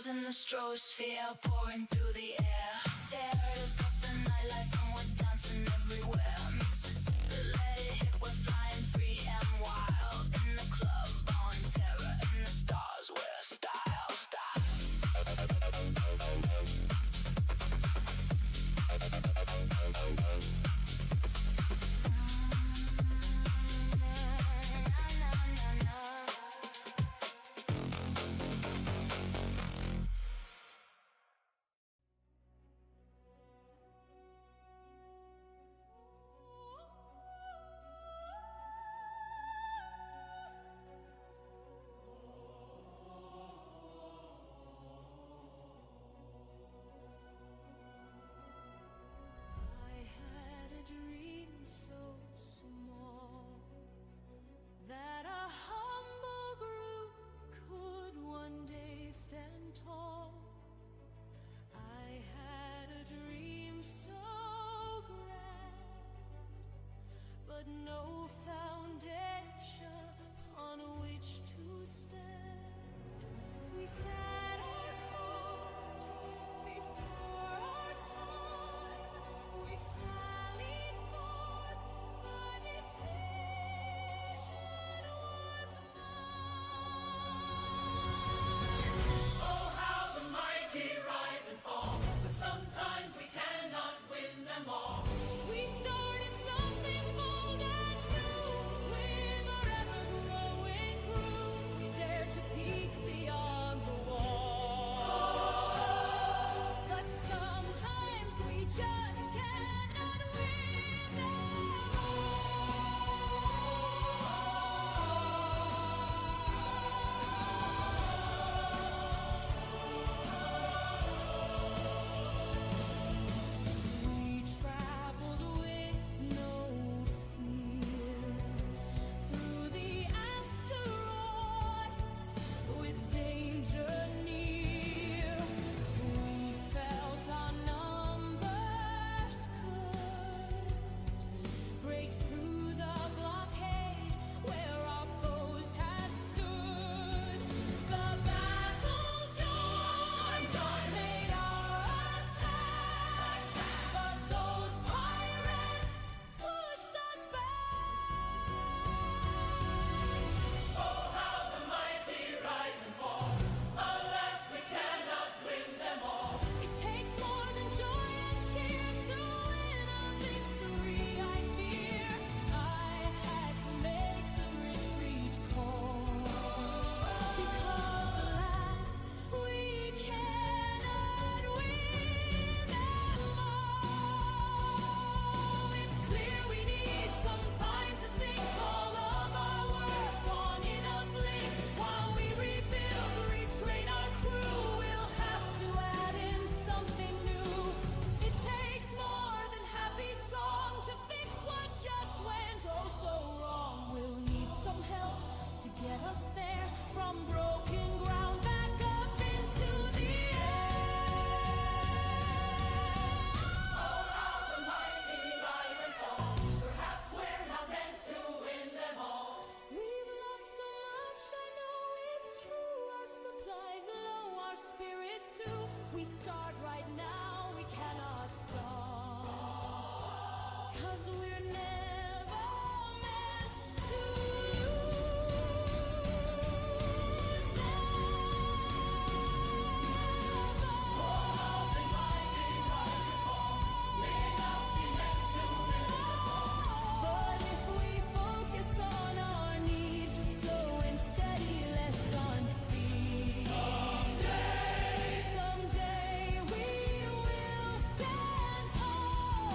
in the stratosphere, pouring through the air. Terrorists got the nightlife and we're dancing everywhere. Mix it simple, let it hit, we're flying free and wild. In the club, on terror, in the stars, we're style, style. I had a dream so small that a humble group could one day stand tall. I had a dream so grand, but no foundation on which to stand. We sat our course before our time. We sallied forth, the decision was mine. Oh, how the mighty rise and fall, but sometimes we cannot win them all. We started something bold and new with our ever-growing crew. We dared to peek beyond the wall, but sometimes we just cannot win them We traveled with no fear through the asteroids with danger near. We felt our numbers could break through the blockade where our foes had stood. The battle joined, made our attack, but those pirates pushed us back. Oh, how the mighty rise and fall, alas, we cannot win them all. It takes more than joy and cheer to win a victory, I fear. I had to make the retreat call, because alas, we cannot win them all. It's clear we need some time to think, all of our work gone in a blink. While we rebuild, retrain our crew, we'll have to add in something new. It takes more than happy song to fix what just went oh so wrong. We'll need some help to get us there, from broken ground back up into the Oh, how the mighty rise and fall, perhaps we're not meant to win them all. We've lost so much, I know it's true. Our supplies low, our spirits too. We start right now, we cannot stop, 'cause we're never meant to lose them all. The mighty rise and fall, may not be meant to win them all. But if we focus on our need, slow and steady, less on speed, someday we will stand tall.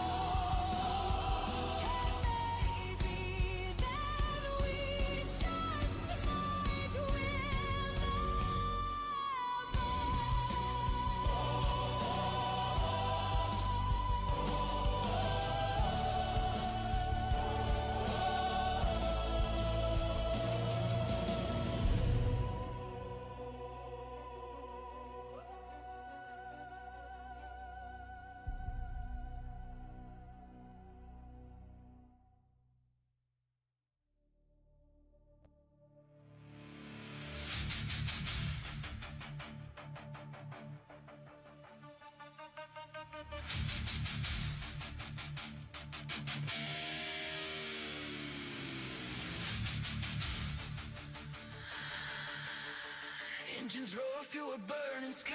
engine drove through a burning sky.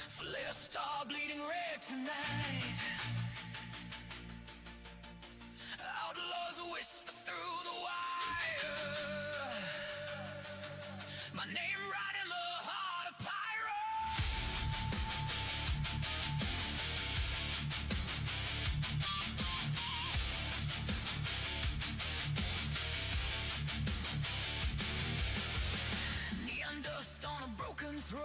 Flare star bleeding red tonight. Outlaws whisper through the wire. My name right in the heart of pyro. Neon dust on a broken throne.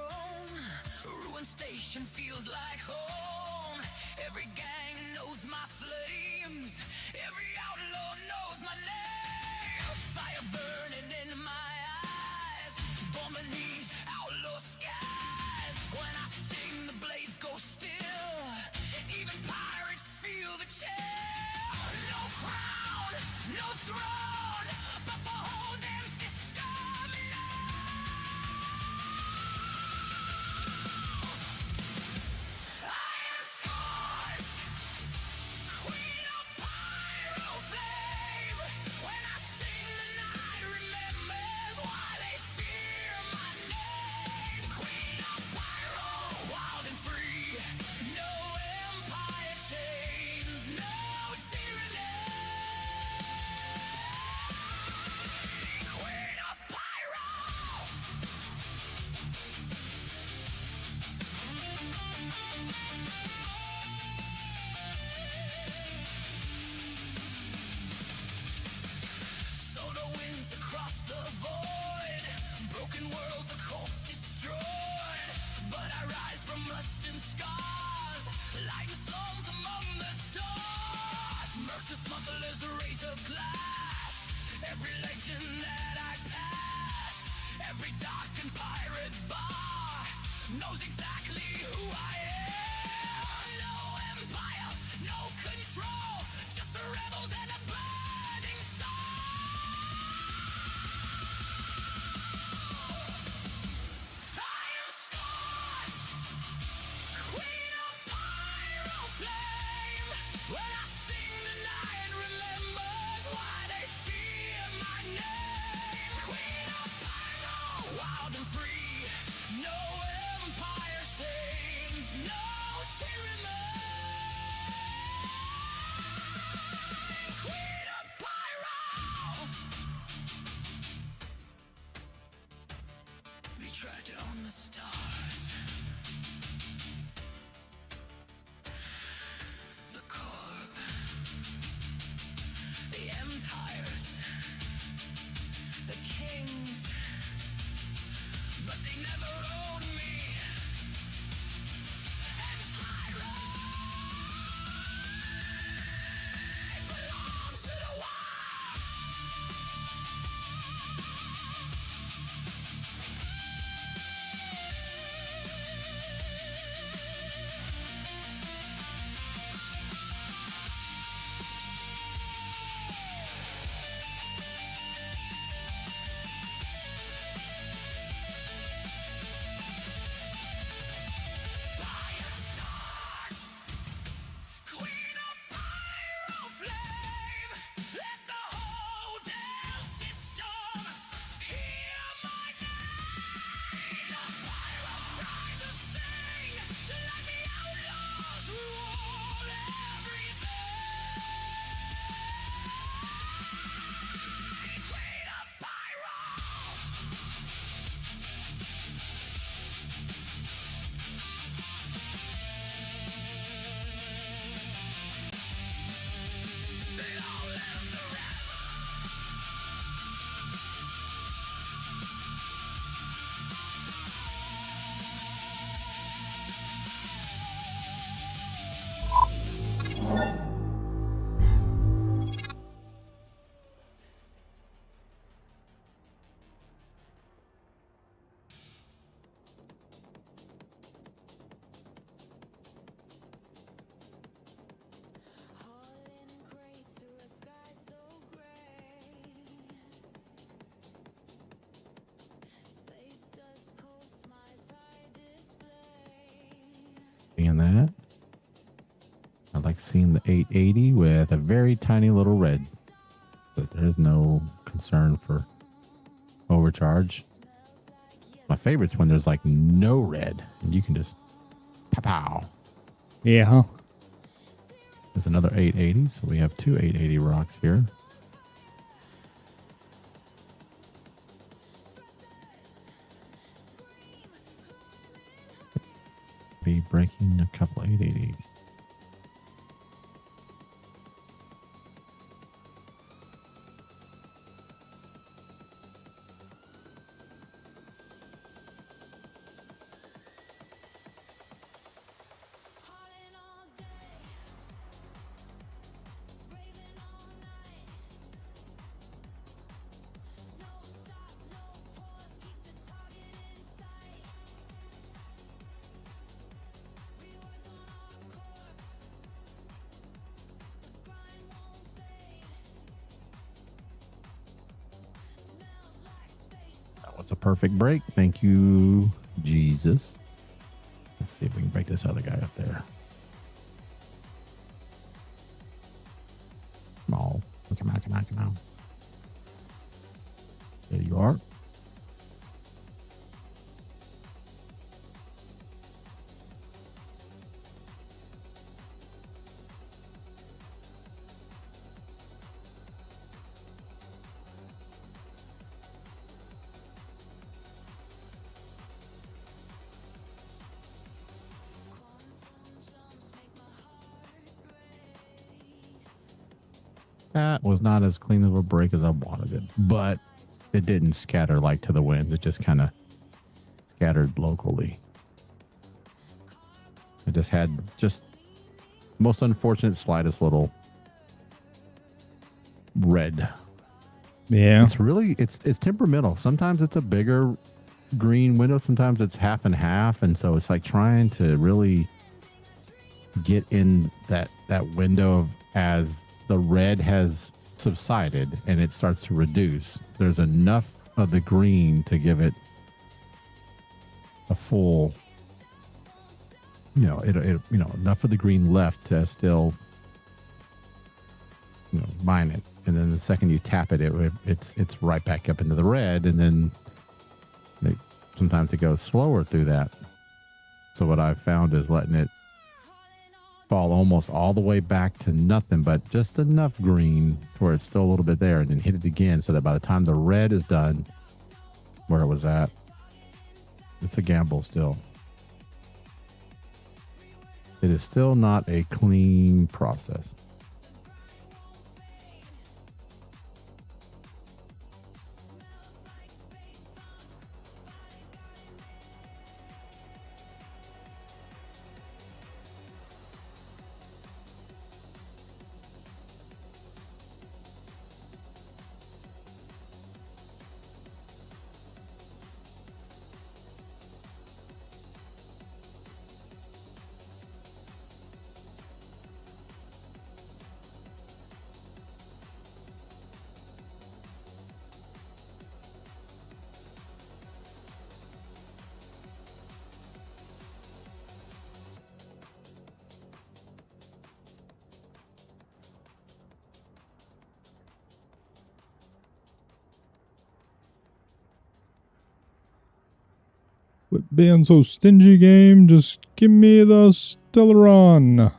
A ruined station feels like home. Every gang knows my flames. Every outlaw knows my name. Fire burning in my eyes. Born beneath outlaw skies. When I sing, the blades go still. Even pirates feel the chill. No crown, no throne, but the whole damn system knows. I am Scorch, queen of pyro flame. When I sing, the night remembers why they fear my name. Queen of pyro, wild and free. No empire chains, no tyranny. Queen of pyro. Solar winds across the void. Broken worlds, the corpse destroyed. But I rise from rust and scars. Lighting souls among the stars. Mercy smugglers, razor glass. Every legend that I passed. Every darkened pirate bar knows exactly who I am. No empire, no control. Just rebels and a burning soul. I am Scorch, queen of pyro flame. When I sing, the night remembers why they fear my name. Queen of pyro, wild and free. No empire shames, no tyranny. Queen of pyro. We tried to own the stars. The Corp. The empires. The kings. But they never owned me. And pyro belongs to the wild. Fire stars, queen of pyro flame. Let the whole damn system hear my name. The pyro rise and sing to let the outlaws rule everything. Queen of pyro. They all left the rebel. Hauling crates through a sky so gray. Space dust coats my tie display. Seeing that. I like seeing the 880 with a very tiny little red. But there's no concern for overcharge. My favorite's when there's like no red and you can just pow. Yeah, huh? There's another 880. So we have two 880 rocks here. Be breaking a couple 880s. Hauling all day, raving all night. No stop, no pause, keep the target in sight. Rewards on our core, the grind won't fade. Smells like space. That was a perfect break. Thank you, Jesus. Let's see if we can break this other guy up there. Come on. Come on, come on, come on. There you are. That was not as clean of a break as I wanted it, but it didn't scatter like to the winds. It just kind of scattered locally. It just had just most unfortunate, slightest little red. Yeah. It's really it's temperamental. Sometimes it's a bigger green window, sometimes it's half and half, and so it's like trying to really get in that window of as the red has subsided and it starts to reduce. There's enough of the green to give it a full, enough of the green left to still, mine it. And then the second you tap it, it's right back up into the red. And then sometimes it goes slower through that. So what I've found is letting it fall almost all the way back to nothing, but just enough green to where it's still a little bit there, and then hit it again so that by the time the red is done where it was at, it's a gamble still. It is still not a clean process. Quit being so stingy, game. Just give me the Stellaron.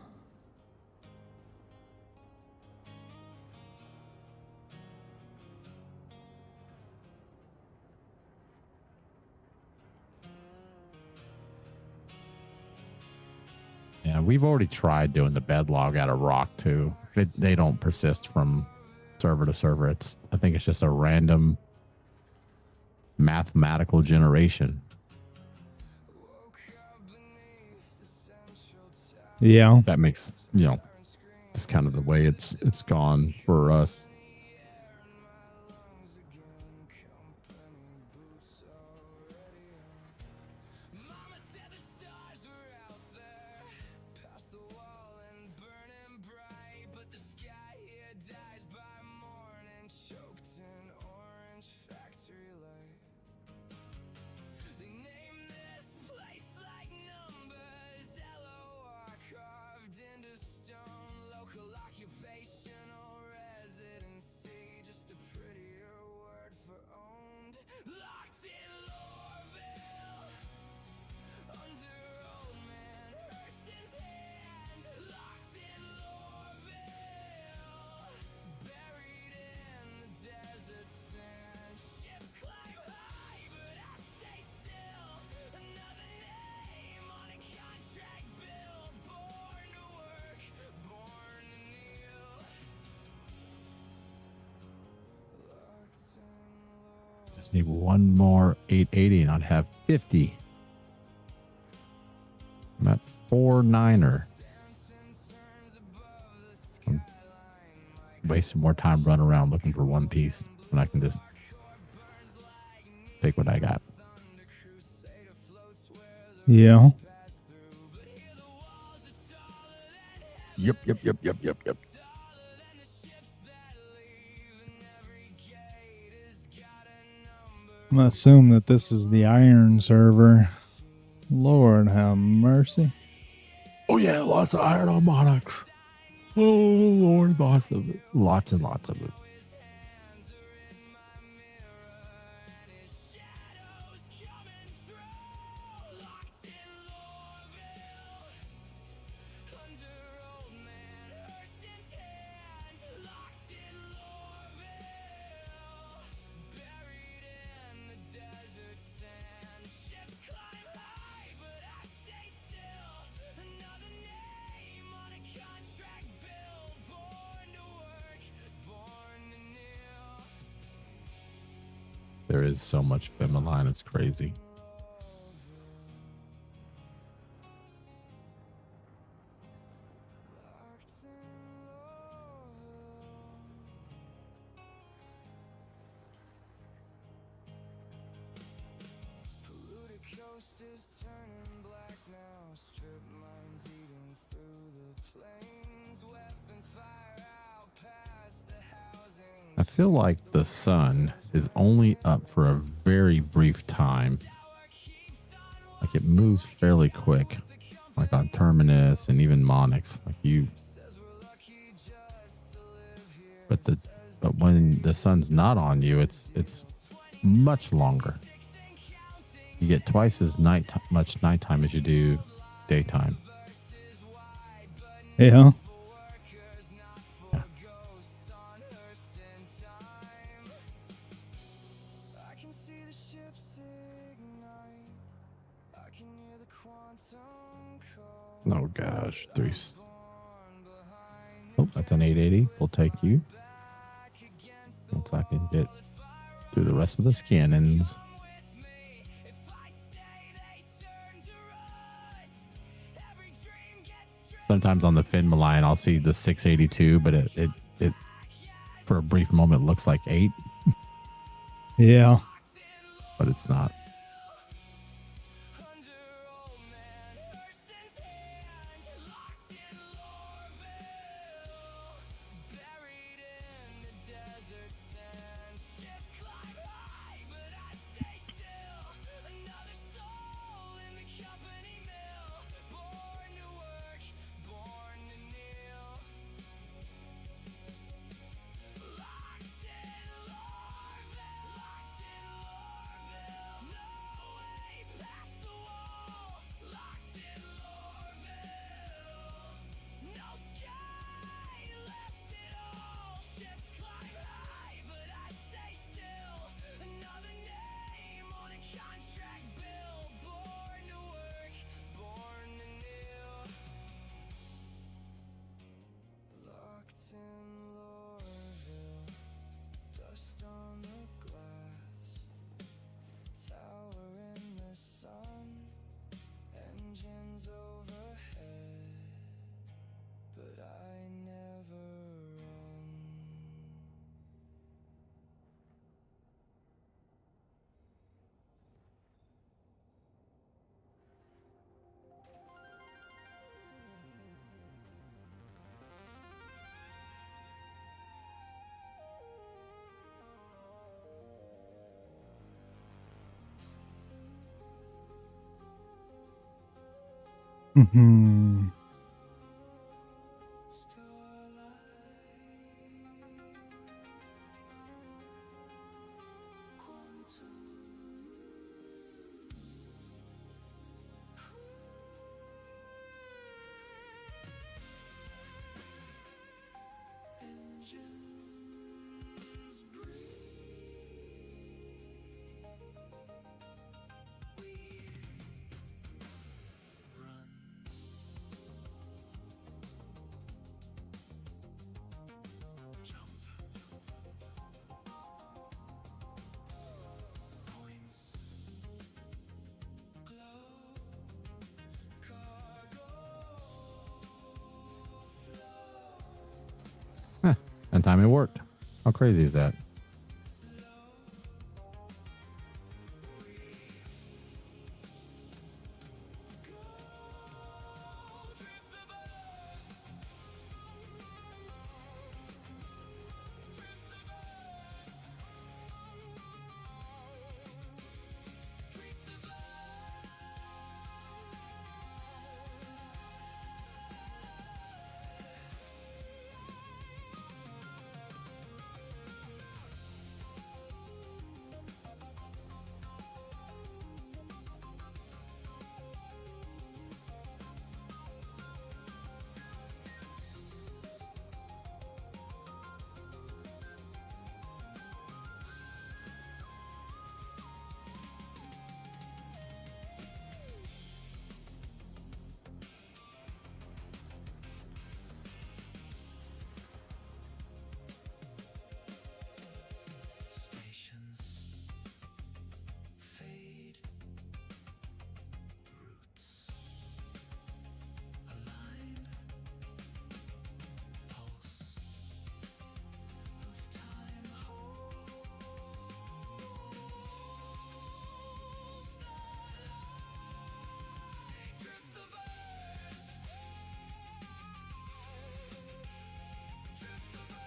Yeah, we've already tried doing the bed log out of rock too. They don't persist from server to server. I think it's just a random mathematical generation. Yeah. That makes, it's kind of the way it's gone for us. Mama said the stars were out there, past the wall and burning bright, but the sky here dies by morning, choked in orange factory light. They name this place like numbers, LOR carved into stone, local occupational resident Just need one more 880 and I'd have 50. I'm at 4.9er. I'm wasting more time running around looking for one piece when I can just take what I got. Yeah. Yep. I'm gonna assume that this is the iron server. Lord have mercy. Oh yeah, lots of iron on Monarchs. Oh Lord, lots of it. Lots and lots of it. There is so much Femeline, it's crazy. Polluted coast is turning black now. Strip mines eating through the plains. Weapons fire out past the housing. I feel like the sun is only up for a very brief time. Like it moves fairly quick. Like on Terminus and even Monix. Like you. But when the sun's not on you, it's much longer. You get twice as much nighttime as you do daytime. Yeah. Yeah. I can see the ships ignite. I can hear the quantum call. Oh gosh, oh, that's an 880. We'll take you. Once I can get through the rest of the scannings. Sometimes on the Finmaline, I'll see the 682, but it for a brief moment looks like 8, Yeah. but it's not. Hmm. one time it worked. How crazy is that? Stations fade, roots align, pulse of time holds the light. Drift the verse, drift the verse, drift the verse.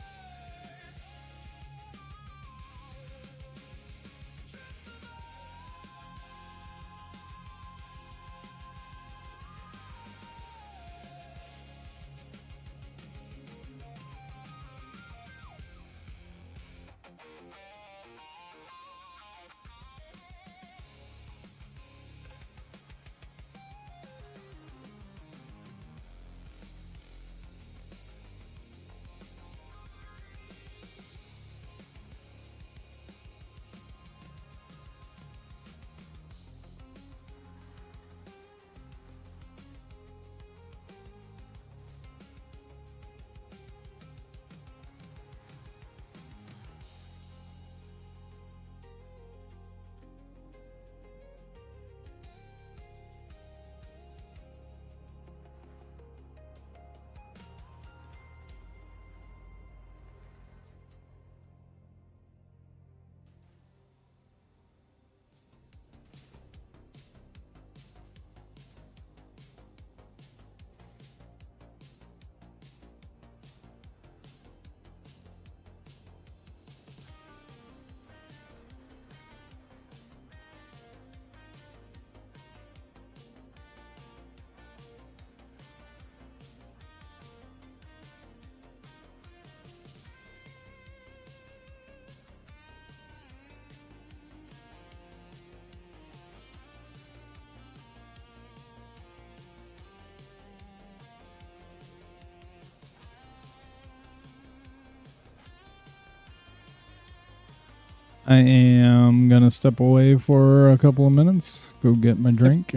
I am gonna step away for a couple of minutes, go get my drink.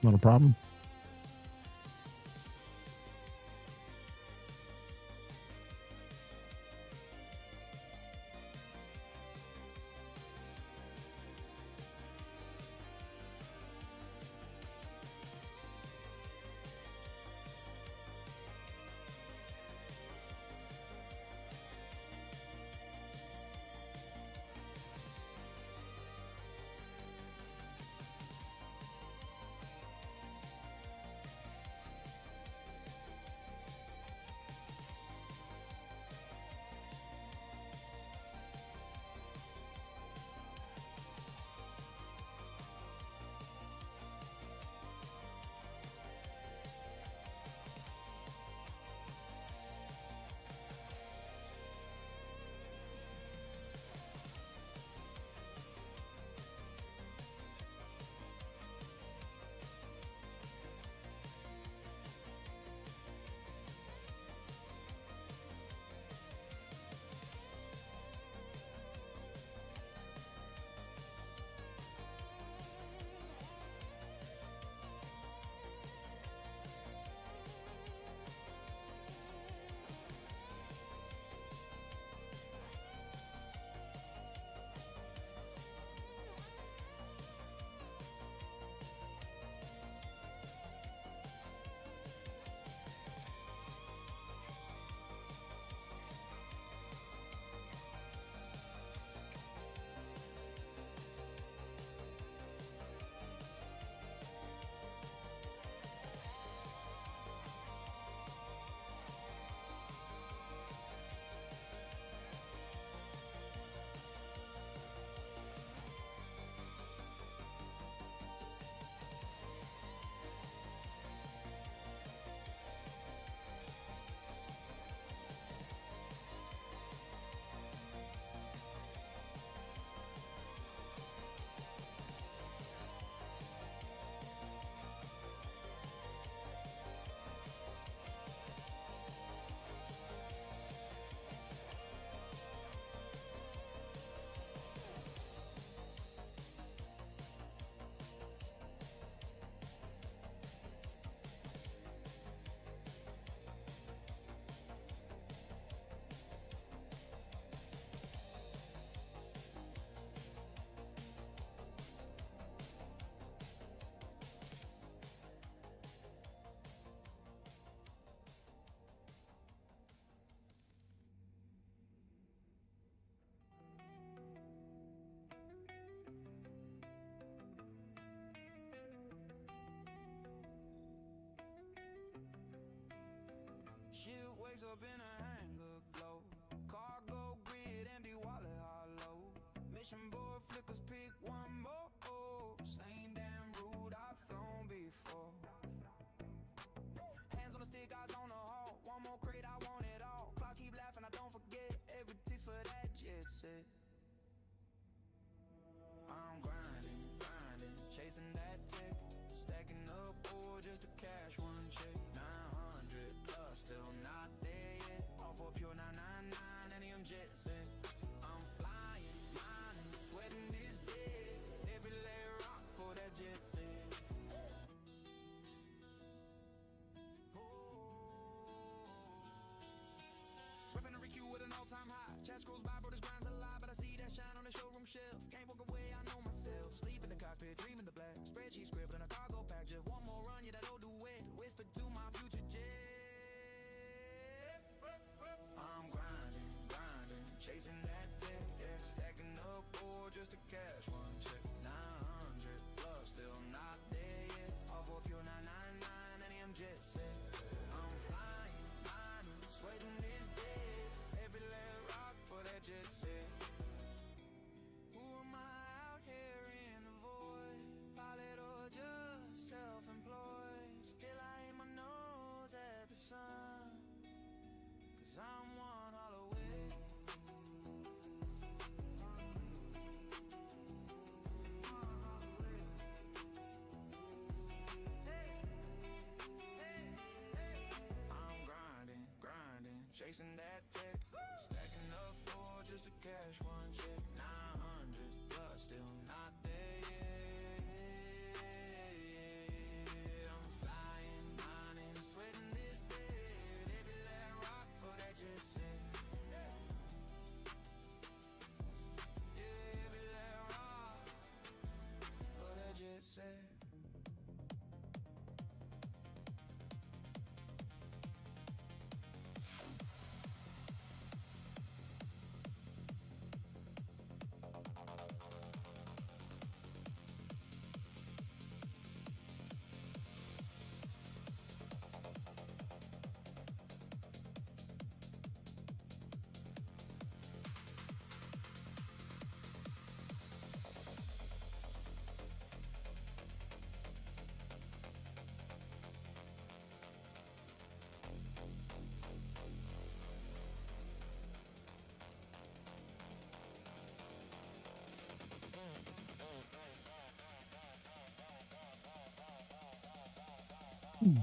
Not a problem. Ice up in a hanger glow. Cargo grid, empty wallet hollow. Mission board flickers, pick one more. Same damn route I've flown before. Hands on the stick, eyes on the hall. One more crate, I want it all. Clock keep laughing, I don't forget. Every taste for that jet set. I'm grinding, chasing that tech. Stacking up ore just to cash one check. 900 plus, still not there yet. All for pure 999, and I'm jet set. I'm flying, mining, sweating this dead. Every layer rock for that jet set. Refinery Q with an all-time high. Chat scrolls by, bro, this grind's a lie. But I see that shine on the showroom shelf. Can't walk away, I know myself. Sleep in the cockpit, dream in the black. Spreadsheet scribble in a cargo pack. Just one more run, yeah, that'll do it. Whisper to my future jet. I'm grinding, chasing that tech. Yeah, stacking up ore just to cash one check. 900 plus, still not there yet. All for pure 999, and I'm jet set. I'm flying, mining, sweating this dead. Every layer rock for that jet set. Who am I out here in the void? Pilot or just self-employed? Still I aim my nose at the sun, 'cause I'm one all away. I'm grinding, chasing that tech. Stacking up ore just to cash one check. 900 plus, still not there yet. I'm flying, mining, sweating this dead. Every layer rock for that jet set. Yeah, every layer rock for that jet set.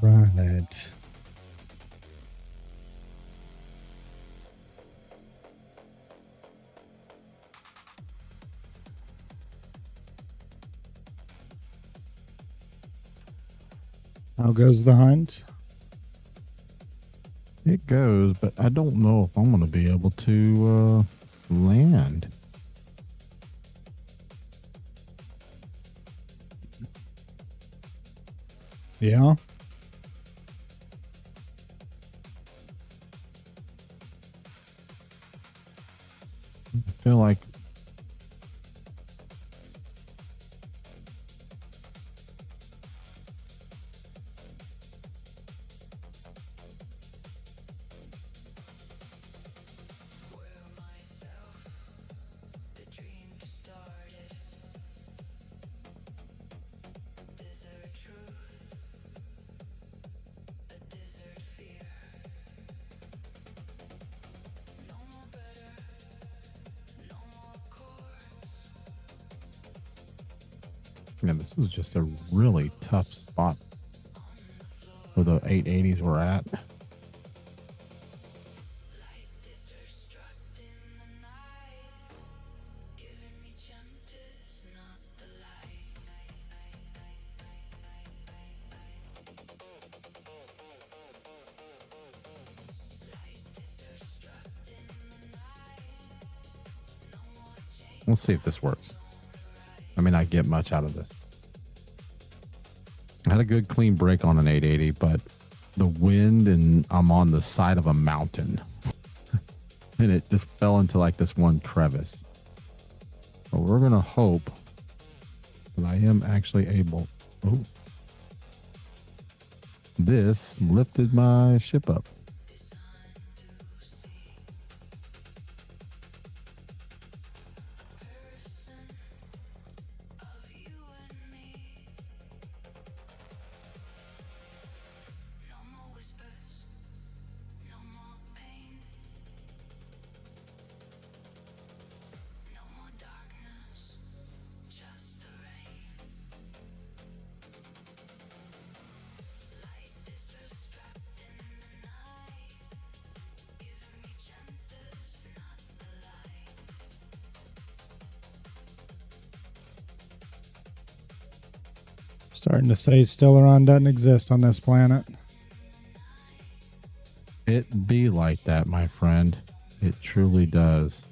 Right. How goes the hunt? It goes, but I don't know if I'm going to be able to land. Yeah. I feel like Will myself, the dream started. Desert truth, a desert fear. No more better, no more course. yeah, this was just a really tough spot where the 880s were at. Light destruct in the night, giving me chapters, not the light. Light destruct in the night, no more change. Let's see if this works. I mean, I get much out of this. I had a good clean break on an 880, but the wind and I'm on the side of a mountain and it just fell into like this one crevice. But we're going to hope that I am actually able. Oh, this lifted my ship up. Starting to say Stellaron doesn't exist on this planet. It be like that, my friend. It truly does.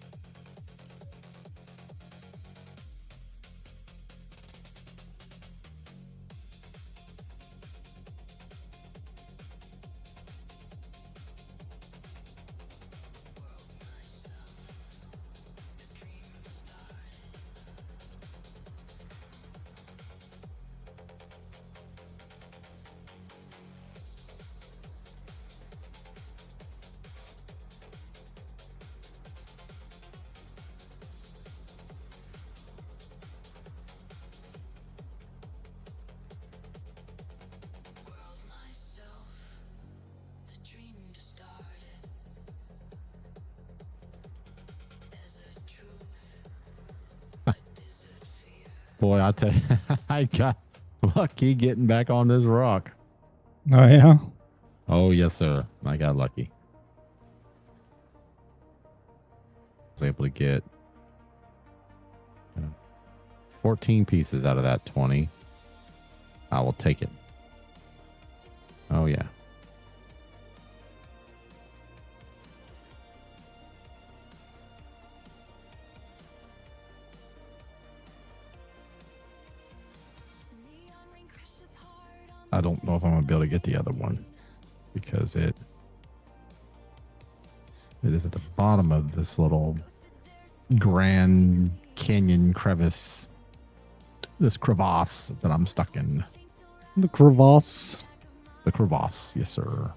World myself, the dream to start it. Desert truth, desert fear. Boy, I tell you, I got lucky getting back on this rock. Oh, yeah? Oh, yes, sir. I got lucky. Was able to get 14 pieces out of that 20. I will take it. Oh, yeah. I don't know if I'm going to be able to get the other one because it is at the bottom of this little Grand Canyon crevice, this crevasse that I'm stuck in. The crevasse. The crevasse, yes, sir.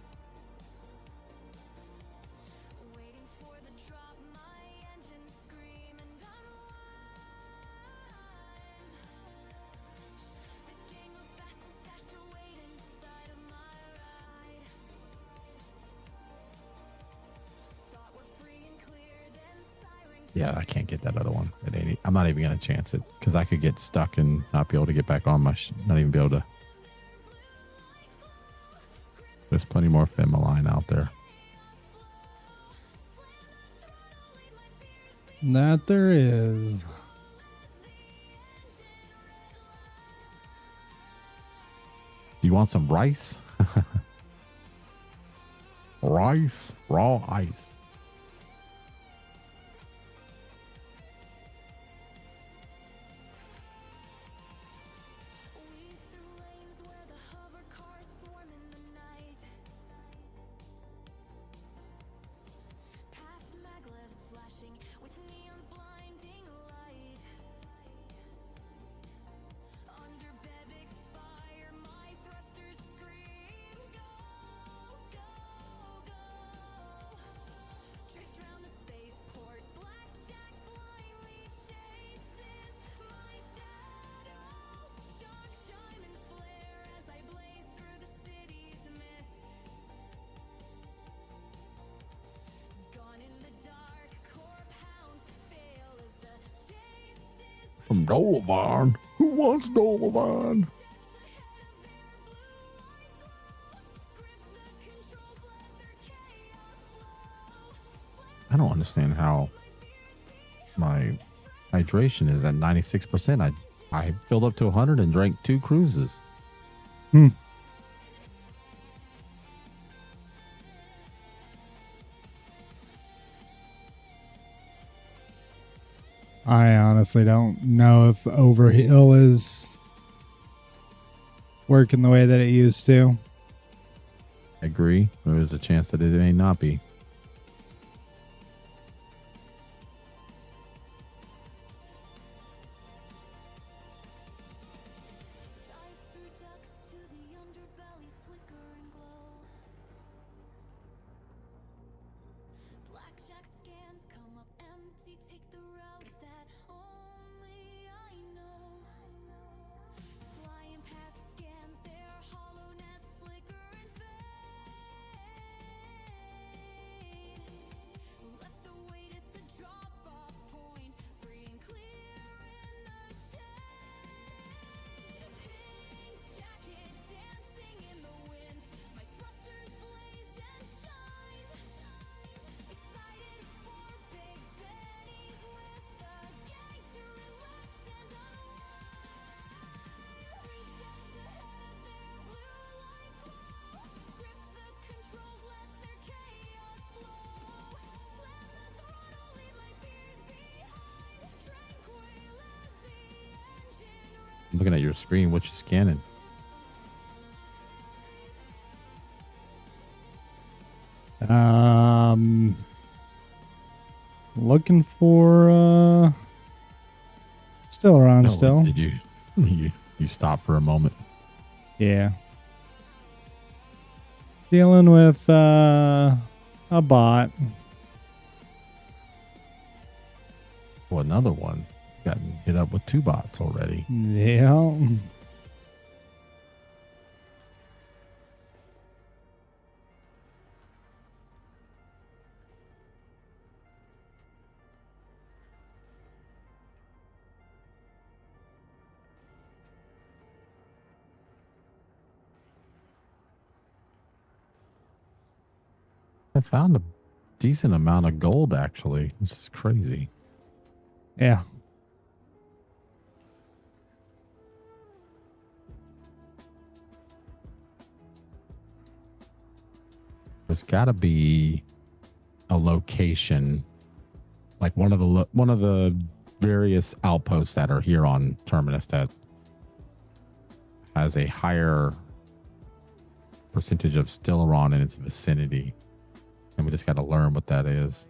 Waiting for the drop, my engine scream and unwind. The gang of fast and stashed away inside of my ride. Thought we're free and clear, then sirens. Yeah, I can't get that other one. I'm not even going to chance it because I could get stuck and not be able to get back on my, not even be able to. There's plenty more Femaline out there. That there is. Do you want some rice? Rice, raw ice. Weave through lanes where the hover cars swarm in the night. Past maglevs flashing with neon's blinding light. Under Bevig spire, my thrusters scream, go, go, go. Drift round the spaceport, blackjack blindly chases my shadow. Dark diamonds flare as I blaze through the city's mist. Gone in the dark, corp hounds fail as the chase is Some Dolavan. Who wants Dolavan? grip the controls, let their chaos flow. I don't understand how my hydration is at 96%. I filled up to 100 and drank 2 cruises. I honestly don't know if Overhill is working the way that it used to. I agree. There is a chance that it may not be. Dive through ducts to the underbelly's flickering glow. Blackjack scans come up empty, take the route that only I know. Flying past scans, their hollow nets flicker and fade. I'm looking at your screen. What you scanning? Looking for still around No, still. Did you stop for a moment? Yeah. Dealing with a bot. Well, another one. Gotten hit up with 2 bots already. Yeah. I found a decent amount of gold actually. This is crazy. Yeah. There's got to be a location, like one of the various outposts that are here on Terminus that has a higher percentage of Stellaron in its vicinity, and we just got to learn what that is.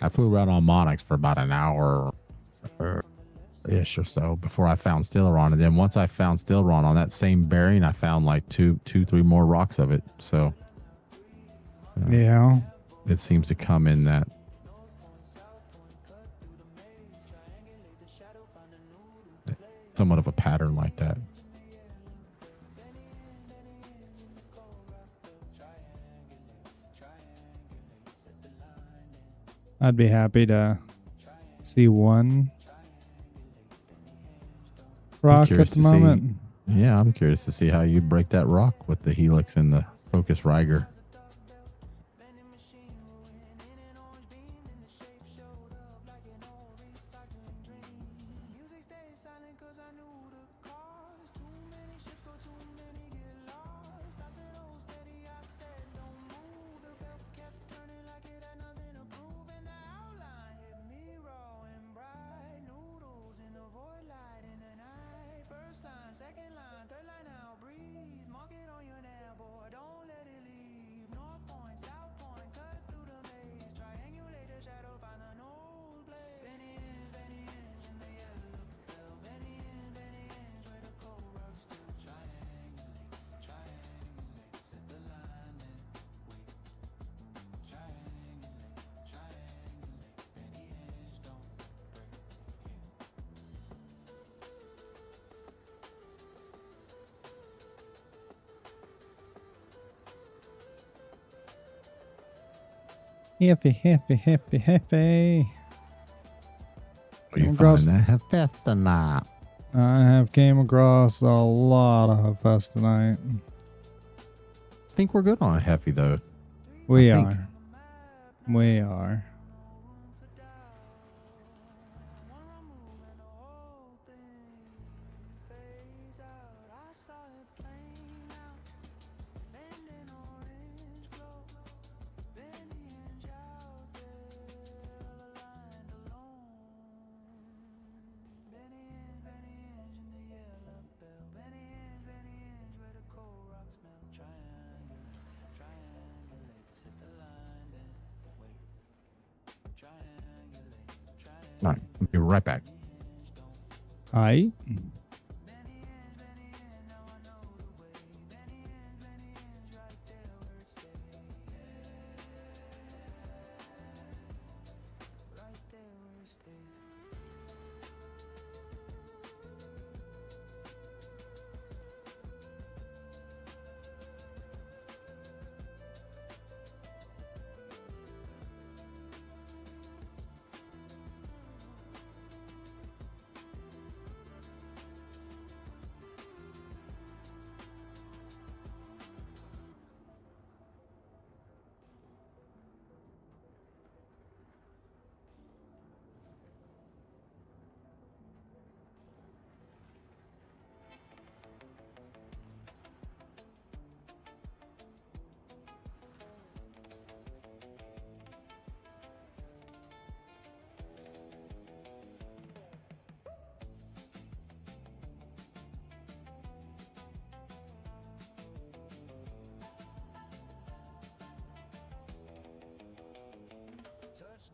I flew around on Monix for about an hour ish or so before I found Stellaron. And then once I found Stellaron on that same bearing, I found like two, 3 more rocks of it. So Yeah. it seems to come in that. Somewhat of a pattern like that. I'd be happy to see one rock at curious the to see- moment. Yeah, I'm curious to see how you break that rock with the Helix and the Focus Riger. Happy. Are you Across- finding that Hephaestus? I have came across a lot of us tonight. I think we're good on a Hefe though. We I think- are. We are. All right, I'll be right back. Aye.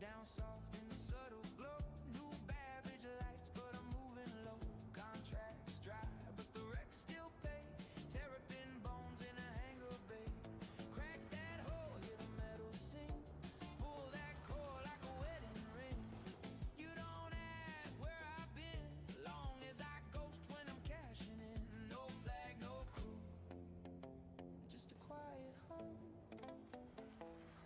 down soft in the subtle glow. New Babbage lights, but I'm moving low. Contracts dry, but the wreck still pay. Terrapin bones in a hangar bay. Crack that hole, hear the metal sing. Pull that cord like a wedding ring. You don't ask where I've been, long as I ghost when I'm cashing in. No flag, no crew, just a quiet home.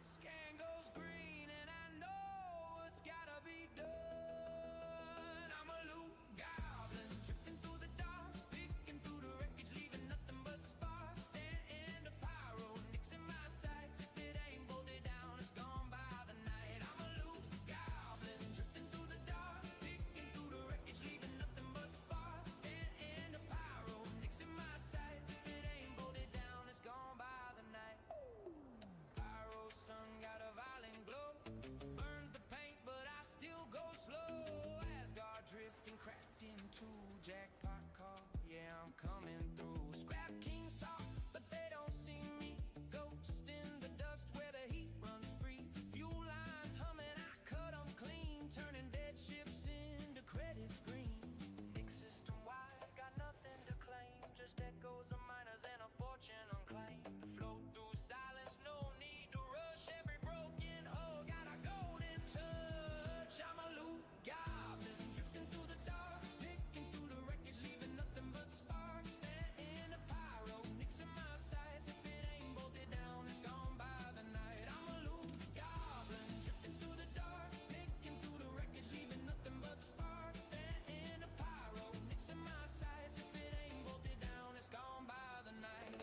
Scan goes green and I know it's gotta be done. I'm a loot goblin, drifting through the dark, picking through the wreckage, leaving nothing but sparks. Standing in the pyro, nixing my sights. If it ain't bolted down, it's gone by the night. I'm a loot goblin, drifting through the dark, picking through the wreckage, leaving nothing but sparks. Standing in the pyro, nixing my sights. If it ain't bolted down, it's gone by the night. Pyro sun got a violent glow, burns the paint but I still go slow. Asgard drifting, cracked in two, jackpot call, yeah I'm coming through. Scrap kings talk, but they don't see me. Ghost in the dust where the heat runs free. Fuel lines humming, I cut 'em clean, turning dead ships into credits green. Nick system wide, got nothing to claim, just echoes of miners and a fortune unclaimed. Float through silence, no need to rush. Every broken hole got a golden touch. I'm a loot goblin, drifting through the dark, picking through the wreckage, leaving nothing but sparks. Standing in the pyro, nixing my sights. If it ain't bolted down, it's gone by the night. I'm a loot goblin, drifting through the dark, picking through the wreckage, leaving nothing but sparks. Standing in the pyro, nixing my sights. If it ain't bolted down, it's gone by the night.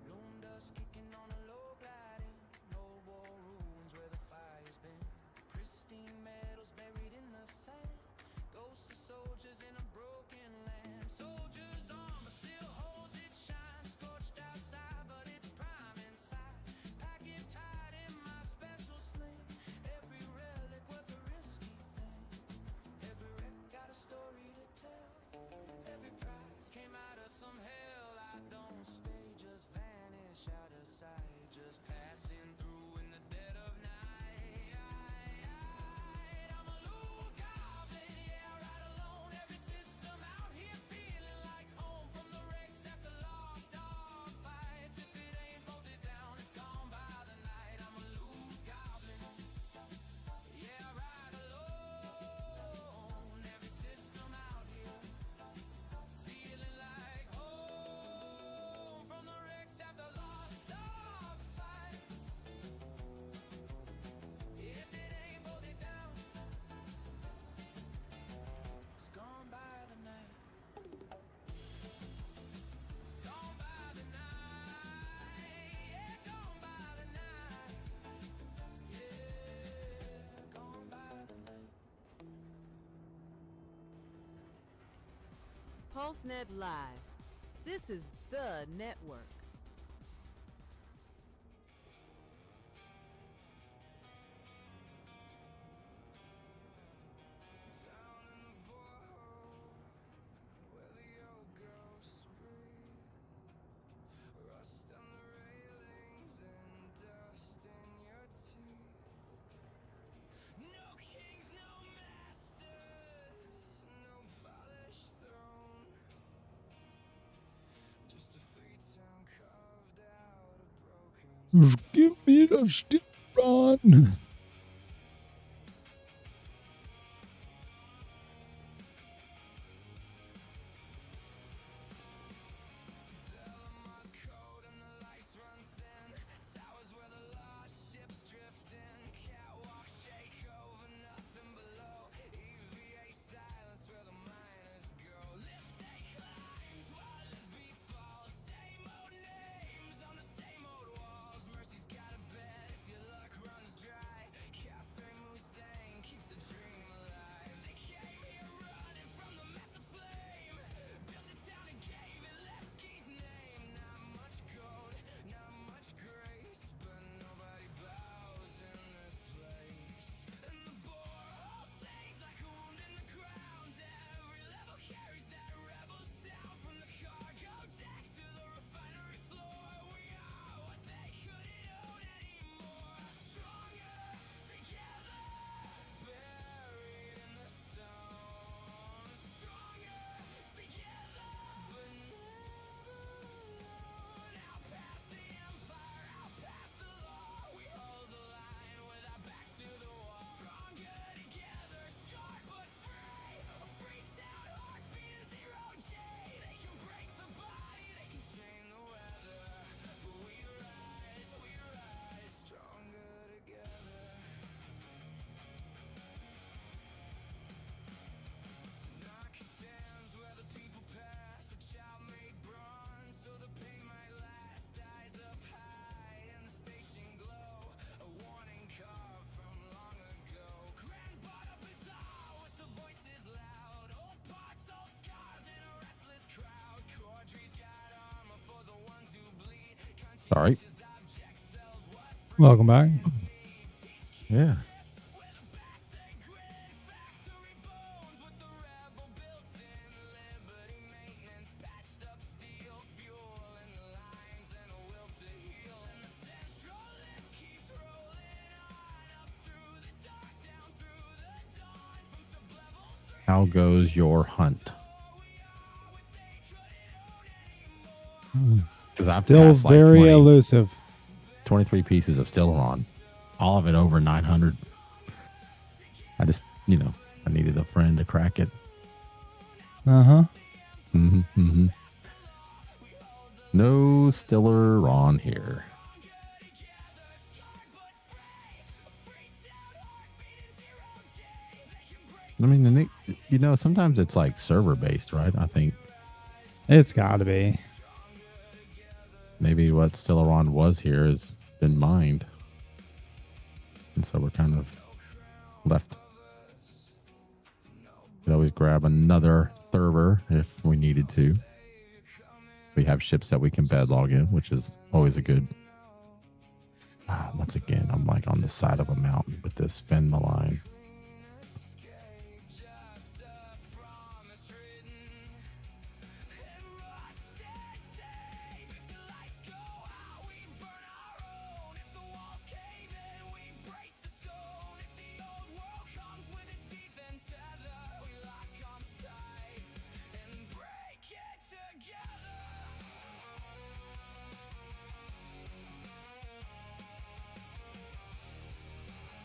Loom dust kicking on a low gliding. No war ruins where the fire's been. Pristine metals buried in the sand. Ghosts of soldiers in a broken land. Soldiers' armor still holds its shine. Scorched outside, but it's prime inside. Pack it tight in my special sling. Every relic worth a risky thing. Every wreck got a story to tell. Every prize came out of some hell. I don't stay, just vanish out of sight. Just passing through in the dead of night. I'm a loot goblin, yeah, right alone. Every system out here feeling like home. From the wrecks after lost dog fights. If it ain't bolted down, it's gone by the night. I'm a loot goblin, yeah, right alone. Every system out here feeling like home. From the wrecks after lost dog fights. If it ain't bolted down, it's gone by the night. Gone by the night. Yeah, gone by the night. Yeah, gone by the night. PulseNet Live. This is the network. Down in the borehole, where the old ghosts breathe. Rust on the railings and dust in your teeth. No kings, no masters, no polished throne. Just a free town carved out of broken. Just give me the still run. Delamar's cold and the lights run thin. Towers where the lost ships drift in. Catwalk shake over nothing below. EVA silence where the miners go. Lift take climbs while lift be falls. Same old names on the same old walls. Mercy's got a bed if your luck runs dry. All right. Welcome back. Yeah. How goes your hunt? Because I've Still passed like very 20 elusive. 23 pieces of Stellaron, all of it over 900. I just, I needed a friend to crack it. Uh-huh. No Stellaron here. I mean, sometimes it's like server based, right? I think It's got to be. maybe what Stellaron was here has been mined. And so we're kind of left. Could always grab another server if we needed to. We have ships that we can bedlog in, which is always a good. Once again, I'm like on the side of a mountain with this Fen Malign.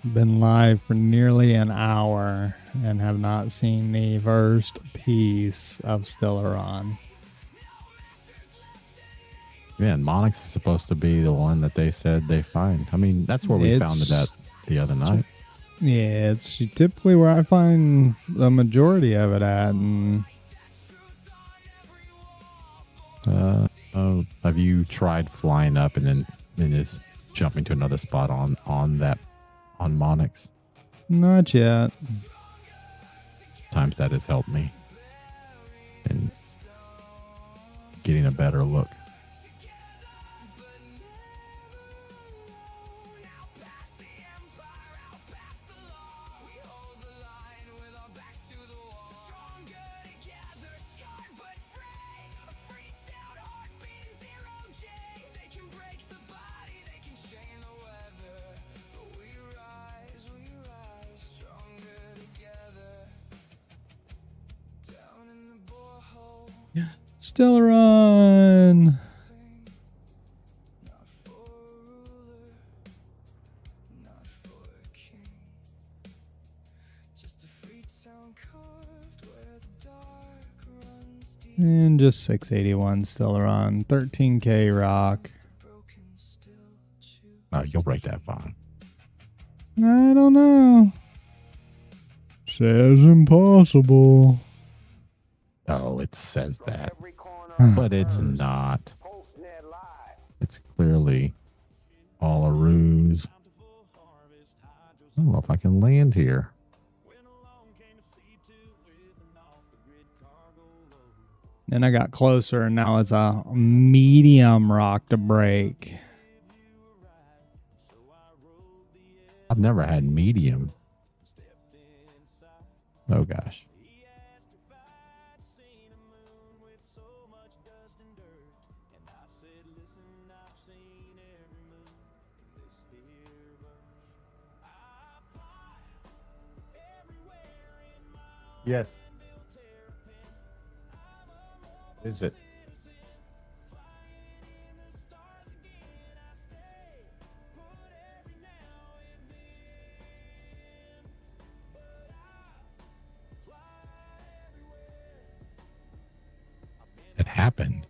Been live for nearly an hour and have not seen the first piece of Stellaron. Yeah, and Monix is supposed to be the one that they said they find. I mean, that's where we found it at the other night. Yeah, it's typically where I find the majority of it at. And have you tried flying up and then just jumping to another spot on Monix? not yet. Times that has helped me in getting a better look. Stellaron. And just 681 Stellaron. 13K rock. You'll break that fine. I don't know. Says impossible. Oh, it says that. But it's not. It's clearly all a ruse. I don't know if I can land here. Then I got closer, and now it's a medium rock to break. I've never had medium. Oh, gosh. Yes. Is it? It happened.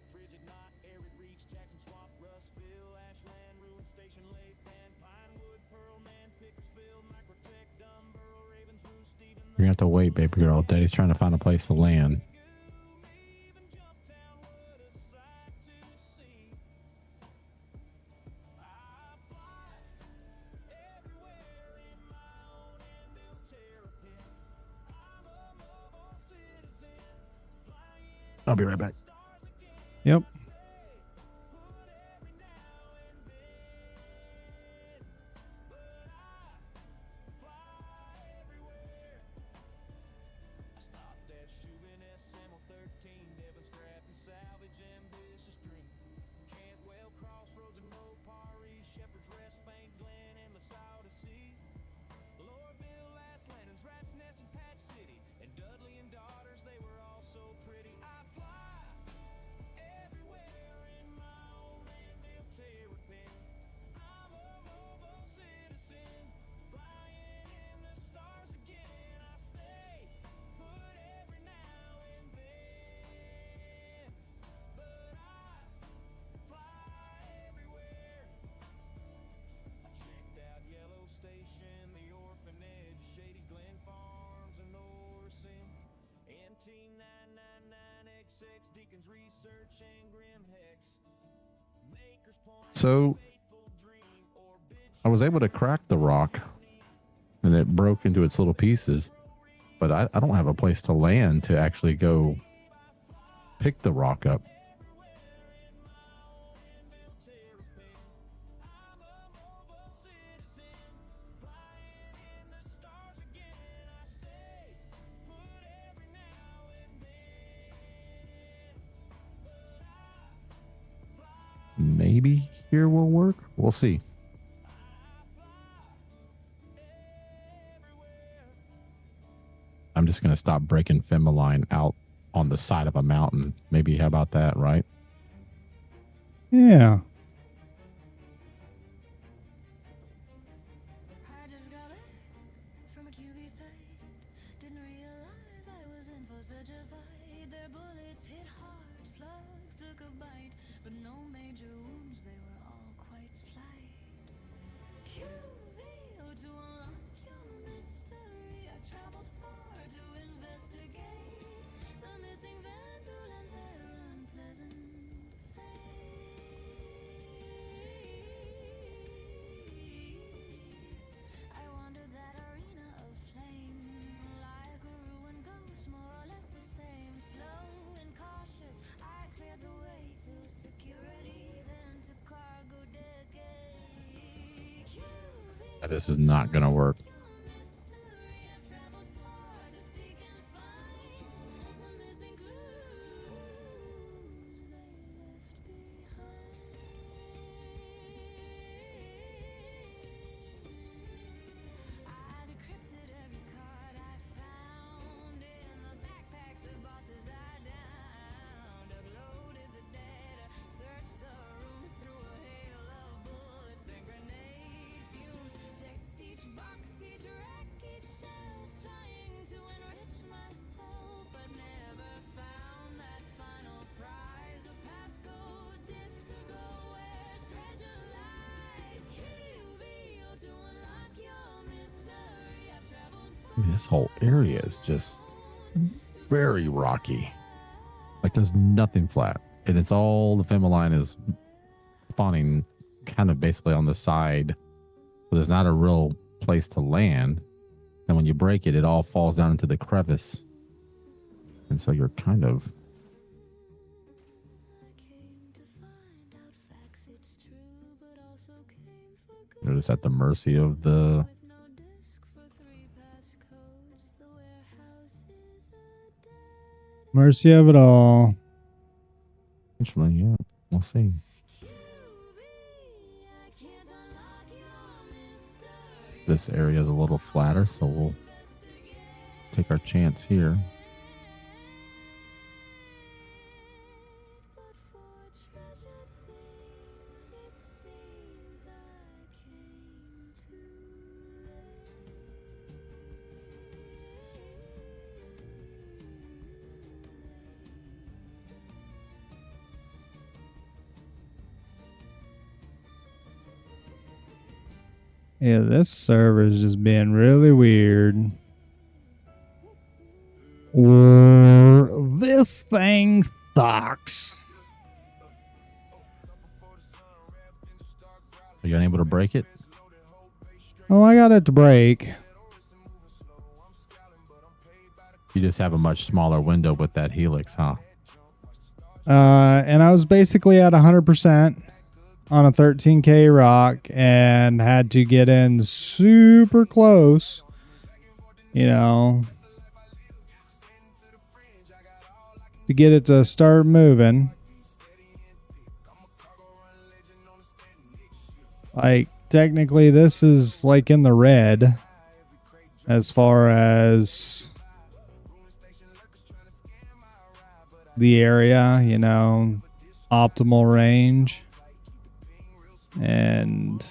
You're gonna have to wait, baby girl. Daddy's trying to find a place to land. I'll be right back. Yep. So I was able to crack the rock and it broke into its little pieces, but I don't have a place to land to actually go pick the rock up. Maybe here will work. We'll see. I'm just going to stop breaking Femoline out on the side of a mountain. Maybe how about that, right? Yeah. I just got back from a QV site. Didn't realize I was in for such a fight. Their bullets hit hard, slugs took a bite, but no major wounds, they were all quite slight. QV to unlock your mystery. I traveled far to investigate the missing vandal and their unpleasant fate. I wandered that arena of flame, like a ruined ghost, more or less the same. Slow and cautious, I cleared the way to security, then to cargo decay. This is not going to work. Mystery, I've traveled far to seek and find the missing clues they left behind. I decrypted every card I found in the backpacks of bosses I downed. Uploaded the data, searched the rooms through a hail of bullets and grenade fumes. Checked each box, each rack, each shelf, trying to enrich myself, but never found that final prize. A passcode disc to go where treasure lies. QVO to unlock your mystery. I've traveled far. This whole area is just very rocky. Like there's nothing flat. And it's all the Femoline is spawning kind of basically on the side. So there's not a real place to land. And when you break it, it all falls down into the crevice. And so you're kind of Came to find out facts, it's true, but also came for good. you're just at the mercy of the With no disc for 3 passcodes, the warehouse is a dead Mercy of it all. Actually, yeah. We'll see. QV. I can't unlock your mystery. This area is a little flatter, so we'll take our chance here. But for treasured things, it seems I came too Yeah, this server's just being really weird. This thing sucks. Are you unable to break it? Oh, I got it to break. You just have a much smaller window with that helix, huh? And I was basically at 100% on a 13K rock and had to get in super close, you know, to get it to start moving. Like, technically, this is like in the red as far as the area, you know, optimal range. And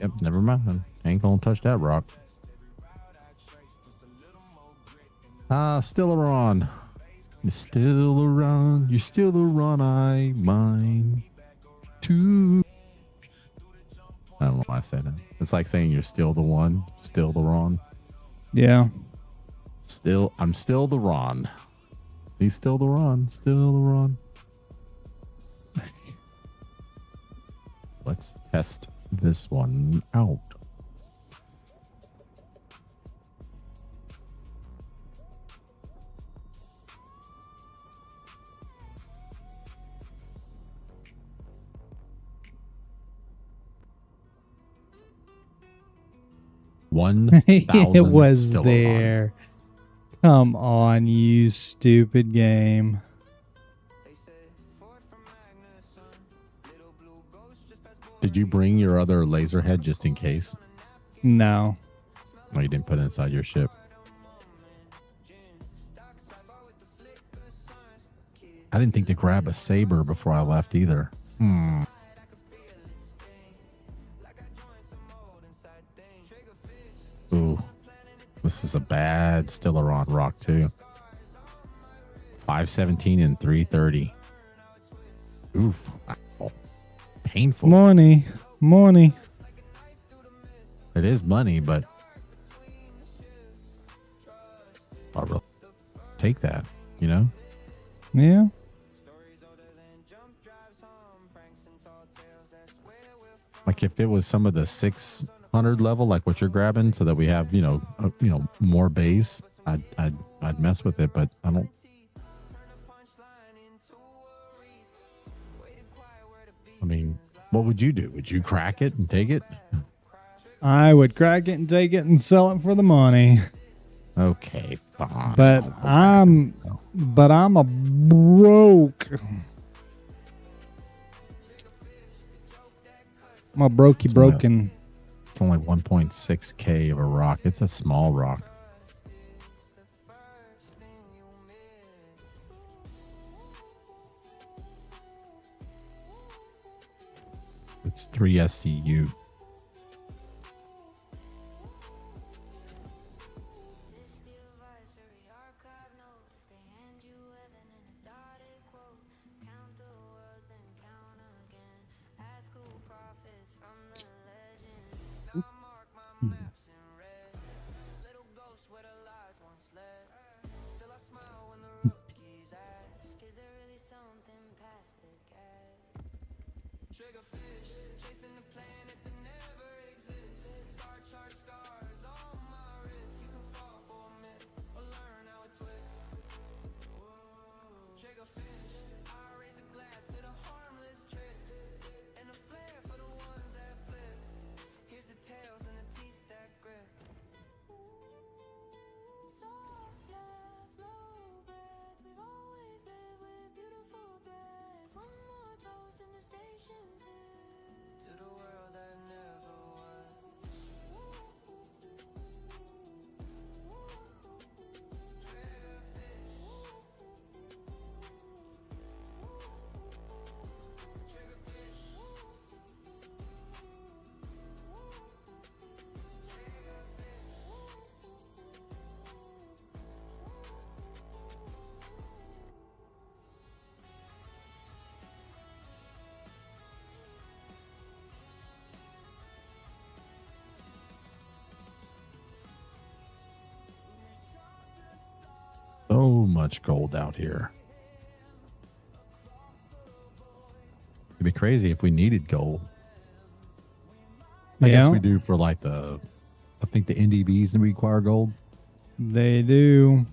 Yep, never mind. Ain't gonna touch that rock. Stellaron. Stellaron. You're still the run I mine. Too. I don't know why I said that. It's like saying you're still the one, still the Ron. Yeah. I'm still the Ron. He's still the Ron, still the Ron. Let's test this one out. It was still there. Come on, you stupid game. Did you bring your other laser head just in case? No. No, you didn't put it inside your ship. I didn't think to grab a saber before I left either. Ooh, this is a bad Stellaron rock too. 517 and 330. Oof. Ow. Painful. Money. It is money, but I'll really take that, you know? Yeah. Like if it was some of the 600 level, like what you're grabbing, so that we have, more base, I'd mess with it, but I don't. I mean, what would you do? Would you crack it and take it? I would crack it and take it and sell it for the money. Okay, fine. But I'm a broke. I'm a broken. It's only 1.6K of a rock. It's a small rock. It's 3 SCU. So much gold out here. It'd be crazy if we needed gold. I guess we do for like I think the NDBs require gold. They do.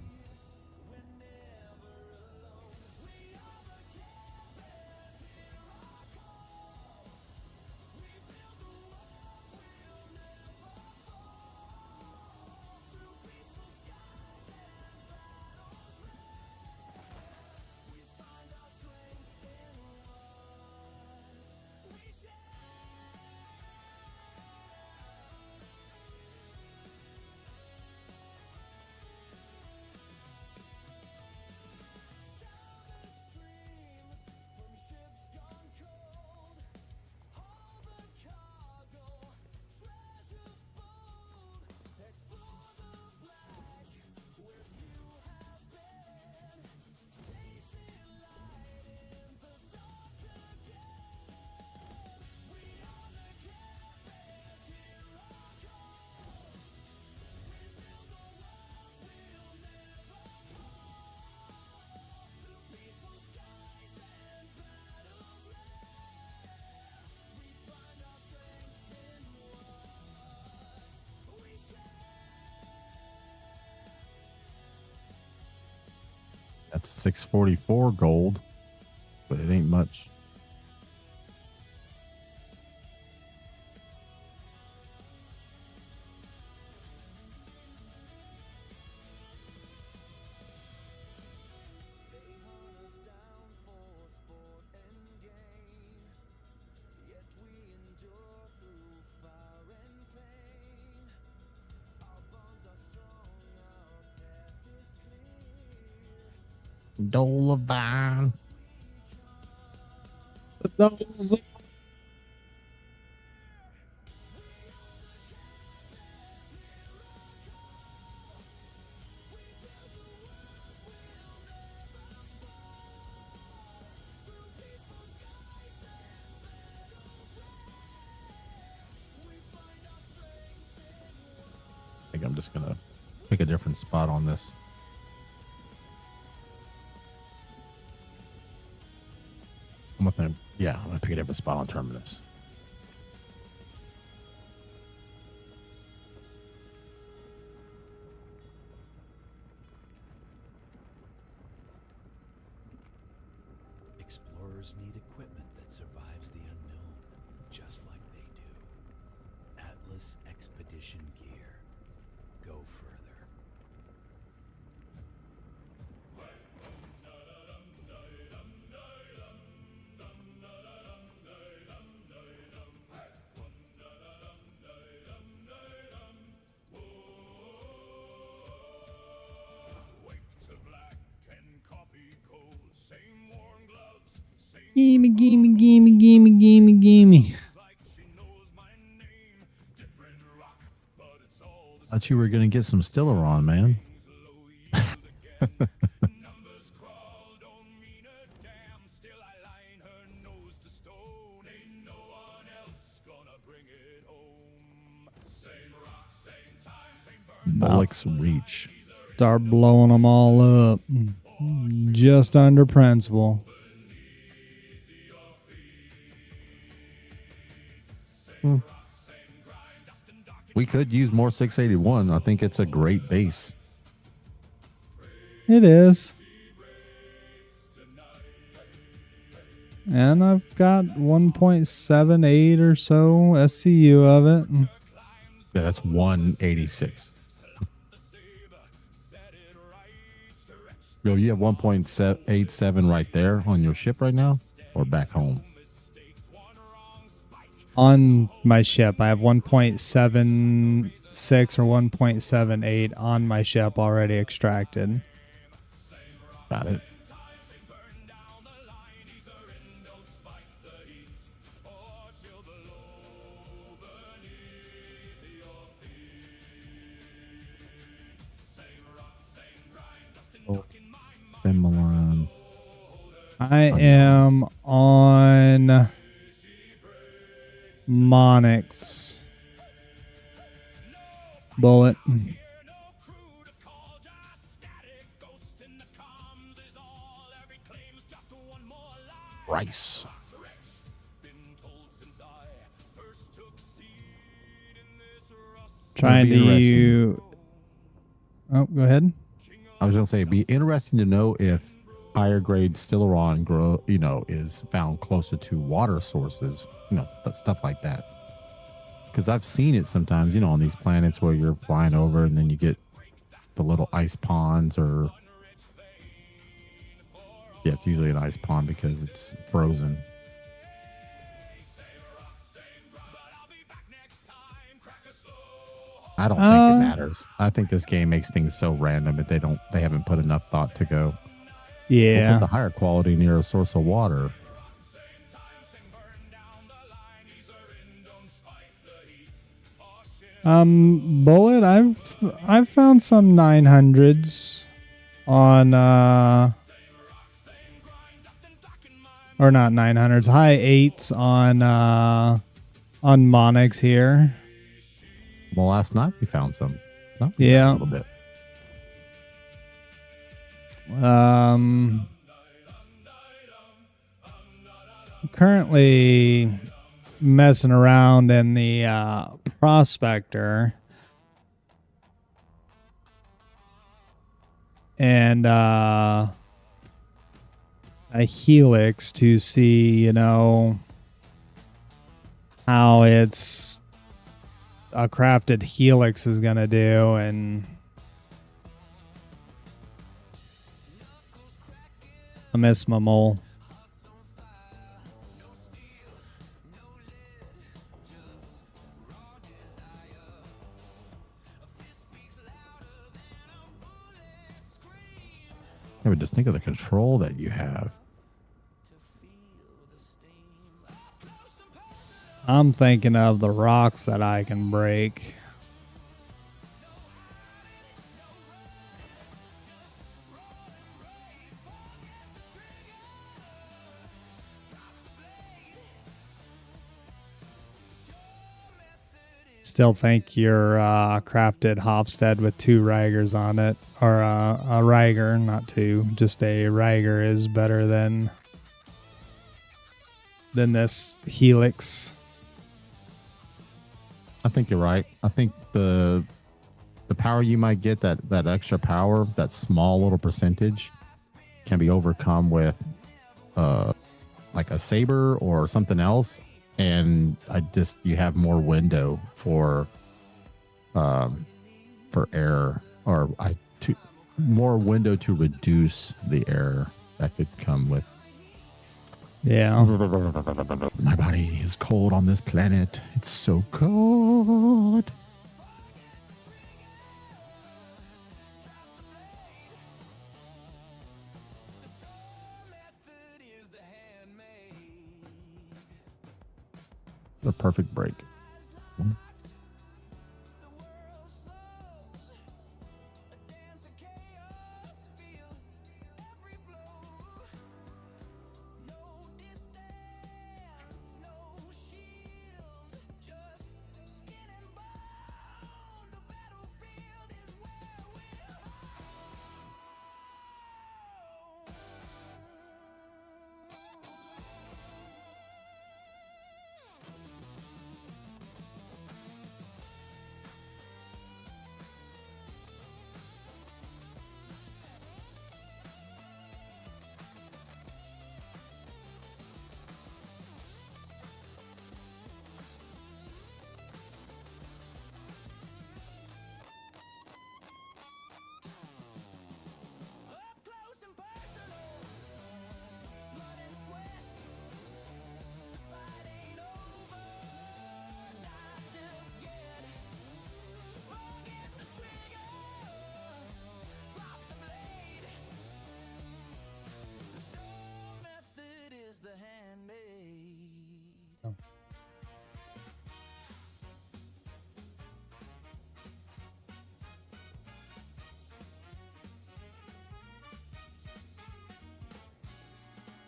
That's 644 gold, but it ain't much. Dolavine. Those I think I'm just gonna pick a different spot on this. I'm gonna pick a different spot on Terminus. Explorers need equipment that survives the unknown, just like they do. Atlas Expedition Gear. Go further. gimme, gimme, gimme, gimme, gimme, gimme. Thought you were gonna get some Stellaron, man. Bullock's Reach. Start blowing them all up. Just under principle. We could use more 681. I think it's a great base. It is. And I've got 1.78 or so SCU of it. Yeah, that's 186. Yo, you have 1.87 right there on your ship right now, or back home? On my ship, I have 1.76 or 1.78 on my ship already extracted. Got it. Oh, Finmalon. I am on Monix. Bullet. Rice. Trying be to interesting. you. Oh, go ahead. I was gonna say, it'd be interesting to know if higher grade Stellaron is found closer to water sources, stuff like that. Because I've seen it sometimes, on these planets where you're flying over and then you get the little ice ponds, or yeah, it's usually an ice pond because it's frozen. I don't think it matters. I think this game makes things so random that they haven't put enough thought to go. We'll Yeah. put the higher quality near a source of water. Bullet, I've found some 900s on or not 900s, high 8s on Monix here. Well, last night we found some. Yeah. A little bit. Currently messing around in the Prospector, and a helix to see, you know, how it's a crafted helix is gonna do, and I miss my mole. I would just think of the control that you have. I'm thinking of the rocks that I can break. Still think your crafted Hofstad with 2 Raggers on it, or a Ragger, not 2, just a Ragger is better than this Helix. I think you're right. I think the power you might get, that extra power, that small little percentage, can be overcome with like a saber or something else, and you have more window for error, or more window to reduce the error that could come with. Yeah. My body is cold on this planet. It's so cold. The perfect break.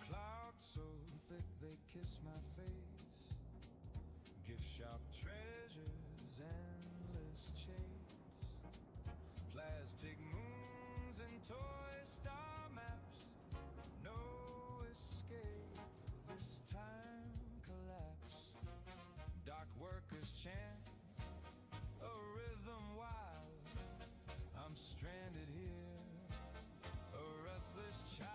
Clouds so thick they kiss my face. Gift shop treasures, endless chase. Plastic moons and toy star maps. No escape, this time collapse. Dark workers chant a rhythm wild. I'm stranded here, a restless child.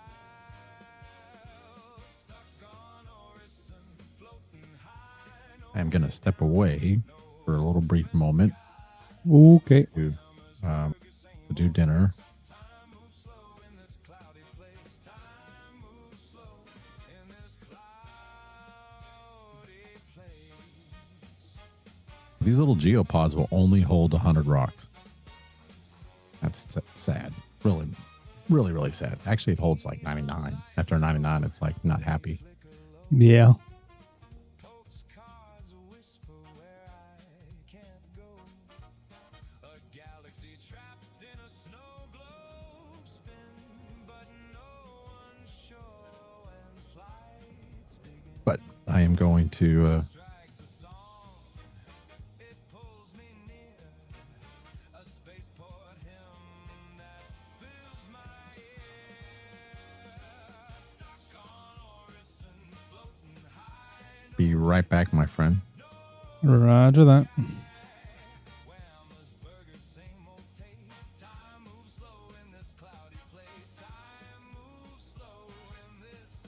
I'm going to step away for a little brief moment Okay. to do dinner. These little geopods will only hold 100 rocks. That's sad. Really, really, really sad. Actually, it holds like 99. After 99, it's like not happy. Yeah. Postcards whisper where I can't go. A galaxy trapped in a snow globe spin, but no one's sure when flights begin. But I am going to Drags a song, it pulls me near. A spaceport hymn that fills my ear. Stuck on Orison, floating high. be right back, my friend. Roger that. Whammas, burgers, same old taste. Time moves slow in this cloudy place. Time moves slow in this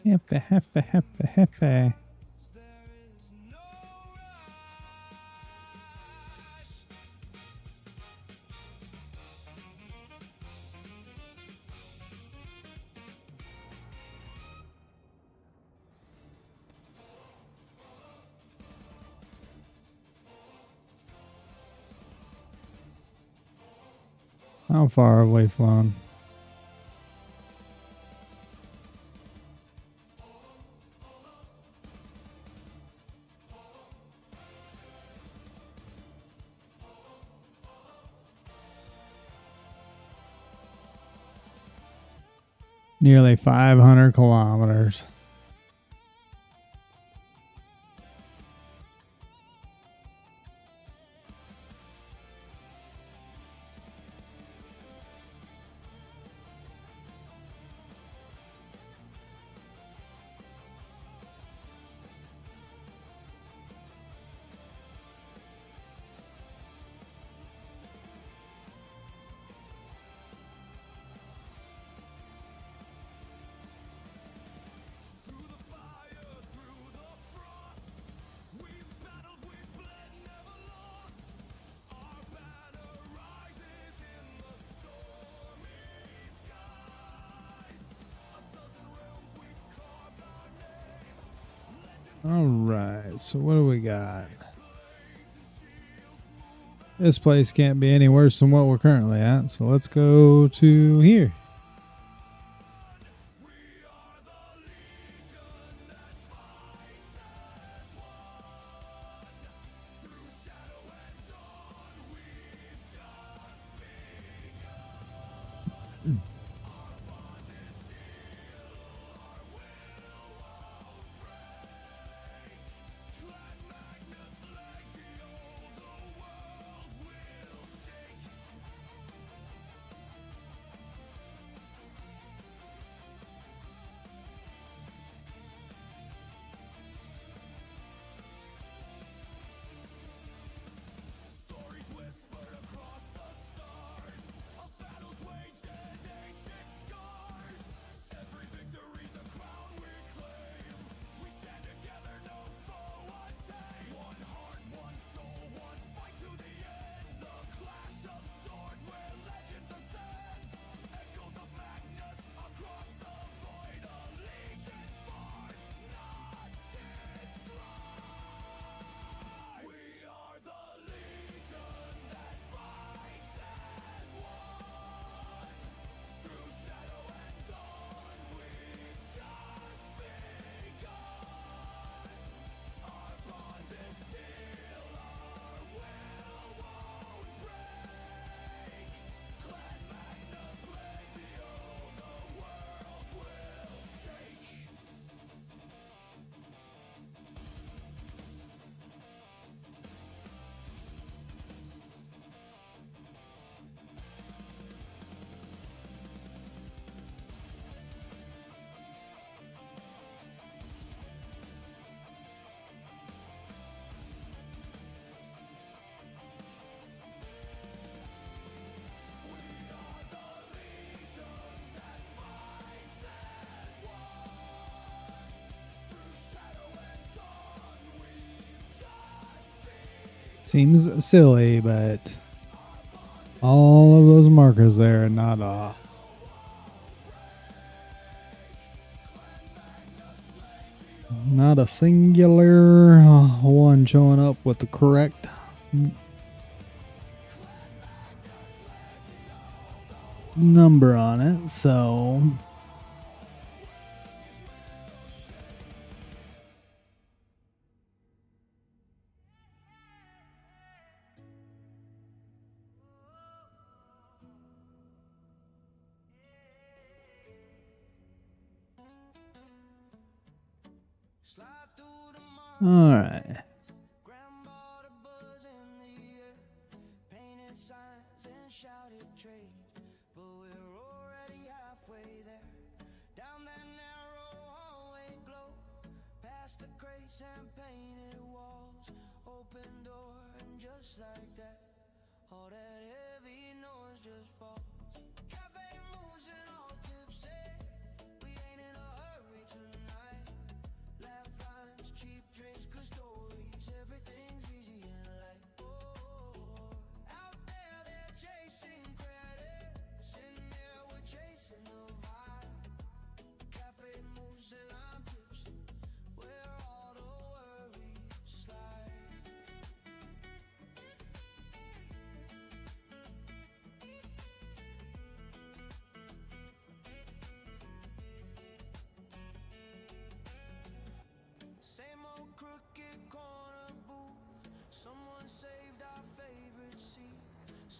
Happy, happy, happy, happy. How far have we flown? Nearly 500 kilometers. All right, so what do we got? This place can't be any worse than what we're currently at, so let's go to here. Seems silly, but all of those markers there are not not a singular one showing up with the correct number on it, so all right.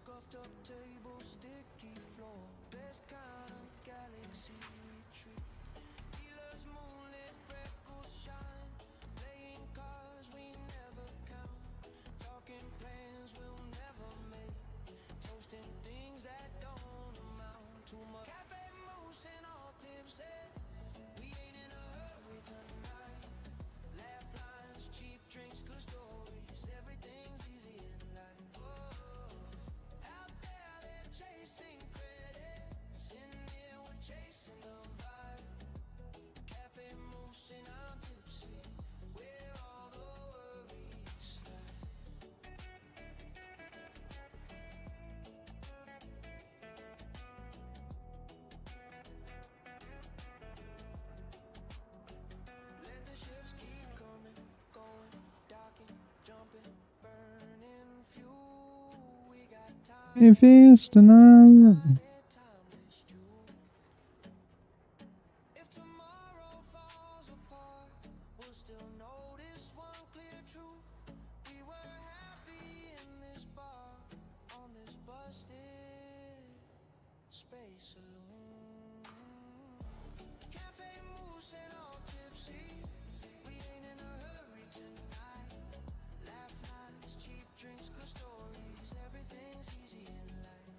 Scuffed up table, sticky floor, best kind of galaxy tree. Dealers, moonlit freckles shine, playing cards we never count, talking plans we'll never make, toasting things that don't amount to much. Cafe moose and all tipsy, we ain't in a hurry tonight. Laugh lines, cheap drinks, good stories, everything's easy in life. Oh, out there they're chasing credits, in here we're chasing the vibe. Cafe moose and I'm tipsy, where all the worries lie. Let the ships keep coming, going, docking, jumping, burning fuel. We got time, If it's tonight. timeless jewel. If tomorrow falls apart, we'll still know this one clear truth. We were happy in this bar, on this busted space saloon. Cafe moose and all tipsy, we ain't in a hurry tonight. Laugh lines, cheap drinks, good stories, everything's easy in life.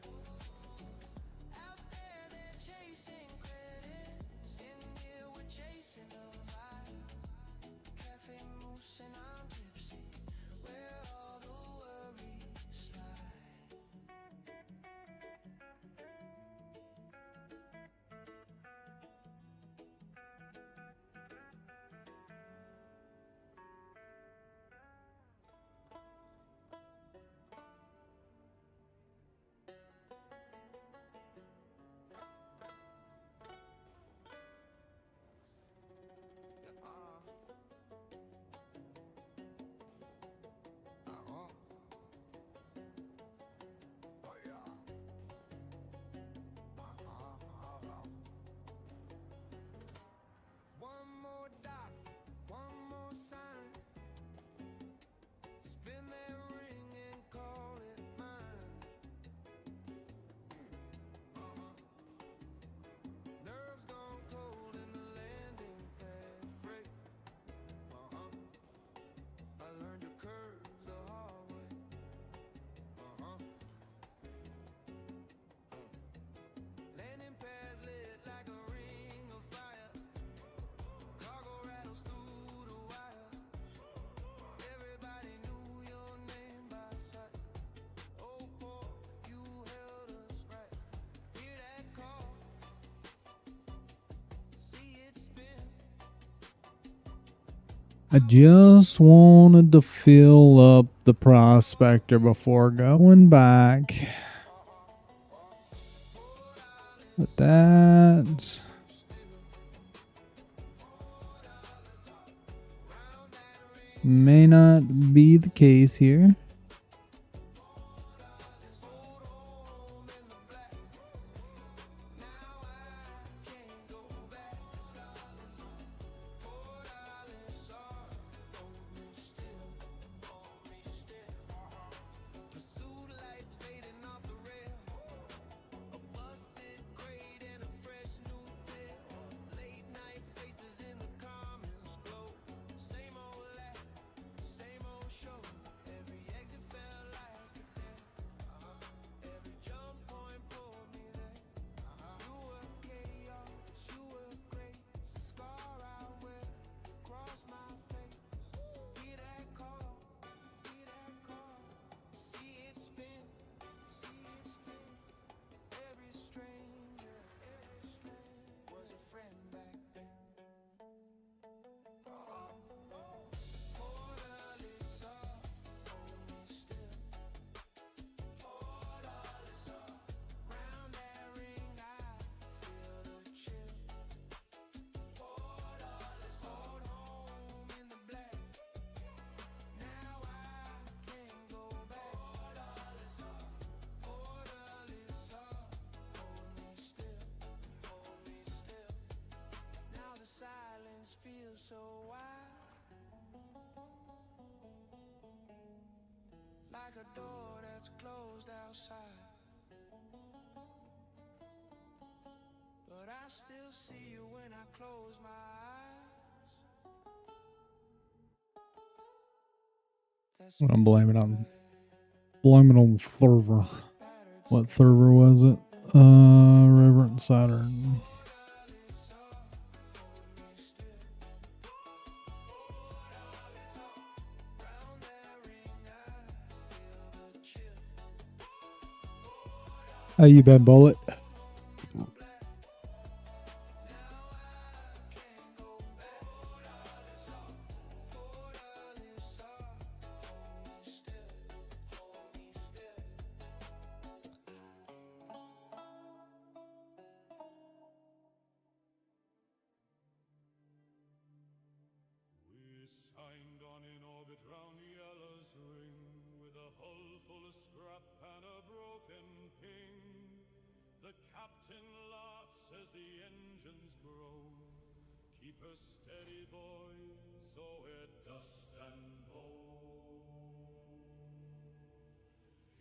Out there they're chasing credits, in here we're chasing the vibe. Cafe moose and I'm tipsy, where all the worries lie. One more dot, one more sign. Spin that ring and call it mine. Nerves gone cold in the landing pad freight. I learned your curves the hard way. Landing pads lit like a ring of fire. Cargo rattles through the wire. Everybody knew your name by sight. Oh, boy, you held us right. Hear that call, see it spin. I just wanted to fill up the prospector before going back. But that may not be the case here. Pursuit lights fading off the rail. A busted crate and a fresh new tale. Late night faces in the commons glow. Same old laugh, same old show. Every exit felt like a death. Every jump point pulled me there. You were chaos, you were grace. A scar I wear across my face. Hear that call, hear that call. See it spin, see it spin. Every stranger was a friend back then. Fortaleza, hold me still. Fortaleza, round that ring I feel the chill. Fortaleza, hold home in the black. Now I can't go back. Fortaleza, Fortaleza, hold me still, hold me still. Now the silence feels so wide, like a door that that's closed outside. But I still see you when I close my eyes. That's I'm blaming on Thurver. What Thurver was it? Reverend Saturn. How you been, Bullet? We signed on in orbit round Yella's ring with a hull full of scrap and a broken ping. The captain laughs as the engines groan. Keep her steady, boys, or we're dust and bone.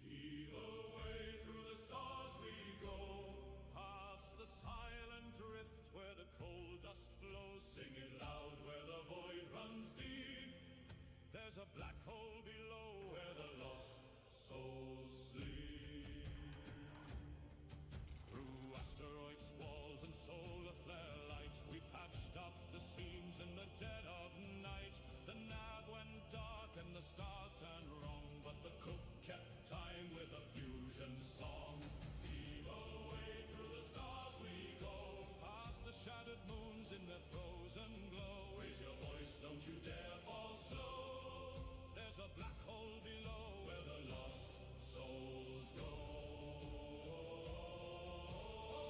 Heave away through the stars we go, past the silent drift where the coal dust flows. Sing it loud where the void runs deep. There's a black hole below where the lost souls sleep. Through asteroid squalls and solar flare light, we patched up the seams in the dead of night. The nav went dark and the stars turned wrong, but the cook kept time with a fusion song. Heave away through the stars we go, past the shattered moons in their frozen glow. Raise your voice, don't you dare fall slow. There's a black hole below where the lost souls go.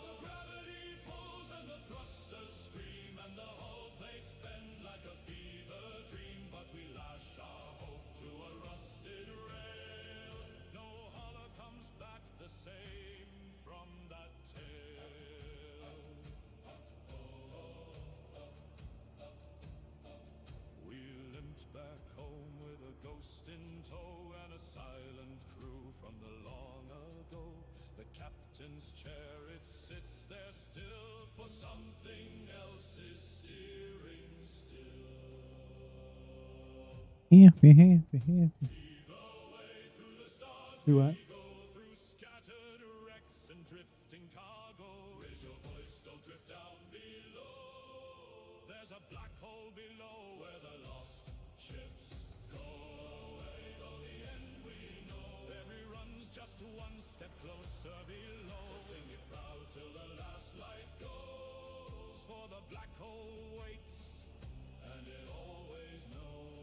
The gravity pulls and the thrusters scream, and the whole plates bend like a fever dream. But we lash our hope to a rusted rail. No holler comes back the same from that tale. We limped back home with a ghost in tow and a silent crew from the long ago. The captain's chair, it sits there still, for something else is steering still. Happy. Heave away through the stars Do we what? go, through scattered wrecks and drifting cargo. Raise your voice, don't drift down below. There's a black hole below where the lost ships go away, though the end we know. Every run's just one step closer below. So sing it proud till the last light goes. For the black hole waits, and it always knows.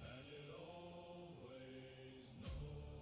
And it always knows.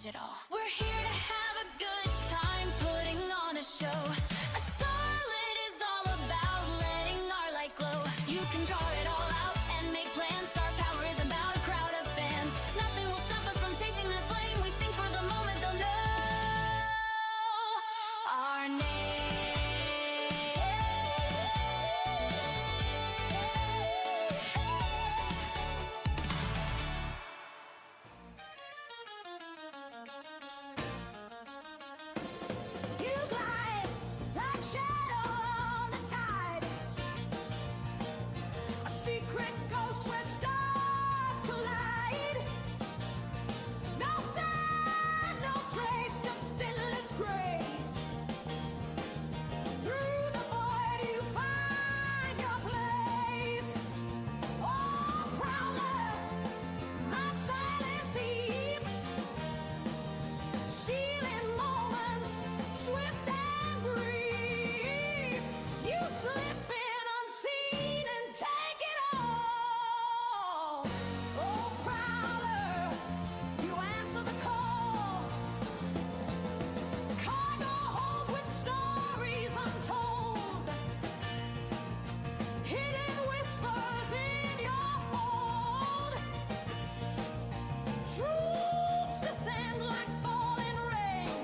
it all. We're here to have a good time, putting on a show. A starlet is all about letting our light glow. You can draw it all out and make plans. Star power is about a crowd of fans. Nothing will stop us from chasing that flame. We sing for the moment they'll know our name. You glide like shadow on the tide. A secret ghost where stars collide. No sign, no trace, just endless grace. Through the void you find your place. Oh, prowler, my silent thief. Stealing moments, swift and brief. You slip in unseen and take it all. Oh, prowler, you answer the call. Cargo holds with stories untold. Hidden whispers in your hold. Truths descend like falling rain.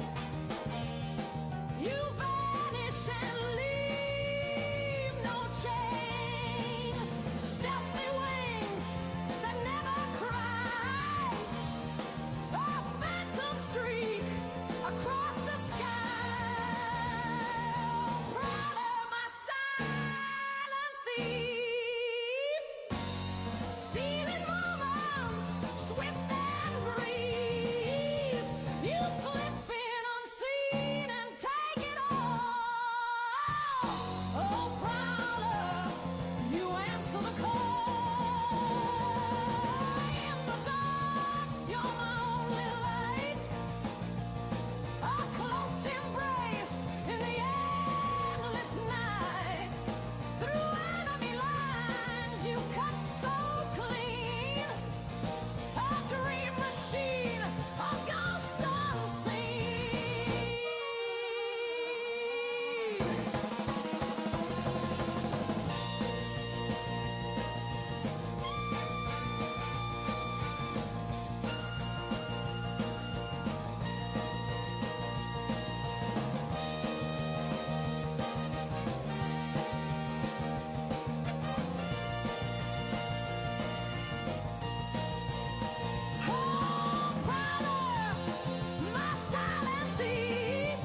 You vanish and leave no chain. Stealthy wings that never cry. A phantom streak across the sky. Prowler, my silent thief. Stealing moments, swift and brief. You slip in unseen and take it all. Oh, prowler, you answer the call. In the dark, you're my only light. A cloaked embrace in the endless night. Through enemy lines, you cut so clean. A dream machine, a ghost unseen. Oh, prowler, my silent thief.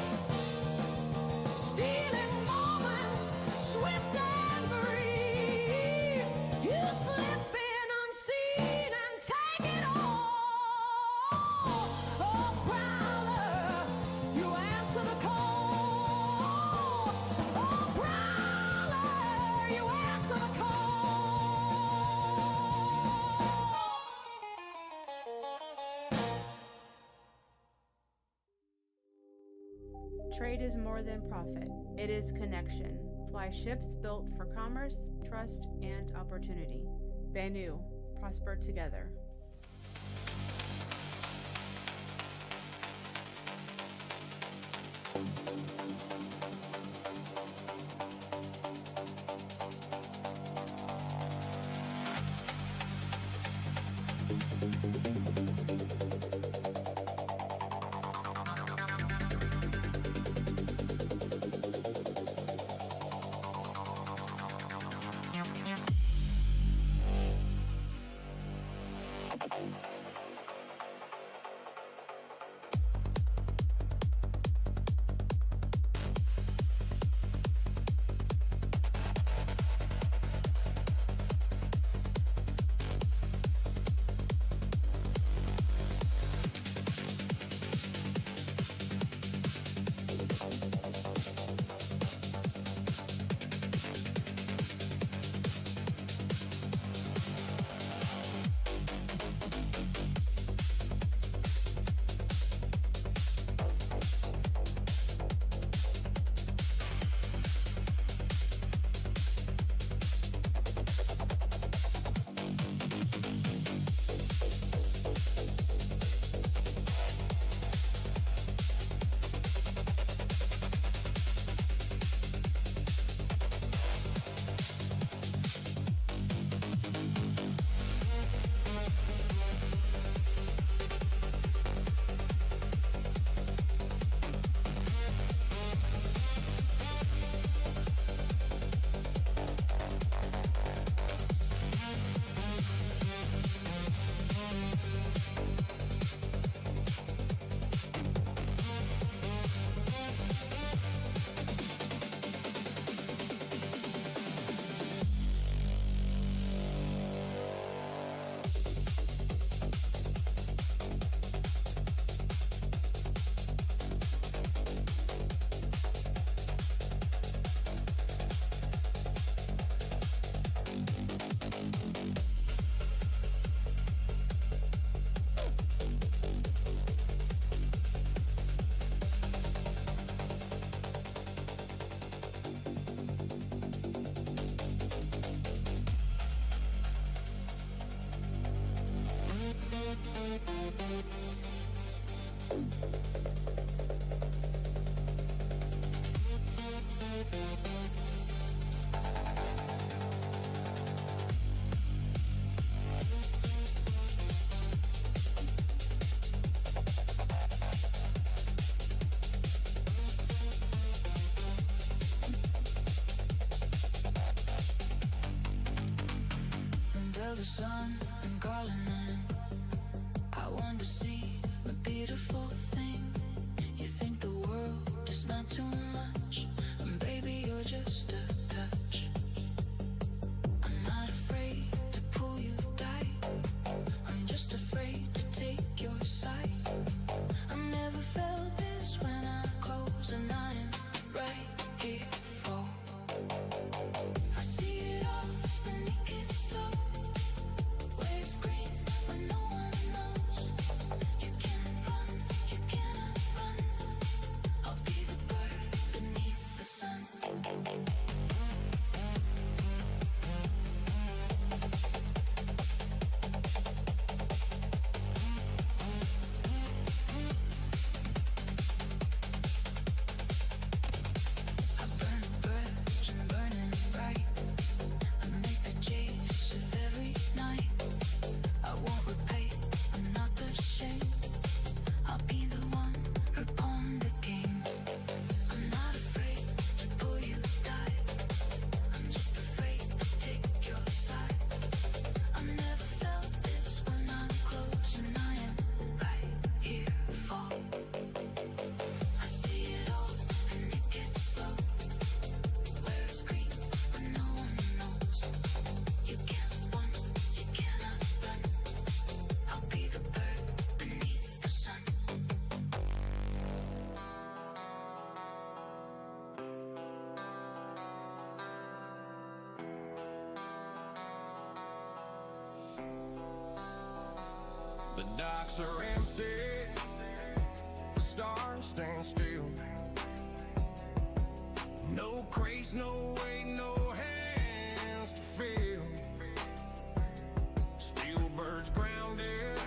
Stealing moments, swift and brief. You slip in unseen and take it all. Oh, prowler, you answer the call. Oh, prowler, you answer the call. Trade is more than profit, it is connection. Fly ships built for commerce, trust, and opportunity. Banu, prosper together. the sun and calling in. I want to see a beautiful thing. You think the world is not too much, and baby, you're just a touch. I'm not afraid to pull you tight. I'm just afraid to take your side. I never felt this when I close an eye. Right here for I see it all when it gets slow. Where it's green when no one knows. You can't run, you cannot run. I'll be the bird beneath the sun. I burn a bridge and burning bright. I make the chase of every night. I won't repay, I'm not ashamed. I'll be the one who pawned the game. I'm not afraid to pull you tight. I'm just afraid to take your side. I never felt this when I'm close, and I am right here for I see it all and it gets slow. Where it's green when no one knows. You can't run, you cannot run. I'll be the bird beneath the sun. The docks are empty, the stars stand still. No crates, no weight, no hands to feel. Steel birds grounded,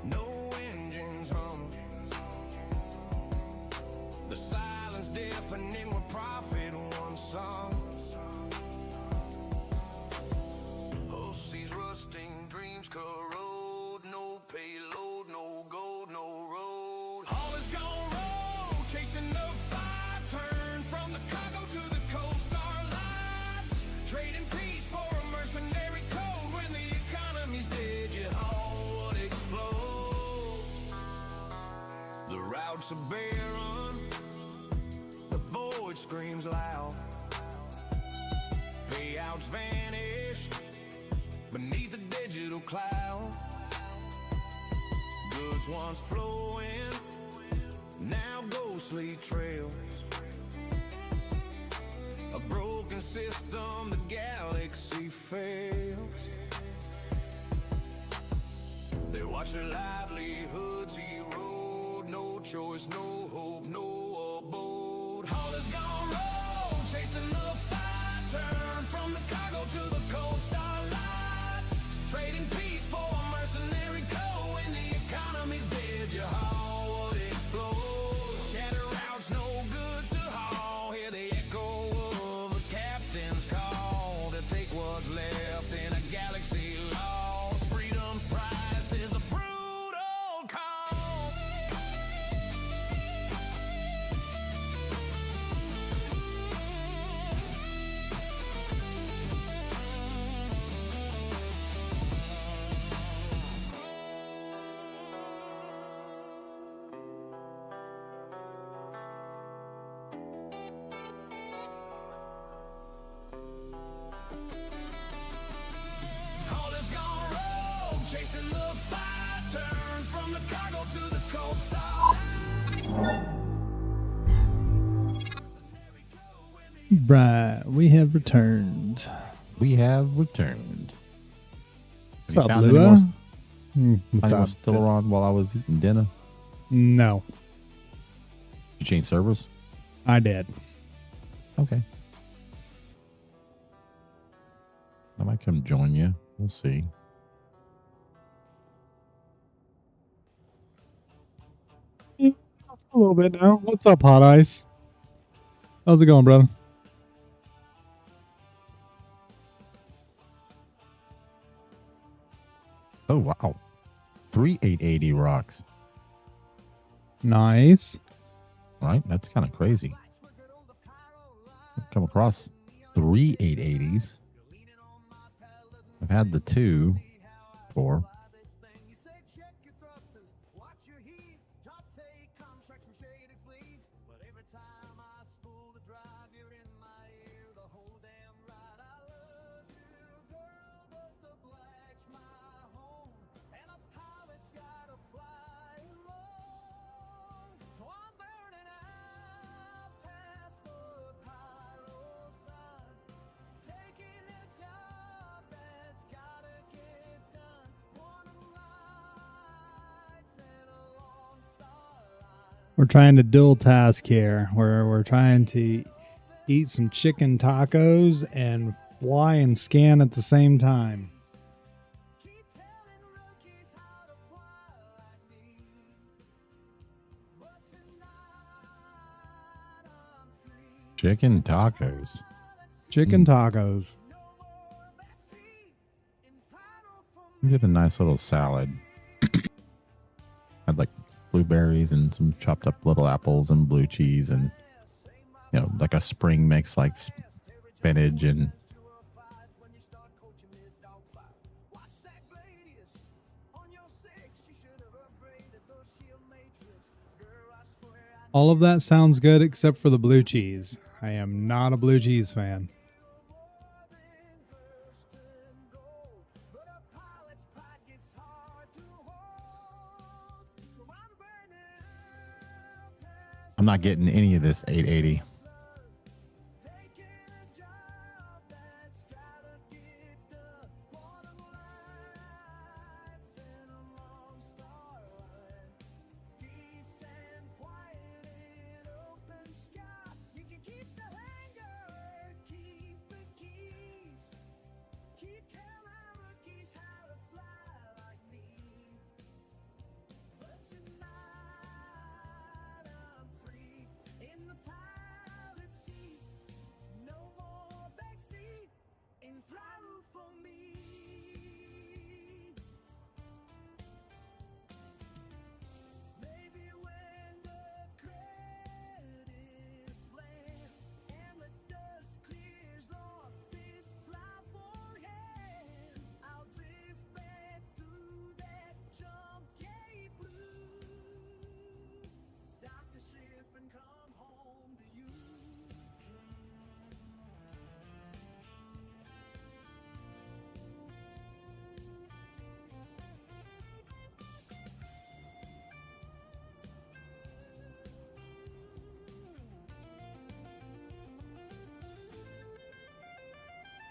no engines hum. The silence deafening with profit one song. Seas rusting, dreams corrode. No payload, no gold, no road. All is gone rogue, chasing the fire. Turn from the cargo to the cold starlight. Trading peace for a mercenary code. When the economy's dead, you haul what explodes. The routes are barren, the void screams loud. Payouts vanish beneath a digital cloud. Goods once flowing, now ghostly trails. A broken system, the galaxy fails. They watch their livelihoods erode. No choice, no hope, no abode. All is gone rogue, chasing the fire. Turn from the cargo to the cold starlight. Trading peace for a mercenary code. When the economy's dead, you haul what explodes. Shatter routes, no goods to haul. Hear the echo of a captain's call to take what's left in a galaxy lost. Freedom's price is a brutal cost. All is gone rogue, chasing the fire. Turn from the cargo to the cold star. Right, we have returned. We have returned. What's Have up, you found any Lua? more- What's any more up? still around while I was eating dinner? No, You change servers? I did. Okay. I might come join you. We'll see. A little bit now. What's up, Hot Ice? How's it going, brother? Oh, wow. 3,880 rocks. Nice. Right? That's kind of crazy. Come across 3,880s. I've had the two before. We're trying to dual task here, where we're trying to eat some chicken tacos and fly and scan at the same time. Chicken tacos. Chicken tacos. You get a nice little salad. I'd like blueberries and some chopped up little apples and blue cheese and, you know, like a spring mix like spinach and all of that sounds good except for the blue cheese. I am not a blue cheese fan. I'm not getting any of this 880.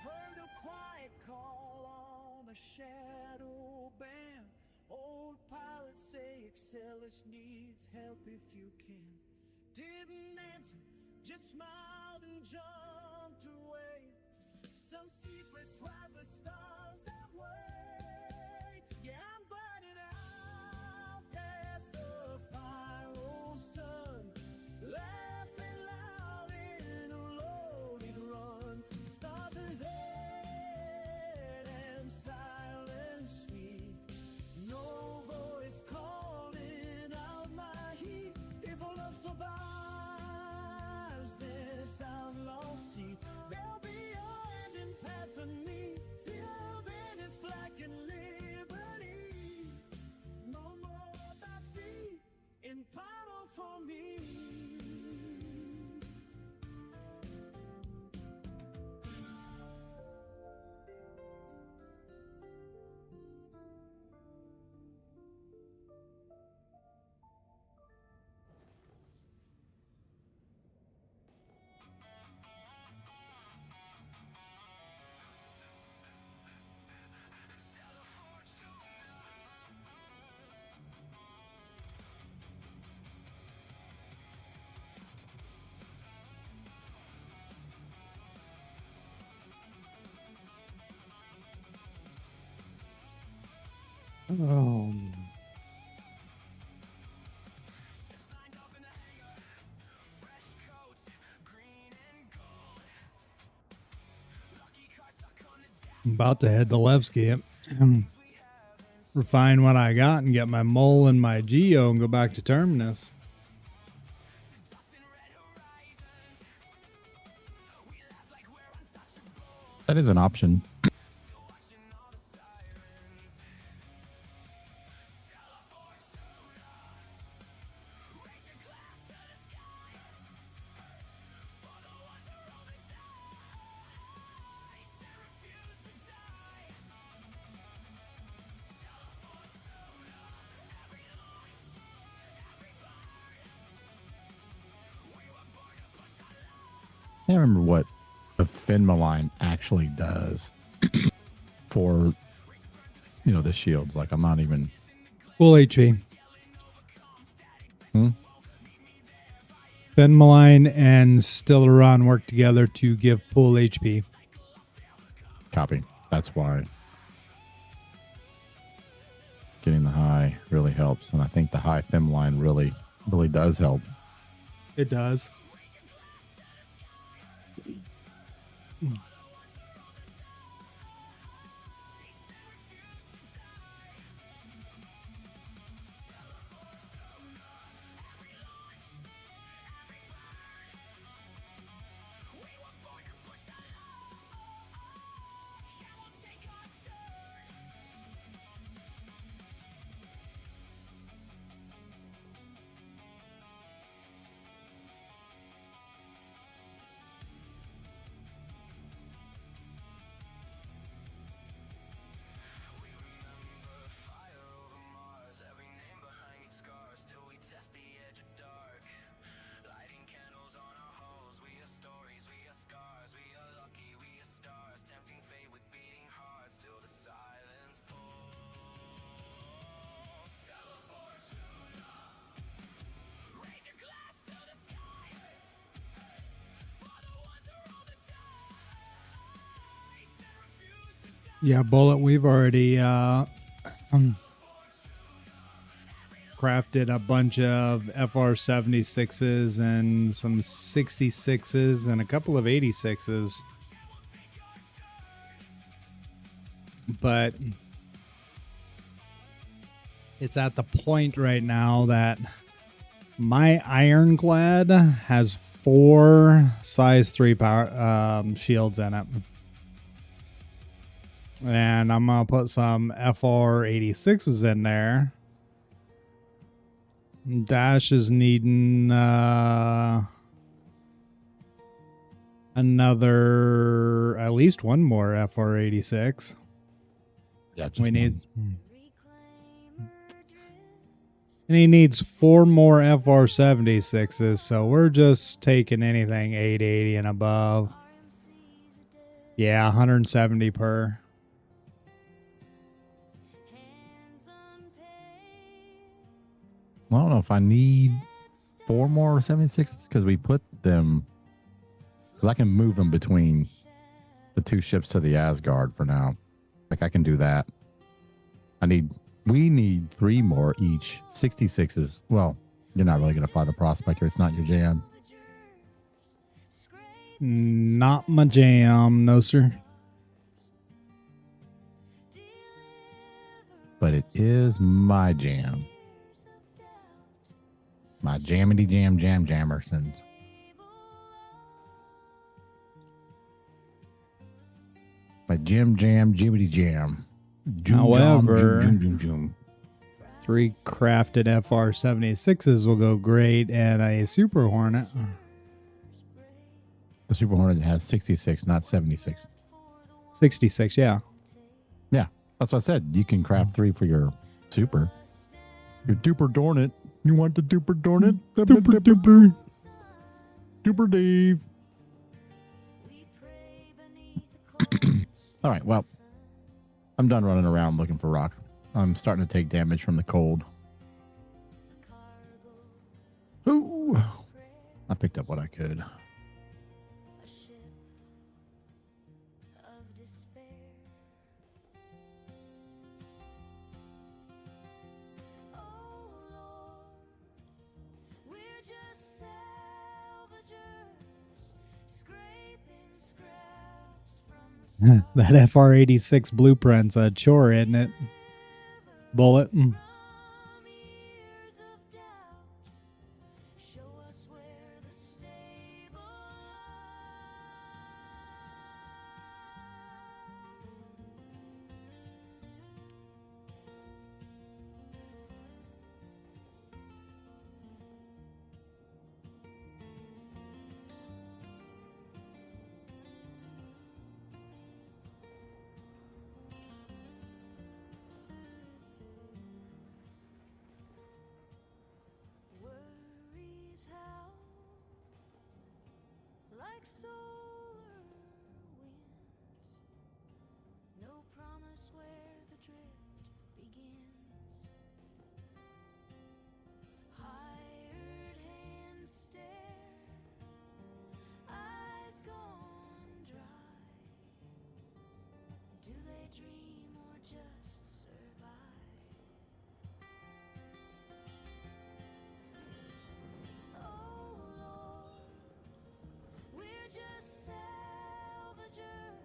Heard a quiet call on a shadow band. Old pilots say Excellus needs help if you can. Didn't answer, just smiled and jumped away. Some secrets ride the stars that way. Yeah, I'm burning out past the pyro sun. Laughing loud in a loaded run. Stars are red and silent sweet. No voice calling out my heat. If our love survives this outlaw sea, there'll be a ending path for me. Till then it's black and liberty. No more that sea in battle for me. I'm about to head to Levski, refine what I got and get my mole and my geo and go back to Terminus. That is an option. can't remember what the Finmaline actually does for, the shields. Like, I'm not even. Full HP. Hmm? Fenmaline and Stellaron work together to give full HP. Copy. That's why getting the high really helps. And I think the high Finmaline really, really does help. It does. Yeah, Bullet, we've already crafted a bunch of FR76s and some 66s and a couple of 86s. But it's at the point right now that my Ironclad has 4 size 3 power shields in it. And I'm going to put some FR86s in there. Dash is needing another, at least one more FR86. Yeah, just We one. need. And he needs 4 more FR76s, so we're just taking anything 880 and above. Yeah, 170 per. I don't know if I need 4 more 76s because we put them. Because I can move them between the 2 ships to the Asgard for now. Like, I can do that. We need 3 more each. 66s. Well, you're not really going to fly the Prospector. It's not your jam. Not my jam, no sir. But it is my jam. My jammity jam Jamersons. My jam jibbity jam. However, Joom. 3 crafted FR76s will go great, and a Super Hornet. The Super Hornet has 66, not 76. 66, yeah. Yeah, that's what I said. You can craft 3 for your Super. Your Duper Dornet. You want the Duper Dornet? Duper. Duper Dave. All right, well, I'm done running around looking for rocks. I'm starting to take damage from the cold. Ooh. I picked up what I could. That FR86 blueprint's a chore, isn't it? Bullet. like solar winds. No promise where the drift begins. Hired hand stare, eyes gone dry. Do they dream or just survive? Oh Lord, we're just salvagers,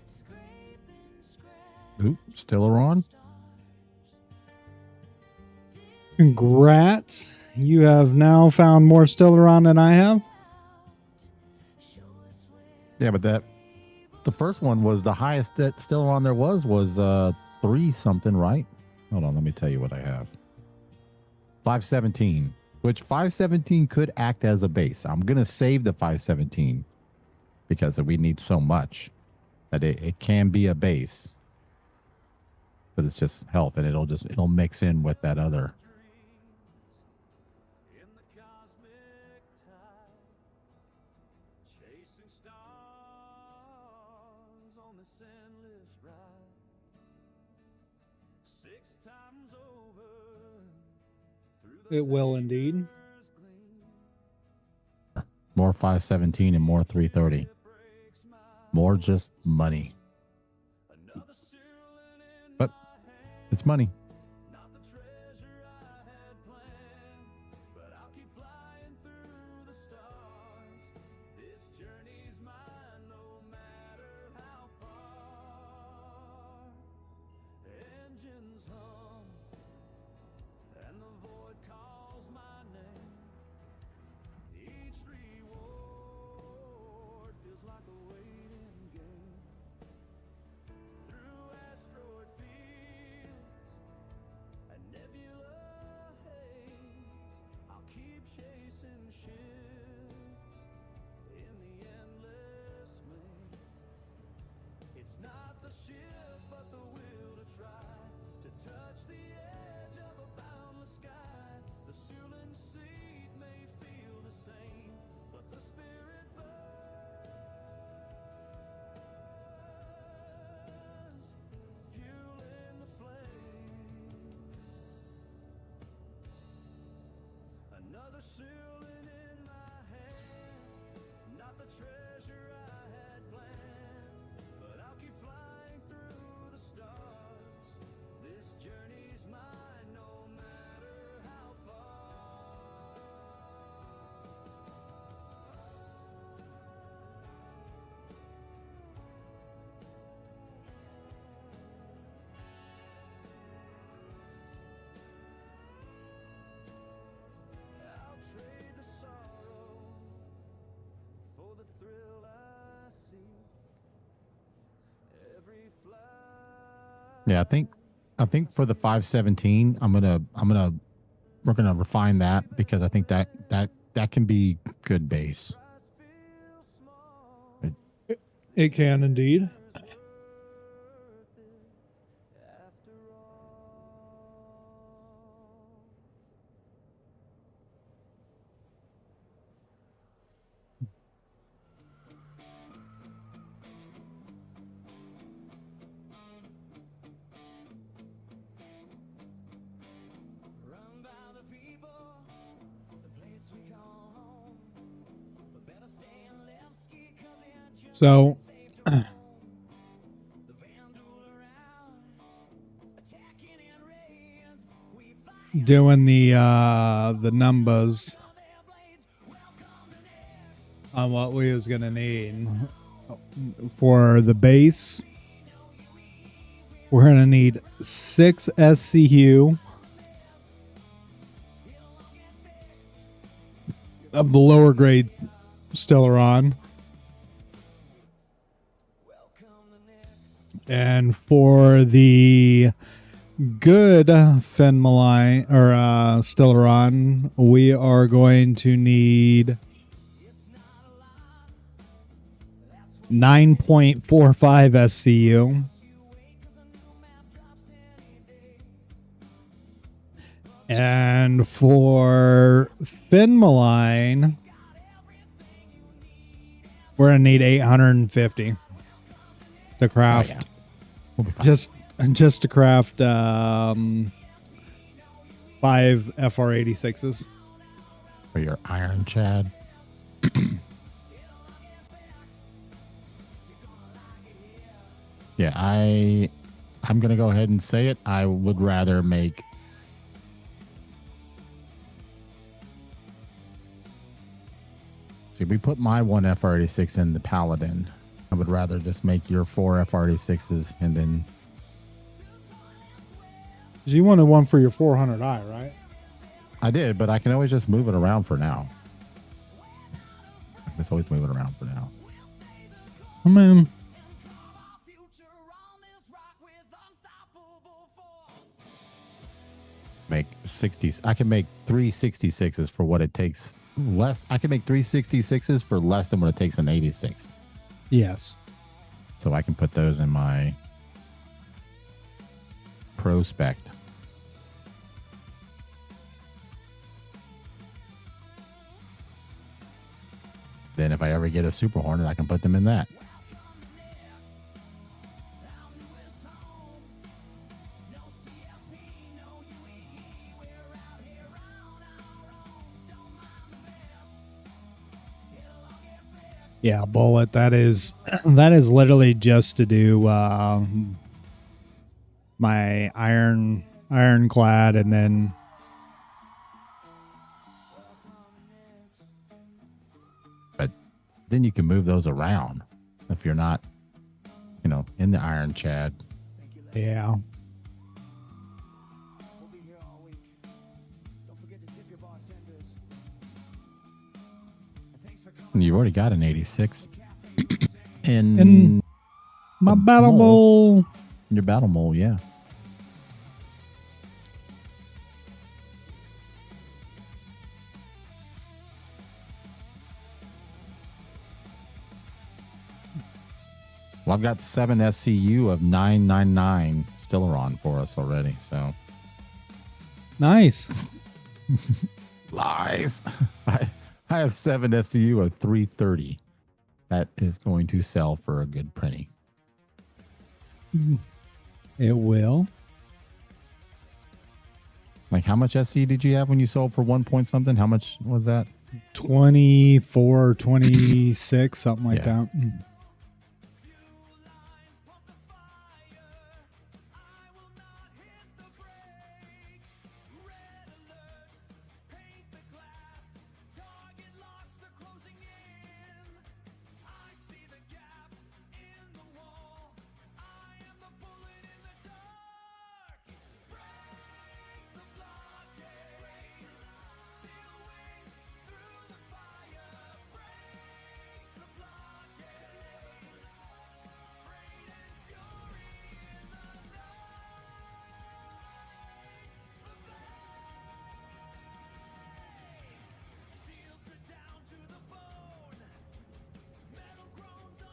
scraping scraps. Oop, Stellaron. Congrats. You have now found more Stellaron than I have. Yeah, but the first one was the highest that Stellaron there was 3 something, right? Hold on, let me tell you what I have. 517, which 517 could act as a base. I'm gonna save the 517 because we need so much that it can be a base. But it's just health, and it'll mix in with that other. In the cosmic tide, chasing stars on this endless ride. 6 times over, through the It will indeed. vapors gleam. More 517 and more 330. More just money. Another ceiling in But my hand, it's money. not the treasure I had planned, but I'll keep flying through the stars. This journey's mine, no matter how far. Engines hum, and the void calls my name. Each reward feels like a waiting game. Through asteroid fields and nebula haze, I'll keep chasing ships in the endless maze. It's not the ship, but the will to try to touch the edge of a boundless sky. The ceiling seat may feel the same, but the spirit burns, fueling the flame. Another ceiling in my hand, not the treasure I had planned, but I'll keep flying through the stars. This journey's mine, no matter how I'll trade the sorrow for the thrill I seek. Every flight. Yeah, I think for the 517, we're gonna refine that because I think that can be good base. It can indeed. After all. Run by the people, the place we call home. But better stay in Levski, 'cause it just So safe to roam. The vandal around, attacking in raids. We fight doing the numbers their blades. Welcome to next. on what we was gonna need for the base. We're gonna need 6 SCU of the lower grade Stellaron. And for the good Fenmaline or Stellaron, we are going to need 9.45 SCU. And for Fenmaline, We're gonna need 850 to craft. Oh, yeah. We'll be fine. Just to craft 5 FR86s. For your Iron Chad. Yeah, I'm gonna go ahead and say it. I would rather make see we put my one FR86 in the Paladin. I would rather just make your 4 FR86s and then 'Cause you wanted one for your 400i, right? I did, but I can always just move it around for now. I can just always move it around for now. I mean, Make 60s. I can make 366s for what it takes less. I can make 366s for less than what it takes an 86. yes. So I can put those in my prospect. Then if I ever get a Super Hornet, I can put them in that. Yeah, bullet. That is literally just to do my ironclad, and then But then you can move those around if you're not, in the Iron Chad. yeah. And you've already got an 86 In my battle mole. Your battle mole, yeah. Well, I've got 7 SCU of 999 still on for us already, so. Nice. Lies. I have 7 SCU of 330. That is going to sell for a good penny. It will. Like, how much SC did you have when you sold for 1 point something? How much was that? 24, 26, something like Yeah. that.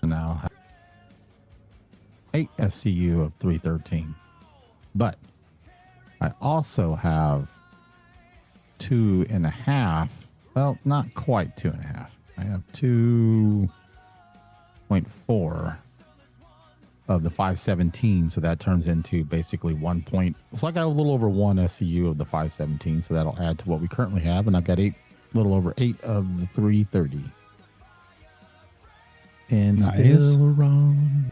Now 8 SCU of 313. But I also have 2.5. Well, not quite 2.5. I have 2.4 of the 517. So that turns into basically 1 point. So I got a little over 1 SCU of the 517. So that'll add to what we currently have. And I've got little over 8 of the 330. And Nice. still wrong.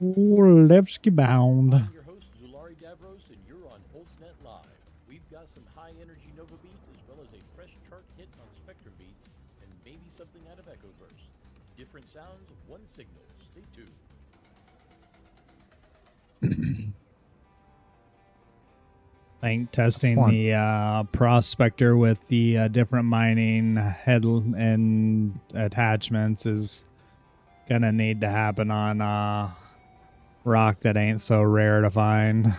Levski bound. I'm your host, Zulari Davros, and you're on PulseNet Live. We've got some high-energy Nova Beat, as well as a fresh chart hit on Spectrum Beats, and maybe something out of Echoverse. Different sounds, one signal. Stay tuned. I think testing fun. the prospector with the different mining head and attachments is gonna need to happen on rock that ain't so rare to find.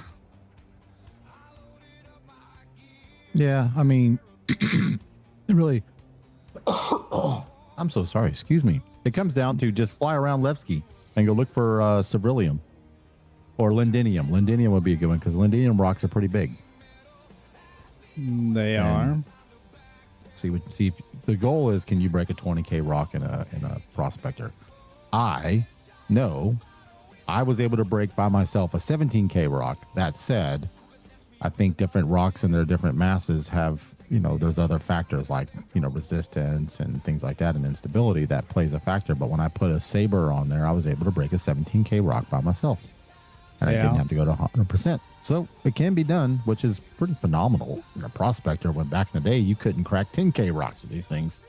Yeah, I mean, it really. I'm so sorry. Excuse me. It comes down to just fly around Levski and go look for Ceruleum or Lindinium. Lindinium would be a good one because Lindinium rocks are pretty big. They And are. See if the goal is, can you break a 20K rock in a prospector? I know I was able to break by myself a 17K rock. That said, I think different rocks and their different masses have, there's other factors like, resistance and things like that and instability that plays a factor. But when I put a saber on there, I was able to break a 17K rock by myself. And I Yeah. didn't have to go to 100%. So it can be done, which is pretty phenomenal. In a prospector, when back in the day, you couldn't crack 10K rocks with these things.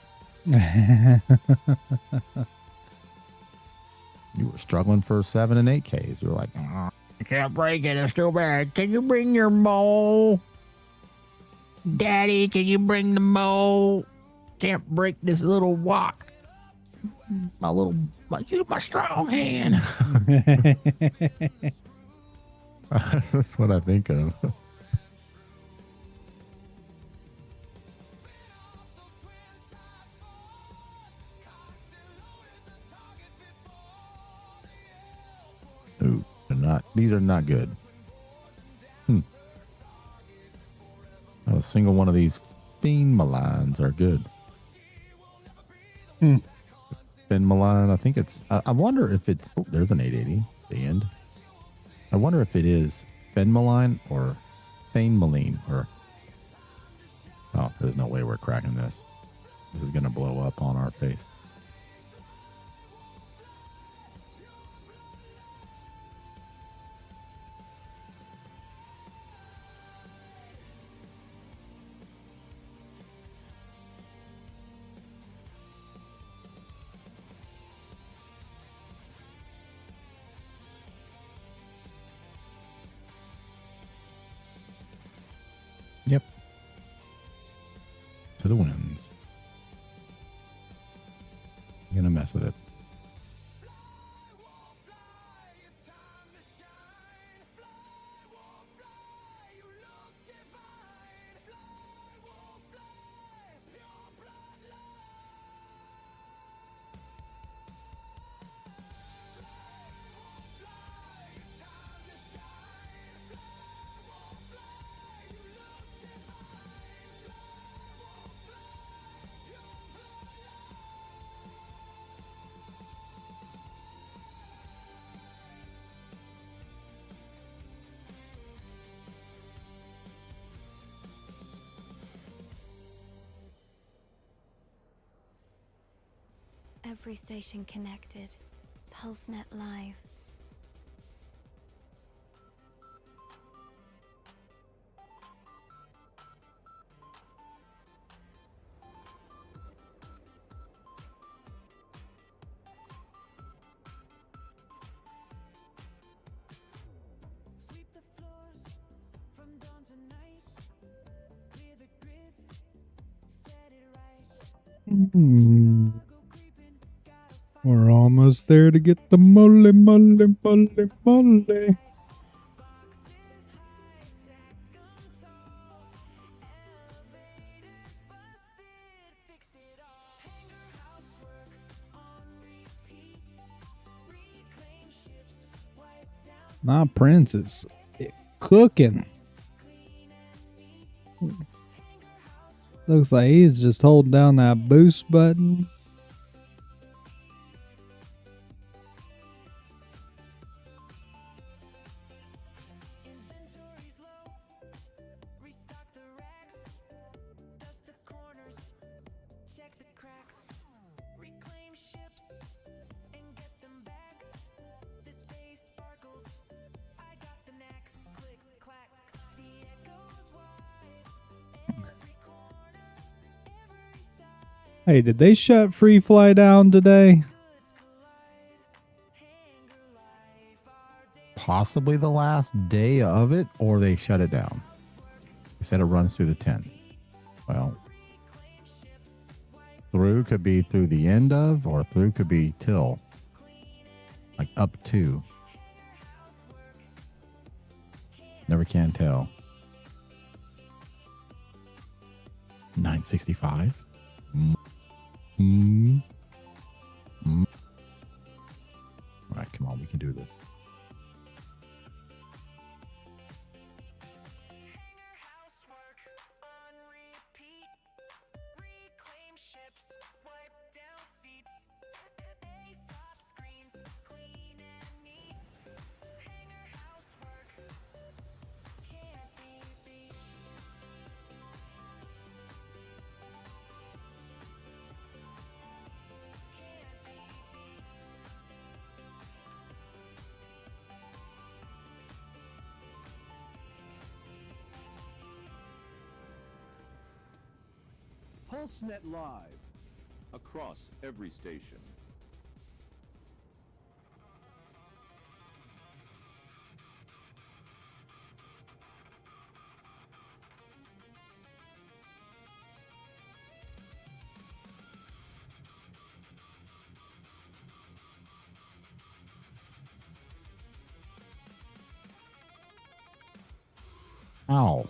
You were struggling for 7 and 8Ks. You were like, "Oh, I can't break it. It's too bad. Can you bring your mold? Daddy, can you bring the mold? Can't break this little rock. Use my strong hand." That's what I think of. Ooh, these are not good. Not a single one of these Fiend Malines are good. Fin Malign, I think it's, I wonder if it's, there's an 880 at the end. I wonder if it is Fen Malign or Fane Malign or, oh, there's no way we're cracking this. This is going to blow up on our face. Yep. To the winds. I'm going to mess with it. Every station connected. PulseNet Live. Sweep the floors from dawn to night. Clear the grids, set it right. We're almost there to get the mole. My Prince is cooking. Looks like he's just holding down that boost button. Hey, did they shut Free Fly down today? Possibly the last day of it, or they shut it down. They said it runs through the 10th. Well, through could be through the end of, or through could be till, like up to. Never can tell. 965. All right, come on, we can do this. Housework on repeat. Reclaim ships, wipe down seats. Aesop screens, clean and neat. Hangar housework can't be beat. Can't be beat. PulseNet Live. Across every station. Ow.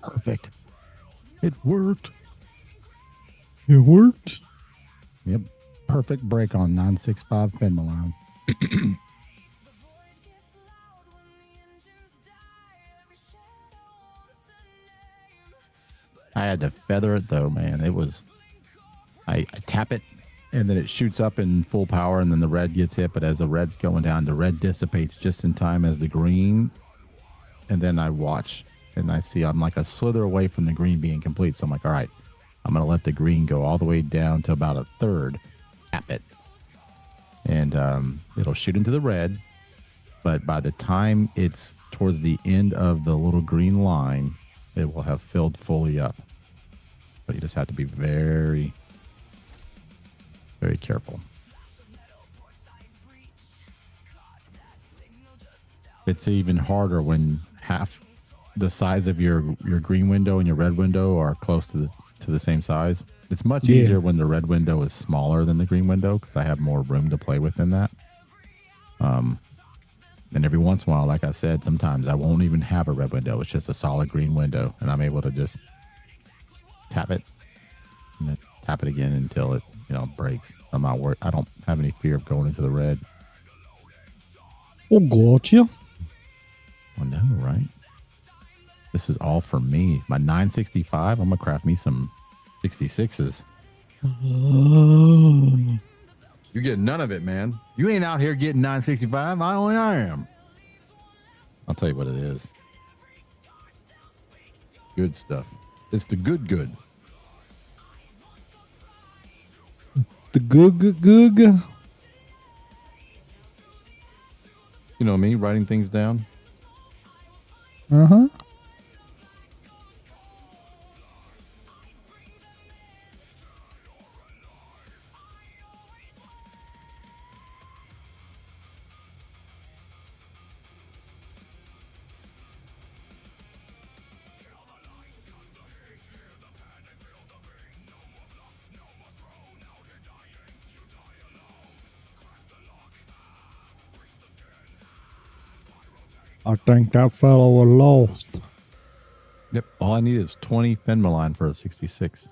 Perfect. It worked. It worked. Yep. Perfect break on 965 Fin Malone. I had to feather it though, man. It was, I tap it and then it shoots up in full power and then the red gets hit. But as the red's going down, the red dissipates just in time as the green. And then I watch and I see I'm like a slither away from the green being complete. So I'm like, all right, I'm going to let the green go all the way down to about a third, tap it. And it'll shoot into the red. But by the time it's towards the end of the little green line, it will have filled fully up. But you just have to be very, very careful. It's even harder when half the size of your green window and your red window are close to the same size. It's much easier when the red window is smaller than the green window because I have more room to play with in that. And every once in a while, like I said, sometimes I won't even have a red window. It's just a solid green window, and I'm able to just tap it and then tap it again until it, breaks. I'm not worried. I don't have any fear of going into the red. Oh, gotcha. I know, right? This is all for me. My 965, I'm going to craft me some 66s. You're getting none of it, man. You ain't out here getting 965. I am. I'll tell you what it is. Good stuff. It's the good. The good. You know me, writing things down. Uh-huh. I think that fellow was lost. Yep. All I need is 20 Fenmaline for a 66.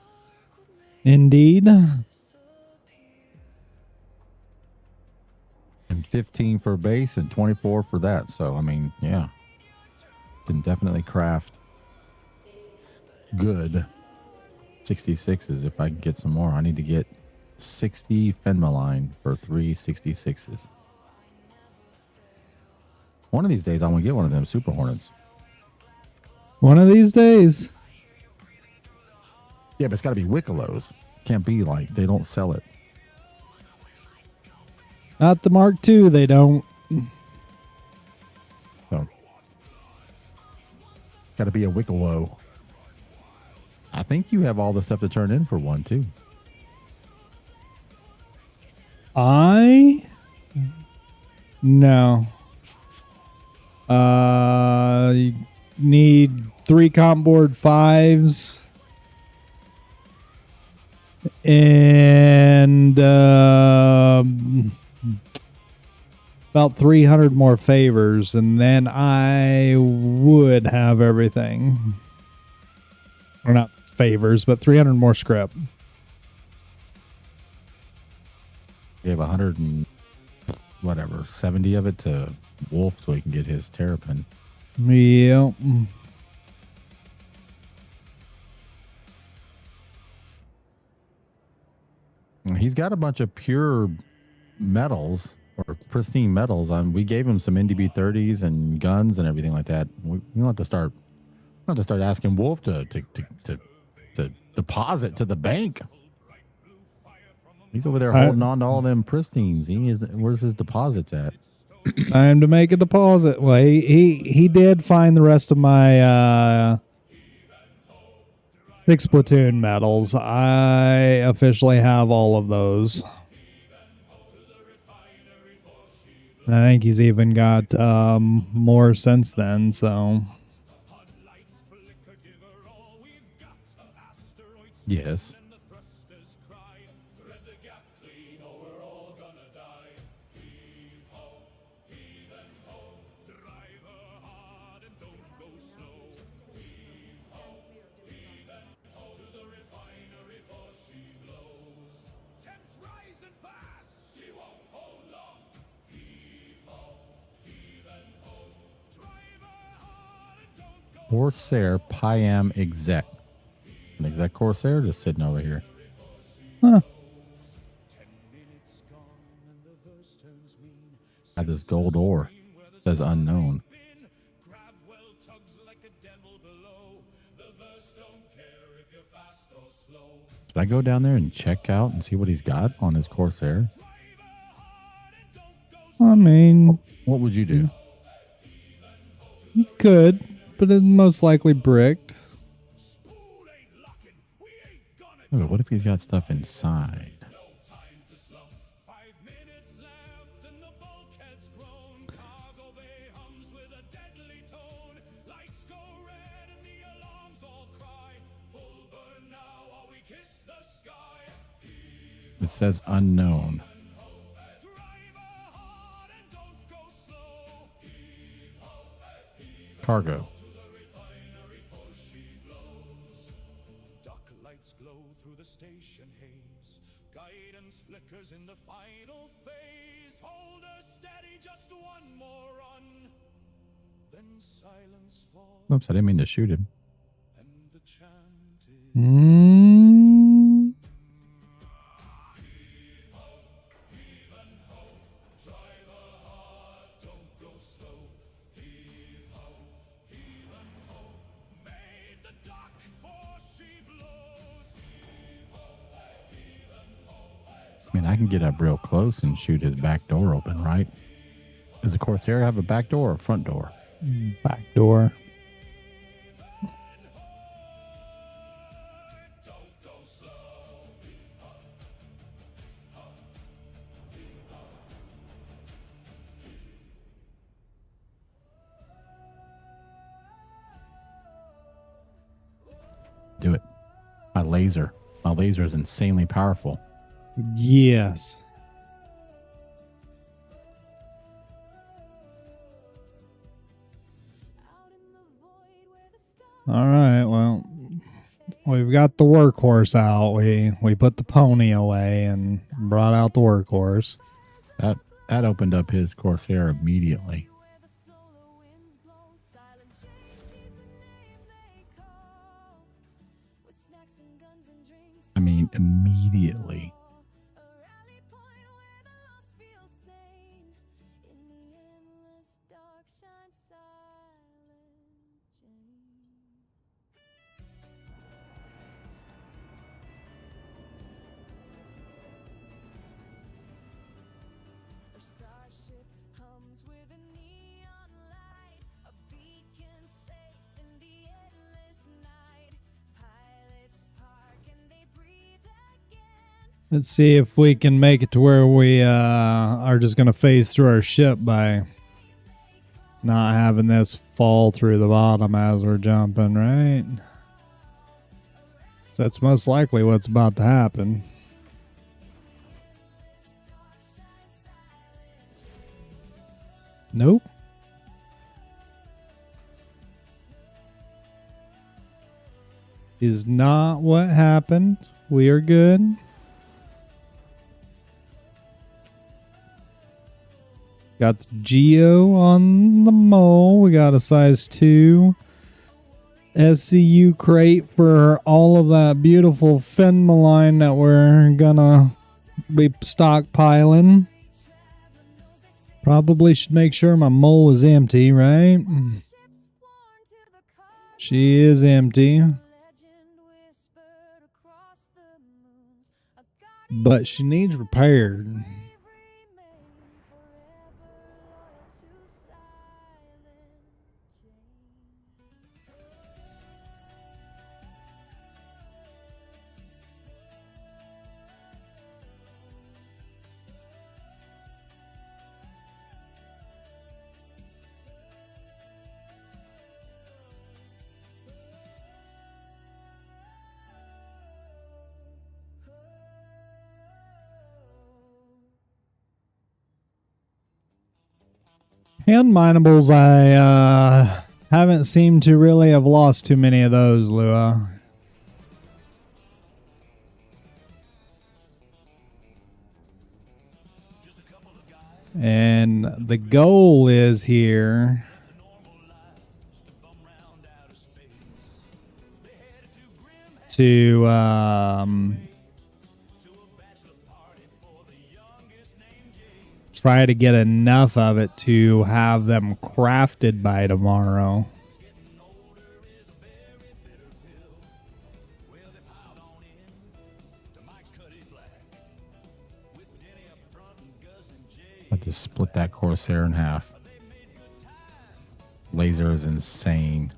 Indeed. And 15 for base and 24 for that. So, I mean, yeah. Can definitely craft good 66s if I can get some more. I need to get 60 Fenmaline for 3 66s. One of these days, I'm going to get one of them Super Hornets. One of these days. Yeah, but it's got to be Wickelos. Can't be like they don't sell it. Not the Mark II, they don't. So, got to be a Wickelo. I think you have all the stuff to turn in for one, too. No. You need 3 comp board 5s. And about 300 more favors, and then I would have everything. Or not favors, but 300 more script. You have 100 and whatever, 70 of it to Wolf so he can get his Terrapin. Yeah. He's got a bunch of pure metals or pristine metals. We gave him some NDB 30s and guns and everything like that. We don't have to start. We'll have to start asking Wolf to deposit to the bank. He's over there holding on to all them pristines. Where's his deposits at? Time to make a deposit. Well, he did find the rest of my 6 platoon medals. I officially have all of those. I think he's even got more since then, so. Yes. Corsair Piam exec. An exec Corsair just sitting over here. Huh. Got this gold ore. Says unknown. Should I go down there and check out and see what he's got on his Corsair? I mean, what would you do? You could, but it's most likely bricked. Yeah, but what if he's got stuff inside? It says unknown. Cargo. Dark lights glow through the station haze. Guidance flickers in the final phase. Hold her steady, just one more run. Then silence falls. Oops, I didn't mean to shoot him. And the chant is I mean, I can get up real close and shoot his back door open, right? Does the Corsair have a back door or a front door? Back door. Do it. My laser is insanely powerful. Yes. All right. Well, we've got the workhorse out. We put the pony away and brought out the workhorse. That opened up his Corsair immediately. I mean, immediately. Let's see if we can make it to where we are just going to phase through our ship by not having this fall through the bottom as we're jumping, right? So that's most likely what's about to happen. Nope. Is not what happened. We are good. Got the Geo on the mole. We got a size 2 SCU crate for all of that beautiful Fenmaline that we're gonna be stockpiling. Probably should make sure my mole is empty, right? She is empty. But she needs repaired. Hand minables, I haven't seemed to really have lost too many of those, Lua. And the goal is here to try to get enough of it to have them crafted by tomorrow. I just split that Corsair in half. Laser is insane.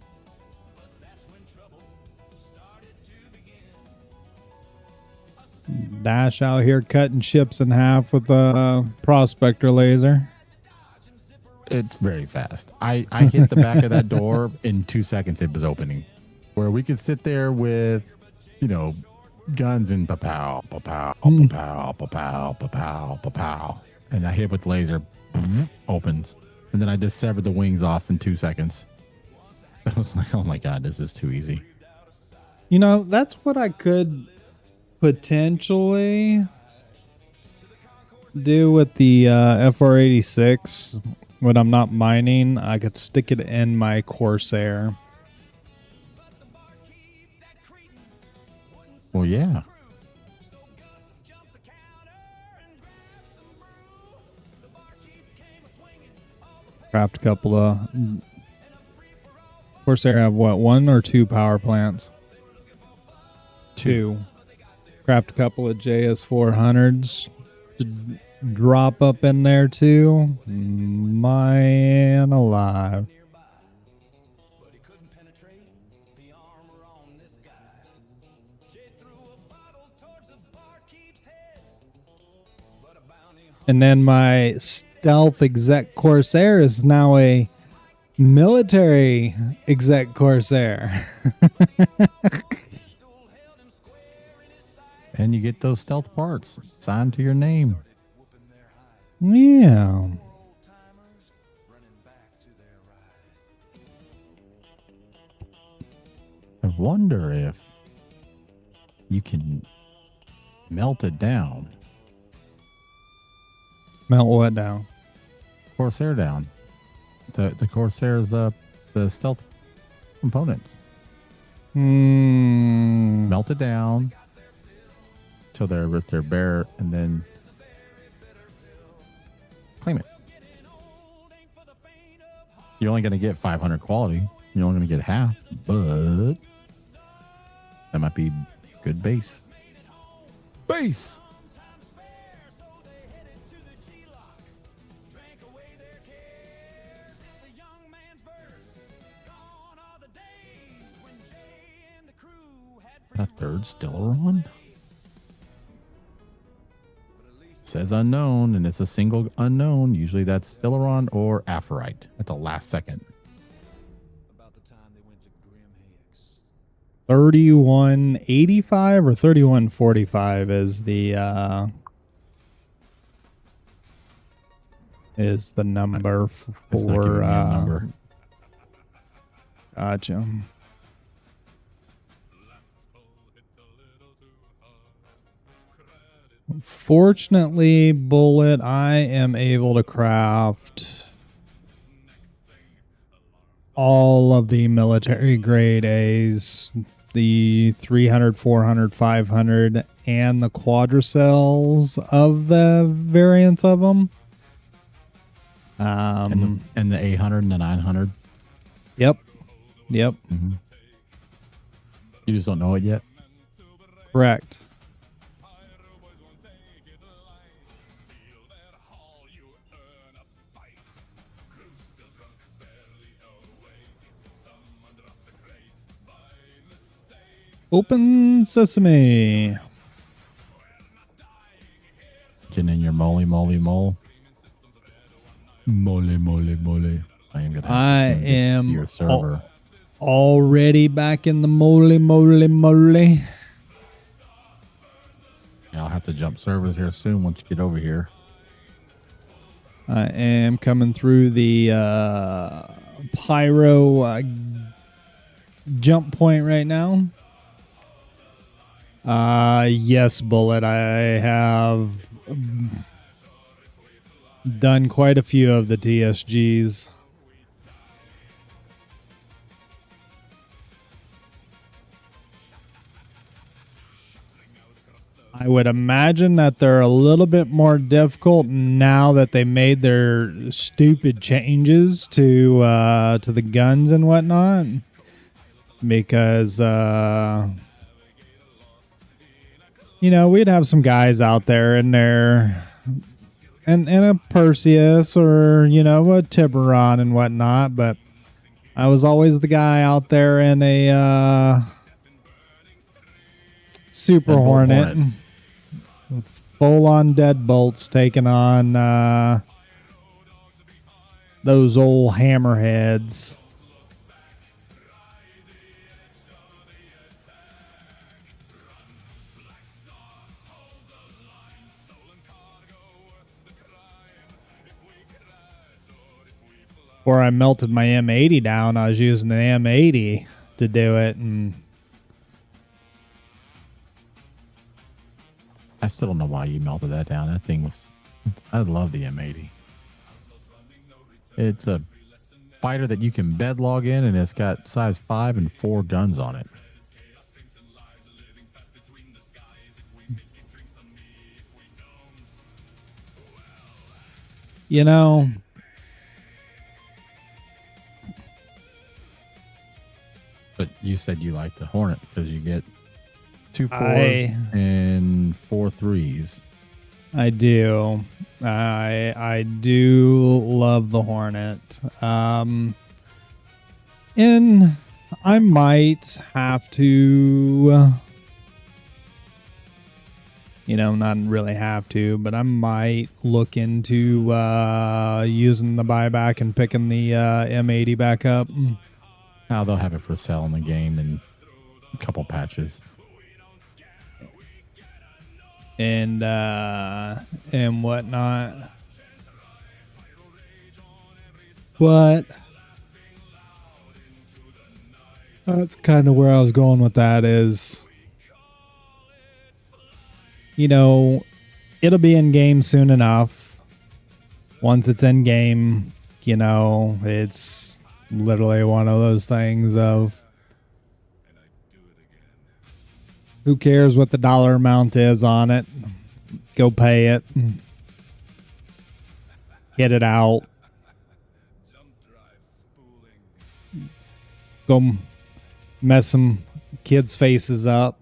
Dash out here cutting ships in half with a prospector laser. It's very fast. I hit the back of that door in 2 seconds. It was opening. Where we could sit there with, guns and pa-pow, pa-pow, pa-pow, pa-pow, pa-pow, pa-pow. And I hit with laser, opens. And then I just severed the wings off in 2 seconds. I was like, oh my God, this is too easy. That's what I could potentially do with the FR86 when I'm not mining. I could stick it in my Corsair. Well, yeah. Craft a couple of Corsair have what, 1 or 2 power plants? 2. Craft a couple of JS400s to drop up in there too. Man alive. And then my stealth exec Corsair is now a military exec Corsair. And you get those stealth parts signed to your name. Yeah. I wonder if you can melt it down. Melt what down? Corsair down. The Corsair's the stealth components. Melt it down till they're bare, and then claim it. You're only going to get 500 quality. You're only going to get half, but that might be good base. Base. A third Stellaron? Says unknown, and it's a single unknown. Usually that's Stellaron or Aphorite at the last second. 3185 or 3145 is the number for It's not giving me a number. Gotcha. Fortunately, Bullet, I am able to craft all of the military grade A's, the 300, 400, 500, and the quadricells of the variants of them. And the 800 and the 900. Yep. Mm-hmm. You just don't know it yet? Correct. Open sesame. Getting in your moly. Mole. I am gonna have to send it to your server. Already back in the moly. Yeah, I'll have to jump servers here soon once you get over here. I am coming through the pyro jump point right now. Yes, Bullet, I have done quite a few of the TSGs. I would imagine that they're a little bit more difficult now that they made their stupid changes to the guns and whatnot, because we'd have some guys out there in there, and a Perseus or a Tiburon and whatnot, but I was always the guy out there in a Super Hornet. Full on deadbolts, taking on those old hammerheads. Before I melted my M80 down, I was using an M80 to do it, and I still don't know why you melted that down. That thing was... I love the M80. It's a fighter that you can bed log in, and it's got size 5 and 4 guns on it. But you said you like the Hornet because you get 2 4s and 4 3s. I do. I do love the Hornet. And I might have to, not really have to, but I might look into using the buyback and picking the M80 back up. Now they'll have it for sale in the game in a couple patches. And whatnot. What? That's kind of where I was going with that is, it'll be in game soon enough. Once it's in game, it's literally one of those things of who cares what the dollar amount is on it. Go pay it. Get it out. Go mess some kids' faces up.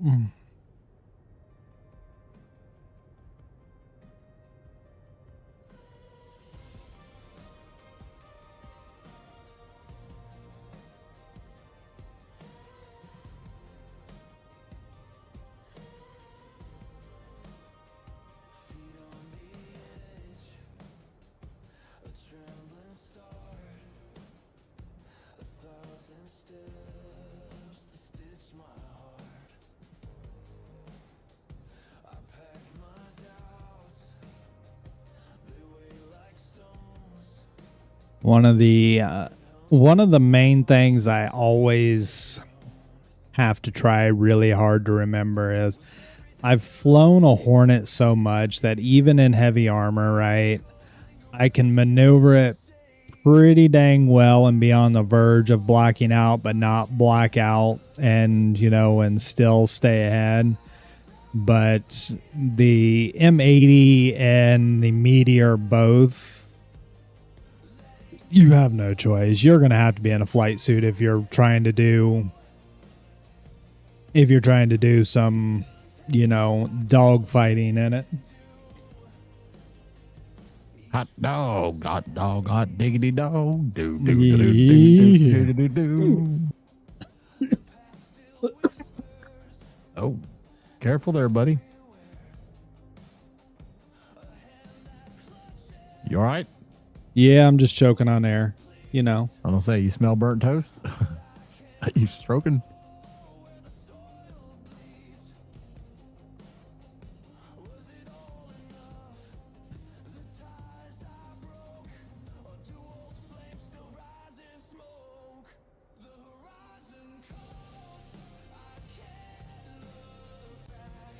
One of the main things I always have to try really hard to remember is I've flown a Hornet so much that even in heavy armor, right, I can maneuver it pretty dang well and be on the verge of blacking out, but not black out and, and still stay ahead. But the M80 and the Meteor both, you have no choice. You're going to have to be in a flight suit if you're trying to do some, dog fighting in it. Hot dog, hot diggity dog. Do, do, do, do, do, do, do, do, do. Oh, careful there, buddy. You all right? Yeah, I'm just choking on air. I'm gonna say, you smell burnt toast? You stroking?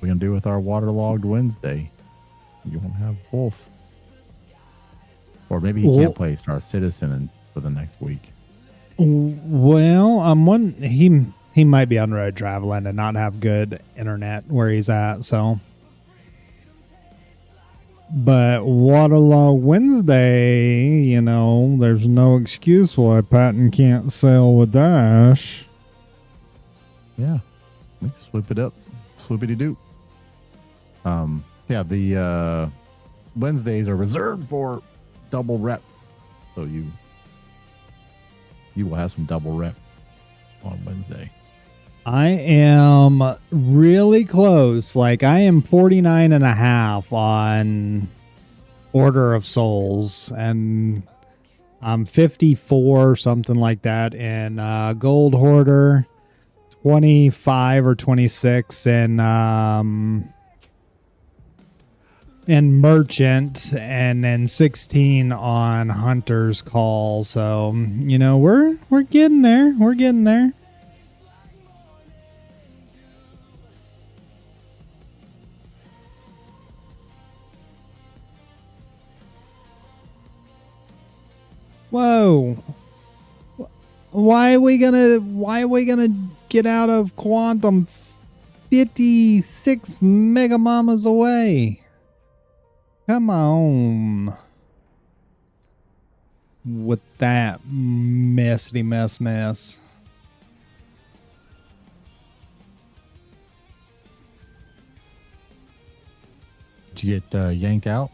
We're gonna do with our waterlogged Wednesday. You won't have Wolf. Or maybe he can't play Star Citizen for the next week. Well, he might be on the road traveling and not have good internet where he's at, so. But Waterlog Wednesday, there's no excuse why Patton can't sail with Dash. Yeah. Sloop it up. Sloopity doo. Yeah, the Wednesdays are reserved for double rep. So you will have some double rep on Wednesday. I am really close. Like I am 49.5 on Order of Souls, and I'm 54, something like that, in Gold Hoarder, 25 or 26 in Merchant, and then 16 on Hunter's Call. So, we're getting there. We're getting there. Whoa. Why are we gonna get out of Quantum 56 megamamas away? Come on. With that mess. Did you get yanked out?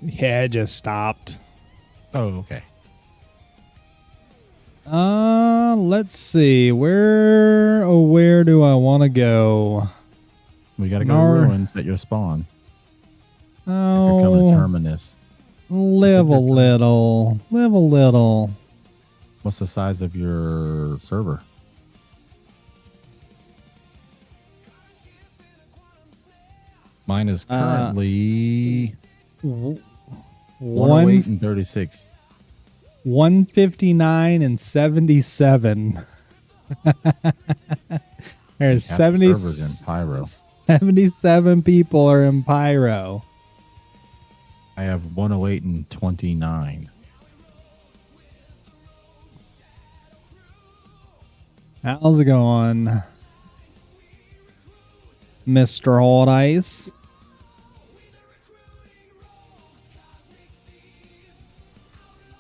Yeah, it just stopped. Oh, okay. Let's see. Where do I want to go? We got to go to Ruins at your spawn. Oh. If you're coming to Terminus. Live a little. What's the size of your server? Mine is currently 108 and 36. 159 and 77. There's Half the 70, servers in Pyro. 77 people are in Pyro. I have 108 and 29. How's it going, Mr. Hot Ice?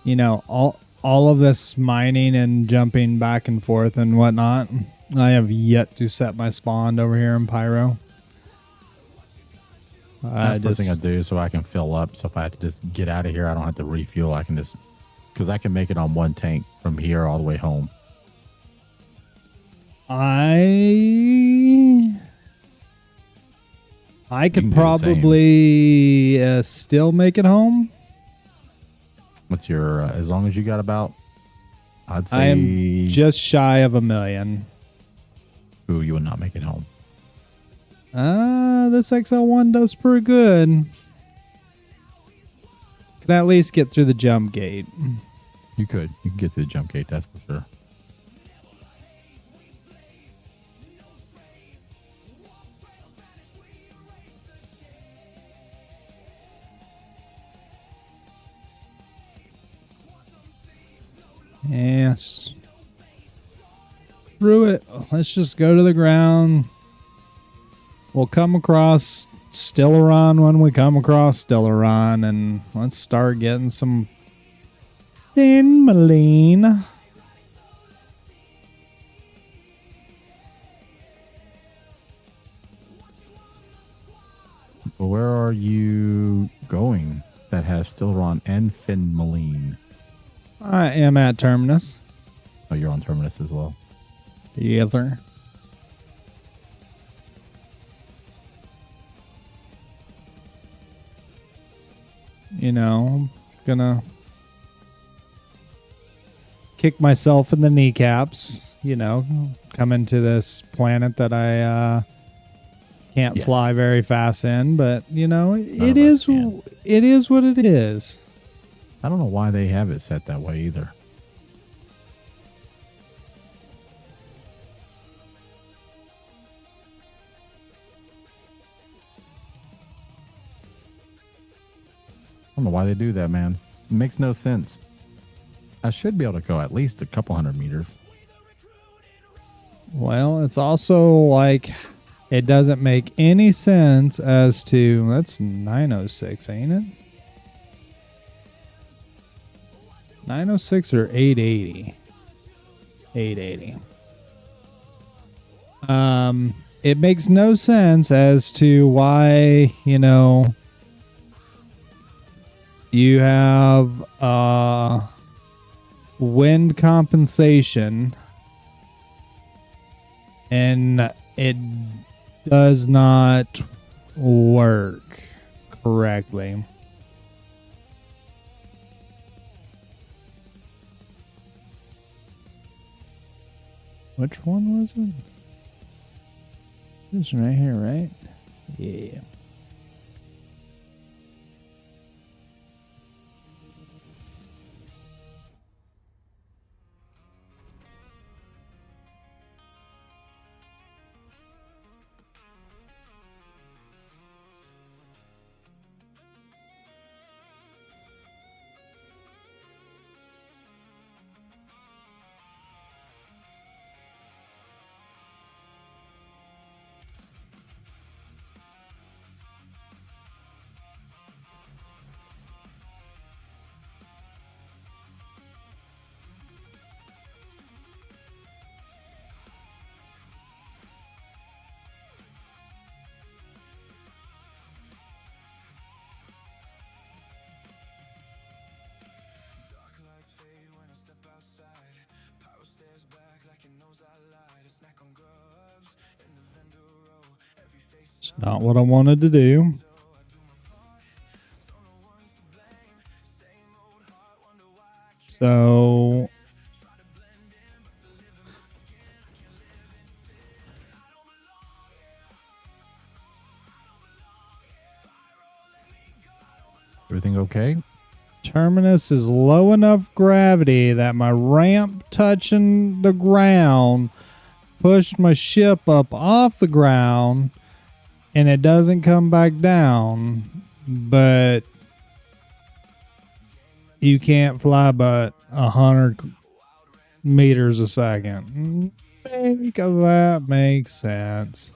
You know, all of this mining and jumping back and forth and whatnot, I have yet to set my spawn over here in Pyro. That's the first thing I do so I can fill up. So if I have to just get out of here, I don't have to refuel. I can just, because I can make it on one tank from here all the way home. I can could do the probably still make it home. What's your, as long as you got about, I'd say. I am just shy of 1 million. Ooh, you would not make it home. This XL1 does pretty good. Can at least get through the jump gate. You could. You can get to the jump gate, that's for sure. Yes. Through it. Let's just go to the ground. We'll come across Stellaron when we come across Stellaron, and let's start getting some Finmaline. Where are you going that has Stellaron and Finmaline? I am at Terminus. Oh, you're on Terminus as well. The other. You know, gonna kick myself in the kneecaps, you know, coming to this planet that I can't Yes. fly very fast in, but you know, of it us is can. it is what it is. I don't know why they have it set that way either. I don't know why they do that, man. It makes no sense. I should be able to go at least a couple hundred meters. Well, it's also like it doesn't make any sense as to that's 906, ain't it? 906 or 880? 880. It makes no sense as to why, you know, you have wind compensation and it does not work correctly. Which one was it? This one right here, right? Yeah. It's not what I wanted to do. So Everything okay? Terminus is low enough gravity that my ramp touching the ground pushed my ship up off the ground and it doesn't come back down. But you can't fly but 100 meters a second. Make that make sense.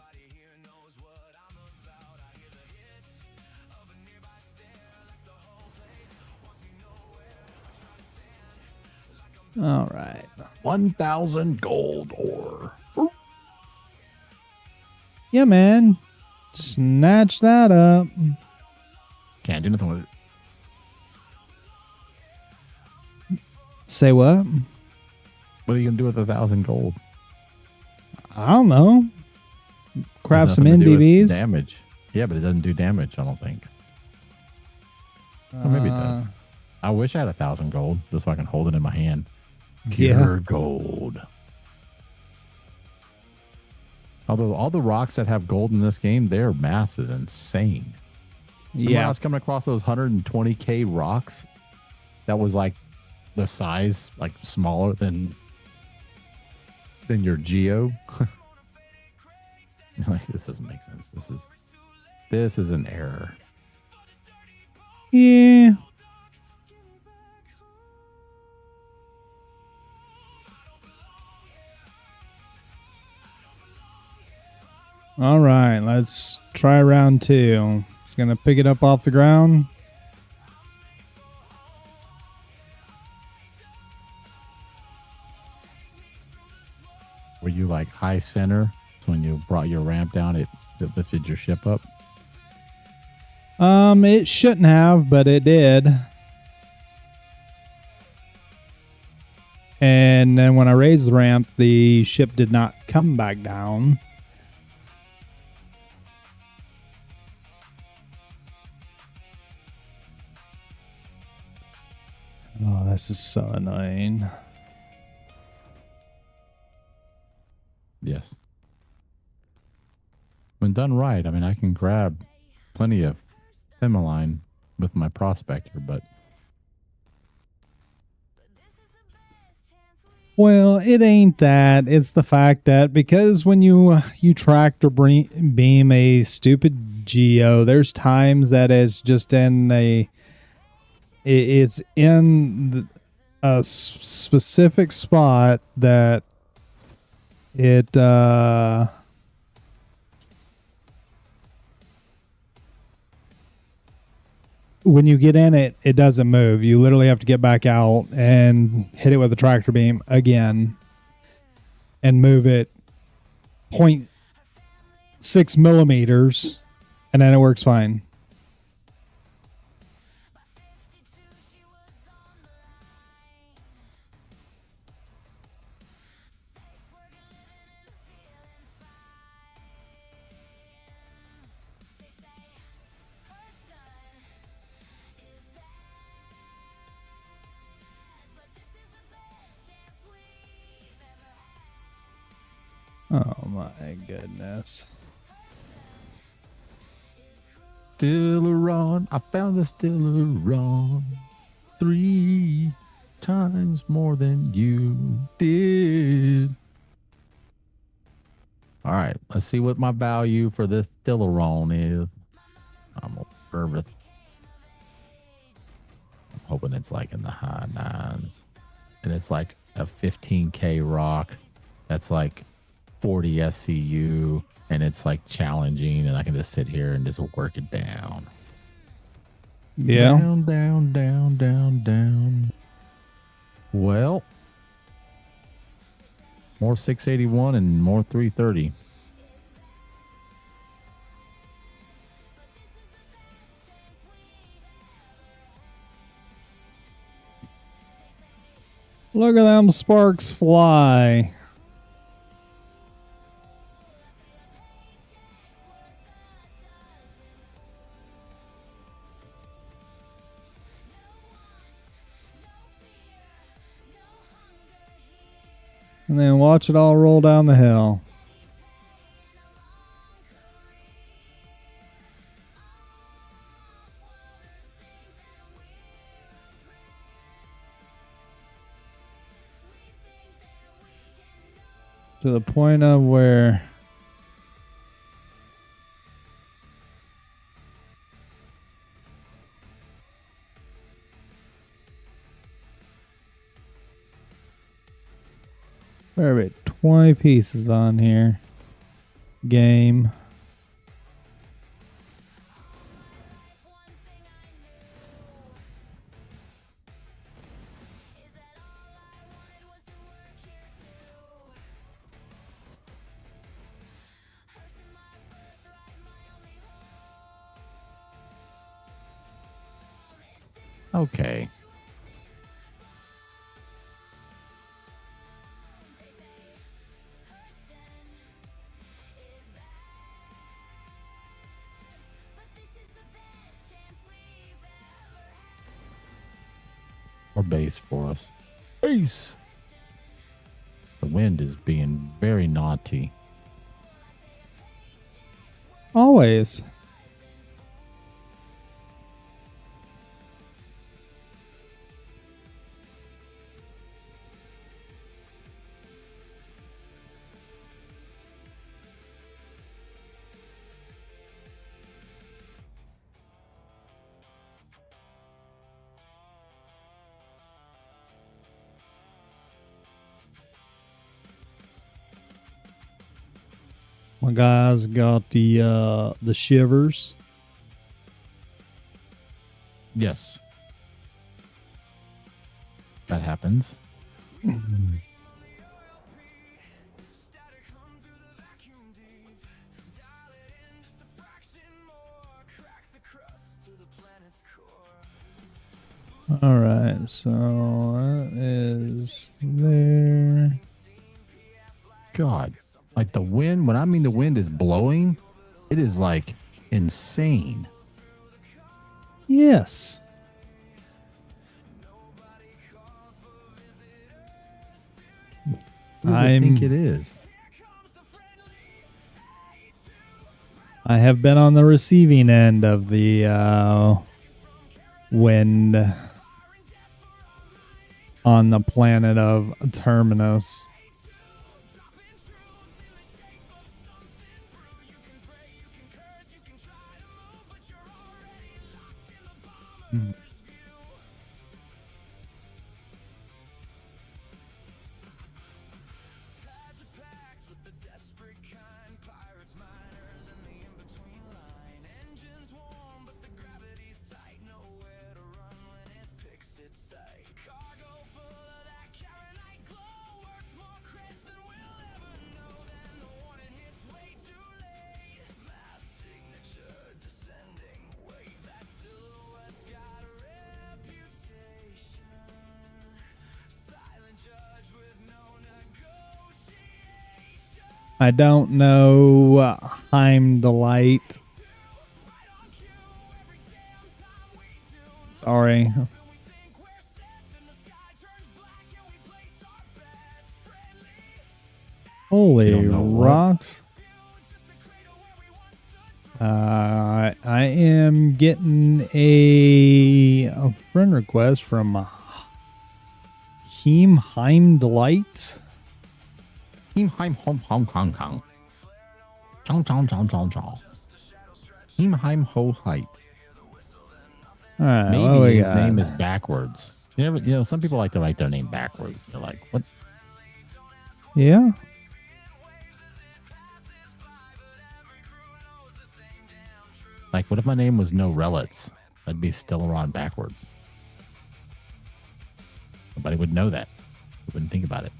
All right. 1,000 gold ore. Yeah, man. Snatch that up. Can't do nothing with it. Say what? What are you gonna do with 1,000 gold? I don't know. Craft Has some nothing to do with NBVs. damage. Yeah, but it doesn't do damage, I don't think. Or maybe it does. I wish I had 1,000 gold just so I can hold it in my hand. Pure gold. Although all the rocks that have gold in this game, their mass is insane. Remember when I was coming across those 120k rocks that was like the size, like smaller than your geo. Like, this doesn't make sense. This is an error. Yeah. All right, let's try round 2. Just gonna pick it up off the ground. Were you like high center? So when you brought your ramp down, it lifted your ship up? It shouldn't have, but it did. And then when I raised the ramp, the ship did not come back down. Oh, this is so annoying. Yes. When done right, I mean, I can grab plenty of Femoline with my prospector, but Well, it ain't that. It's the fact that because when you tractor beam a stupid geo, there's times that it's just in it's in a specific spot that it when you get in it, it doesn't move. You literally have to get back out and hit it with a tractor beam again and move it 0.6 millimeters, and then it works fine. Oh my goodness. Stillaron. I found the Stillaron 3 times more than you did. All right, let's see what my value for this Stillaron is. I'm nervous. I'm hoping it's like in the high 9s. And it's like a 15k rock. That's like 40 SCU, and it's like challenging, and I can just sit here and just work it down. Yeah. Down, down, down, down, down. Well, more 681 and more 330. Look at them sparks fly. And then watch it all roll down the hill. To the point of where there are 20 pieces on here. Game. Okay. Or base for us. Base. The wind is being very naughty. Always. My guys got the shivers. Yes. That happens. All right, so that is there. God. Like the wind, when I mean the wind is blowing, it is like insane. Yes. Who does it think it is? I have been on the receiving end of the wind on the planet of Terminus. I don't know Heimdallite. Sorry. Holy rocks. I am getting a friend request from Heimdallite. Heim Hong Hong Hong Hong. Chong Chong Chong Chong Chong. Heim Ho Heights. All right, maybe his name is backwards. You know, some people like to write their name backwards. They're like, what? Yeah. Like, what if my name was No Relics? I'd be still around backwards. Nobody would know that. They wouldn't think about it.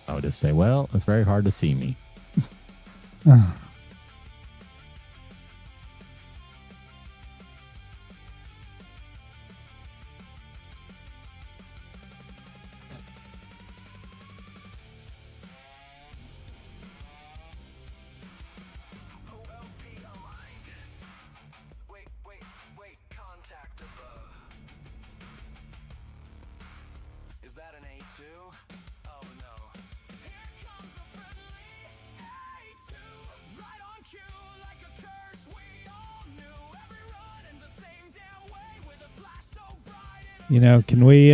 I would just say, well, it's very hard to see me. Is that an A2? Oh no. Here comes the friendly A2. Right on cue, like a curse we all knew. Every run ends the same damn way with a flash so bright. You know, can we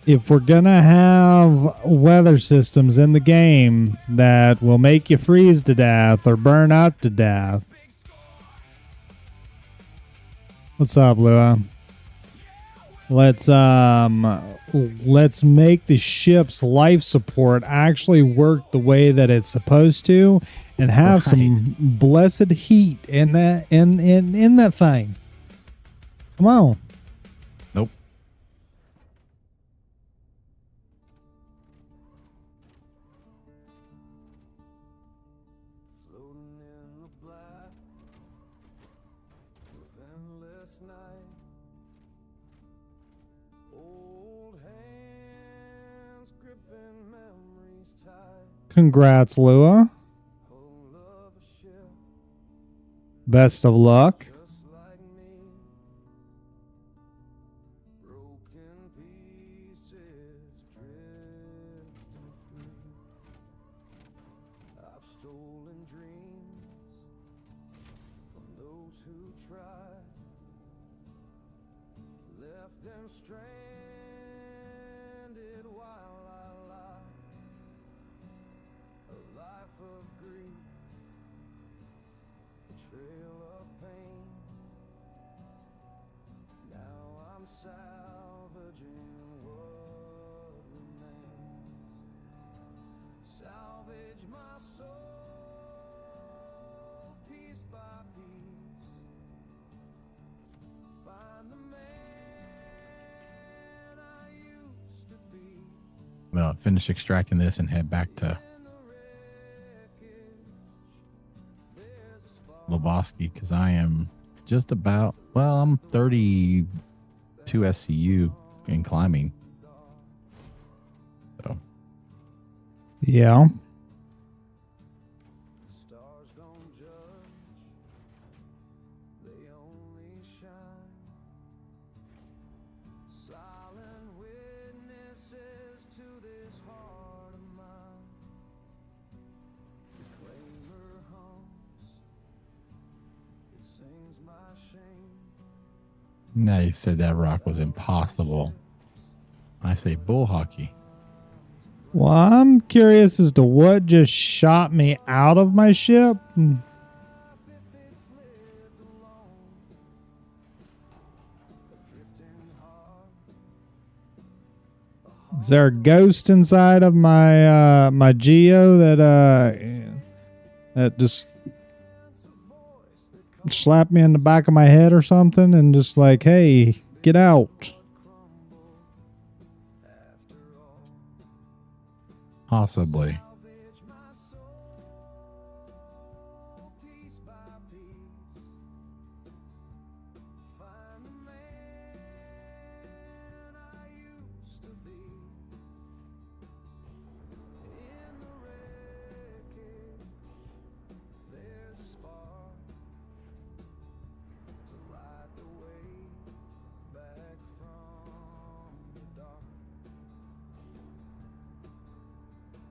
if we're gonna have weather systems in the game that will make you freeze to death or burn out to death. What's up, Lua? Let's make the ship's life support actually work the way that it's supposed to, and have some blessed heat in that in that thing. Come on. Nope. Floating in the black of endless night. Old hands gripping memories tight. Congrats, Lua. Whole of a ship Best of luck. just like me. Broken pieces drifting free. I've stolen dreams from those who tried. Left them stranded while I lie. A life of grief, a trail of pain. Now I'm salvaging what remains. Salvage my soul piece by piece. Find the man I used to be. Well, finish extracting this and head back to Lavoski because I am just about, well, I'm 32 SCU in climbing. So Yeah. Stars don't judge, they only shine. Silent witnesses to this heart of mine. The claimer hums, it sings my shame. now you said that rock was impossible. I say bull hockey. Well, I'm curious as to what just shot me out of my ship. Is there a ghost inside of my my Geo that just slapped me in the back of my head or something and just like, hey, get out? Possibly.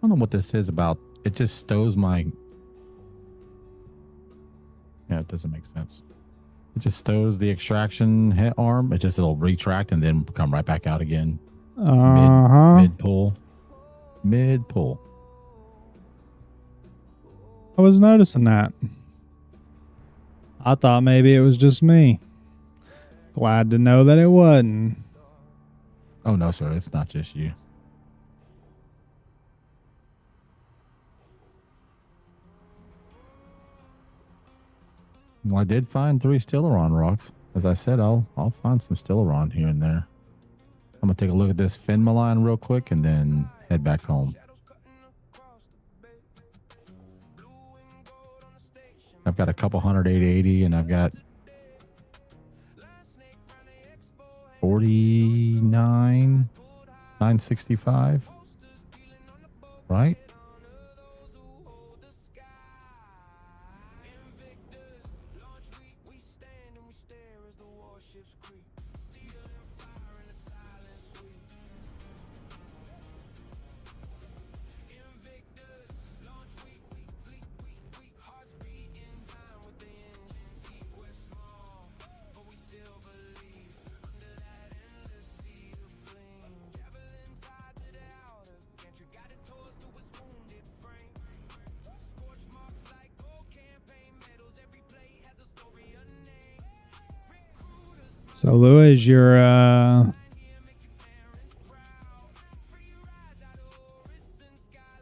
I don't know what this is about. It just stows my. Yeah, it doesn't make sense. It just stows the extraction hit arm. It'll retract and then come right back out again. Mid pull. Mid pull. I was noticing that. I thought maybe it was just me. Glad to know that it wasn't. Oh no, sir. It's not just you. Well, I did find 3 Stellaron rocks. As I said, I'll find some Stellaron here and there. I'm gonna take a look at this Finmaline real quick and then head back home. I've got a couple 880 and I've got 49 965. Right? So, Louis, your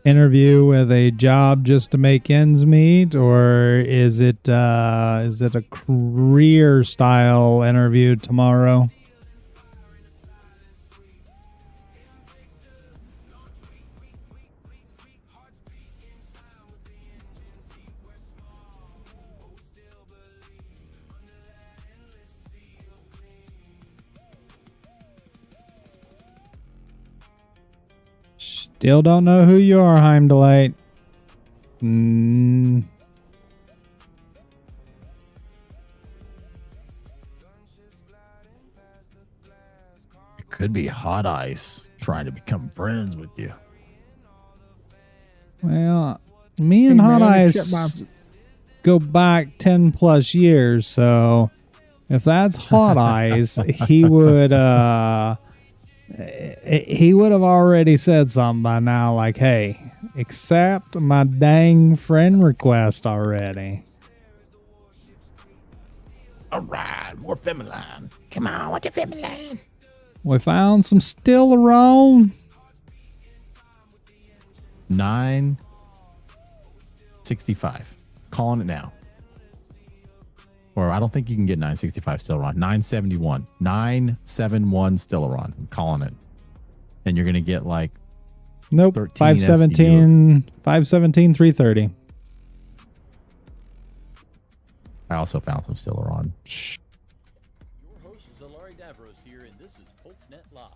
interview with a job just to make ends meet, or is it a career style interview tomorrow? Still don't know who you are, Heimdallite. It could be Hot Ice trying to become friends with you. Well, me and Hot Ice go back 10 plus years, so if that's Hot Ice, he would have already said something by now, like, hey, accept my dang friend request already. All right, more feminine. Come on, what's your feminine? We found some Stellaron. 965. Calling it now. Or I don't think you can get 965 Stellaron. 971. 971 Stellaron. I'm calling it. And you're going to get like Nope. 517, 330. I also found some Stellaron. Shh. Your host is Alari Davros here, and this is PulseNet Live.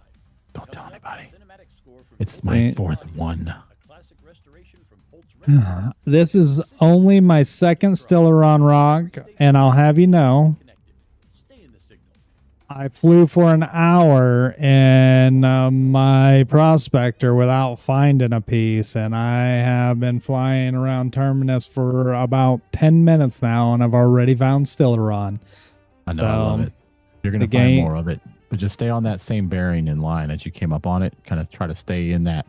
Don't tell anybody. Cinematic score from It's my fourth one. a classic restoration from Pulse Records. This is only my second Stellaron rock, and I'll have you know, Stay in the signal. I flew for an hour in my prospector without finding a piece, and I have been flying around Terminus for about 10 minutes now, and I've already found Stellaron. I know, I love it. You're going to find more of it. But just stay on that same bearing in line as you came up on it. Kind of try to stay in that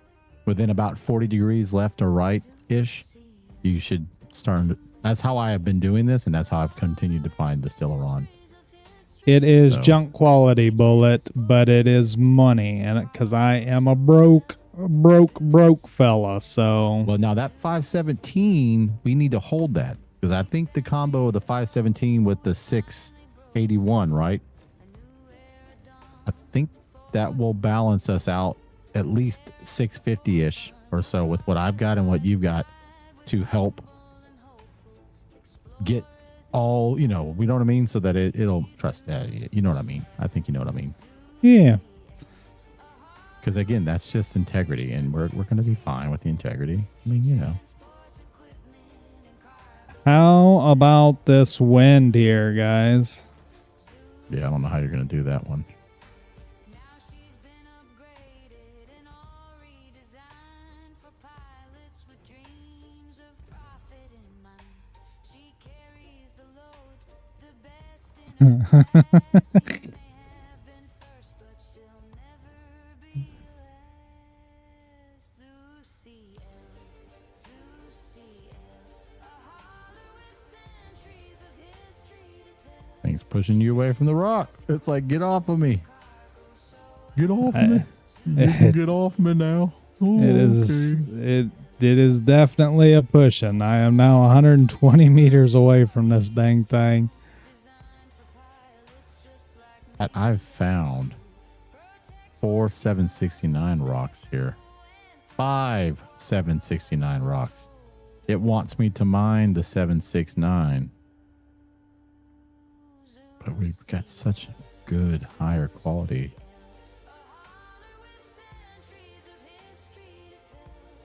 within about 40 degrees left or right-ish. You should start. That's how I have been doing this, and that's how I've continued to find the Stellaron. It is junk quality bullet, but it is money, and because I am a broke fella. So well, now that 517, we need to hold that because I think the combo of the 517 with the 681, right? I think that will balance us out at least 650-ish or so with what I've got and what you've got to help get all, you know what I mean? So that it'll trust, you know what I mean? I think you know what I mean. Yeah. Because again, that's just integrity, and we're going to be fine with the integrity. I mean, you know. How about this wind here, guys? Yeah, I don't know how you're going to do that one. Things pushing you away from the rock. It's like, get off of me. Get off of me. You can get off me now. Oh, it is definitely a pushing. I am now 120 meters away from this dang thing. I've found 4 769 rocks here. 5 769 rocks. It wants me to mine the 769. But we've got such good, higher quality.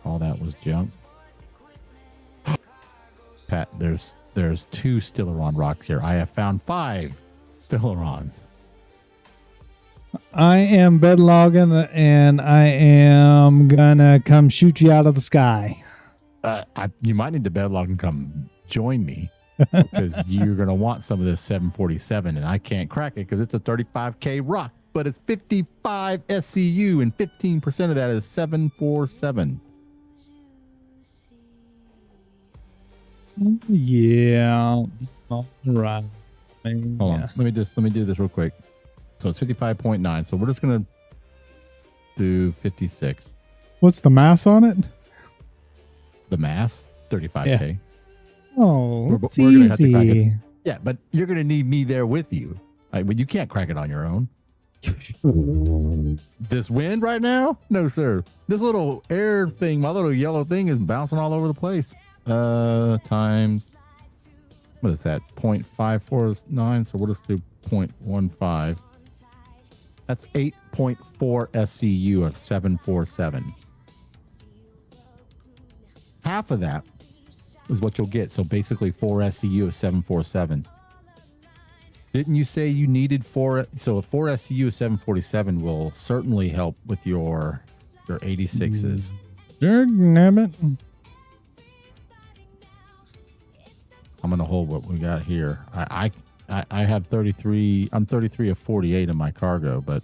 All that was junk. Pat, there's 2 Stellaron rocks here. I have found 5 Stellarons. I am bedlogging, and I am gonna come shoot you out of the sky. You might need to bedlog and come join me because you're gonna want some of this 747, and I can't crack it because it's a 35K rock, but it's 55 SCU, and 15% of that is 747. Yeah. All right. Hold on. Let me do this real quick. So it's 55.9. So we're just going to do 56. What's the mass on it? The mass, 35K. Oh, We're- it's we're gonna have to crack it. easy. Yeah, but you're going to need me there with you. You can't crack it on your own. This wind right now? No, sir. This little air thing, my little yellow thing is bouncing all over the place. Times, what is that? 0.549. So we'll just do 0.15. That's 8.4 SCU of 747. Half of that is what you'll get. So basically 4 SCU of 747. Didn't you say you needed 4? So a 4 SCU of 747 will certainly help with your 86s. Nabbit. I'm gonna hold what we got here. I have 33. I'm 33 of 48 in my cargo, but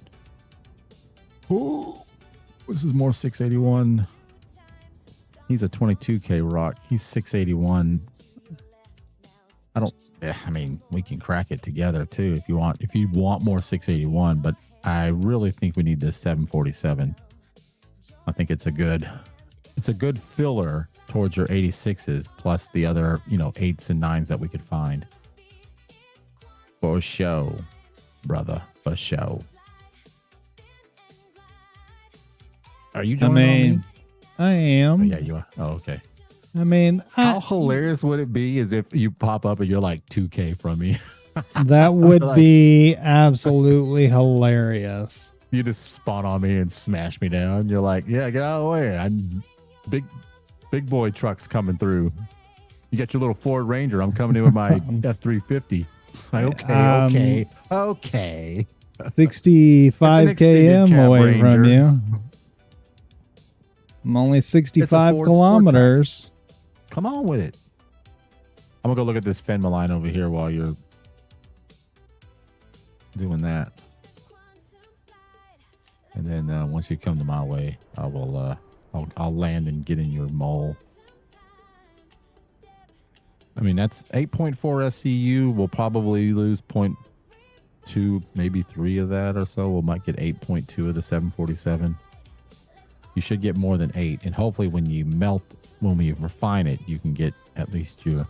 this is more 681. He's a 22K rock. He's 681. I mean, we can crack it together too if you want. If you want more 681, but I really think we need this 747. I think it's a good filler towards your 86s plus the other 8s and 9s that we could find. For show, brother, for show. Are you joining on me? I am. Oh, yeah, you are. Oh, okay. I mean, how hilarious would it be is if you pop up and you're like 2K from me? That would be absolutely hilarious. You just spawn on me and smash me down. You're like, yeah, get out of the way. I'm big boy trucks coming through. You got your little Ford Ranger. I'm coming in with my F-350. It's like, okay. 65 km cab away from Ranger. you. I'm only 65 Ford kilometers. Come on with it. I'm gonna go look at this Fenma line over here while you're doing that. And then once you come to my way, I will I'll land and get in your mole. I mean, that's 8.4 SCU. We'll probably lose 0.2, maybe 3 of that or so. We might get 8.2 of the 747. You should get more than 8. And hopefully when we refine it, you can get at least your...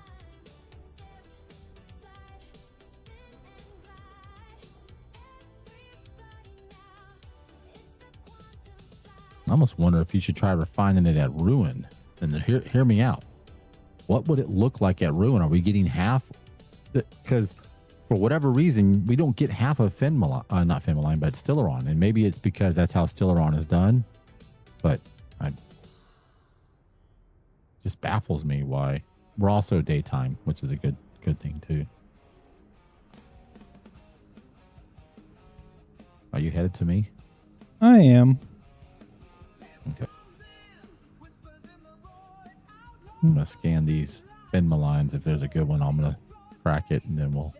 I almost wonder if you should try refining it at Ruin. And hear me out. What would it look like at Ruin? Are we getting half? Because for whatever reason, we don't get half of Fenmaline, not Fenmaline, but Stellaron. And maybe it's because that's how Stellaron is done. But it just baffles me why. We're also daytime, which is a good thing too. Are you headed to me? I am. Okay. I'm gonna scan these Fenma lines. If there's a good one, I'm gonna crack it, and then we'll.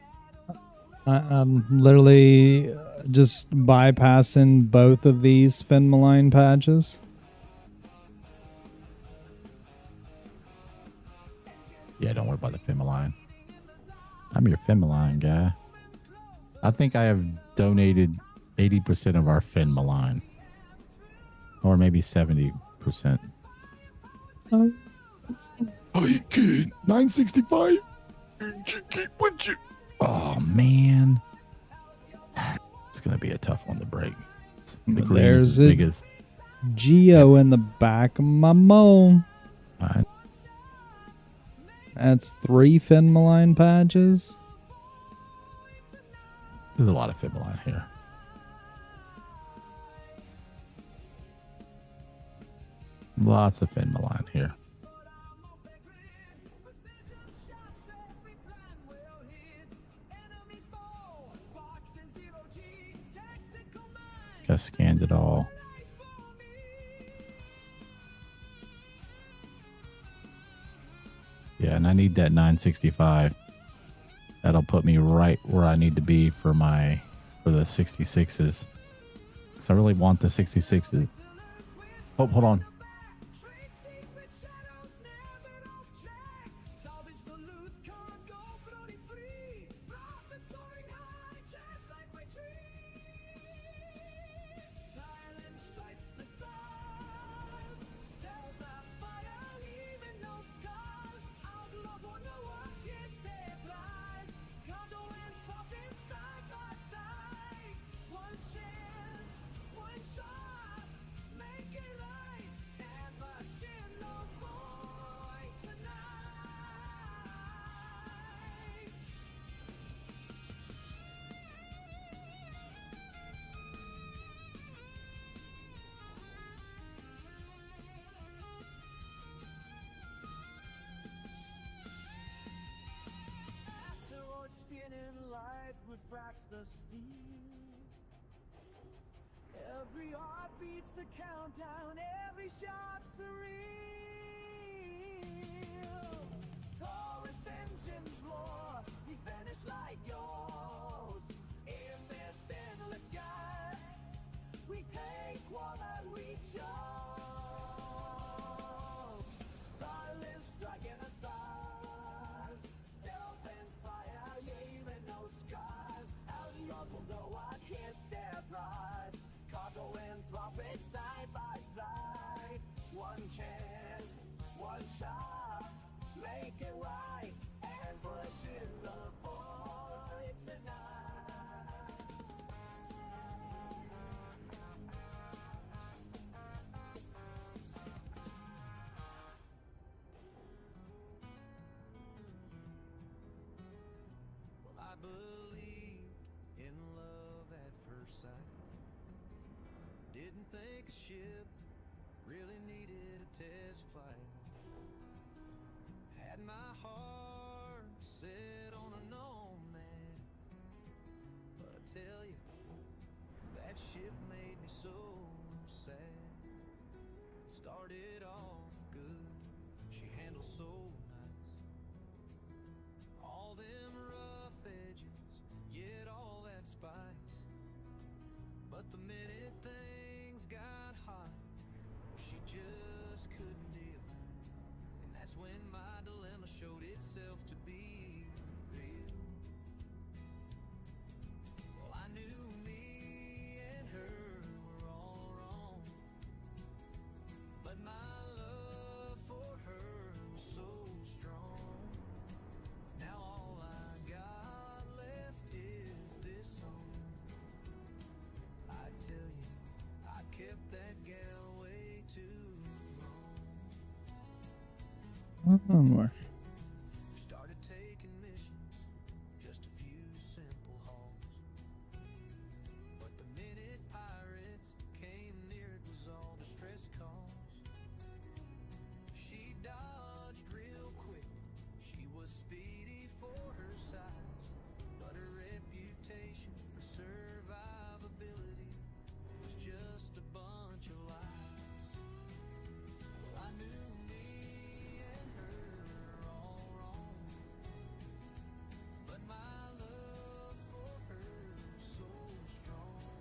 I'm literally just bypassing both of these Fenmaline patches. Yeah, don't worry about the Fenma line. I'm your Fenma line guy. I think I have donated 80% of our Fenma line, or maybe 70%. Oh, you kid? 965? Oh, man. It's going to be a tough one to break. The green There's is as big as... Geo in the back of my moan. Right. That's 3 Fenmaline patches. There's a lot of Fenma line here. Lots of Fenma line here. I scanned it all. Yeah, and I need that 965. That'll put me right where I need to be for the 66s. So I really want the 66s. Oh, hold on. beginning light refracts the steel. Every heart beats a countdown, every shot's a reel. Taurus engines roar, we vanish like yours. In this endless sky, we pay for that we chose. Silence striking the stars, stealth and fire, aiming no scars. Outlaws will know what hit their pride. Cargo and profit side by side. One chance, one shot, make it right and push in the void tonight. Well, I believed in love at first sight. Didn't think a ship really needed a test flight. Had my heart set on a known man, but I tell you, that ship made me so sad. Started off good, she handled so nice. All them rough edges, yet all that spice. But the minute things got hot, she just couldn't deal. And that's when my dilemma showed itself to be real. Well, I knew me and her were all wrong, but my love for her was so strong. Now all I got left is this song. I tell you, I kept that gal way too long. One more. We started taking missions, just a few simple hauls. But the minute pirates came near, it was all distress calls. She dodged real quick, she was speedy for her size. But her reputation for survivability was just a bunch of lies. Well, I knew me and her were all wrong, but my love for her is so strong.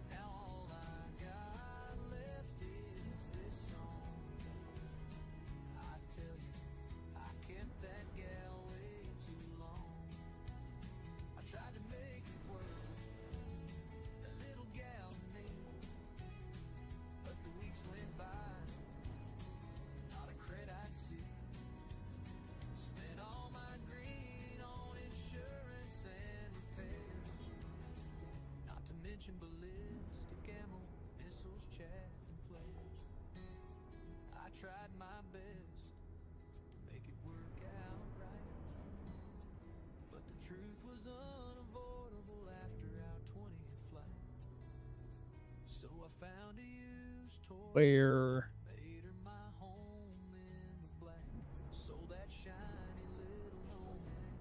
Now all I got left is this song. I tell you, I kept that gal way too long. I tried to make it work, that little gal and me. But the weeks went by, not a credit I'd see. Spent all my green on insurance and repairs, not to mention ballistic ammo, missiles, chaff, and flares. I tried my best to make it work out right, but the truth was unavoidable after our 20th flight. So I found a used toy, Where? made her my home in the black. Sold that shiny little nomad,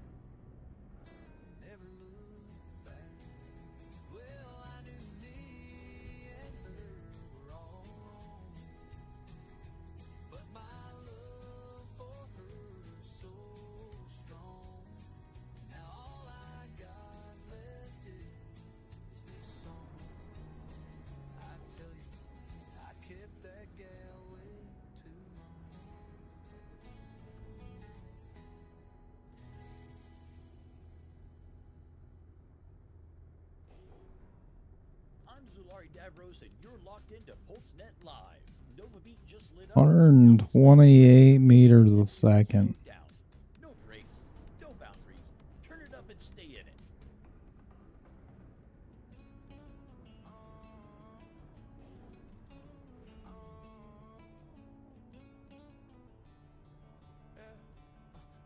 never looked back. Well, I knew me and her were all wrong, but my love for her is so strong. Now all I got left is this song. I tell you, I kept that gal way too long. I'm Zulari Davros, and you're locked into PulseNet Live. Nova Beat just lit up. 128 meters a second. Down. No brakes, no boundaries. Turn it up and stay in it.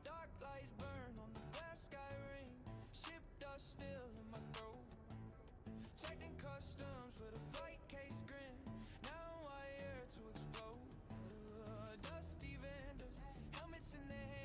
Dark lights burn on the black sky ring. Ship dust still in my throat. Checked in customs with a flight case grin. Now I'm wired to explode. Dusty vendors, helmets in their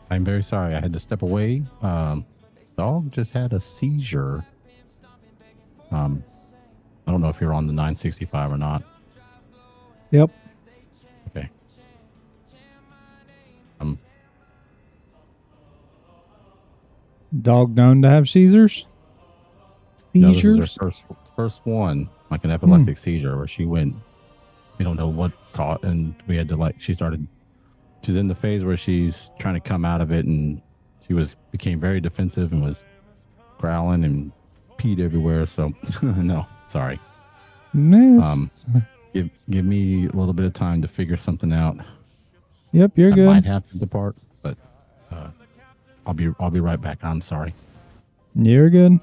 I'm very sorry. I had to step away. Dog just had a seizure. I don't know if you're on the 965 or not. Yep. Okay. Dog known to have seizures? No, this is Seizures? her first one, like an epileptic seizure, where she went. We don't know what caught, and we had to she's in the phase where she's trying to come out of it, and she became very defensive and was growling and peed everywhere. So no, sorry. Miss. Give me a little bit of time to figure something out. Yep, you're I good. might have to depart, but I'll be right back. I'm sorry. You're good.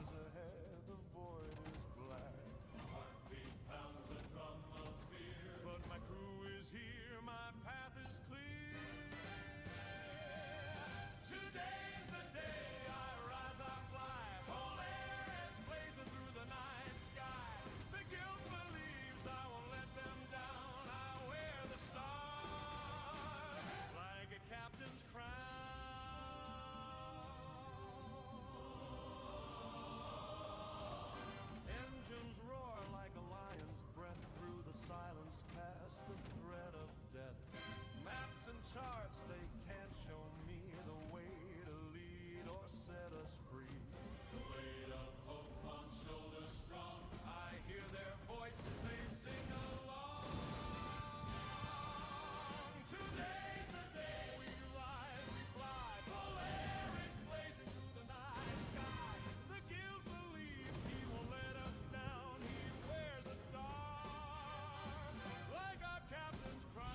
Engines roar like a lion's breath through the silence past the threat of death. Maps and charts, they can't show me the way to lead or set us free. The weight of hope on shoulders strong. I hear their voices, they sing along. Today's the day we rise, we fly. Polaris blazing through the night sky. The guild believes he won't let us down. He wears the stars like our captain's crown.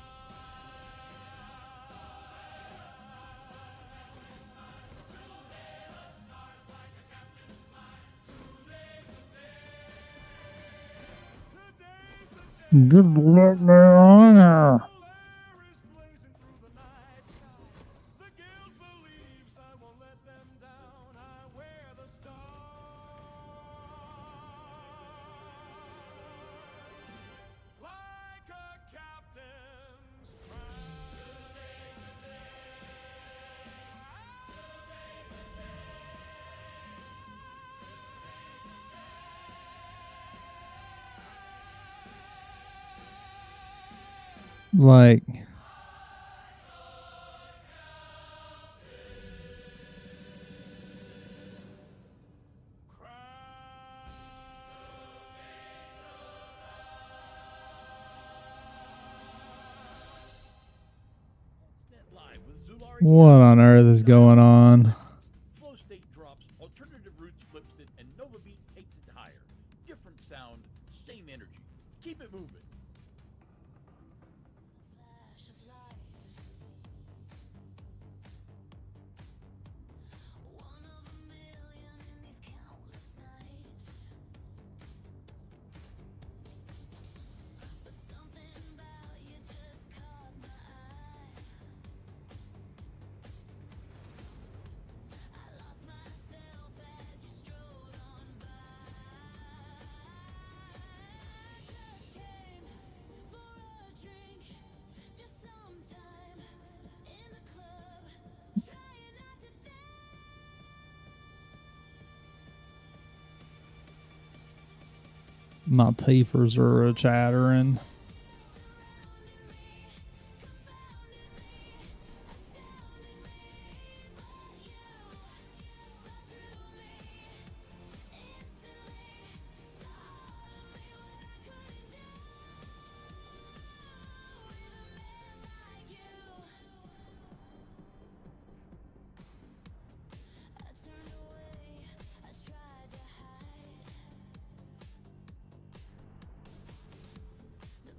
Just let me on there. Polaris blazing through the night sky. The guild believes I won't let them down. I wear the stars like a captain's Like, Live with Zulari. what on earth is going on? Flow state drops, alternative roots flips it, and Nova Beat takes it higher. Different sound, same energy. Keep it moving. Flash of lights. One of a million in these countless nights. But something about you just caught my eye. I lost myself as you strode on by. Just came for a drink, just some time in the club, trying not to think. My teethers are a chattering. I turned away, I tried to hide. The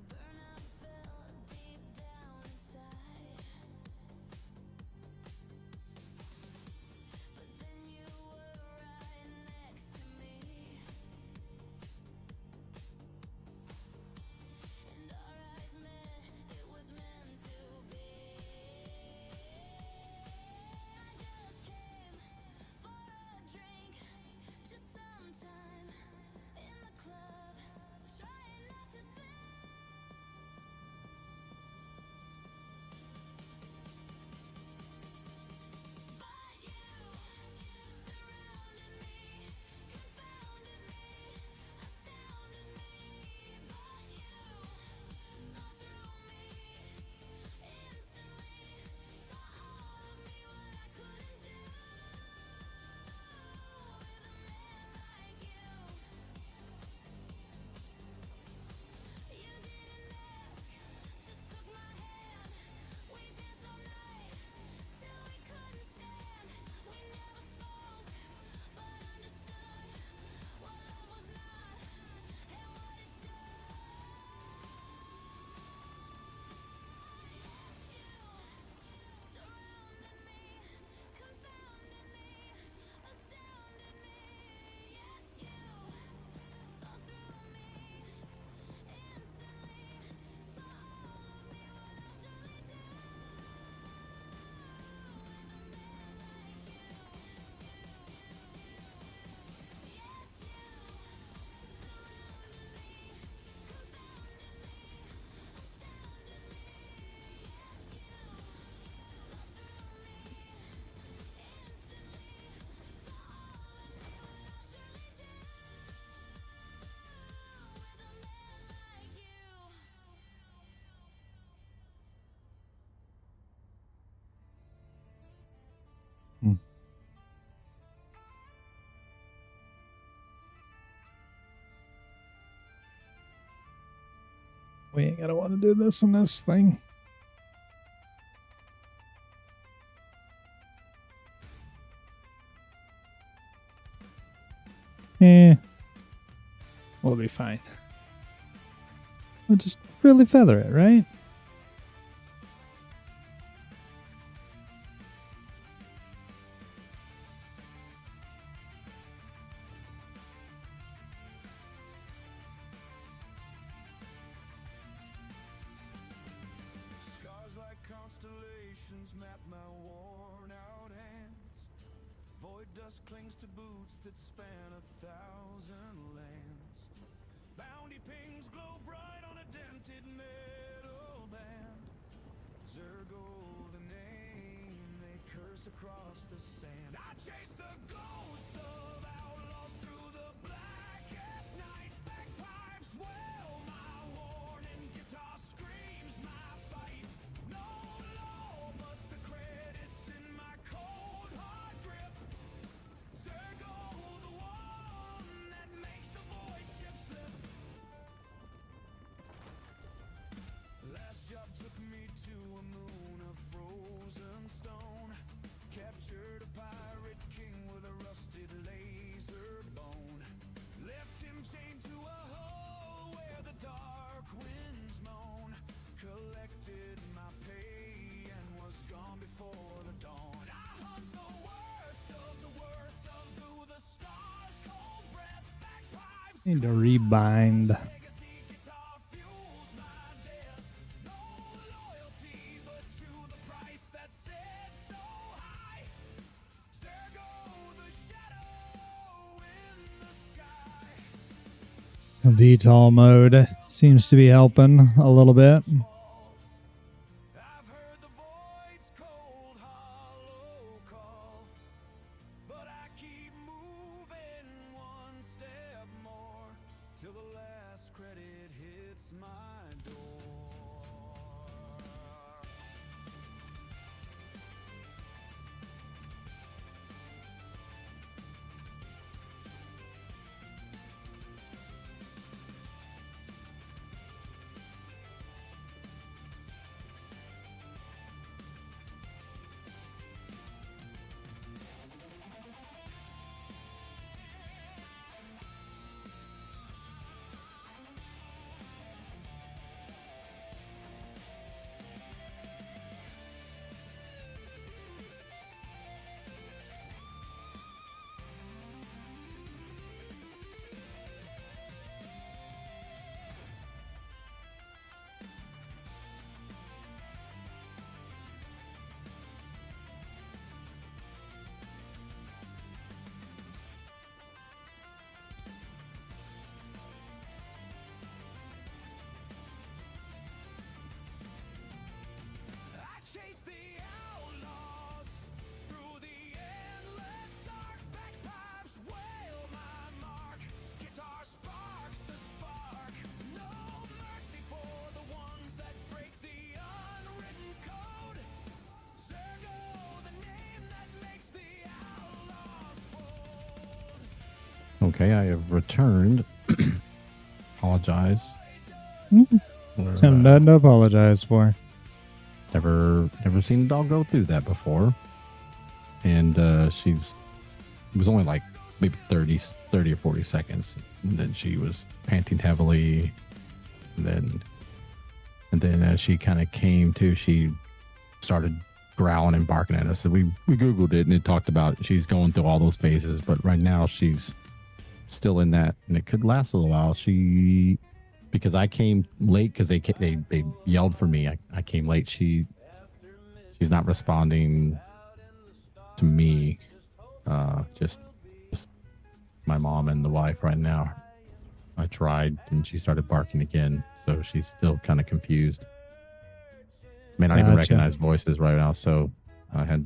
We ain't gonna want to do this in this thing. We'll be fine. We'll just really feather it, right? Scars like constellations map my worn out hands. Void dust clings to boots that span 1,000 lands. Bounty pings glow bright on a dented metal band. Zergo, the name they curse across the sand. I chase the ghosts of outlaws through the blackest night. Bagpipes wail my warning, guitar screams my fight. No law but the credits in my cold hard grip. Zergo, the one that makes the void ship slip. Last job took me to a moon of frozen stone. Captured a pirate king with a rusted laser bone. Left him chained to a hull where the dark winds moan. Collected my pay and was gone before the dawn. I hunt the worst of the worst of through the stars' cold breath. Bagpipes Need to rebind. legacy guitar fuels my death. No loyalty but to the price that set so high. Zergo, the shadow in the sky. VTOL mode seems to be helping a little bit. I've heard the void's cold, hollow call, but I keep moving one step more till the last credit hits my door. I chase the outlaws through the endless dark. Bagpipes wail my mark. Guitar sparks the spark. No mercy for the ones that break the unwritten code. Zergo, the name that makes the outlaws fold. Okay, I have returned. Apologize. For, Some nothing to apologize for. never seen a dog go through that before. And it was only like maybe 30 or 40 seconds. And then she was panting heavily. And then as she kind of came to, she started growling and barking at us. So we Googled it and it talked about she's going through all those phases. But right now she's still in that, and it could last a little while. Because I came late because they yelled for me. I came late. She's not responding to me. Just my mom and the wife right now. I tried and she started barking again. So she's still kind of confused. May not even Gotcha. recognize voices right now. So I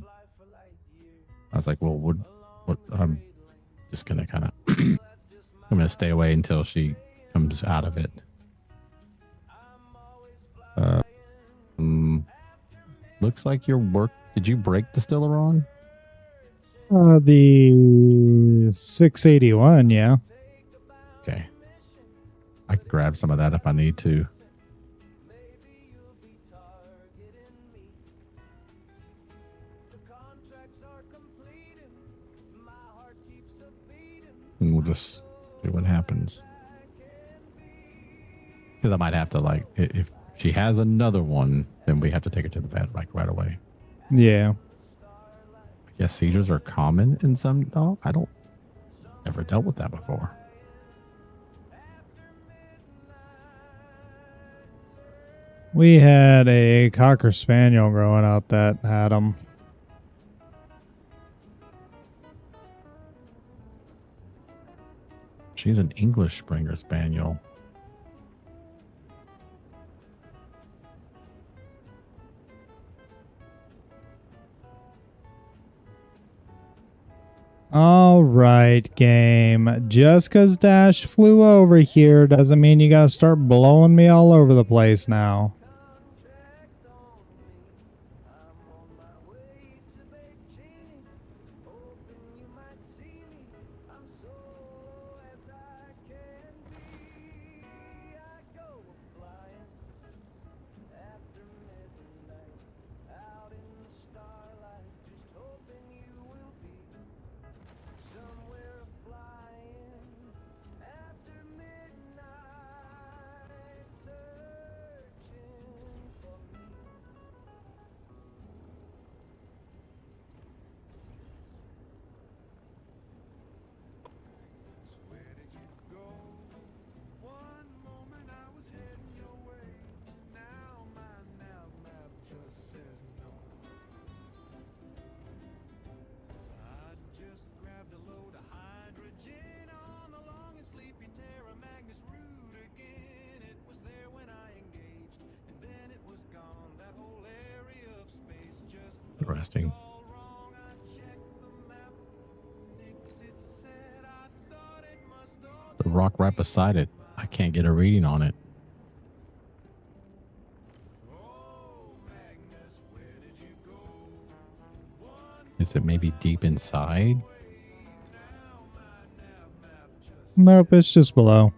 was like, well, what? I'm just gonna kind of I'm gonna stay away until she comes out of it. Looks like your work. Did you break the Stellaron? The 681, yeah. Okay. I can grab some of that if I need to. just see what happens. Because I might have to, like, if she has another one, then we have to take her to the vet, like, right away. Yeah. I guess seizures are common in some dogs. I don't ever dealt with that before. We had a Cocker Spaniel growing up that had them. She's an English Springer Spaniel. All right, game. Just because Dash flew over here doesn't mean you gotta start blowing me all over the place now. Interesting. The rock right beside it. I can't get a reading on it. Is it maybe deep inside? Nope, it's just below.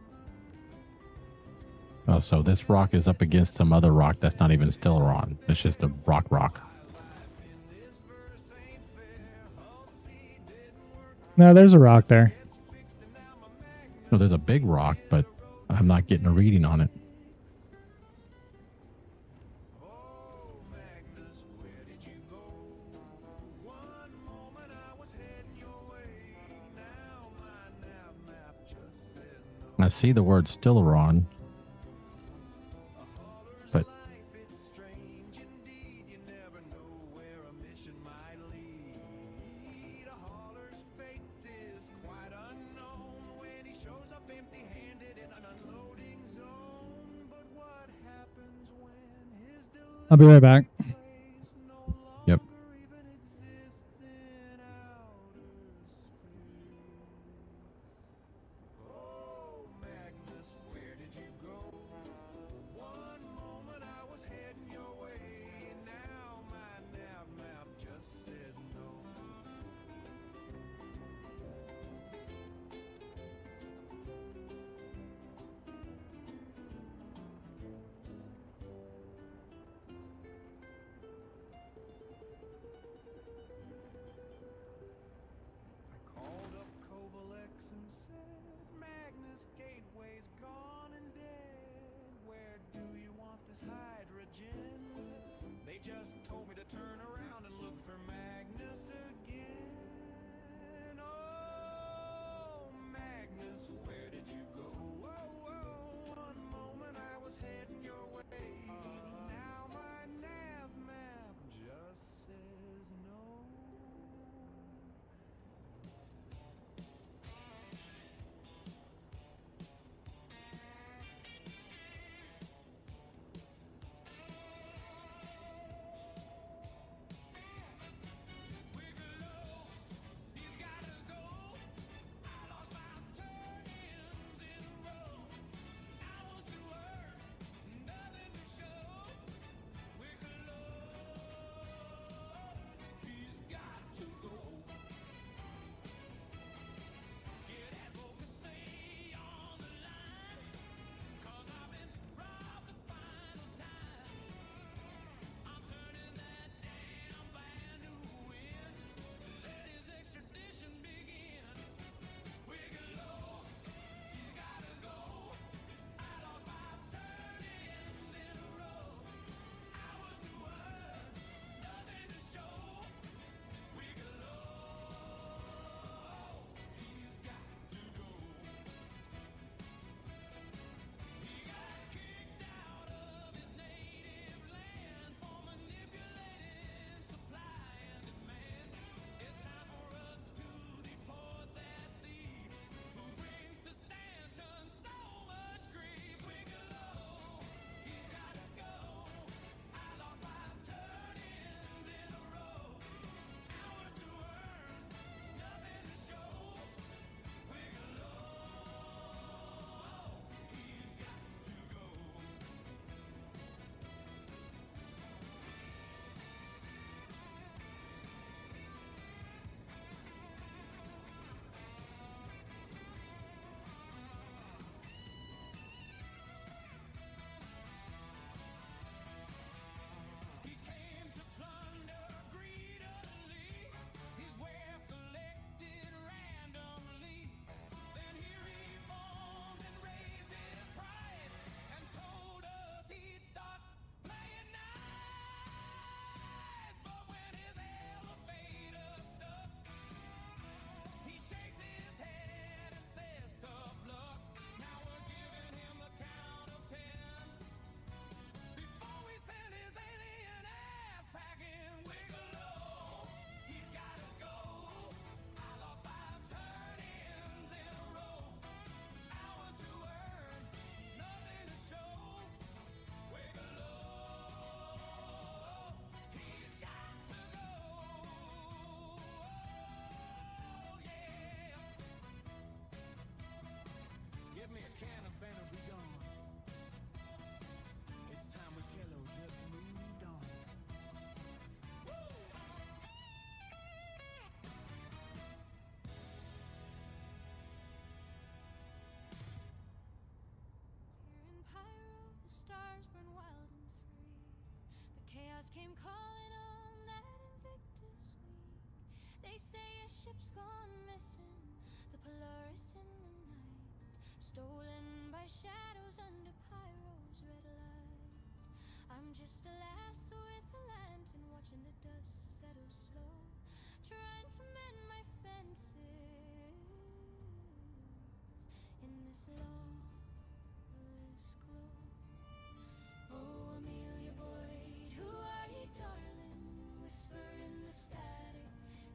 Oh, so this rock is up against some other rock that's not even Stellaron. It's just a rock. No, there's a rock there. No, there's a big rock, but I'm not getting a reading on it. I see the word Stellaron, but I'll be right back. Yep. ship's gone missing. The Polaris in the night, stolen by shadows under Pyro's red light. I'm just a lass with a lantern, watching the dust settle slow, trying to mend my fences in this lawless glow. Oh, Amelia Boyd, who are you, darling? Whisper in the static,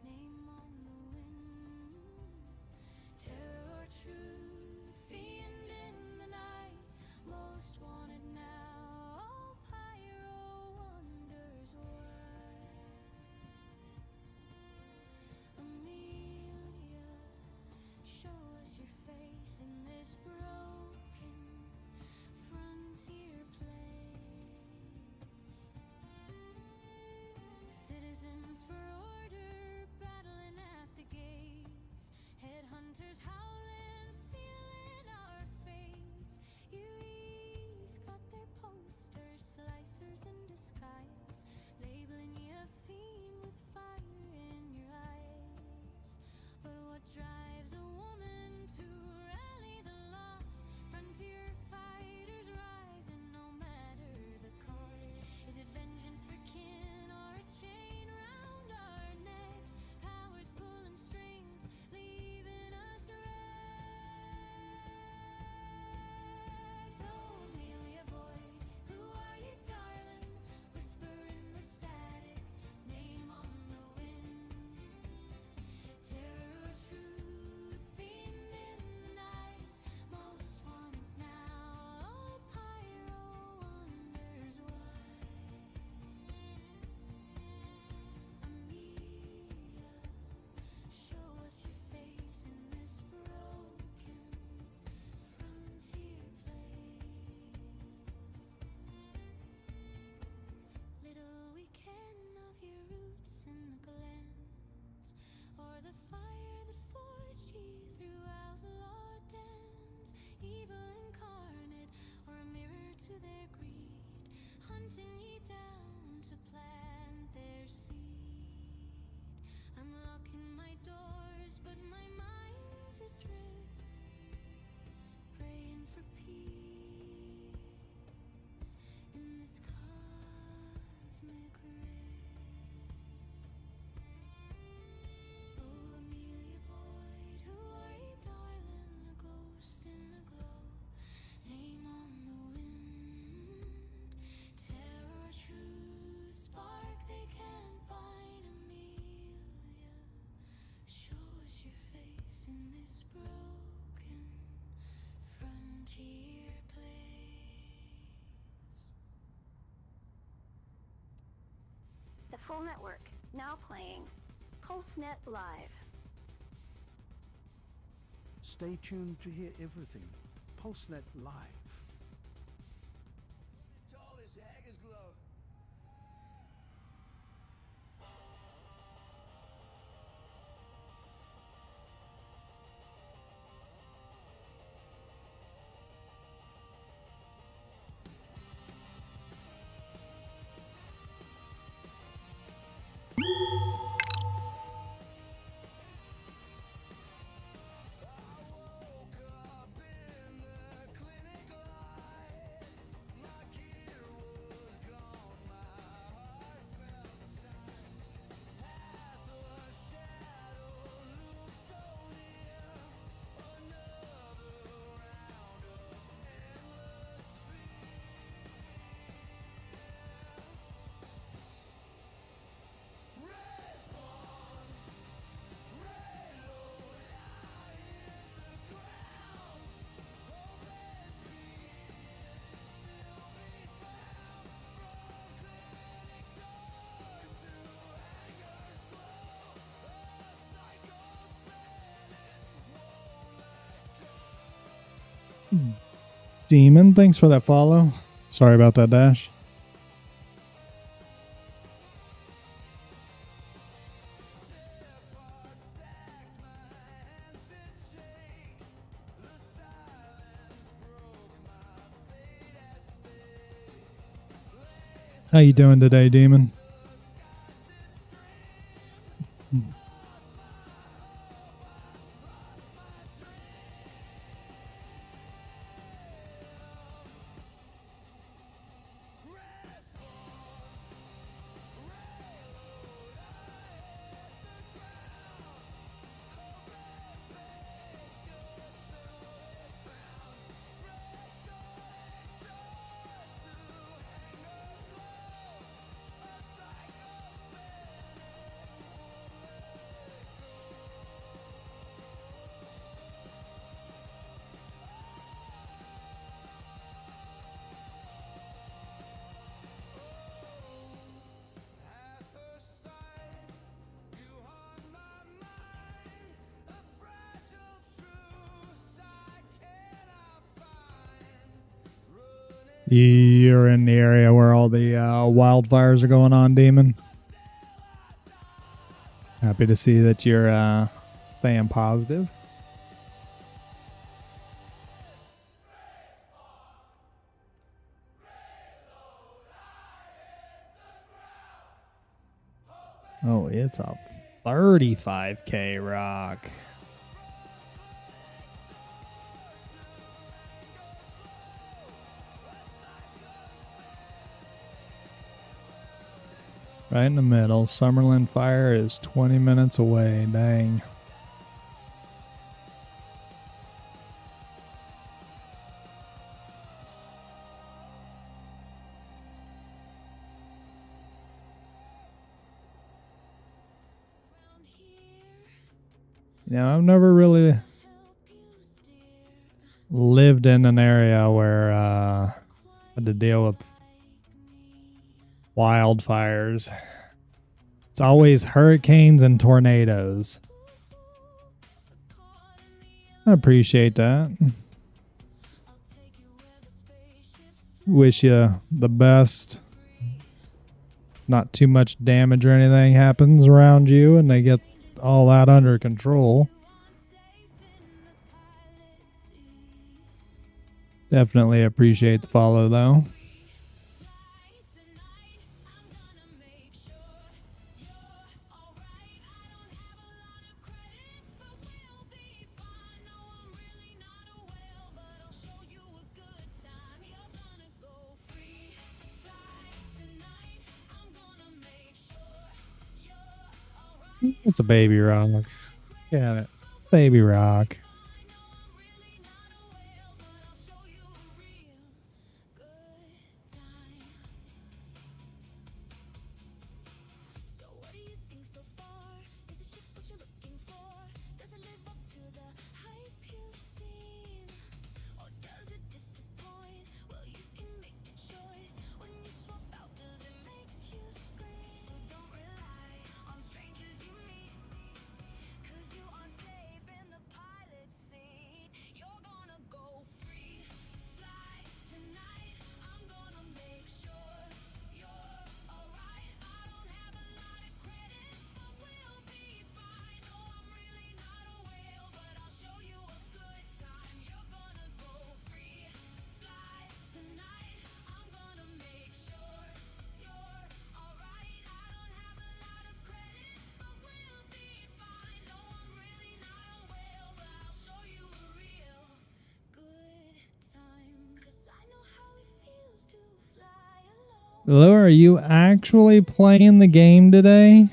name on the wind. Terror or truth, fiend in the night, most wanted now. All Pyro wonders why. Amelia, show us your face in this broken frontier place. Citizens for order, battling at the gates. Headhunters howling, sealing our fates. UE's got their posters, slicers in disguise, labeling you a fiend with fire in your eyes. But what drives a woman to rally the lost? Frontier fighters rising no matter the cost. Is it vengeance for kin or a chain round our necks? Powers pulling strings, leaving us wrecked. Oh, Amelia Boyd, who are you, darling? Whisper in the static, name on the wind. Terror or truth, fiend in the night, most wanted now. Oh, Pyro wonders why. Amelia, show us your face in this broken frontier place. Little we ken of your roots in the glens, or the fire that forged ye through outlaw dens. Evil incarnate, or a mirror to their greed, hunting ye down to plant their seed. I'm locking my doors, but my mind's adrift, praying for peace in this cosmic rift. Oh, Amelia Boyd, who are you, darling? A ghost in the glow, name on the wind. Terror or truth, spark they can't bind. Amelia, show us your face in this broken frontier place. The full network, now playing PulseNet Live. Stay tuned to hear everything. PulseNet Live. Tall as Haggis glow. Demon, thanks for that follow. Sorry about that, Dash. How you doing today, Demon? You're in the area where all the wildfires are going on, Demon. Happy to see that you're staying positive. Oh, it's a 35K rock. Right in the middle. Summerlin Fire is 20 minutes away. Dang. You know, I've never really lived in an area where I had to deal with wildfires. It's always hurricanes and tornadoes. I appreciate that. Wish you the best. Not too much damage or anything happens around you and they get all that under control. Definitely appreciate the follow though. It's a baby rock. Get it. Baby rock. Lou, are you actually playing the game today?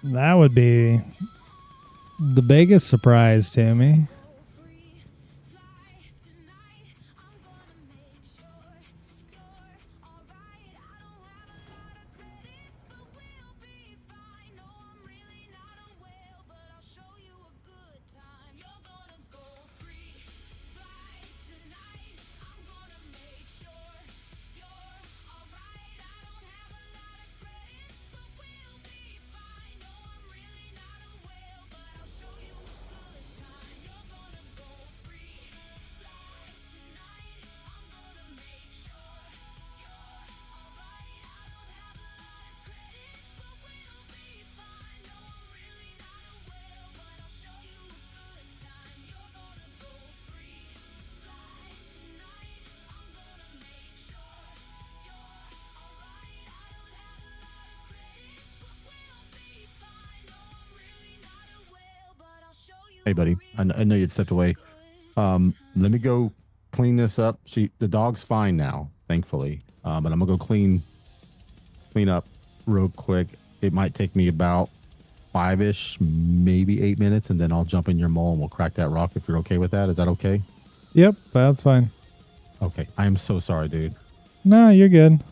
That would be the biggest surprise to me. Hey, buddy. I know you'd stepped away. Let me go clean this up. The dog's fine now, thankfully. But I'm gonna go clean up real quick. It might take me about 5-ish, maybe 8 minutes, and then I'll jump in your mole and we'll crack that rock if you're okay with that. Is that okay? Yep, that's fine. Okay. I am so sorry, dude. No, you're good.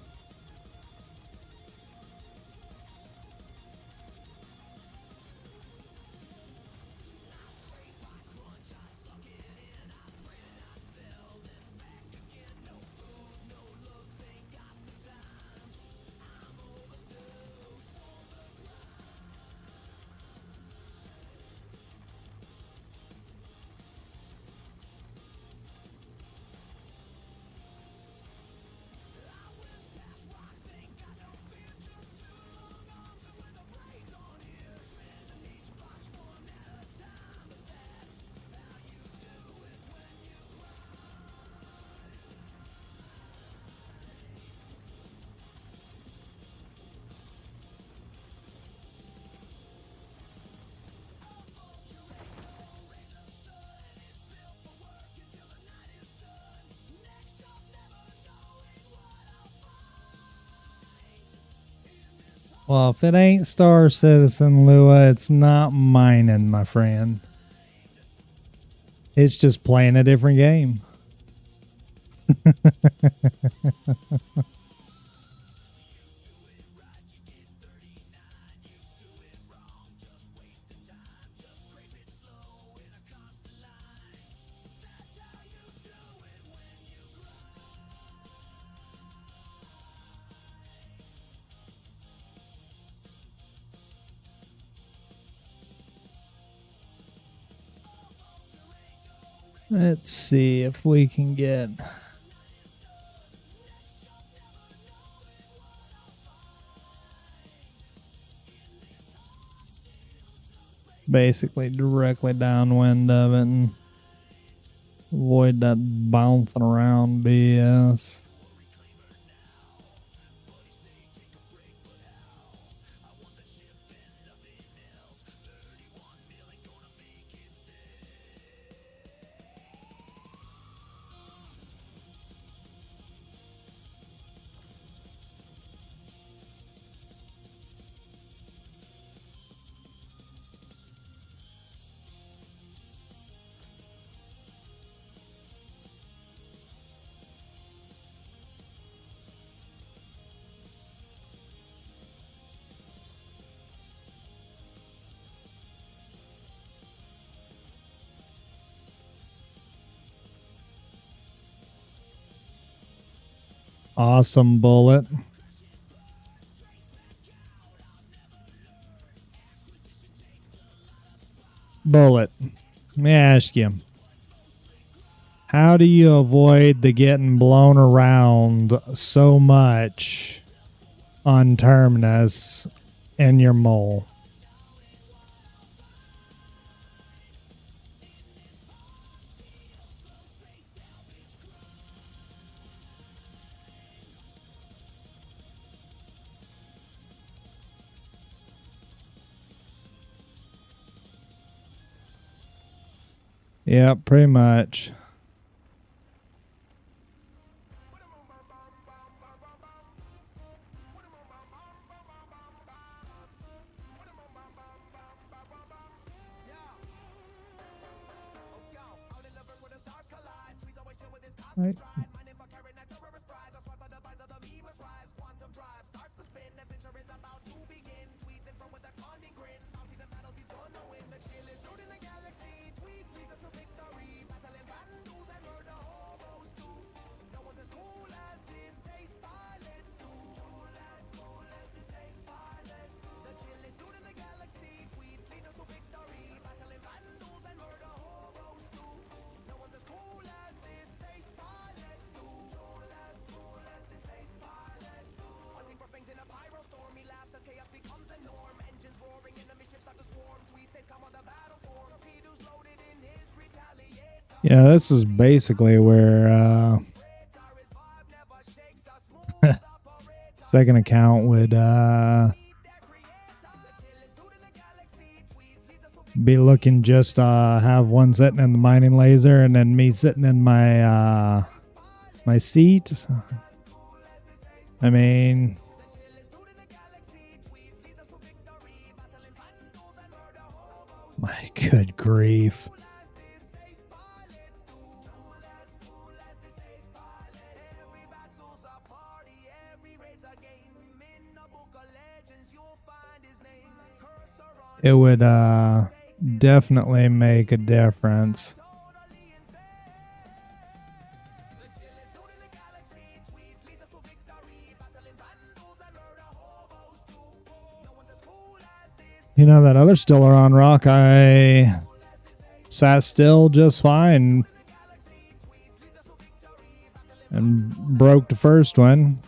Well, if it ain't Star Citizen, Lua, it's not mining, my friend. It's just playing a different game. Let's see if we can get basically directly downwind of it and avoid that bouncing around BS. Awesome bullet. Bullet. Let me ask you. How do you avoid the getting blown around so much on Terminus in your mole? Yeah, pretty much. Right. Yeah, this is basically where second account would be looking just have one sitting in the mining laser and then me sitting in my my seat. I mean, my good grief. It would definitely make a difference. You know, that other Stiller on Rock, I sat still just fine and broke the first one.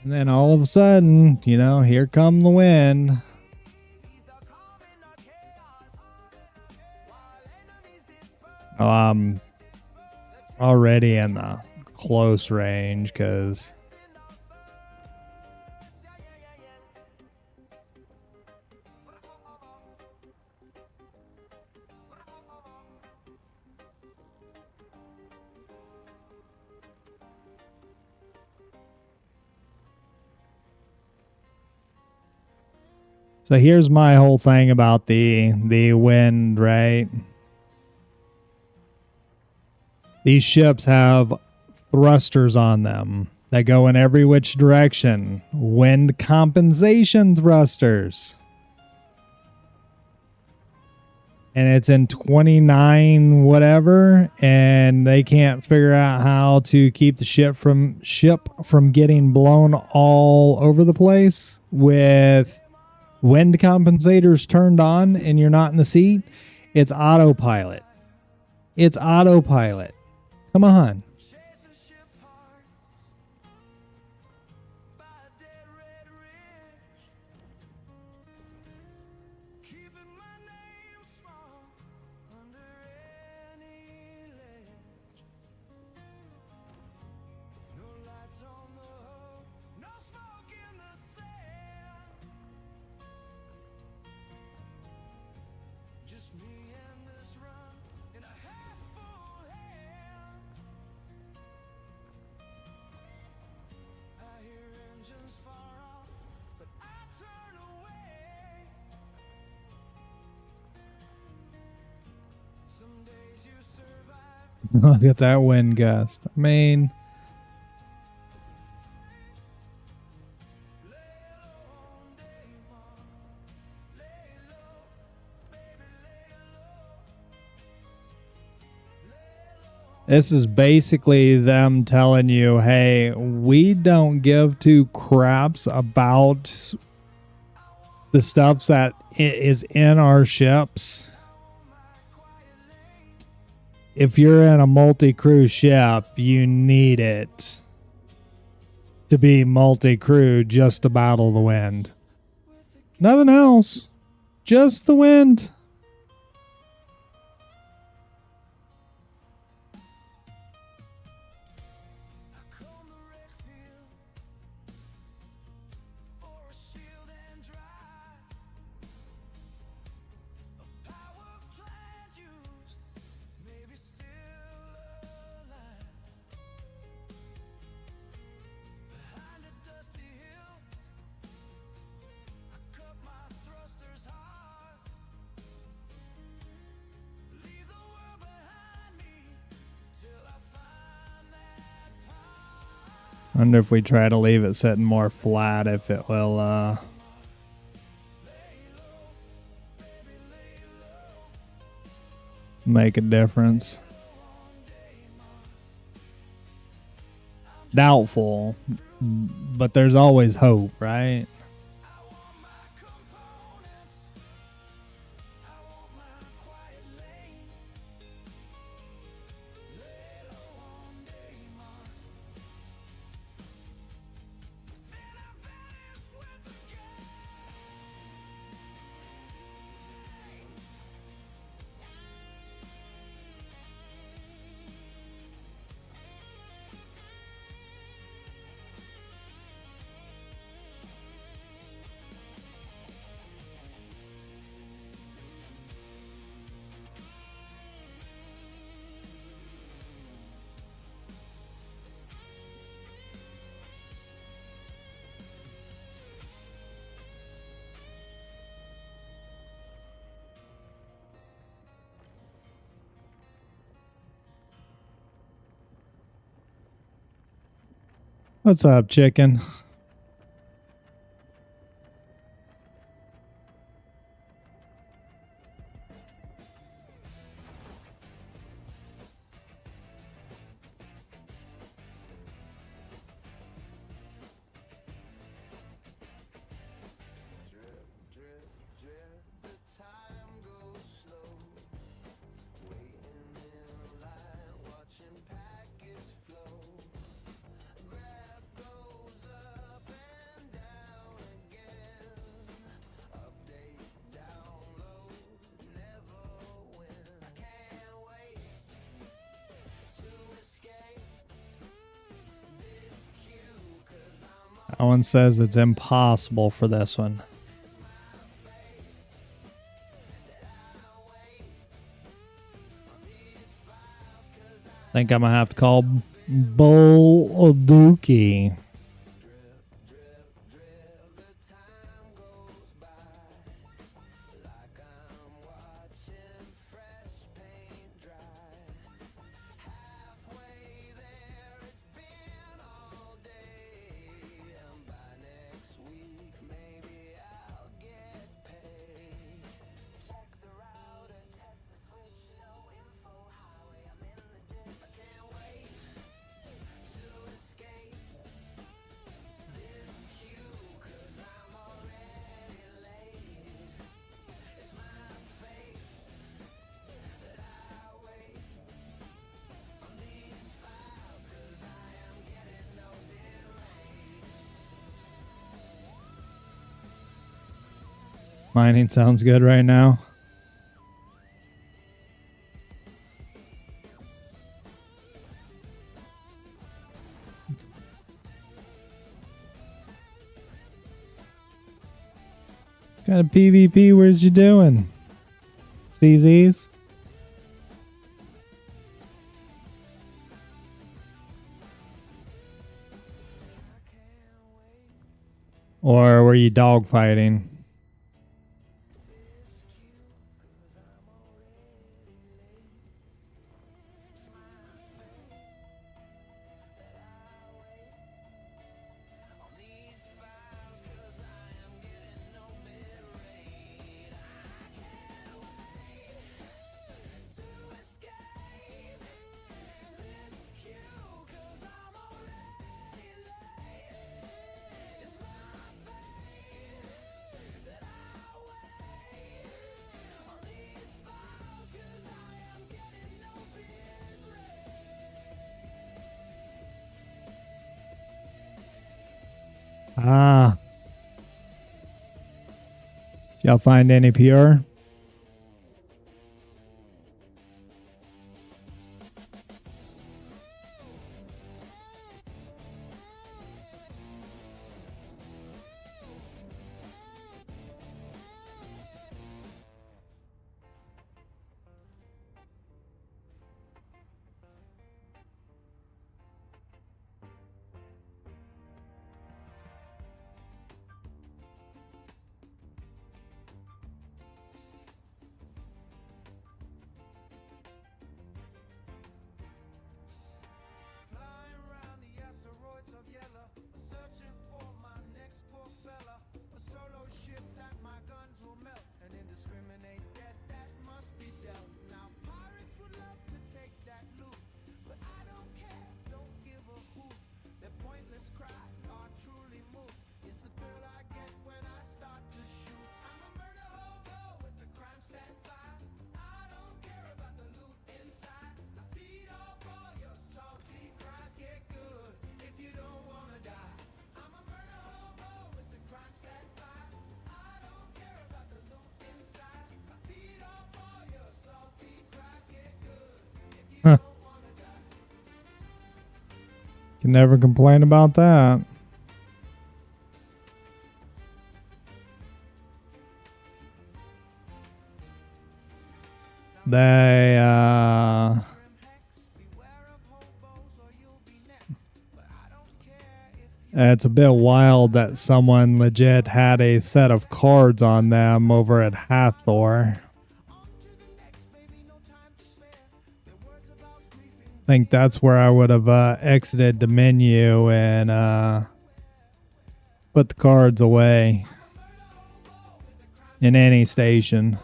And then all of a sudden, you know, here come the wind. Oh, I'm already in the close range because So here's my whole thing about the wind, right? These ships have thrusters on them that go in every which direction. Wind compensation thrusters. And it's in 29 whatever, and they can't figure out how to keep the ship from getting blown all over the place with wind compensators turned on and you're not in the seat. It's autopilot. It's autopilot. Come on. Look at that wind gust. I mean, this is basically them telling you, hey, we don't give two craps about the stuff that is in our ships. If you're in a multi-crew ship, you need it to be multi-crew just to battle the wind. Nothing else. Just the wind. Wonder if we try to leave it sitting more flat, if it will make a difference. Doubtful, but there's always hope, right? What's up, chicken? That one says it's impossible for this one. Think I'm gonna have to call Bull Dookie. Mining sounds good right now. What kind of PvP where's you doing? CZs? Or were you dogfighting? Ah. Y'all find any PR? Flying round the asteroids of yellow, searching for my next poor fella. A solo ship that my guns will melt, an indiscriminate death that must be dealt. Now pirates would love to take that loot, but I don't care, don't give a hoot. Their pointless cry are truly moved. It's the thrill I get when I start to shoot. I'm a murder hobo with the crime stat 5. I don't care about the loot inside. I feed off all your salty cries. Get good if you don't wanna die. I'm a murder hobo with the crime stat 5. I don't care about the loot inside. I feed off all your salty cries. Get good if you Huh. don't wanna die. Can never complain about that. They it's a bit wild that someone legit had a set of cards on them over at Hathor. I think that's where I would have exited the menu and put the cards away in any station.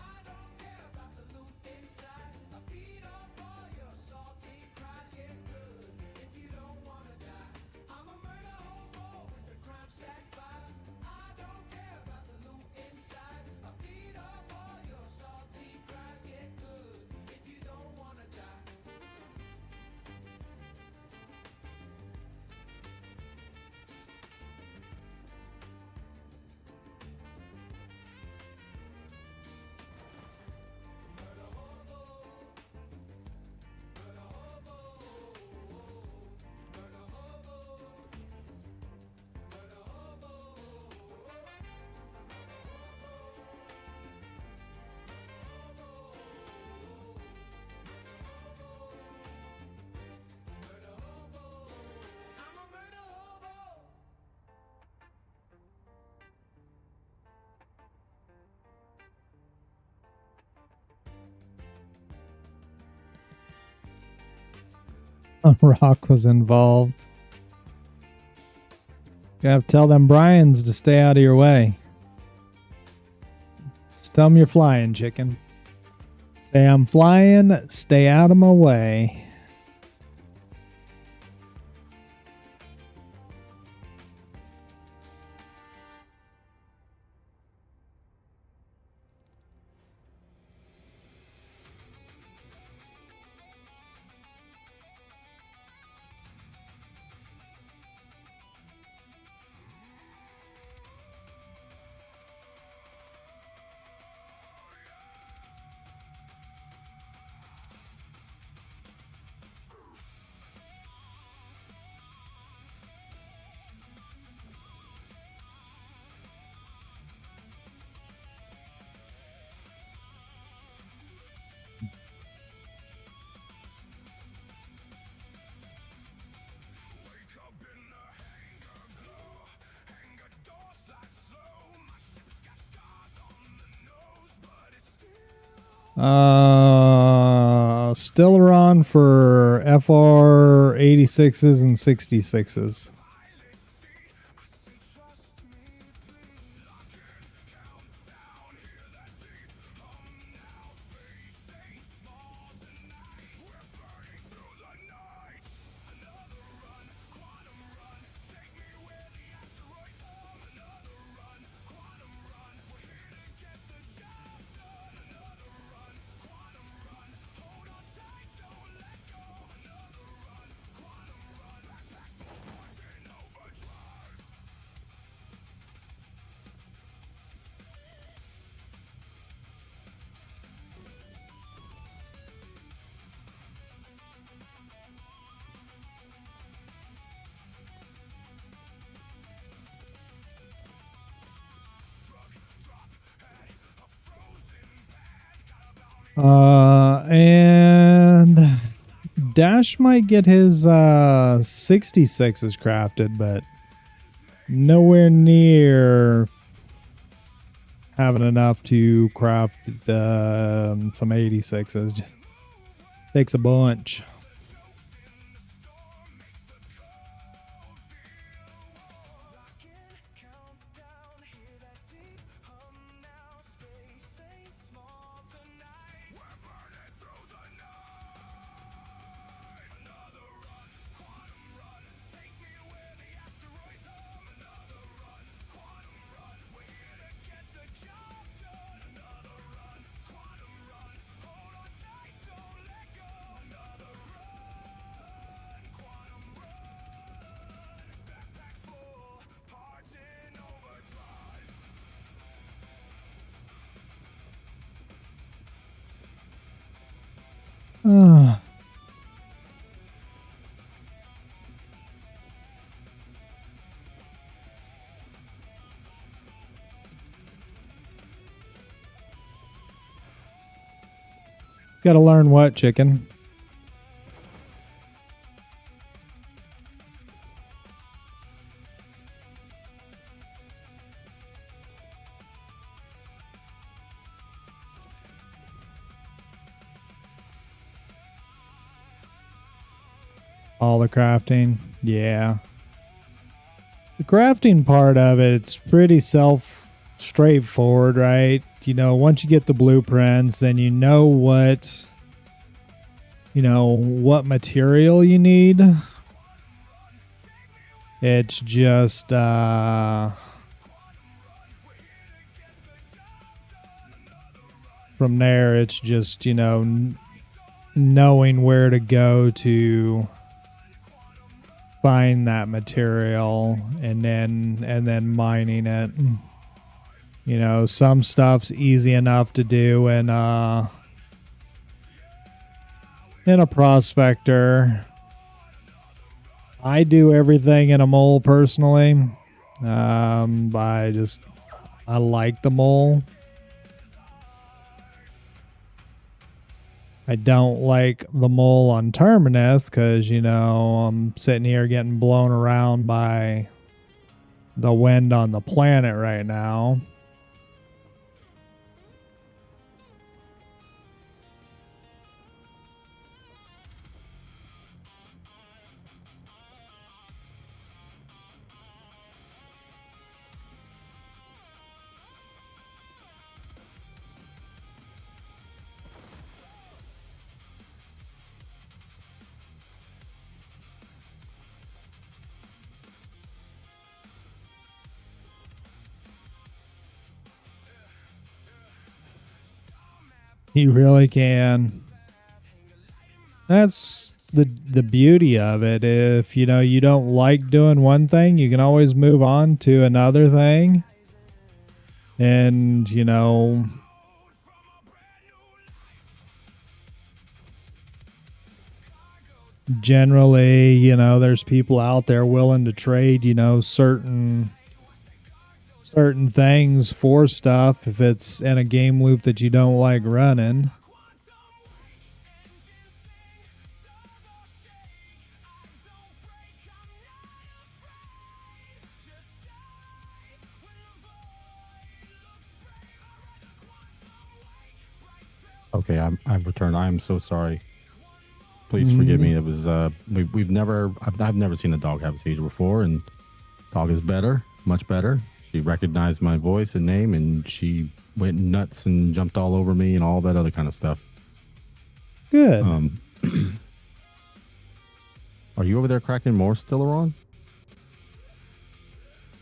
Rock was involved. You have to tell them Bryans to stay out of your way. Just tell them you're flying, chicken. Say I'm flying, stay out of my way. Still around for FR 86s and 66s. And Dash might get his 66s crafted, but nowhere near having enough to craft some 86s. Just takes a bunch. Gotta learn what, chicken? All the crafting. Yeah. The crafting part of it, it's pretty straightforward, right? You know, once you get the blueprints, then you know what material you need. It's just from there, it's just, knowing where to go to find that material and then mining it. Some stuff's easy enough to do in a prospector. I do everything in a mole personally. I like the mole. I don't like the mole on Terminus because, I'm sitting here getting blown around by the wind on the planet right now. You really can. That's the beauty of it. If you don't like doing one thing, you can always move on to another thing. And generally, there's people out there willing to trade, certain things for stuff if it's in a game loop that you don't like running. Okay, I've returned. I am so sorry. Please forgive me. It was I've never seen a dog have a seizure before, and dog is better, much better. She recognized my voice and name, and she went nuts and jumped all over me and all that other kind of stuff. Good. Are you over there cracking more Stellaron?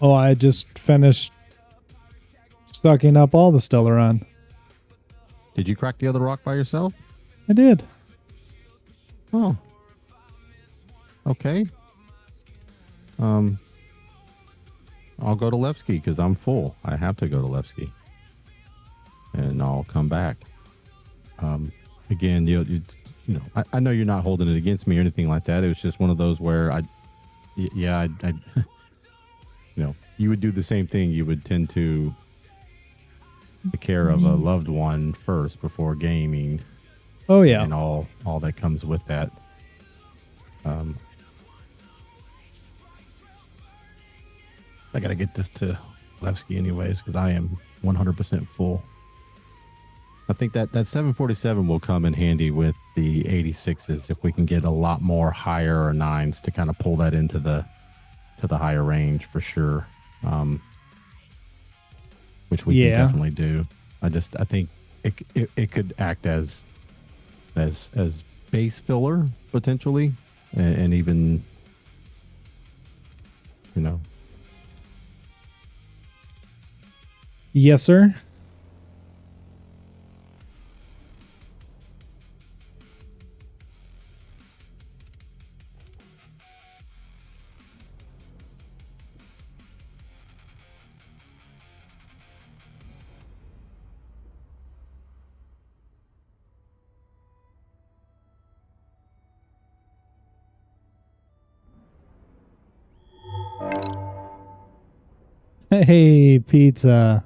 Oh, I just finished sucking up all the Stellaron. Did you crack the other rock by yourself? I did. Oh. Okay. I'll go to Levski because I'm full. I have to go to Levski. And I'll come back. Again, you know, I know you're not holding it against me or anything like that. It was just one of those where I you know, you would do the same thing. You would tend to take care of a loved one first before gaming. Oh yeah. And all that comes with that. I got to get this to Levski anyways because I am 100% full. I think that 747 will come in handy with the 86s if we can get a lot more higher or 9s to kind of pull that into the higher range for sure. Which we can definitely do. I think it could act as base filler potentially, and even, you know. Yes, sir. Hey, pizza.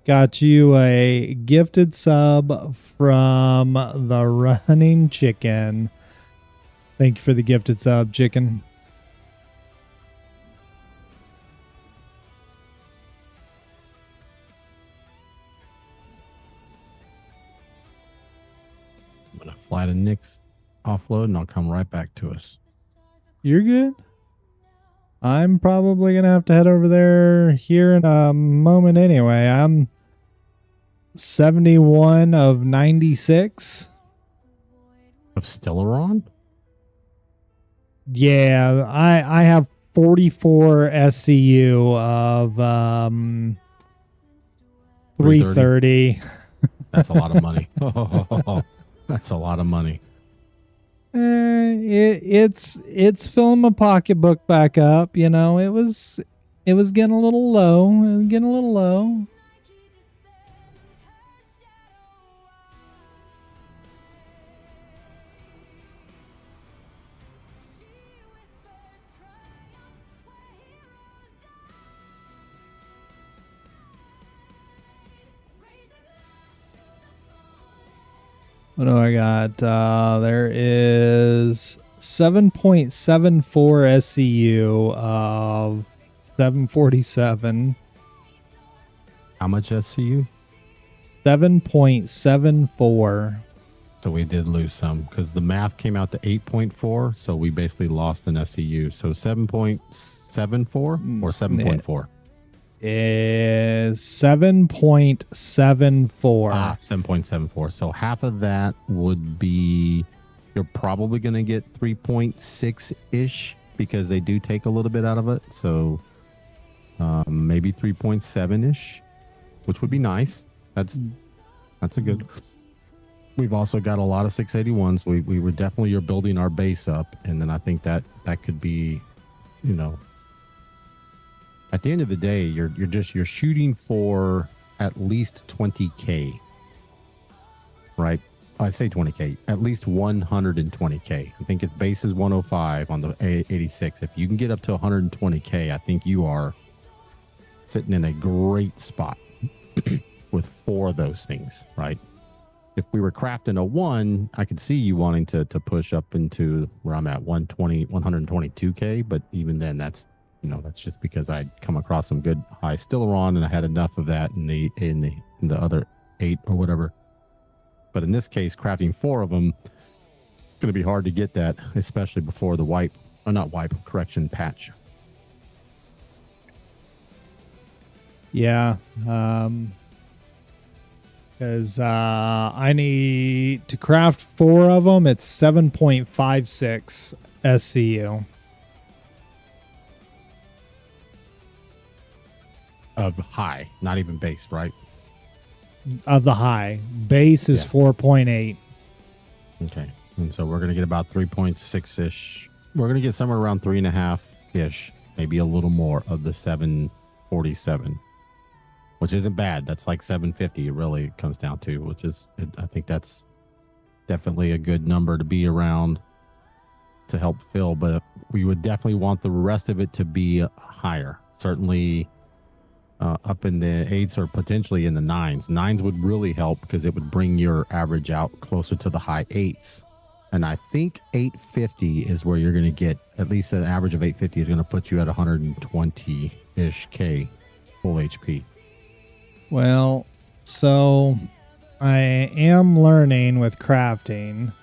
Got you a gifted sub from the Running Chicken. Thank you for the gifted sub, chicken. I'm going to fly to Nick's offload and I'll come right back to us. You're good. I'm probably going to have to head over there here in a moment anyway. I'm 71 of 96. Of Stellaron? Yeah, I have 44 SCU of 330. That's a lot of money. That's a lot of money. It's filling my pocketbook back up. You know, it was getting a little low. It was getting a little low. What do I got? There is 7.74 SCU of 747. How much SCU? 7.74. So we did lose some because the math came out to 8.4. So we basically lost an SCU. So 7.74 or 7.4? Is 7.74. 7.74. So half of that would be, you're probably going to get 3.6 ish because they do take a little bit out of it. So maybe 3.7 ish, which would be nice. That's a good. We've also got a lot of 681s. We were definitely, you're building our base up. And then I think that could be, you know, at the end of the day, you're shooting for at least 20K, right? I say 20K, at least 120K. I think its base is 105 on the 86. If you can get up to 120K, I think you are sitting in a great spot with 4 of those things, right? If we were crafting a 1, I could see you wanting to push up into where I'm at, 122K, but even then that's, you know, that's just because I'd come across some good high Stellaron and I had enough of that in the other 8 or whatever. But in this case, crafting 4 of them, it's going to be hard to get that, especially before the patch. Yeah. Because I need to craft 4 of them. It's 7.56 SCU. Of high, not even base, right? Of the high. Base is 4.8. Okay. And so we're going to get about 3.6-ish. We're going to get somewhere around 3.5-ish, maybe a little more of the 747, which isn't bad. That's like 750. It really comes down to, which is, I think that's definitely a good number to be around to help fill. But we would definitely want the rest of it to be higher. Certainly up in the 8s or potentially in the 9s. 9s would really help because it would bring your average out closer to the high 8s. And I think 850 is where you're going to get at least an average of 850 is going to put you at 120-ish K full HP. Well, so I am learning with crafting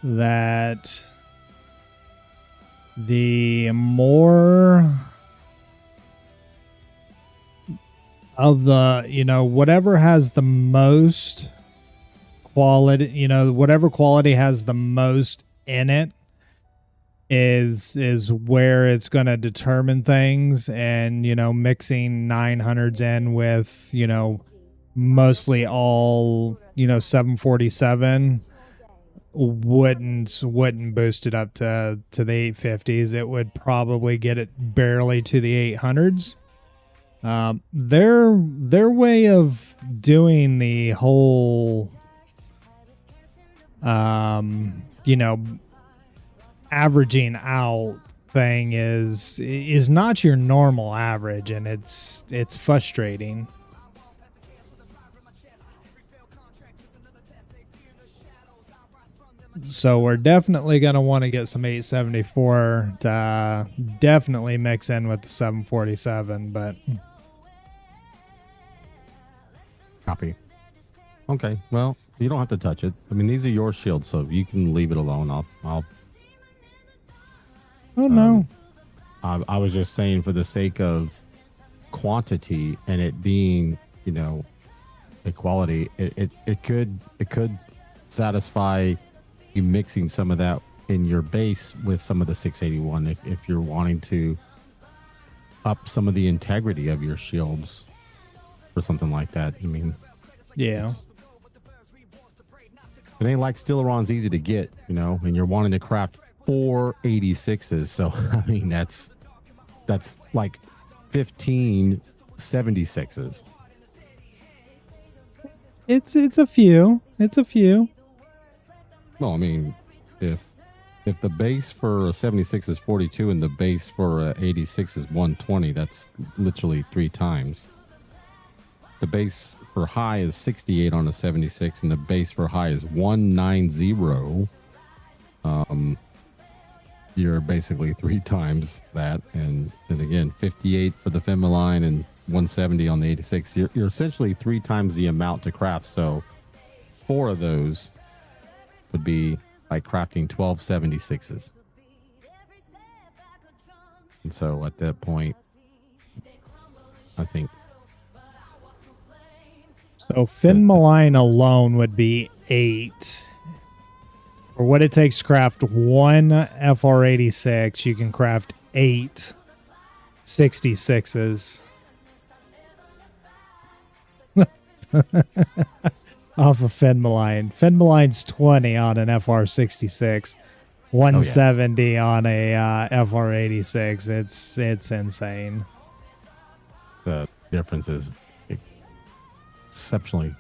that the more of the, whatever has the most quality, whatever quality has the most in it is where it's going to determine things. And, mixing 900s in with, mostly all, 747 wouldn't boost it up to the 850s. It would probably get it barely to the 800s. Their way of doing the whole, averaging out thing is not your normal average, and it's frustrating. So we're definitely going to want to get some 874 to definitely mix in with the 747, but Copy. Okay, well, you don't have to touch it. I mean, these are your shields, so you can leave it alone. I'll Oh no. I was just saying, for the sake of quantity and it being, equality, it could satisfy you mixing some of that in your base with some of the 681 if you're wanting to up some of the integrity of your shields or something like that. I mean, yeah. It ain't like Steeleron's easy to get, and you're wanting to craft 4 86s. So, I mean, that's like 15 76s. It's a few. It's a few. Well, I mean, if the base for a 76 is 42 and the base for a 86 is 120, that's literally 3 times. The base for high is 68 on a 76, and the base for high is 190. You're basically 3 times that, and again 58 for the Femaline and 170 on the 86. You're essentially 3 times the amount to craft. So 4 of those would be like crafting 12 76s. And so at that point, I think. So Fin Malign alone would be 8. For what it takes to craft 1 FR86, you can craft 8 66s. Off of Fin Malign. Fin Malign's 20 on an FR66. 170 on a FR86. It's insane. The difference is exceptionally.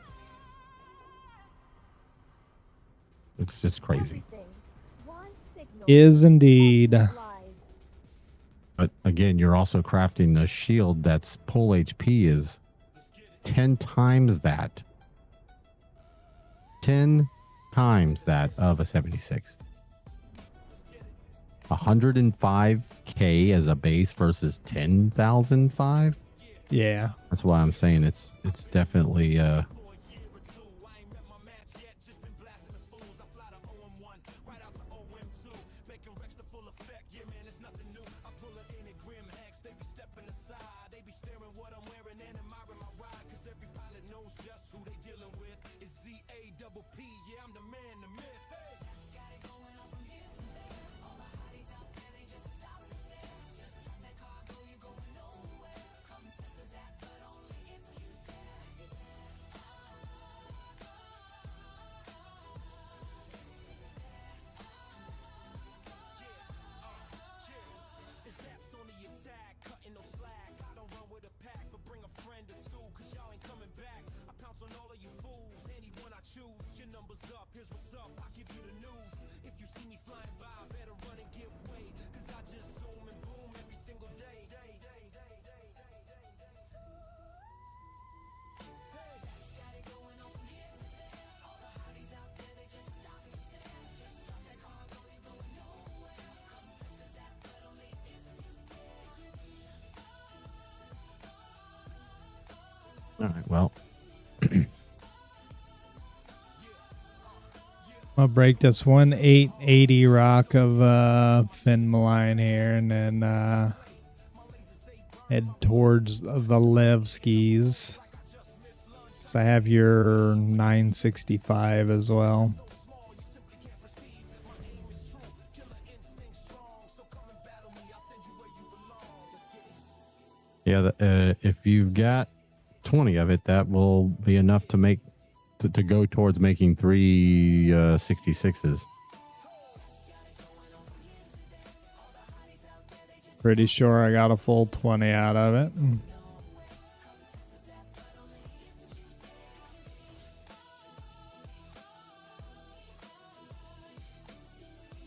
It's just crazy. Is indeed. But again, you're also crafting the shield that's pull HP is 10 times that. 10 times that of a 76. 105K as a base versus 10,005. Yeah. That's why I'm saying it's definitely Working Rex to full effect, yeah man, it's nothing new. I pull it in at Grim Hex, they be stepping aside. They be staring what I'm wearing and admiring my ride. Cause every pilot knows just who they dealing with. It's Z-A-double-P, yeah, I'm the man, the myth. Zap's got it going on from here to there. All the hotties out there, they just stop and stare. Just drop that cargo, you going nowhere. Come test the Zap, but only if you dare. Zap's on the attack, cutting no slack. I don't run with a pack, but bring a friend or two, cause y'all ain't coming back. I pounce on all of you fools, anyone I choose. Your number's up, here's what's up, I'll give you the news. If you see me flying by, better run and give way, cause I just zoom and boom every single day. Zap's got it going on from here to there. All the hotties out there, they just stop and stare. Just drop that cargo, you going nowhere. Come test the Zap, but only if you All right. Well, I'll break this 1880 rock of Finn Malign here and then head towards the Levskis. So I have your 965 as well. yeah. If you've got 20 of it, that will be enough to make to go towards making 3 66s. Pretty sure I got a full 20 out of it.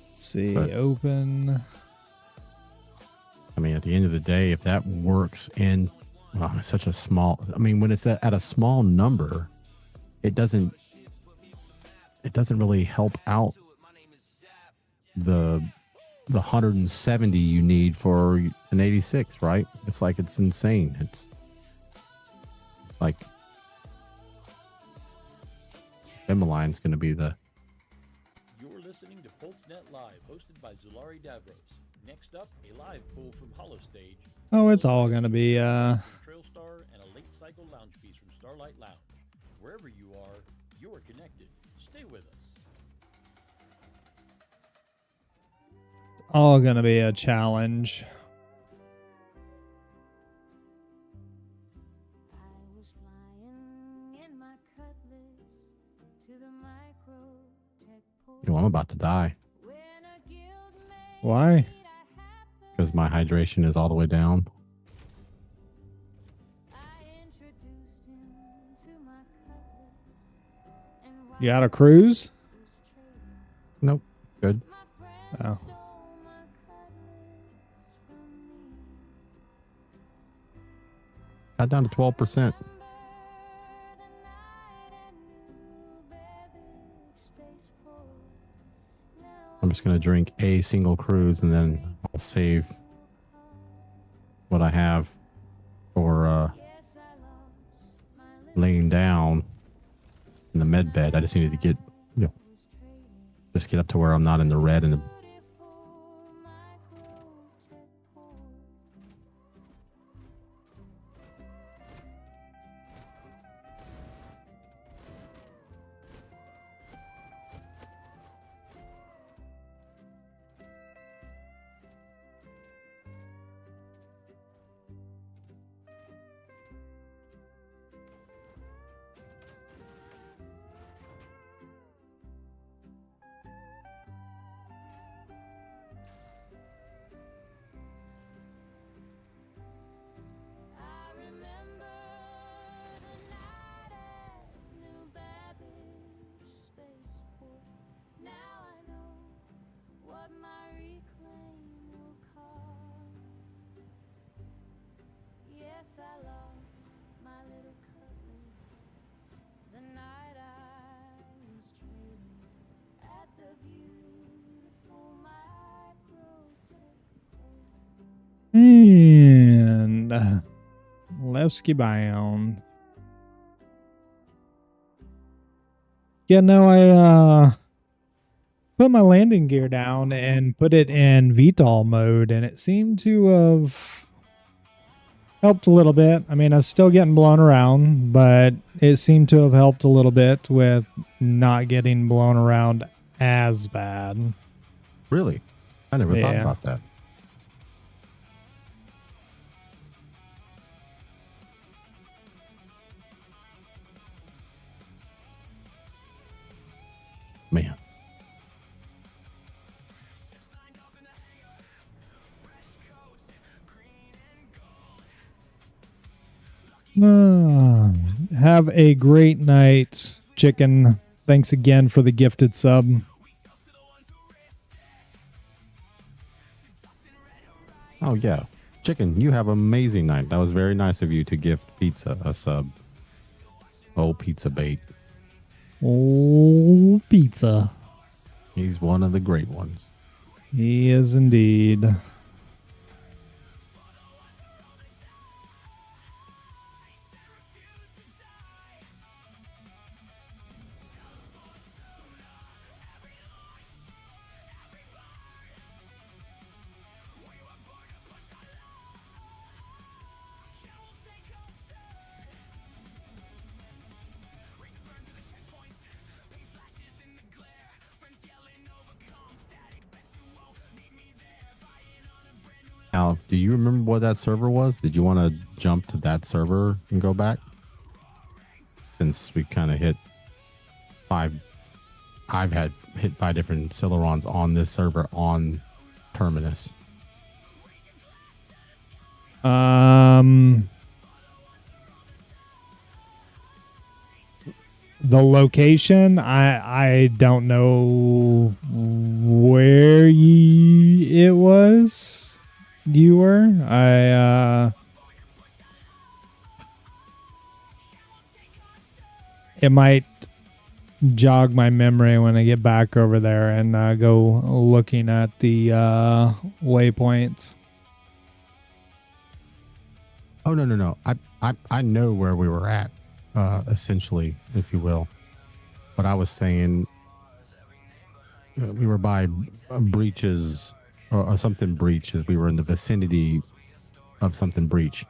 Let's see, But- open. I mean, at the end of the day, if that works in it's such a small, I mean, when it's at a small number, it doesn't really help out the 170 you need for an 86, right? It's like, it's insane. It's like Emmeline's going to be the You're listening to PulseNet Live, hosted by Zulari Davros. Next up, a live pull from Hollow Stage. Oh, it's all going to be Trailstar and a late cycle lounge piece from Starlight Lounge. Wherever you are connected. Stay with us. all going to be a challenge. You know, I'm about to die Why? because my hydration is all the way down. You out of cruise? Nope. Good. Oh. Got down to 12%. I'm just going to drink a single cruise and then I'll save what I have for laying down in the med bed. I just needed to get, just get up to where I'm not in the red and the And Levski bound. Yeah, no, put my landing gear down and put it in VTOL mode, and it seemed to have helped a little bit. I mean, I was still getting blown around, but it seemed to have helped a little bit with not getting blown around as bad. Really? I never thought Yeah. about that. Man. Have a great night, Chicken. Thanks again for the gifted sub. Oh, yeah. Chicken, you have an amazing night. That was very nice of you to gift Pizza a sub. Oh, Pizza Bait. Oh, pizza. He's one of the great ones. He is indeed. Al, do you remember what that server was? Did you want to jump to that server and go back? Since we kind of hit 5, I've hit 5 different Cilerons on this server on Terminus. The location, I don't know where it was. You were. It might jog my memory when I get back over there and go looking at the waypoints. Oh, no. I know where we were at, essentially, if you will. But I was saying we were by breaches or something breaches. We were in the vicinity of something breach.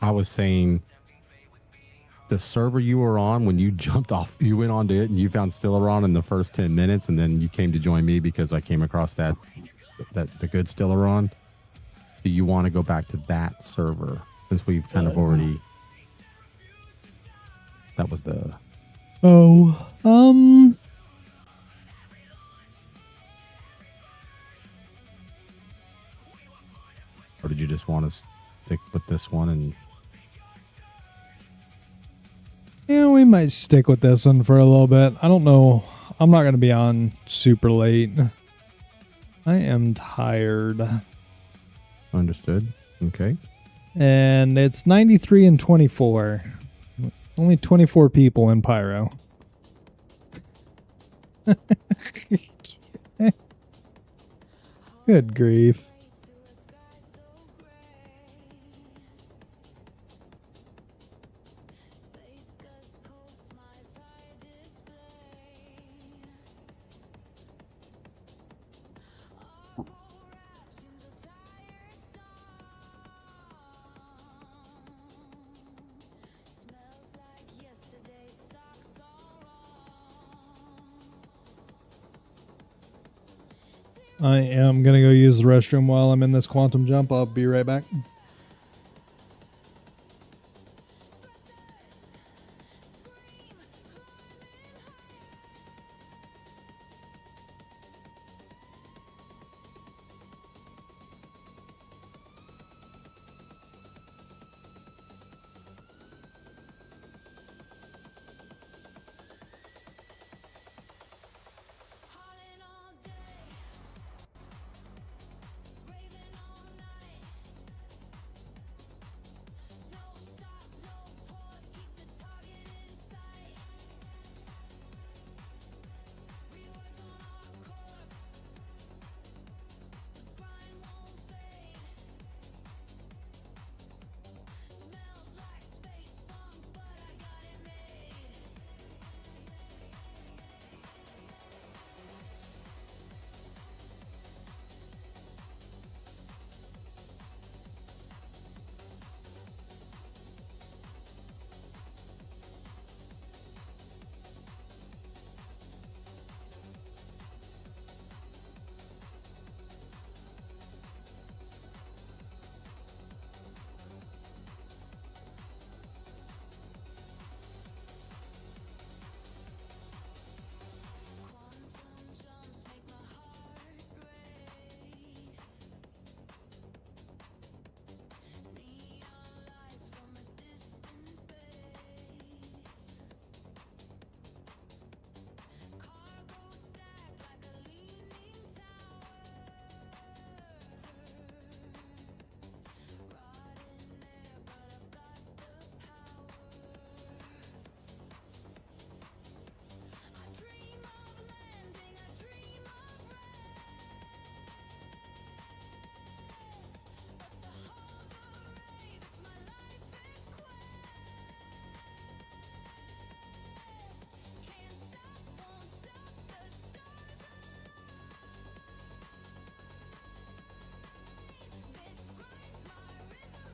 I was saying the server you were on, when you jumped off, you went onto it and you found Stellaron in the first 10 minutes, and then you came to join me because I came across the good Stellaron. Do you want to go back to that server since we've kind of already? That was the. Or did you just want to stick with this one and? Yeah, we might stick with this one for a little bit. I don't know. I'm not going to be on super late. I am tired. Understood. Okay. And it's 93 and 24. Only 24 people in Pyro. Good grief. I am going to go use the restroom while I'm in this quantum jump. I'll be right back.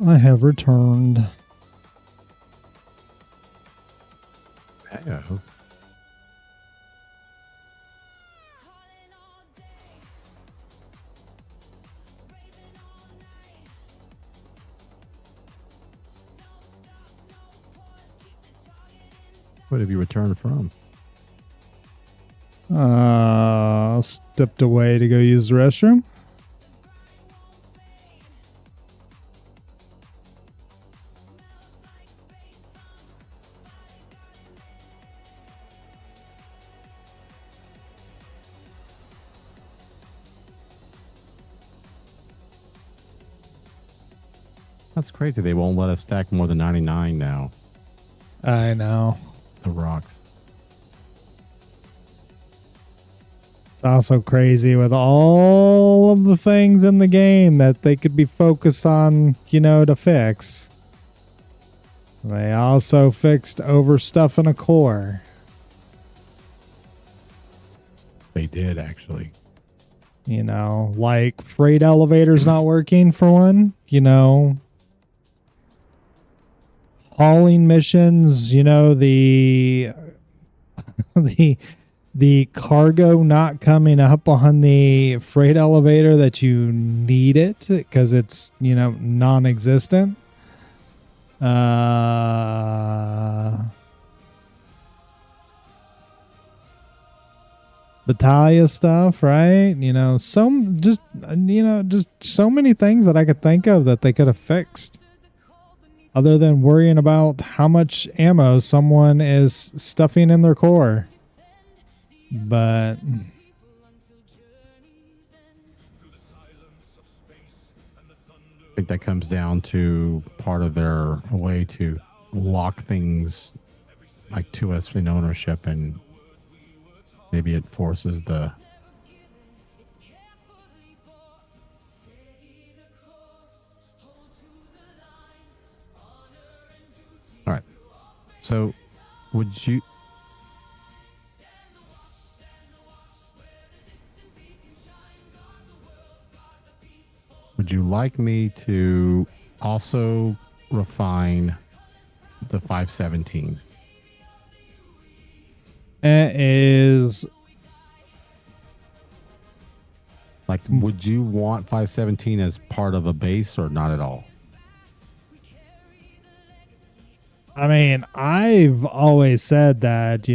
I have returned. Yeah. What have you returned from? Stepped away to go use the restroom. That's crazy. They won't let us stack more than 99 now. I know. The rocks. It's also crazy with all of the things in the game that they could be focused on, to fix. They also fixed overstuffing a core. They did, actually. Like freight elevators not working for one, hauling missions, the the cargo not coming up on the freight elevator that you need it because it's, non-existent. Battaglia stuff, right? Just so many things that I could think of that they could have fixed. Other than worrying about how much ammo someone is stuffing in their core. But I think that comes down to part of their way to lock things like to us in ownership, and maybe it forces the all right. So would you like me to also refine the 517? it is like, would you want 517 as part of a base or not at all? I mean, I've always said that,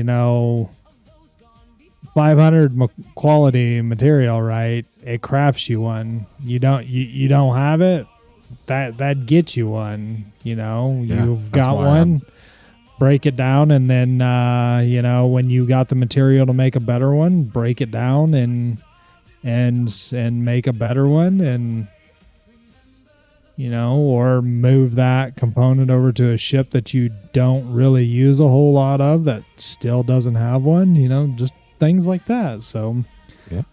500 quality material, right? It crafts you one. You don't have it, that gets you one. You've got one. Break it down, and then when you got the material to make a better one, break it down and make a better one, and or move that component over to a ship that you don't really use a whole lot of that still doesn't have one. Just things like that. So yeah,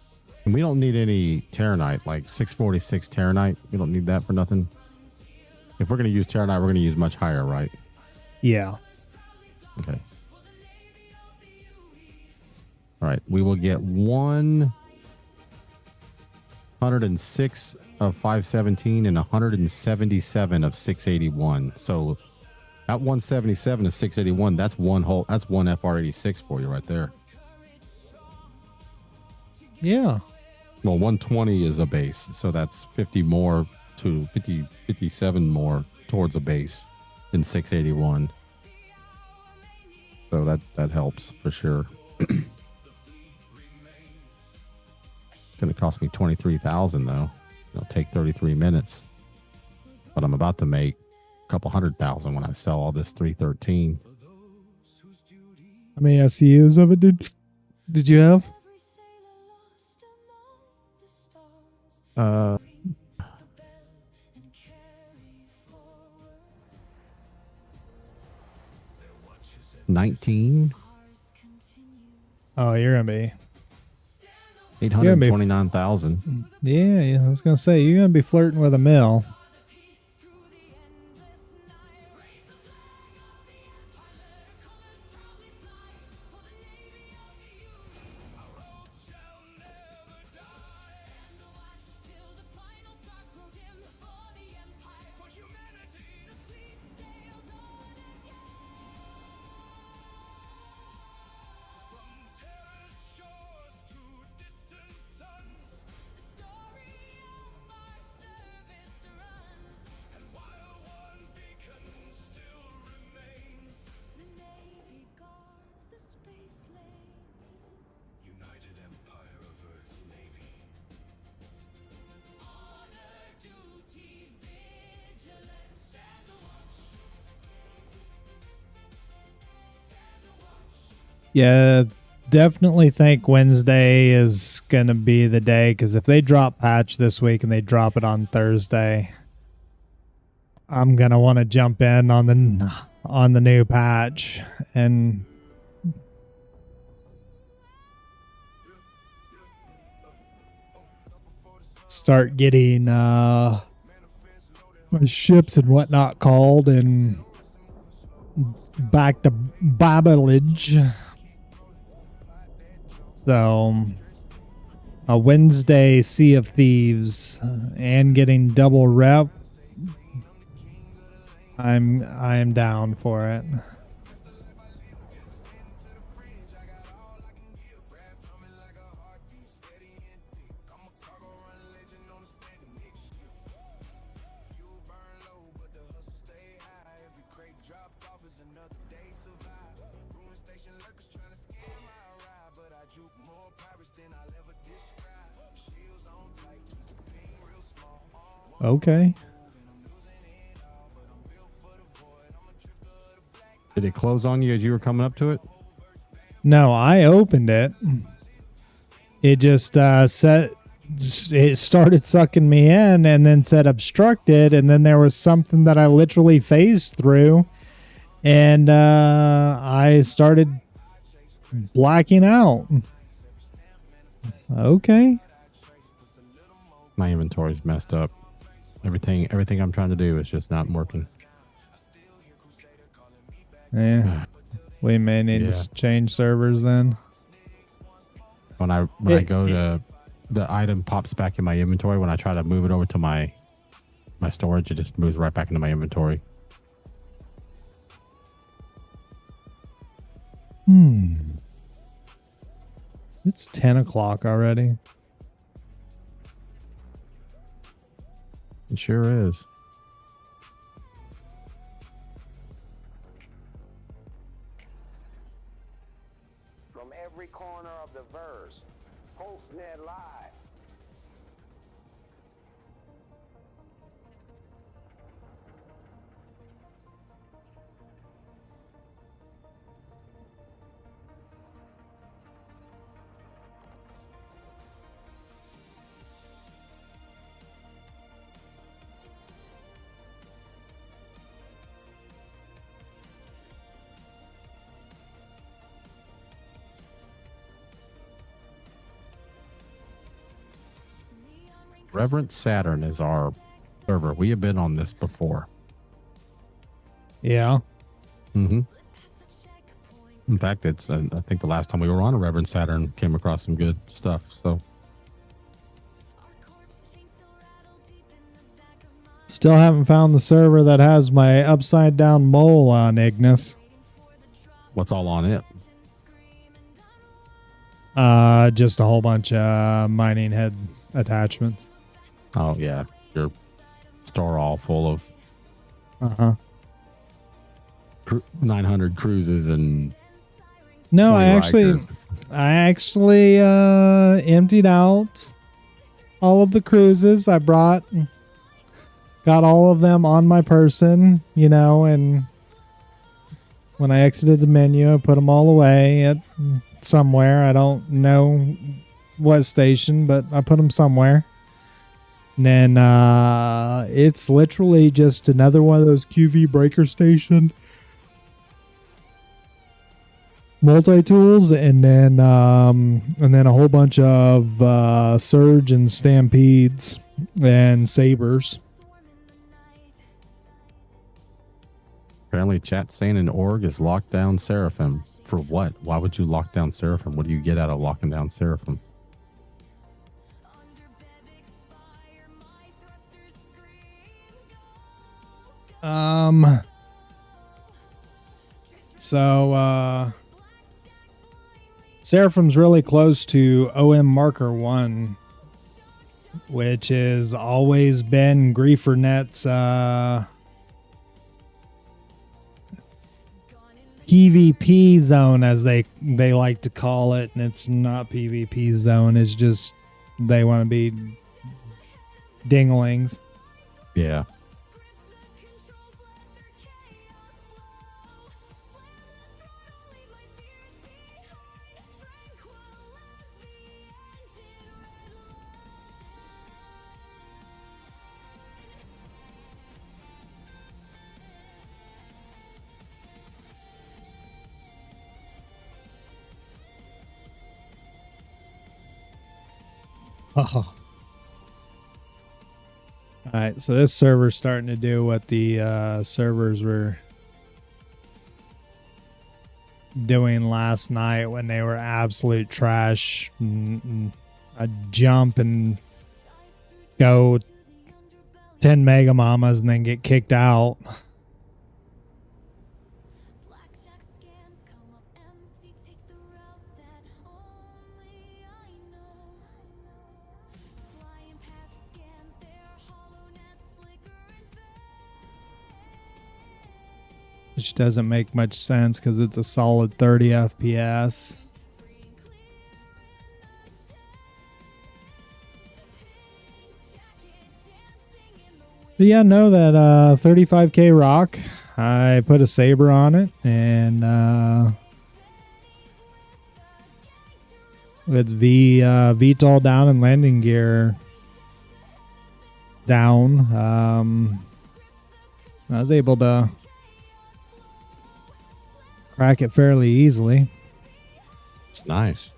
and we don't need any Terranite, like 646 Terranite. We don't need that for nothing. If we're going to use Terranite, we're going to use much higher, right? Yeah. Okay. All right. We will get 106 of 517 and 177 of 681. So at 177 of 681, that's one FR86 for you right there. Yeah. Well, 120 is a base, so that's 57 more towards a base than 681. So that helps for sure. It's going to cost me 23,000 though. It'll take 33 minutes, but I'm about to make a couple 100,000 when I sell all this 313. How many SCUs of it did you have? 19. Oh, you're gonna be 829,000. Yeah, I was gonna say you're gonna be flirting with a mill. Yeah, definitely think Wednesday is going to be the day, because if they drop patch this week and they drop it on Thursday, I'm going to want to jump in on the new patch and start getting my ships and whatnot called and back to Babylage. So a Wednesday Sea of Thieves and getting double rep, I am down for it. Okay. Did it close on you as you were coming up to it? No, I opened it. It just it started sucking me in and then said obstructed, and then there was something that I literally phased through, and I started blacking out. Okay. My inventory's messed up. Everything I'm trying to do is just not working. Yeah. We may need to change servers then. When I go to the item pops back in my inventory, when I try to move it over to my storage, it just moves right back into my inventory. It's 10 o'clock already. It sure is. From every corner of the verse, PulseNet Live. Reverend Saturn is our server. We have been on this before. Yeah. Mm-hmm. In fact, it's I think the last time we were on a Reverend Saturn came across some good stuff. So Still haven't found the server that has my upside down mole on Ignis. what's all on it? Just a whole bunch of mining head attachments. Oh yeah, your store all full of 900 cruises and no, 20 I actually emptied out all of the cruises I brought. Got all of them on my person, you know, and when I exited the menu, I put them all away at somewhere. I don't know what station, but I put them somewhere. And then it's literally just another one of those QV breaker station multi-tools, and then a whole bunch of Surge and Stampedes and Sabers. Apparently, chat saying an org is locked down Seraphim. For what? Why would you lock down Seraphim? What do you get out of locking down Seraphim? So Seraphim's really close to OM Marker 1, which has always been GrieferNet's PvP zone, as they like to call it, and it's not PvP zone. It's just they want to be dinglings. Yeah. Oh. All right, so this server's starting to do what the servers were doing last night when they were absolute trash. I'd jump and go 10 mega mamas and then get kicked out. Which doesn't make much sense because it's a solid 30 FPS. But yeah, no, that 35K rock, I put a saber on it, and with VTOL down and landing gear down, I was able to crack it fairly easily. It's nice.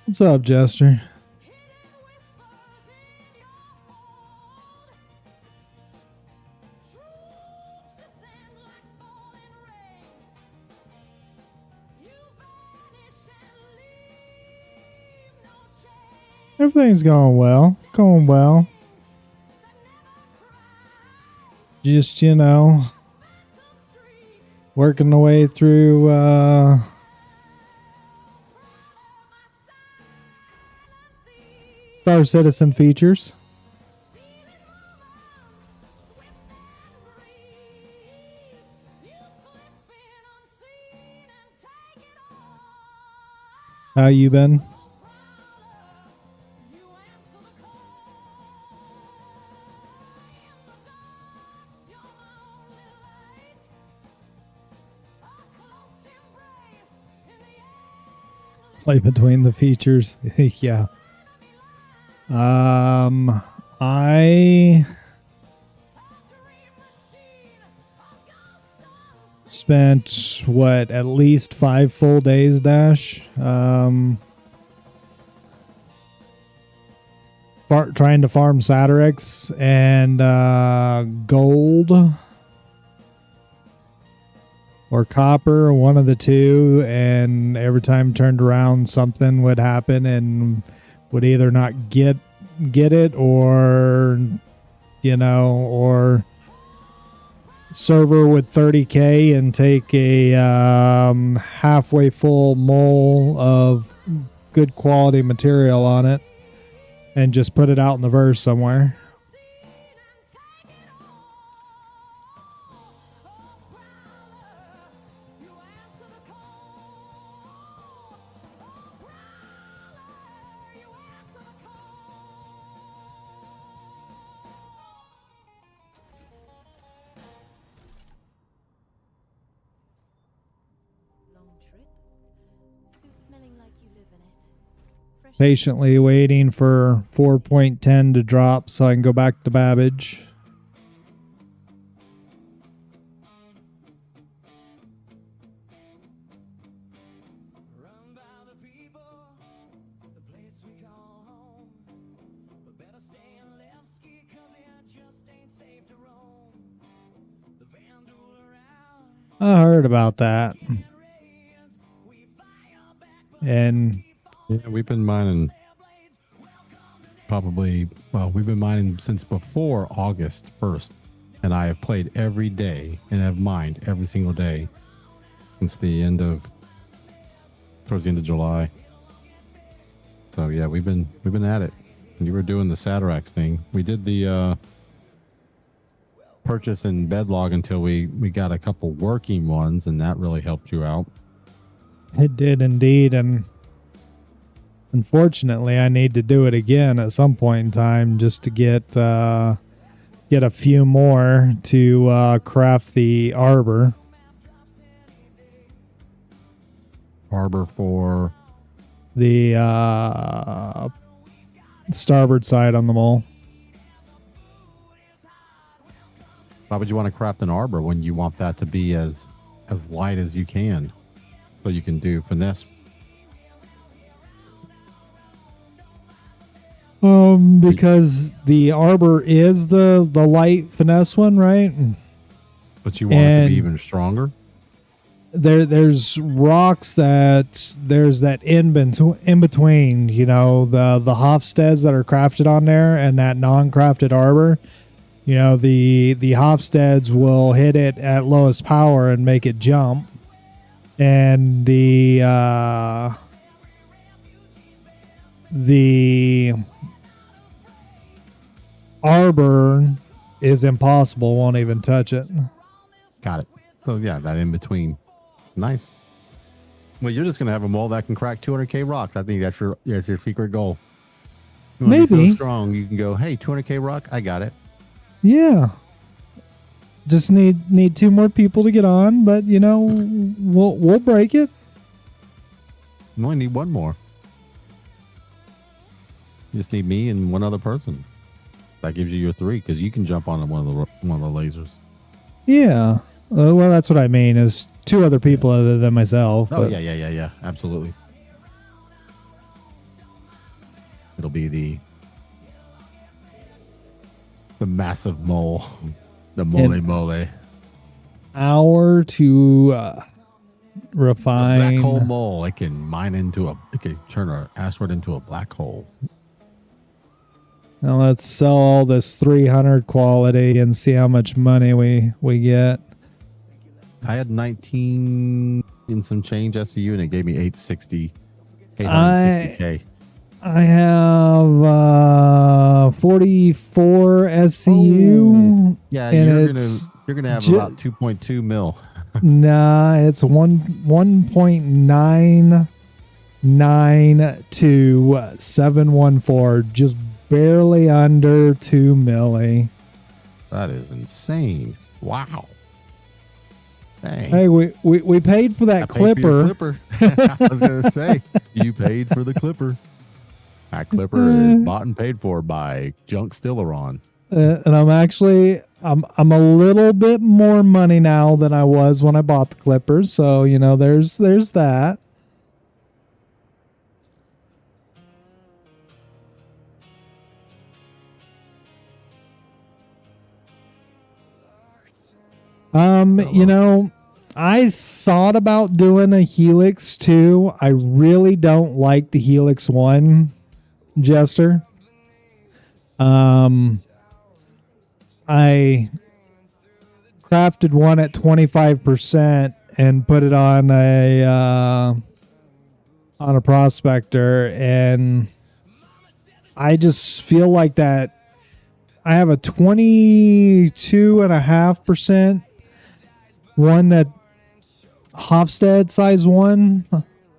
What's up, Jester? Everything's going well. Going well. Just, you know, working the way through Star Citizen features. How you been? Play between the features. Yeah. I spent at least 5 full days, Dash, trying to farm Satyrix and gold or copper, one of the two, and every time turned around something would happen and would either not get it, or, you know, or server with 30K and take a halfway full mole of good quality material on it and just put it out in the verse somewhere. Patiently waiting for 4.10 to drop so I can go back to Babbage. Run by the people, the place we call home. But better stay in Levski, 'cause it just ain't safe to roam. The vandal around. I heard about that. And Yeah, we've been mining we've been mining since before August 1st. And I have played every day and have mined every single day since towards the end of July. So yeah, we've been at it. You were doing the Satirax thing. We did the purchase and bedlog until we got a couple working ones, and that really helped you out. it did indeed. And unfortunately, I need to do it again at some point in time just to get a few more to craft the arbor. Arbor for The starboard side on the mole. why would you want to craft an arbor when you want that to be as light as you can, so you can do finesse? Because the arbor is the light finesse one, right? But you want it to be even stronger? There's rocks there's that in between, you know, the Hofstedes that are crafted on there and that non-crafted arbor. You know, the Hofstedes will hit it at lowest power and make it jump. And the arbor is impossible, won't even touch it. Got it. So yeah, that in between. Nice. Well, you're just gonna have a mole that can crack 200k rocks. I think that's your secret goal. You wanna be Maybe. so strong you can go, hey, 200k rock, I got it. Yeah. Just need 2 more people to get on, but you know, we'll break it. You only need 1 more. You just need me and 1 other person. That gives you your 3, because you can jump on one of the lasers. Yeah. Well, that's what I mean is 2 other people other than myself. Oh but- yeah, absolutely. It'll be the massive mole, the mole. Hour to refine. Black hole mole. It can it can turn an asteroid into a black hole. Now let's sell all this 300 quality and see how much money we get. I had 19 in some change SCU, and it gave me 860K. I have 44 SCU. Yeah, and you're gonna have about 2.2 mil. Nah, it's 1.992,714, just barely under 2 milli. That is insane. Wow. Dang. Hey, we paid for that I paid for your clipper. I was gonna say you paid for the clipper. That clipper is bought and paid for by Junk Stillaron. And I'm a little bit more money now than I was when I bought the clippers. So, you know, there's that. You know, I thought about doing a Helix 2. I really don't like the Helix 1, Jester. I crafted one at 25% and put it on a prospector, and I just feel like that I have a 22.5% one, that Hofstede size 1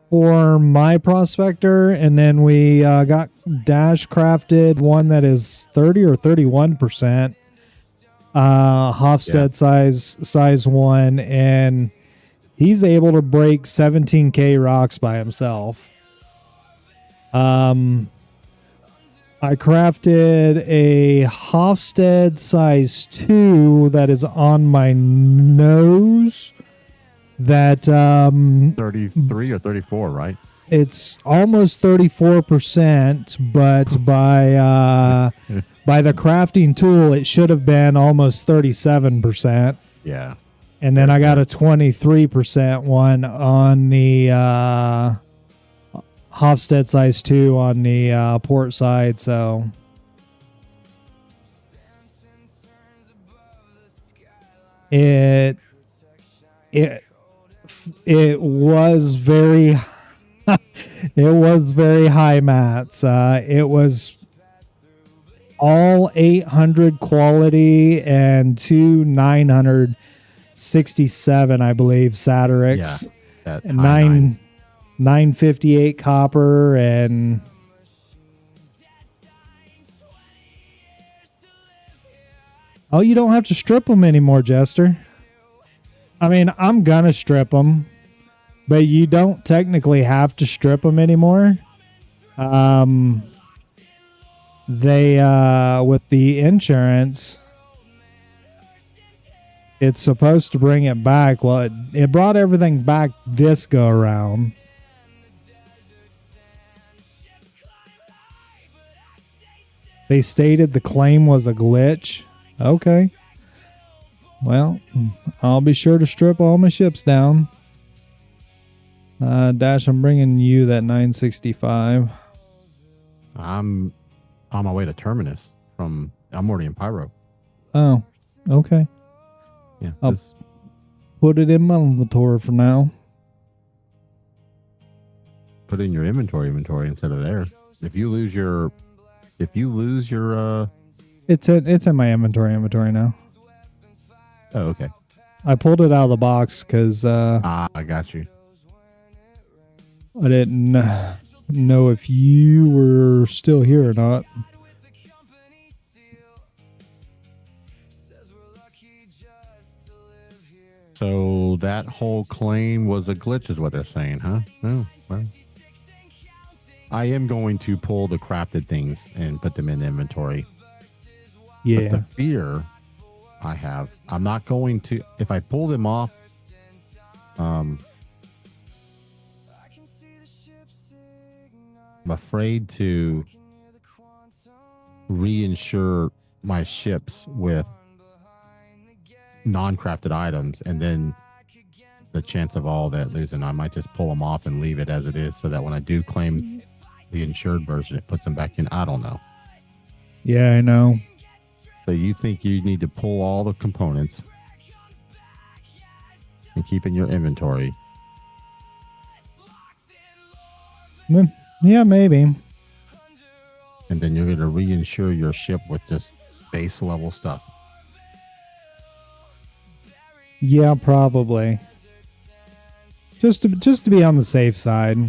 for my prospector, and then we got dash crafted one that is 30 or 31% Hofstede size 1, and he's able to break 17k rocks by himself. I crafted a Hofstede size 2 that is on my nose. That 33 or 34, right? it's almost 34%, but by the crafting tool, it should have been almost 37%. Yeah. And then I got a 23% one on the Hofstede size 2 on the port side. So it was very it was very high mats. It was all 800 quality and 2 967, I believe, Satyrix. Yeah, and 958 copper and oh, you don't have to strip them anymore, Jester. I mean, I'm gonna strip them, but you don't technically have to strip them anymore. They with the insurance, it's supposed to bring it back. Well, it brought everything back this go around. They stated the claim was a glitch. Okay. Well, I'll be sure to strip all my ships down. Dash, I'm bringing you that 965. I'm on my way to Terminus from Elmorty and Pyro. Oh, okay. Yeah. I'll put it in my inventory for now. Put it in your inventory instead of there. If you lose your it's in my inventory now. Oh, okay. I pulled it out of the box because I got you. I didn't know if you were still here or not. So that whole claim was a glitch is what they're saying, huh? Oh, well. I am going to pull the crafted things and put them in the inventory. Yeah. But the fear I have, I'm not going to, if I pull them off, I'm afraid to reinsure my ships with non-crafted items, and then the chance of all that losing, I might just pull them off and leave it as it is so that when I do claim the insured version, it puts them back in. I don't know. Yeah, I know. So you think you need to pull all the components and keep in your inventory? Yeah, maybe. And then you're going to reinsure your ship with just base level stuff. Yeah, probably. Just to be on the safe side.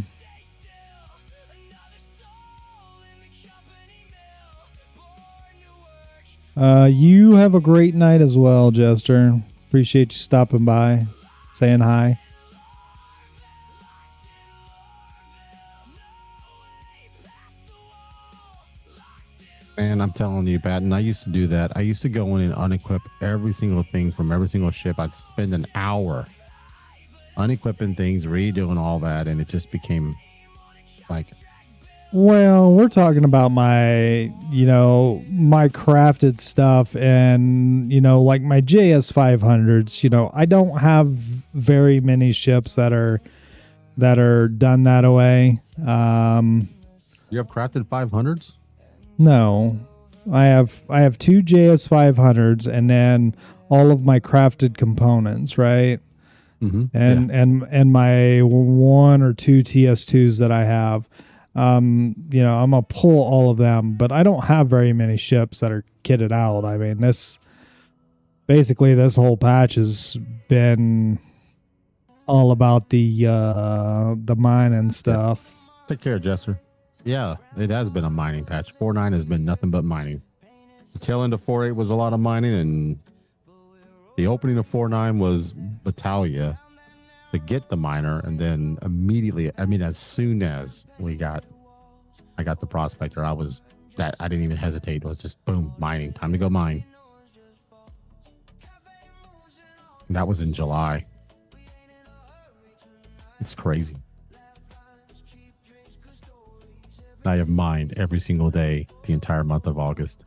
You have a great night as well, Jester. Appreciate you stopping by, saying hi. Man, I'm telling you, Batten, I used to do that. I used to go in and unequip every single thing from every single ship. I'd spend an hour unequipping things, redoing all that, and it just became like... Well, we're talking about my crafted stuff and, like my JS 500s. I don't have very many ships that are done that way. You have crafted 500s? No, I have 2 JS 500s and then all of my crafted components, right? Mm-hmm. And my 1 or 2 TS2s that I have. I'm gonna pull all of them, but I don't have very many ships that are kitted out. I mean, this whole patch has been all about the mine and stuff. Take care, Jester. Yeah, it has been a mining patch. 4.9 has been nothing but mining. The tail end of 4.8 was a lot of mining, and the opening of 4.9 was Battalia to get the miner, and then immediately, as soon as we got I got the prospector. I didn't even hesitate. It was just boom, mining. Time to go mine. And that was in July. It's crazy. I have mined every single day the entire month of August.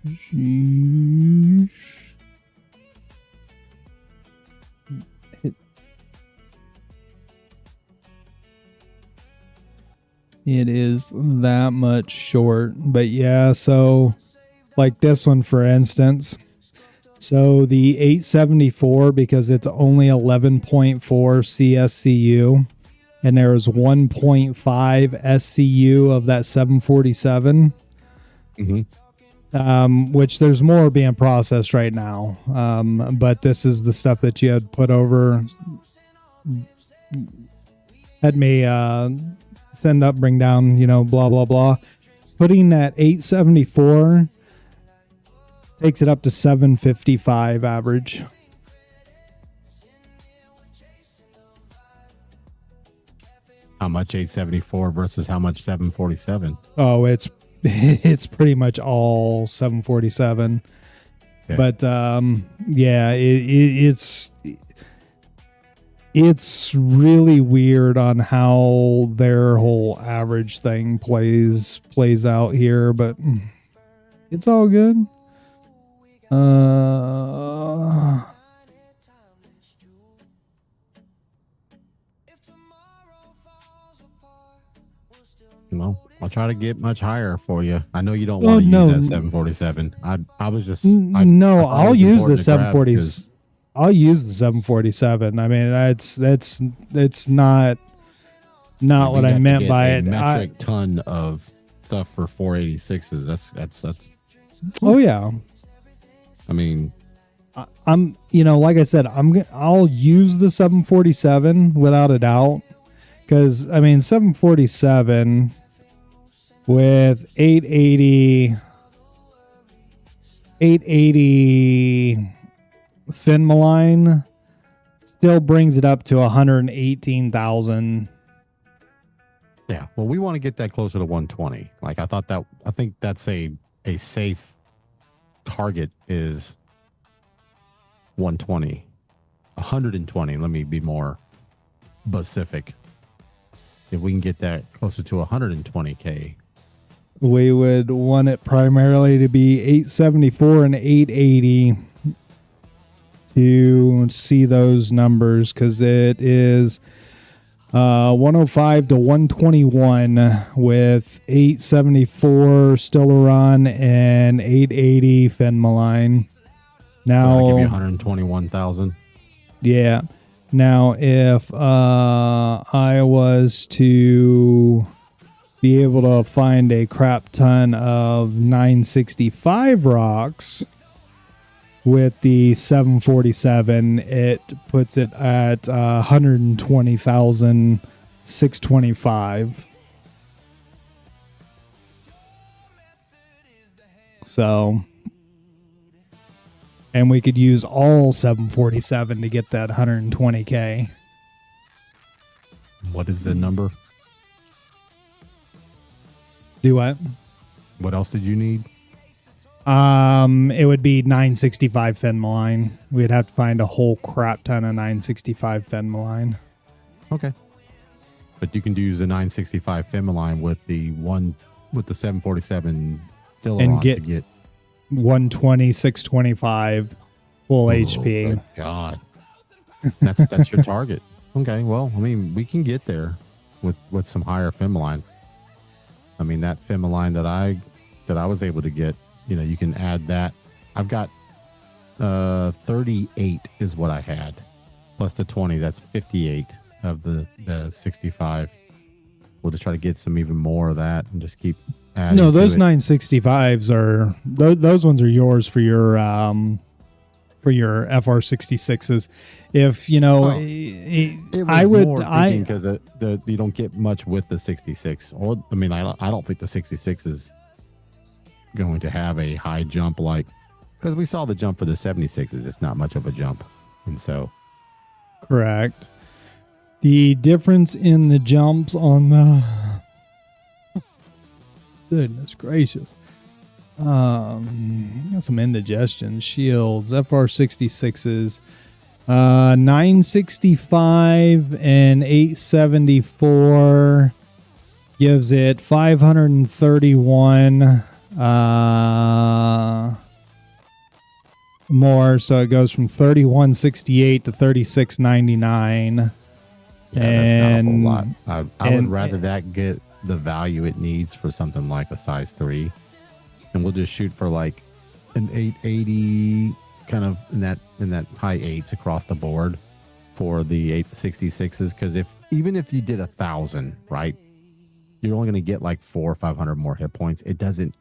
Sheesh. It is that much short. But yeah, so like this one, for instance. So the 874, because it's only 11.4 CSCU, and there's 1.5 SCU of that 747. Which there's more being processed right now. But this is the stuff that you had put over. Had me send up, bring down, blah, blah, blah. Putting that 874 takes it up to 755 average. How much 874 versus how much 747? Oh, it's pretty much all 747. Okay. But yeah, it's really weird on how their whole average thing plays out here, but it's all good. I'll try to get much higher for you. I know you don't want to use that 747. I was just I'll use the 740s. I'll use the 747. I mean, that's not what I meant by it. Metric ton of stuff for 486s. That's. Oh yeah. I mean, I'm like I said, I'll use the 747 without a doubt, because I mean 747 with 880 fin malign still brings it up to 118,000. Yeah, well, we want to get that closer to 120. Like I think that's a safe target is 120. 120, let me be more specific. If we can get that closer to 120K, we would want it primarily to be 874 and 880 to see those numbers, because it is 105 to 121 with 874 Stellaron and 880 fin malign. Now so give you 121,000. Yeah. Now, if I was to be able to find a crap ton of 965 rocks with the 747, it puts it at 120,625. So, and we could use all 747 to get that 120K. What is the number? Do what? What else did you need? It would be 965 fin malign. We'd have to find a whole crap ton of 965 fin malign. Okay. But you can use the 965 fin malign with the 747 still and on get to get 120, 625 full HP. Good God. That's your target. Okay, well, I mean, we can get there with some higher fin malign. I mean, that fin malign that I was able to get, you can add that. I've got 38 is what I had, plus the 20. That's 58 of the 65. We'll just try to get some even more of that and just keep adding. No, those to it. 965s are those ones are yours for your FR66s. If I would because you don't get much with the 66. Or I mean, I don't think the 66 is going to have a high jump like, because we saw the jump for the 76s. It's not much of a jump. And so, Correct. The difference in the jumps on the goodness gracious. Got some indigestion shields, FR66s, 965 and 874 gives it 531 more, so it goes from 3168 to 3699. yeah, that's not a whole And- lot. I would and- rather that get the value it needs for something like a size 3. And we'll just shoot for like an 880, kind of in that high 8s across the board for the 866s. Because even if you did 1,000, right, you're only going to get like 400 or 500 more hit points. I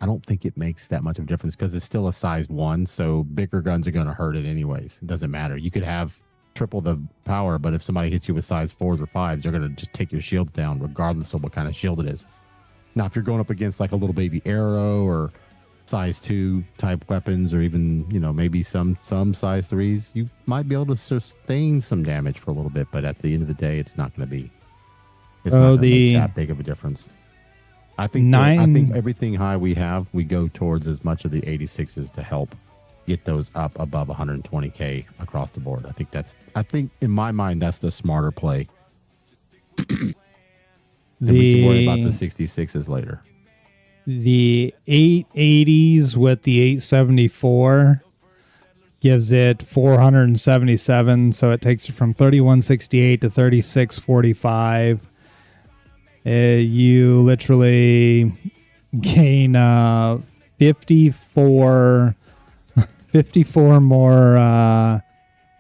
don't think it makes that much of a difference because it's still a size 1. So bigger guns are going to hurt it anyways. It doesn't matter. You could have triple the power, but if somebody hits you with size 4s or 5s, they're going to just take your shield down regardless of what kind of shield it is. Now, if you're going up against like a little baby arrow or size 2 type weapons, or even, maybe some size 3s, you might be able to sustain some damage for a little bit, but at the end of the day, it's not going to be not gonna make that big of a difference. I think I think everything high we go towards as much of the 86s to help get those up above 120k across the board. I think in my mind that's the smarter play. And we can worry about the 66s later. The 880s with the 874 gives it 477, so it takes it from 3168 to 3645. You literally gain 54 more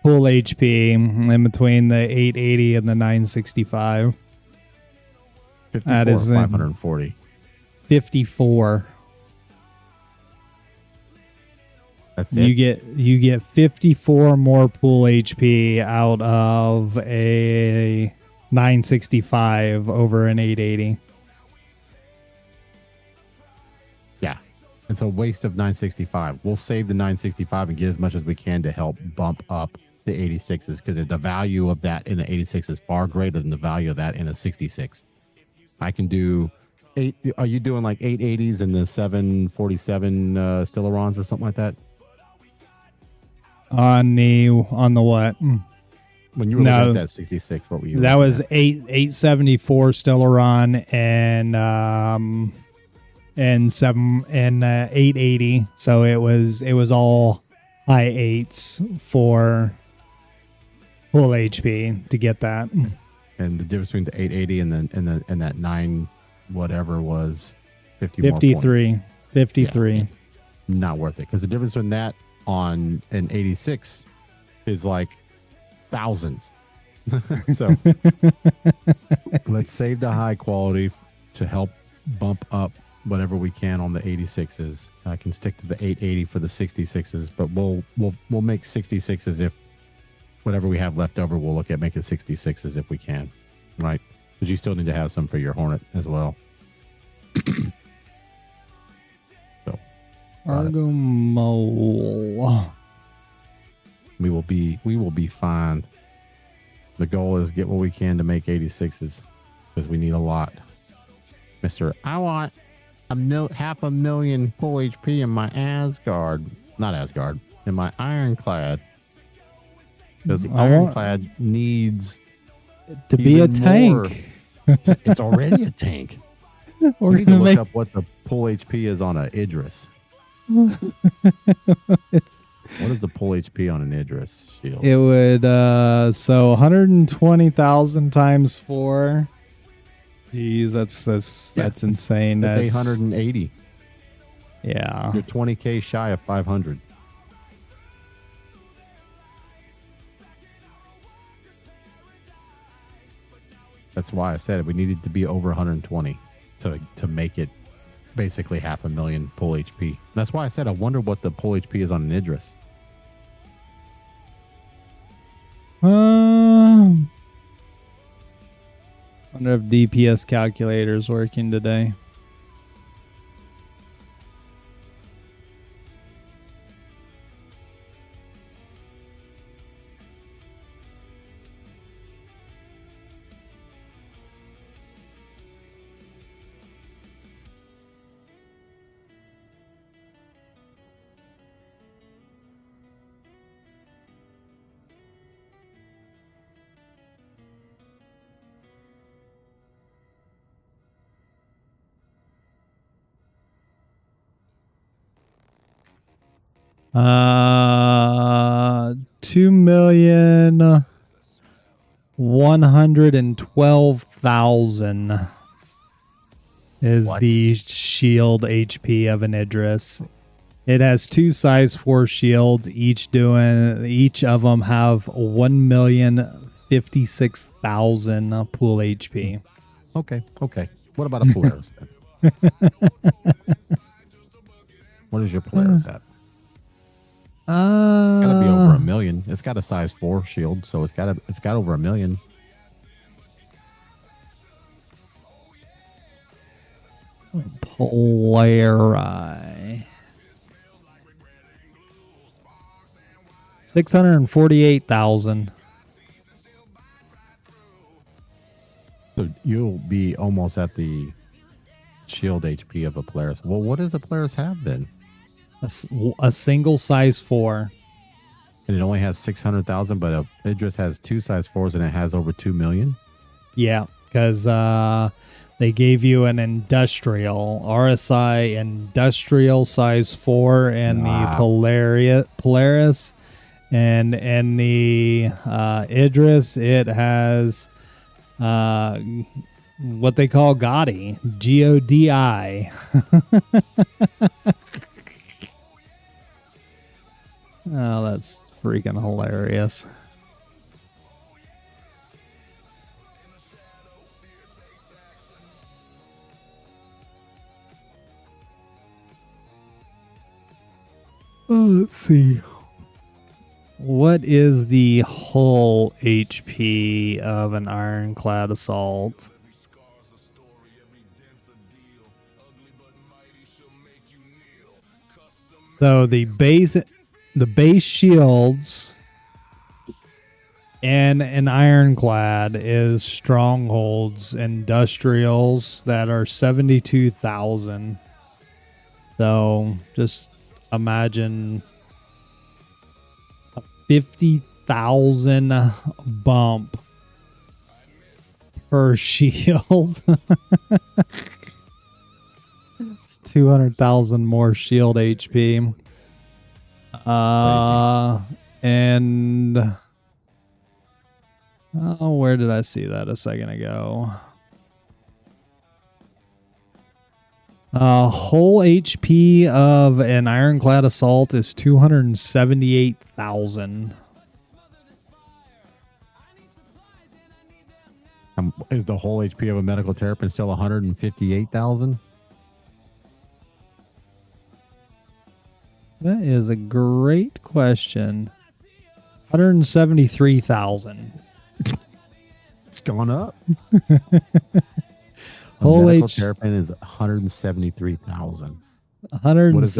full HP in between the 880 and the 965. 54 That is 540. 54. That's it. You get 54 more pool HP out of a 965 over an 880. Yeah. It's a waste of 965. We'll save the 965 and get as much as we can to help bump up the 86s, because the value of that in the 86 is far greater than the value of that in a 66. I can do are you doing like 880s and the 747 Stillerons or something like that? On the what? When you were looking at that 66, what were you? That was 874 Stellaron and 880. So it was all high 8s for full HP to get that. And the difference between the 880 and that 9 whatever was 53 more points. 53. Yeah, not worth it, because the difference in that on an 86 is like thousands. So let's save the high quality to help bump up whatever we can on the 86s. I can stick to the 880 for the 66s, but we'll make 66s if whatever we have left over. We'll look at making 66s if we can, right? Because you still need to have some for your Hornet as well. So, Argomole. we will be fine. The goal is get what we can to make 86s, because we need a lot. Mr. I want 500,000 full HP in my Asgard. Not Asgard. In my Ironclad. Because the Ironclad needs to be a tank. It's already a tank. We need to look up what the pull HP is on an Idris. What is the pull HP on an Idris shield? It would so 120,000 times 4. Jeez, that's insane. That's 880. Yeah. You're 20k shy of 500. That's why I said it. We needed to be over 120 to make it basically 500,000 pull HP. That's why I said I wonder what the pull HP is on an Idris. Wonder if DPS calculator's working today. 2,112,000 is What? the shield HP of an Idris. It has 2 size 4 shields, each of them have 1,056,000 pool HP. Okay. What about a Polaris then? What is your Polaris at? Gotta be over 1 million. It's got a size 4 shield, so it's got over 1 million. Polari. 648,000. So you'll be almost at the shield HP of a Polaris. Well, what does a Polaris have then? A single size 4. And it only has 600,000, but a Idris has 2 size 4s and it has over 2 million. Yeah, because they gave you an industrial RSI industrial size 4 and the Polaris, and the Idris it has what they call Godi, GODI. Oh, that's freaking hilarious. Let's see. What is the hull HP of an ironclad assault? So the base shields and an ironclad is strongholds industrials that are 72,000. So just imagine a 50,000 bump per shield. It's 200,000 more shield HP. And where did I see that a second ago? Whole HP of an ironclad assault is 278,000. Is the whole HP of a medical terrapin still 158,000? That is a great question. 173,000. It's gone up. Whole medical terrapin is 173,000. 173,000. What is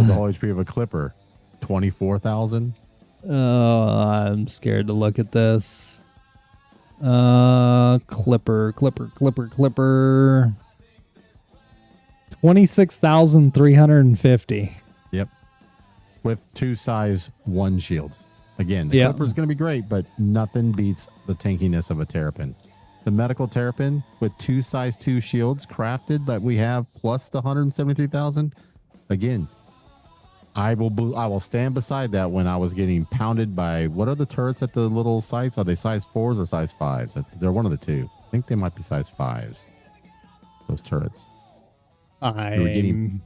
the whole HP of a clipper? 24,000. Oh, I'm scared to look at this. Clipper. 26,350. Yep. With 2 size 1 shields. Again, the Yep. clipper is going to be great, but nothing beats the tankiness of a terrapin. The medical terrapin with 2 size 2 shields crafted that we have plus the 173,000. Again, I will stand beside that when I was getting pounded by, what are the turrets at the little sites? Are they size 4s or size 5s? They're one of the two. I think they might be size 5s. Those turrets. We were getting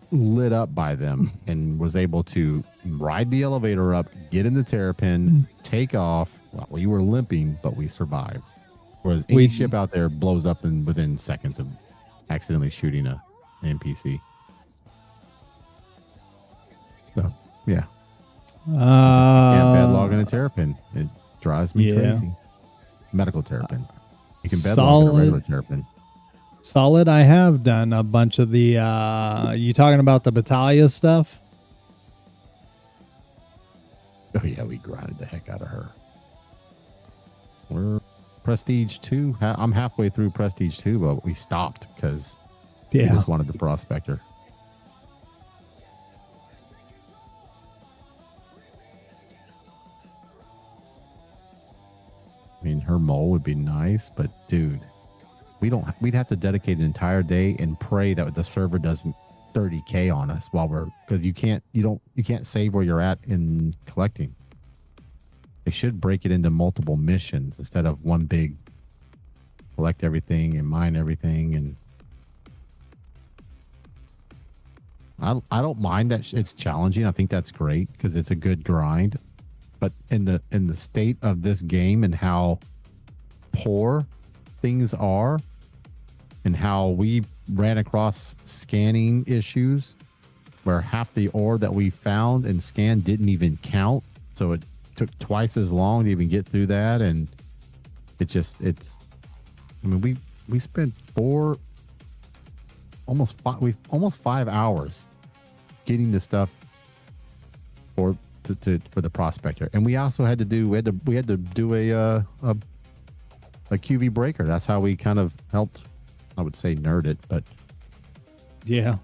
lit up by them and was able to ride the elevator up, get in the terrapin, take off. Well, we were limping, but we survived. Whereas any ship out there blows up within seconds of accidentally shooting an NPC. So, yeah. Can't bed log in a terrapin. It drives me crazy. Medical terrapin. You can bed log in a regular terrapin. Solid. I have done a bunch of the, you talking about the Battaglia stuff? Oh, yeah, we grinded the heck out of her. We're Prestige 2. I'm halfway through Prestige 2, but we stopped because we just wanted the Prospector. I mean, her mole would be nice, but dude, we'd have to dedicate an entire day and pray that the server doesn't 30K on us while because you can't save where you're at in collecting. They should break it into multiple missions instead of one big collect everything and mine everything. And I don't mind that it's challenging. I think that's great because it's a good grind. But in the state of this game and how poor things are and how we ran across scanning issues where half the ore that we found and scanned didn't even count. So it took twice as long to even get through that. And we spent almost 5 hours getting the stuff for the prospector. And we also had to do a QV breaker. That's how we kind of helped, I would say, nerd it, but yeah.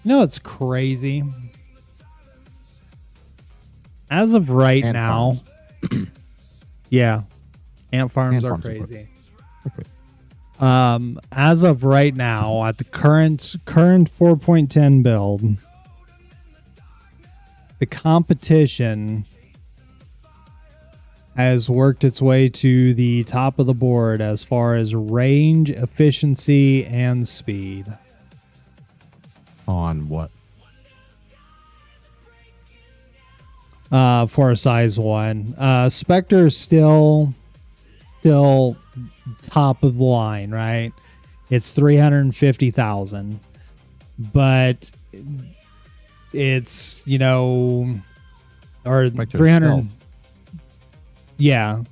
You know, it's crazy. As of right now, yeah, ant farms are crazy. As of right now, at the current 4.10 build, the competition has worked its way to the top of the board as far as range, efficiency, and speed. On what? For a size 1. Spectre's still top of the line, right? It's 350,000. But it's, or 300. Yeah.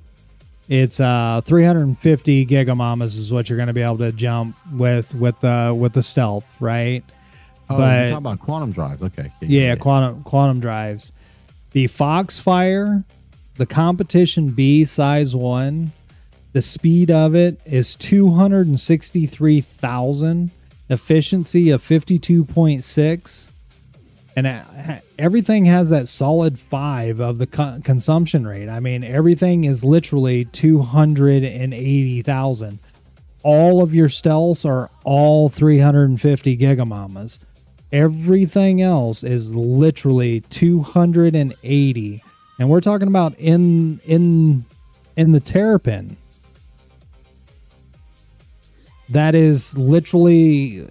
It's 350 gigamamas is what you're going to be able to jump with the stealth, right? Oh, but you're talking about quantum drives. Okay. Yeah. Quantum drives. The Foxfire, the competition B size 1, the speed of it is 263,000, efficiency of 52.6, and everything has that solid 5 of the consumption rate. I mean, everything is literally 280,000. All of your stealths are all 350 gigamamas. Everything else is literally 280, and we're talking about in the Terrapin. That is literally,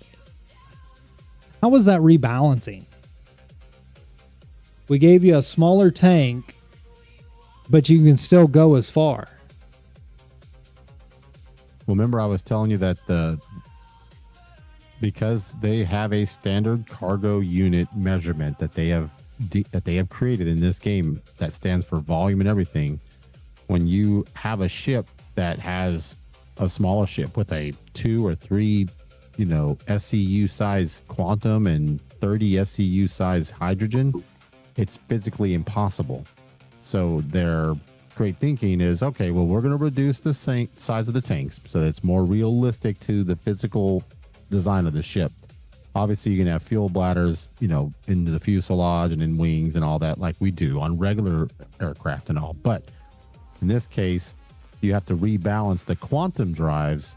how was that rebalancing? We gave you a smaller tank, but you can still go as far. Well, remember I was telling you that because they have a standard cargo unit measurement that they have created in this game that stands for volume and everything. When you have a ship that has a smaller ship with a 2 or 3, SCU size quantum and 30 SCU size hydrogen, it's physically impossible. So their great thinking is, okay, well, we're going to reduce the size of the tanks so that it's more realistic to the physical design of the ship. Obviously, you can have fuel bladders, into the fuselage and in wings and all that, like we do on regular aircraft and all. But in this case, you have to rebalance the quantum drives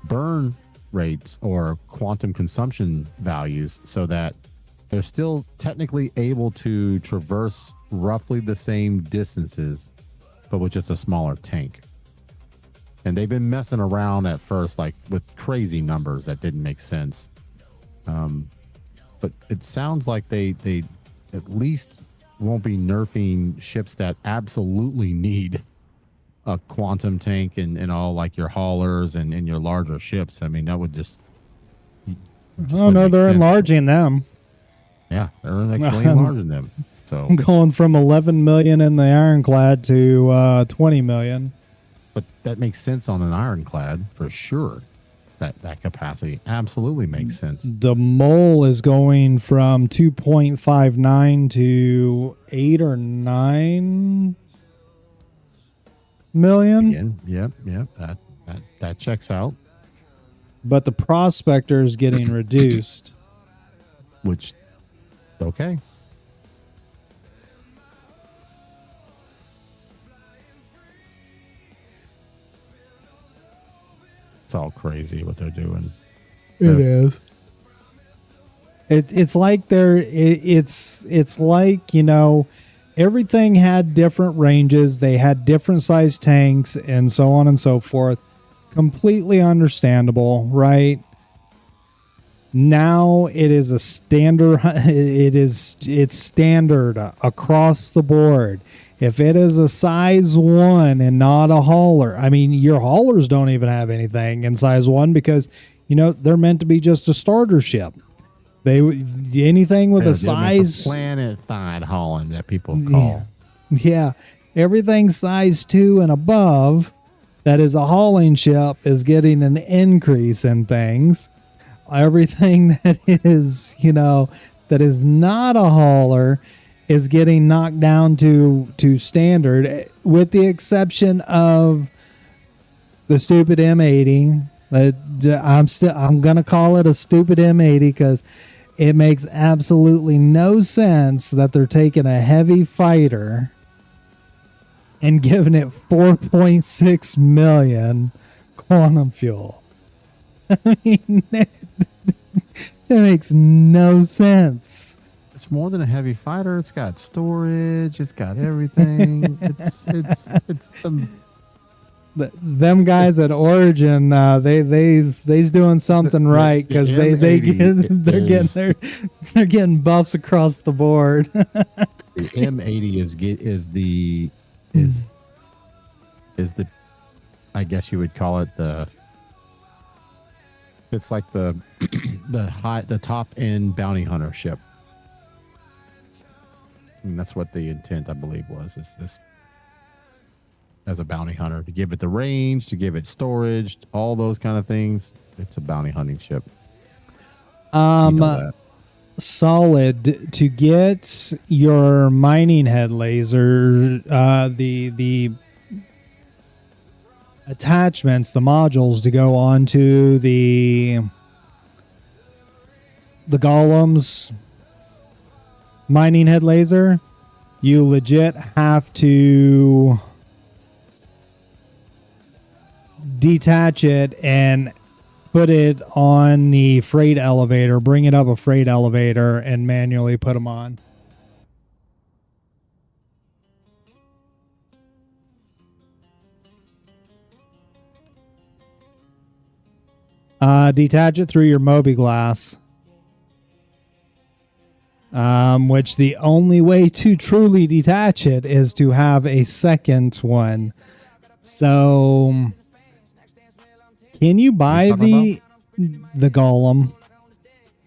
burn rates or quantum consumption values so that they're still technically able to traverse roughly the same distances, but with just a smaller tank. And they've been messing around at first, like with crazy numbers that didn't make sense. But it sounds like they at least won't be nerfing ships that absolutely need a quantum tank and all, like your haulers and your larger ships. I mean, that would just oh no, they're enlarging them. Yeah, they're actually enlarging them. So going from 11 million in the Ironclad to 20 million. But that makes sense on an Ironclad for sure. That capacity absolutely makes sense. The Mole is going from 2.59 to 8 or 9 million. Yep. That checks out. But the Prospector is getting reduced. Which, okay. It's all crazy what they're doing. It is. It's like it's like, you know, everything had different ranges. They had different size tanks and so on and so forth. Completely understandable, right? Now it is a standard. It's standard across the board. If it is a size 1 and not a hauler, I mean, your haulers don't even have anything in size 1 because, you know, they're meant to be just a starter ship. Anything with a size planet side hauling that people call. Yeah. Everything size 2 and above that is a hauling ship is getting an increase in things. Everything that is, you know, that is not a hauler is getting knocked down to standard, with the exception of the stupid M80. I'm gonna call it a stupid M80 because it makes absolutely no sense that they're taking a heavy fighter and giving it 4.6 million quantum fuel. I mean, that makes no sense. It's more than a heavy fighter. It's got storage. It's got everything. it's them guys at Origin, they's doing something right because they're getting buffs across the board. The M80 is the I guess you would call it it's like the the top end bounty hunter ship. And that's what the intent, I believe, was, is this as a bounty hunter, to give it the range, to give it storage, all those kind of things. It's a bounty hunting ship. Solid. To get your mining head laser, the attachments, the modules to go onto the golems mining head laser, you legit have to detach it and put it on the freight elevator, bring it up a freight elevator, and manually put them on. Detach it through your Moby glass. Which the only way to truly detach it is to have a second one. So, can you buy the golem,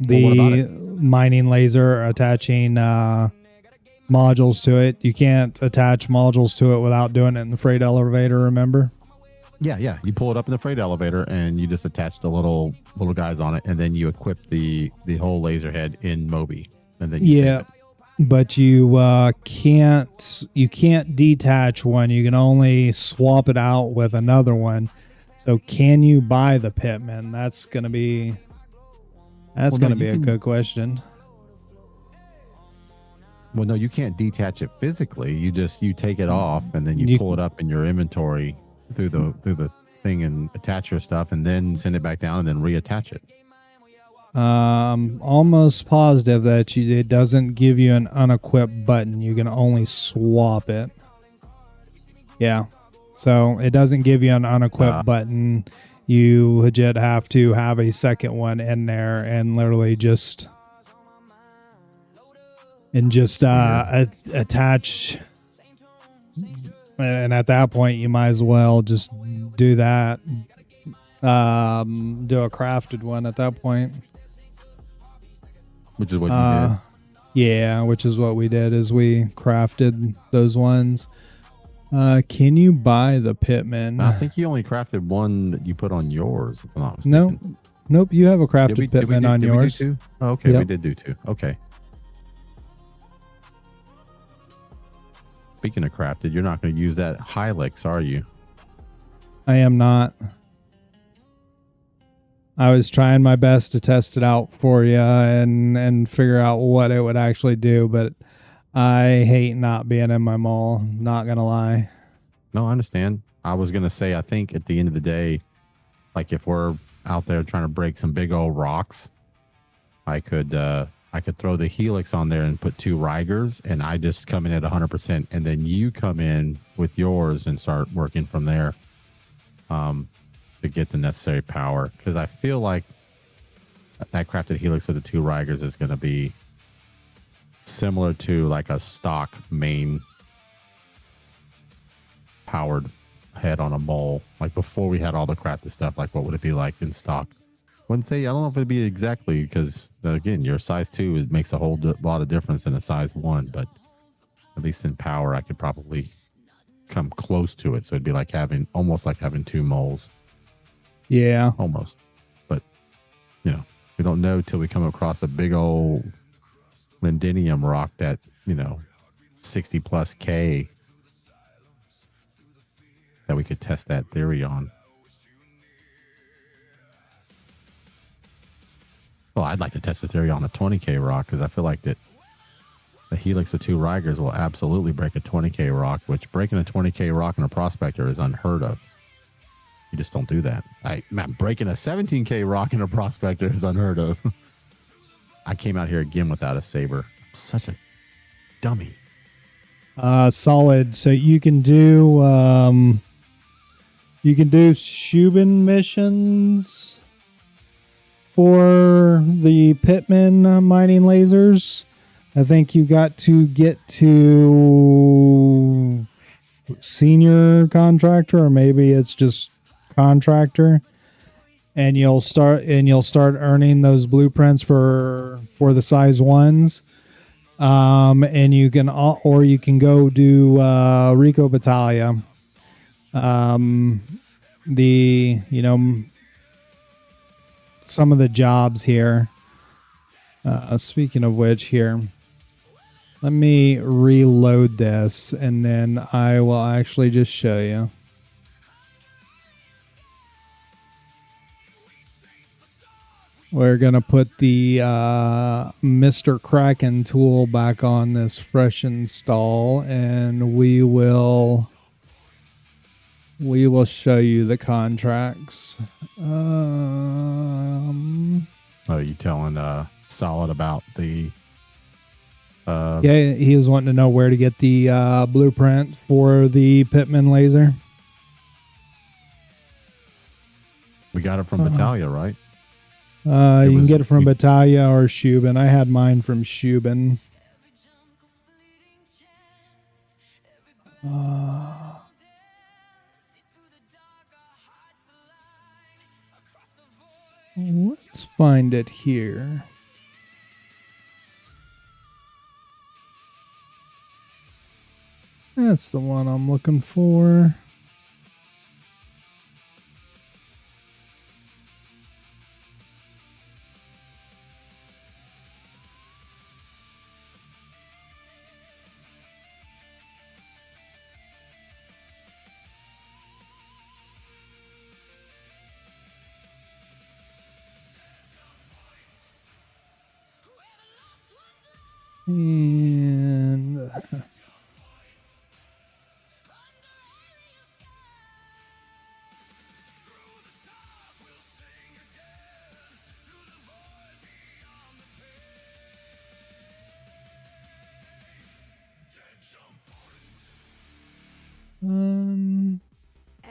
the mining laser attaching modules to it? You can't attach modules to it without doing it in the freight elevator, remember? Yeah. You pull it up in the freight elevator and you just attach the little guys on it, and then you equip the whole laser head in Moby. And then you save it. But you can't detach one. You can only swap it out with another one. So can you buy the Pitman? That's gonna be a good question. Well, no, you can't detach it physically. You take it off and then you pull it up in your inventory through the thing and attach your stuff, and then send it back down and then reattach it. Almost positive that it doesn't give you an unequipped button. You can only swap it. Yeah. So it doesn't give you an unequipped button. You legit have to have a second one in there and literally just attach. And at that point, you might as well just do that. Do a crafted one at that point. Which is what you did. Yeah, which is what we did, is we crafted those ones. Can you buy the Pitman? I think you only crafted one that you put on yours, if I'm not mistaken. Nope, you have a crafted Pitman on yours. Did we do two? Oh, okay, Yep. we did do two. Okay. Speaking of crafted, you're not going to use that Hilux, are you? I am not. I was trying my best to test it out for you and figure out what it would actually do, but I hate not being in my mall. Not gonna lie. No, I understand. I was gonna say, I think at the end of the day, like if we're out there trying to break some big old rocks, I could throw the Helix on there and put 2 Rigers, and I just come in at 100%, and then you come in with yours and start working from there to get the necessary power. Because I feel like that crafted Helix with the 2 Rigers is going to be similar to like a stock main powered head on a mole. Like before we had all the crafted stuff, like what would it be like in stock? Wouldn't say, I don't know if it'd be exactly, because again, your size 2 it makes a whole lot of difference in a size 1, but at least in power I could probably come close to it. So it'd be like almost like having 2 moles. Yeah, almost. But you know, we don't know till we come across a big old Lindinium rock that, 60 plus K that we could test that theory on. Well, I'd like to test the theory on a 20K rock, because I feel like that the Helix with 2 Rigers will absolutely break a 20K rock, which breaking a 20K rock in a Prospector is unheard of. You just don't do that. Man, breaking a 17K rock in a Prospector is unheard of. I came out here again without a saber. Such a dummy. Solid. So you can do Shubin missions for the Pitman mining lasers. I think you got to get to senior contractor, or maybe it's just contractor, and you'll start earning those blueprints for the size 1s. And you can go do Rico Battaglia. Some of the jobs here. Speaking of which, here, let me reload this, and then I will actually just show you. We're going to put the Mr. Kraken tool back on this fresh install, and we will show you the contracts. Oh, you telling Solid about the... yeah, he was wanting to know where to get the blueprint for the Pitman laser. We got it from Battaglia, right? You can get it from Battaglia or Shubin. I had mine from Shubin. Let's find it here. That's the one I'm looking for. And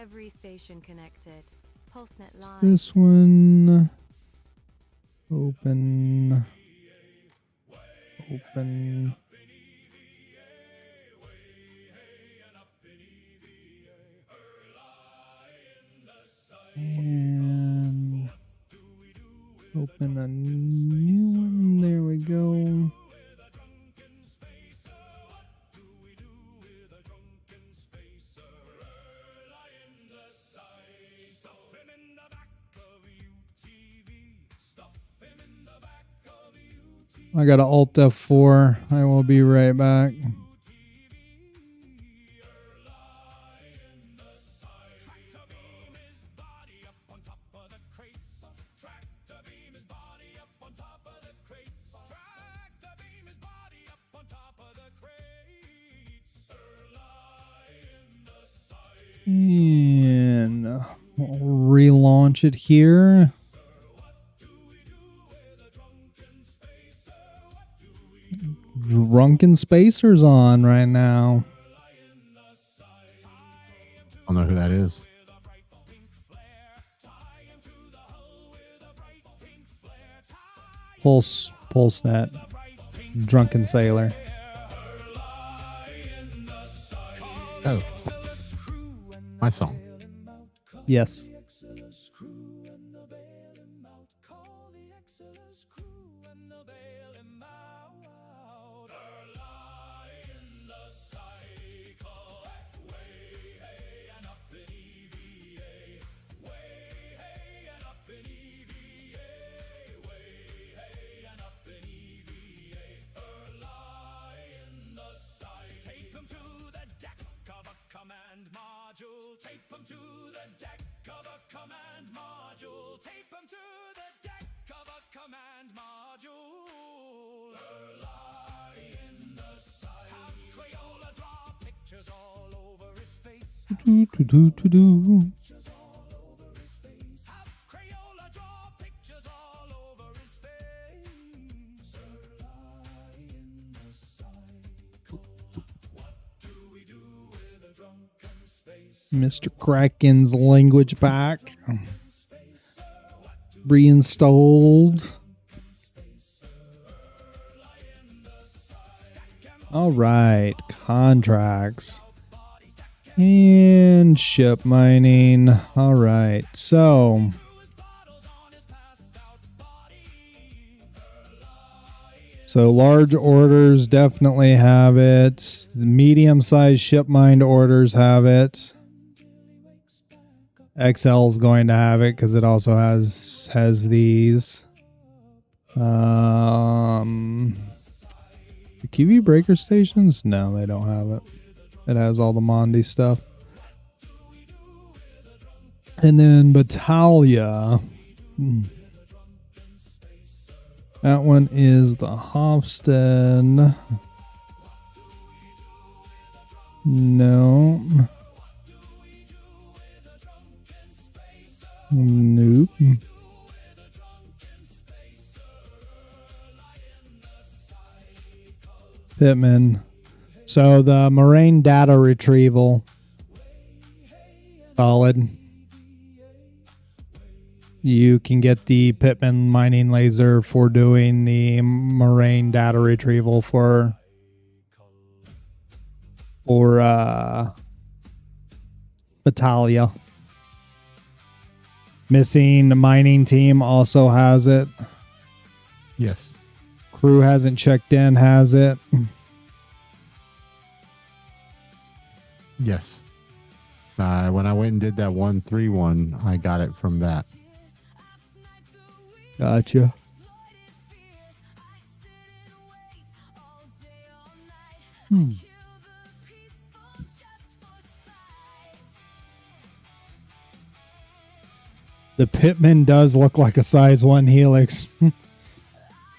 Every station connected. PulseNet Live. this one. Open. And open a new one. There we go. I got an Alt F4. I will be right back. And we'll relaunch it here. Drunken Spacers on right now. I don't know who that is. Pulsenet. Drunken Sailor. Oh, my song. Yes. Do, do, do, do, do. Mr. Kraken's language pack. Reinstalled. All right, contracts. And ship mining. All right, so large orders definitely have it. The medium-sized ship mined orders have it. XL is going to have it because it also has these. The QV breaker stations? No, they don't have it. It has all the Mondi stuff. And then Battaglia. That one is the Hofstad. No. Nope. Pittman. So the Moraine data retrieval. Solid. You can get the Pittman mining laser for doing the Moraine data retrieval for Battaglia. Missing the mining team also has it. Yes. Crew hasn't checked in, has it? Yes. When I went and did that 131, I got it from that. Gotcha. The Pittman does look like a size 1 Helix.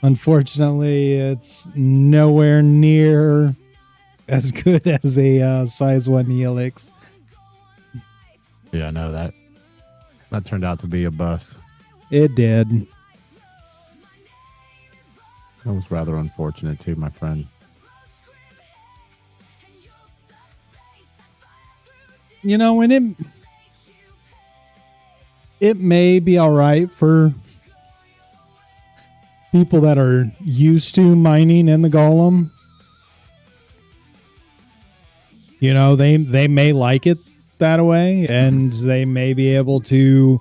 Unfortunately, it's nowhere near as good as a size 1 Helix. Yeah, I know that. That turned out to be a bust. It did. That was rather unfortunate too, my friend. You know, and it may be all right for people that are used to mining in the Golem. You know, they may like it that way, and they may be able to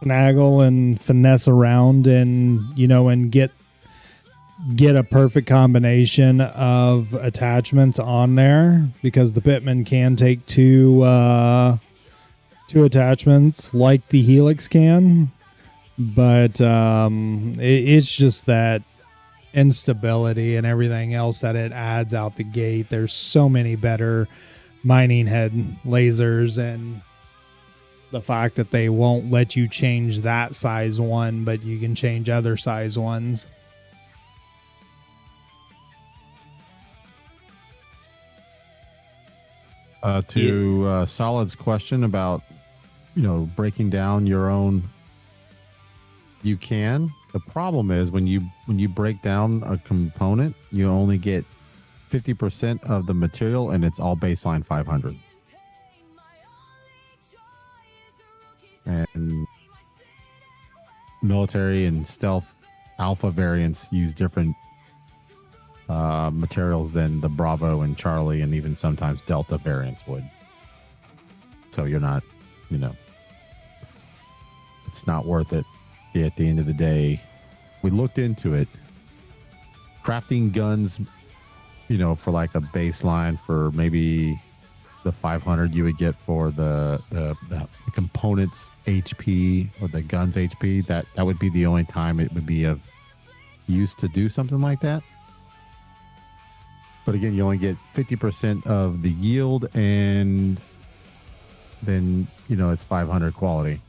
finagle and finesse around and, you know, and get a perfect combination of attachments on there, because the Pittman can take two attachments like the Helix can, but it's just that instability and everything else that it adds out the gate. There's so many better mining head lasers, and the fact that they won't let you change that size 1, but you can change other size 1s. To Solid's question about, you know, breaking down your own, you can. The problem is when you break down a component, you only get 50% of the material, and it's all baseline 500. And military and stealth alpha variants use different materials than the Bravo and Charlie, and even sometimes Delta variants would. So you're not, it's not worth it. At the end of the day, we looked into it. Crafting guns, for like a baseline for maybe the 500 you would get for the components HP or the guns HP, that would be the only time it would be of use to do something like that. But again, you only get 50% of the yield, and then it's 500 quality.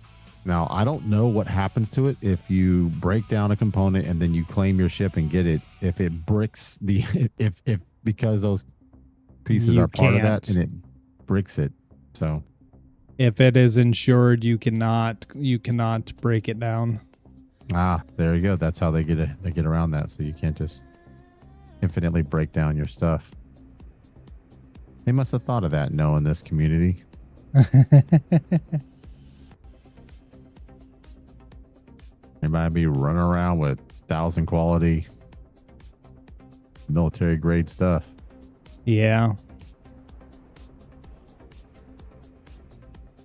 Now, I don't know what happens to it if you break down a component and then you claim your ship and get it. If it bricks if because those pieces are part of that, and it bricks it. So if it is insured, you cannot break it down. There you go. That's how they get around that. So you can't just infinitely break down your stuff. They must have thought of that, knowing this community. Anybody be running around with 1,000 quality military grade stuff? Yeah.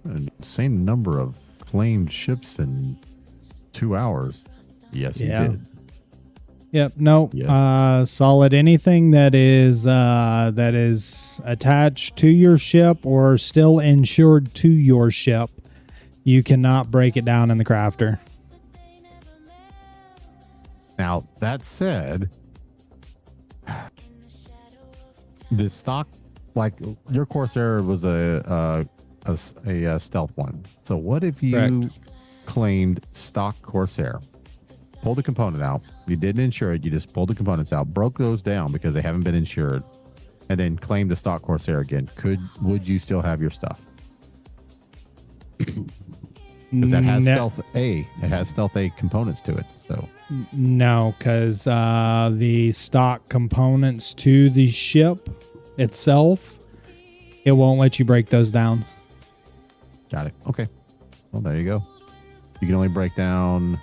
An insane number of claimed ships in 2 hours. Yes, you did. Yep. No. Yes. Solid. Anything that is attached to your ship or still insured to your ship, you cannot break it down in the crafter. Now, that said, the stock, like your Corsair was a stealth one. So what if you Correct. claimed stock Corsair, pulled the component out, you didn't insure it, you just pulled the components out, broke those down because they haven't been insured, and then claimed the stock Corsair again? Would you still have your stuff? Because that has stealth A. It has stealth A components to it. So no, because the stock components to the ship itself, it won't let you break those down. Got it. Okay. Well, there you go. You can only break down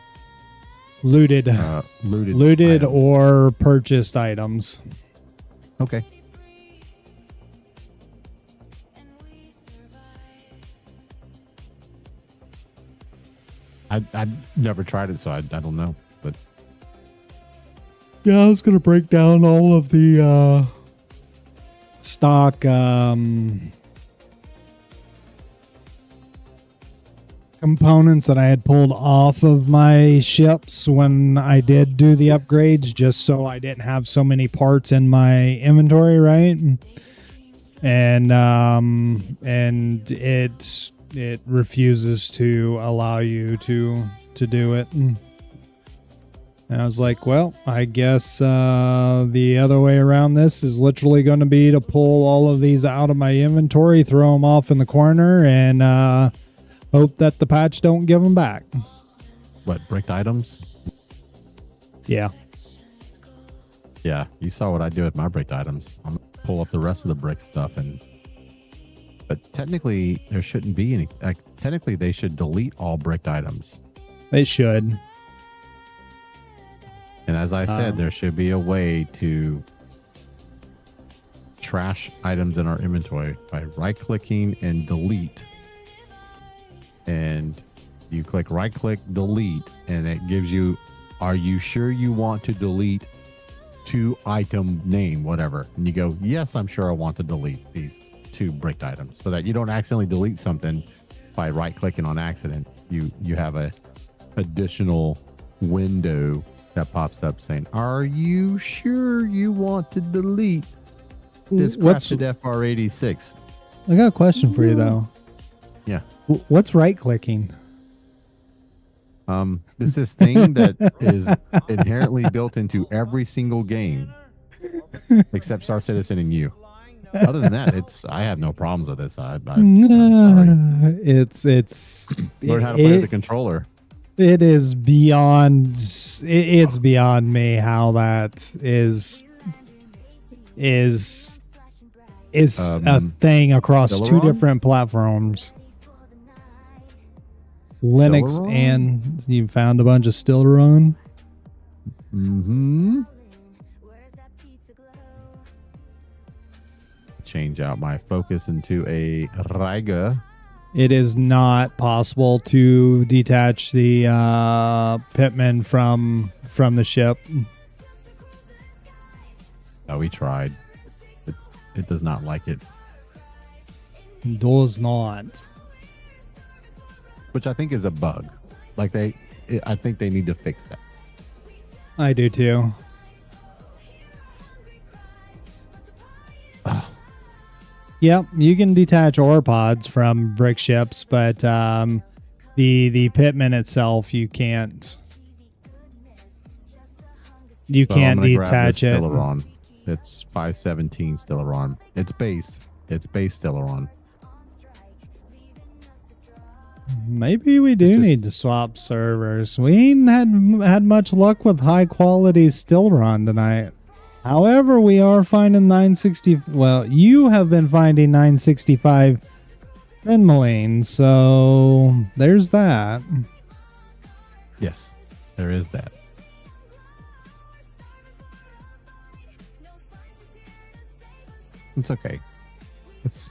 looted items. or purchased items. Okay. I've never tried it, so I don't know. But yeah, I was gonna break down all of the stock components that I had pulled off of my ships when I did do the upgrades, just so I didn't have so many parts in my inventory, right? And it refuses to allow you to do it. And I was like, well, I guess the other way around this is literally going to be to pull all of these out of my inventory, throw them off in the corner, and hope that the patch don't give them back. What, bricked items? Yeah. Yeah, you saw what I do with my bricked items. I'm going to pull up the rest of the brick stuff, but technically there shouldn't be any. Technically, they should delete all bricked items. They should. And as I said, there should be a way to trash items in our inventory by right-clicking and delete. And you click right-click, delete, and it gives you, are you sure you want to delete to item name, whatever? And you go, yes, I'm sure I want to delete these 2 bricked items, so that you don't accidentally delete something by right-clicking on accident. You have a additional window that pops up saying, are you sure you want to delete this crafted FR86? I got a question for you, though. Yeah. What's right-clicking? This is this thing that is inherently built into every single game except Star Citizen and you. Other than that, I have no problems with this. I'm sorry. It's Learn how to play with the controller. It is beyond. It's beyond me how that is a thing across two Celeron? different platforms. Linux Celeron? and you found a bunch of Stileron. Mm-hmm. Change out my focus into a Riga. It is not possible to detach the pitman from the ship. Oh, we tried. It does not like it. Does not. Which I think is a bug. Like I think they need to fix that. I do too. Yep, you can detach ore pods from brick ships, but the pitman itself you can't. You So I'm can't gonna grab detach this it. Stellaron. It's 517 Stellaron. It's base Stellaron. Maybe we do need to swap servers. We ain't had much luck with high quality Stellaron tonight. However, we are finding 960. Well, you have been finding 965 Finmaline, so there's that. Yes, there is that. It's okay. It's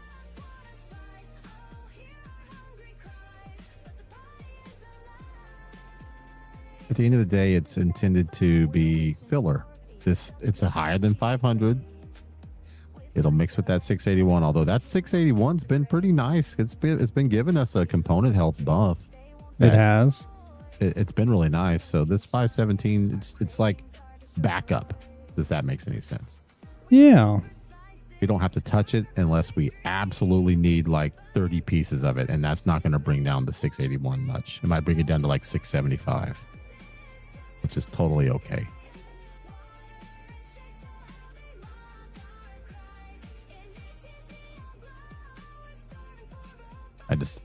at the end of the day, it's intended to be filler. It's a higher than 500. It'll mix with that 681. Although that 681's been pretty nice. It's been giving us a component health buff. It has. It's been really nice. So this 517, it's like backup. Does that make any sense? Yeah. We don't have to touch it unless we absolutely need like 30 pieces of it, and that's not going to bring down the 681 much. It might bring it down to like 675, which is totally okay.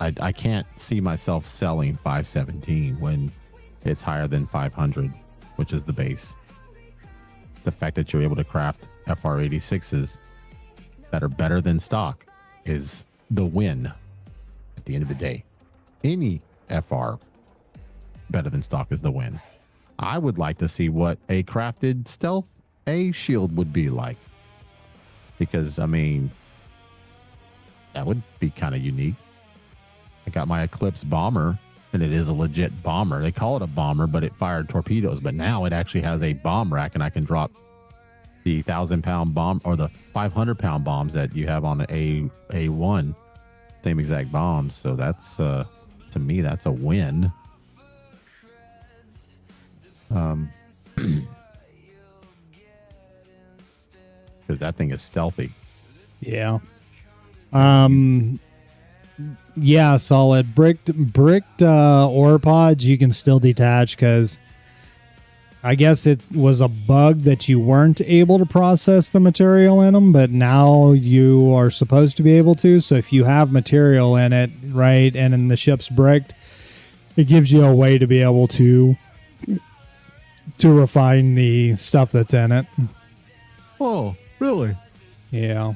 I can't see myself selling 517 when it's higher than 500, which is the base. The fact that you're able to craft FR86s that are better than stock is the win at the end of the day. Any FR better than stock is the win. I would like to see what a crafted stealth A shield would be like. Because, I mean, that would be kind of unique. I got my Eclipse bomber, and it is a legit bomber. They call it a bomber, but it fired torpedoes. But now it actually has a bomb rack, and I can drop the 1,000-pound bomb or the 500-pound bombs that you have on the A1, same exact bombs. So that's to me, that's a win. Because that thing is stealthy. Yeah. Yeah, solid. Bricked ore pods you can still detach because I guess it was a bug that you weren't able to process the material in them, but now you are supposed to be able to. So if you have material in it, right, and then the ship's bricked, it gives you a way to be able to refine the stuff that's in it. Oh, really? Yeah.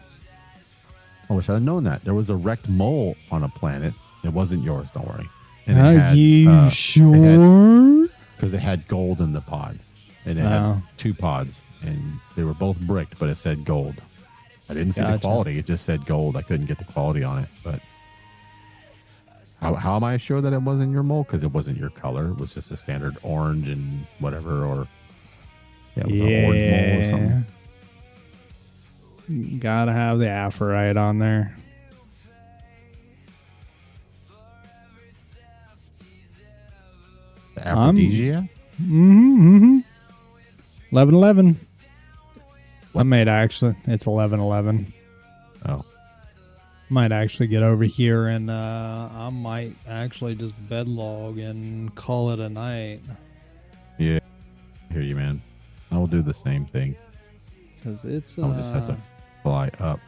I wish I'd known that. There was a wrecked mole on a planet. It wasn't yours, don't worry. And Are you sure? Because it had gold in the pods. And it had 2 pods. And they were both bricked, but it said gold. I didn't see the quality. It just said gold. I couldn't get the quality on it. But how am I sure that it wasn't your mole? Because it wasn't your color. It was just a standard orange and whatever. Or it was an orange mole or something. Gotta have the Aphorite on there. The Aphrodisiac? 1111. I might actually. It's 1111. Oh. Might actually get over here and I might actually just bedlog and call it a night. Yeah. I hear you, man. I will do the same thing. Because it's I'll just have to fly up.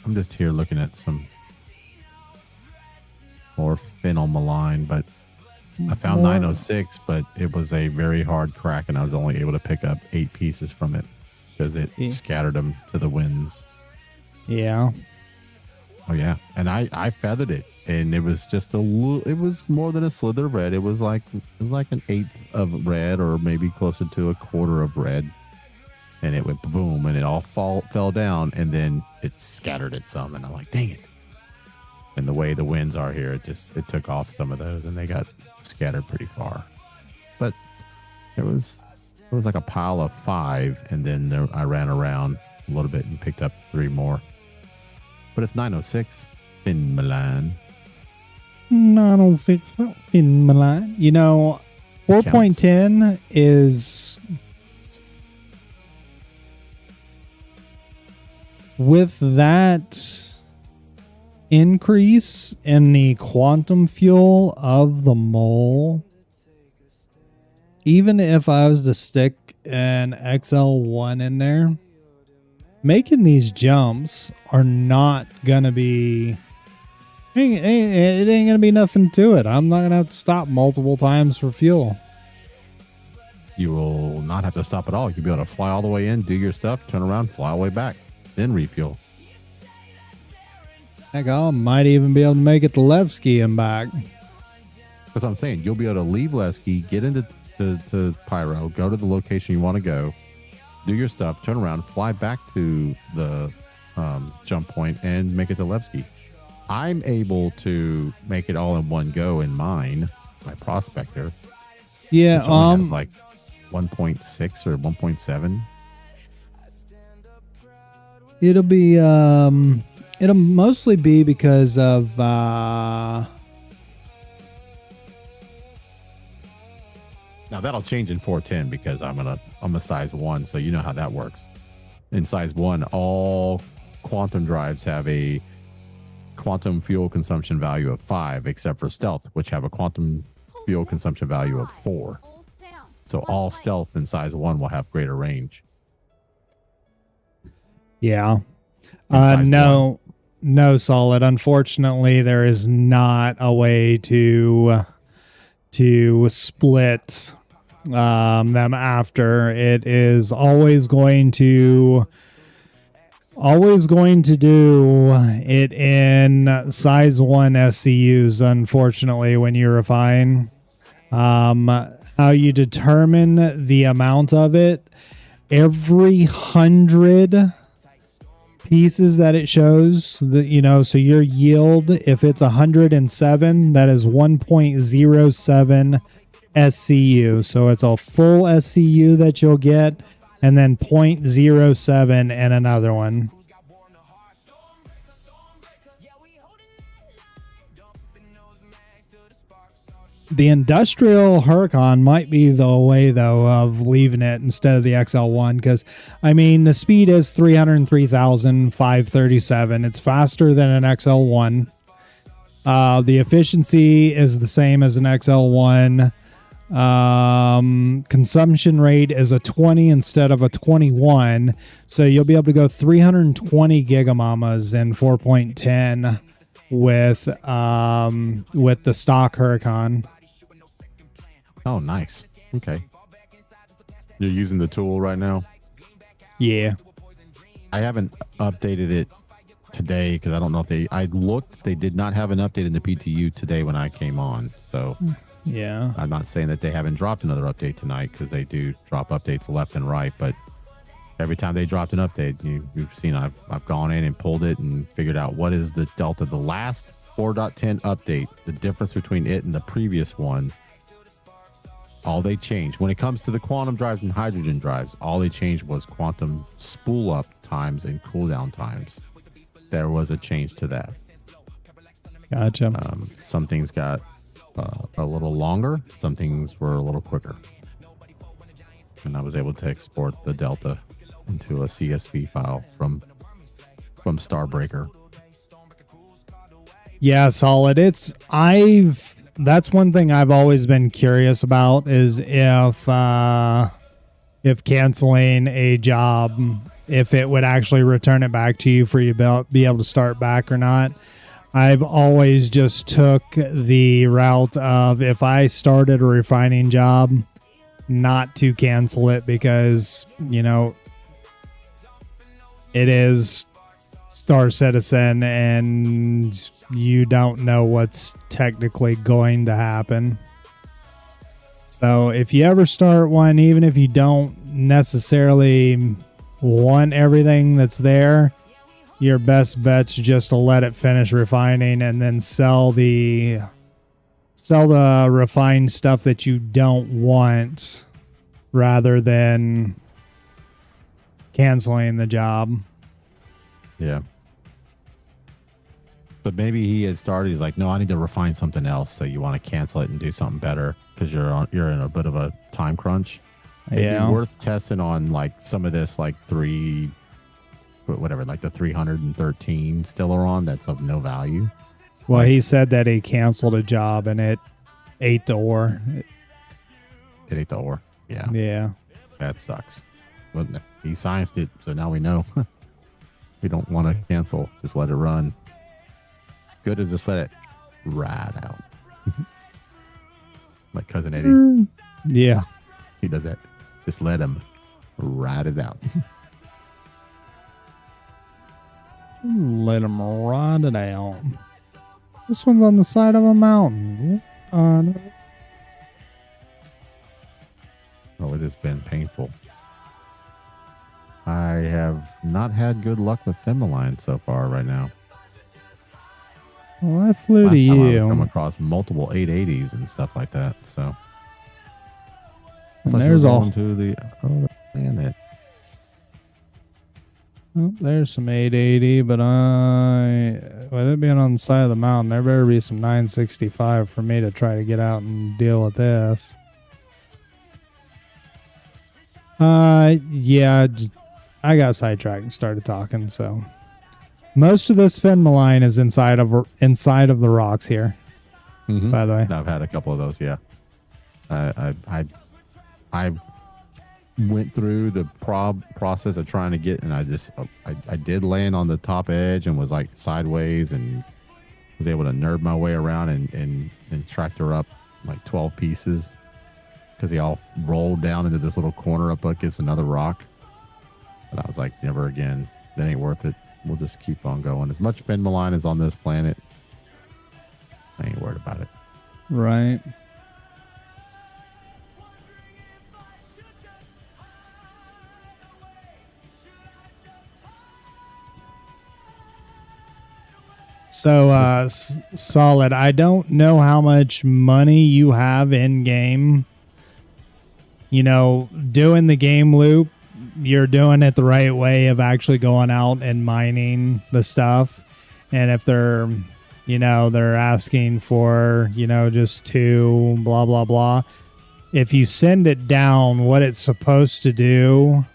I'm just here looking at some more phenyl malign, but I found more- 906, but it was a very hard crack, and I was only able to pick up 8 pieces from it because it scattered them to the winds. Yeah. Oh yeah, and I feathered it, and it was just a little. It was more than a slither of red. It was like an eighth of red, or maybe closer to a quarter of red. And it went boom, and it all fell down, and then it scattered it some, and I'm like, dang it! And the way the winds are here, it took off some of those, and they got scattered pretty far. But it was like a pile of 5, and then I ran around a little bit and picked up 3 more. But it's 906 in Milan. 906 in Milan. You know, 4.10 is with that increase in the quantum fuel of the mole. Even if I was to stick an XL1 in there, making these jumps are not gonna be. It ain't gonna be nothing to it. I'm not gonna have to stop multiple times for fuel. You will not have to stop at all. You'll be able to fly all the way in, do your stuff, turn around, fly all the way back, then refuel. Heck, I might even be able to make it to Levski and back. That's what I'm saying. You'll be able to leave Lesky, get into to Pyro, go to the location you want to go, do your stuff, turn around, fly back to the jump point, and make it to Levski. I'm able to make it all in one go in mine, my Prospector. Yeah, which only has like 1.6 or 1.7. It'll be it'll mostly be because of Now that'll change in 410 because I'm a size 1, so you know how that works. In size 1, all quantum drives have a quantum fuel consumption value of 5, except for stealth, which have a quantum fuel consumption value of 4. So all stealth in size 1 will have greater range. yeah. size No, Solid. Unfortunately, there is not a way to split them after. It is always going to do it in size 1 SCUs, unfortunately, when you refine. How you determine the amount of it, every 100 pieces that it shows, so your yield, if it's 107, that is 1.07 SCU. So it's a full SCU that you'll get, and then 0.07 and another one. The industrial Huracan might be the way, though, of leaving it instead of the XL1, because, I mean, the speed is 303,537. It's faster than an XL1. The efficiency is the same as an XL1. Consumption rate is a 20 instead of a 21, so you'll be able to go 320 gigamamas in 4.10 with the stock Huracan. Oh, nice. Okay. You're using the tool right now? Yeah. I haven't updated it today because I don't know if I looked. They did not have an update in the PTU today when I came on. So yeah, I'm not saying that they haven't dropped another update tonight because they do drop updates left and right. But every time they dropped an update, you've seen I've gone in and pulled it and figured out what is the delta. The last 4.10 update, the difference between it and the previous one. All they changed when it comes to the quantum drives and hydrogen drives, all they changed was quantum spool up times and cooldown times. There was a change to that. Gotcha. Some things got a little longer. Some things were a little quicker. And I was able to export the delta into a CSV file from Starbreaker. Yeah, Solid. That's one thing I've always been curious about is if canceling a job, if it would actually return it back to you for you to be able to start back or not. I've always just took the route of if I started a refining job, not to cancel it because, you know, it is Star Citizen and you don't know what's technically going to happen. So if you ever start one, even if you don't necessarily want everything that's there, your best bet's just to let it finish refining and then sell the refined stuff that you don't want rather than canceling the job. Yeah. But maybe he had started. He's like, no, I need to refine something else. So you want to cancel it and do something better because you're in a bit of a time crunch. Maybe worth testing on like some of this, like the 313 still are on. That's of no value. Well, he said that he canceled a job and it ate the ore. It ate the ore. Yeah. Yeah. That sucks. But he scienced it, so now we know. We don't want to cancel. Just let it run. Good to just let it ride out. My cousin Eddie. Yeah. He does that. Just let him ride it out. Let him ride it out. This one's on the side of a mountain. Oh, it has been painful. I have not had good luck with Femoline so far right now. Well, I flew Last to time you. I've come across multiple 880s and stuff like that. So And there's all to the other planet. Oh, there's some 880, but with it being on the side of the mountain, there better be some 965 for me to try to get out and deal with this. Yeah, I got sidetracked and started talking. So most of this Fenmaline is inside of the rocks here. Mm-hmm. By the way, I've had a couple of those. Yeah, I went through the process of trying to get, and I did land on the top edge and was like sideways and was able to nerd my way around and tractor up like 12 pieces because they all rolled down into this little corner up against another rock. But I was like, never again. That ain't worth it. We'll just keep on going. As much Fenmaline is on this planet, I ain't worried about it. right? So, Solid, I don't know how much money you have in game. You know, doing the game loop, you're doing it the right way of actually going out and mining the stuff. And if they're, you know, they're asking for, you know, just two, blah, blah, blah. If you send it down, what it's supposed to do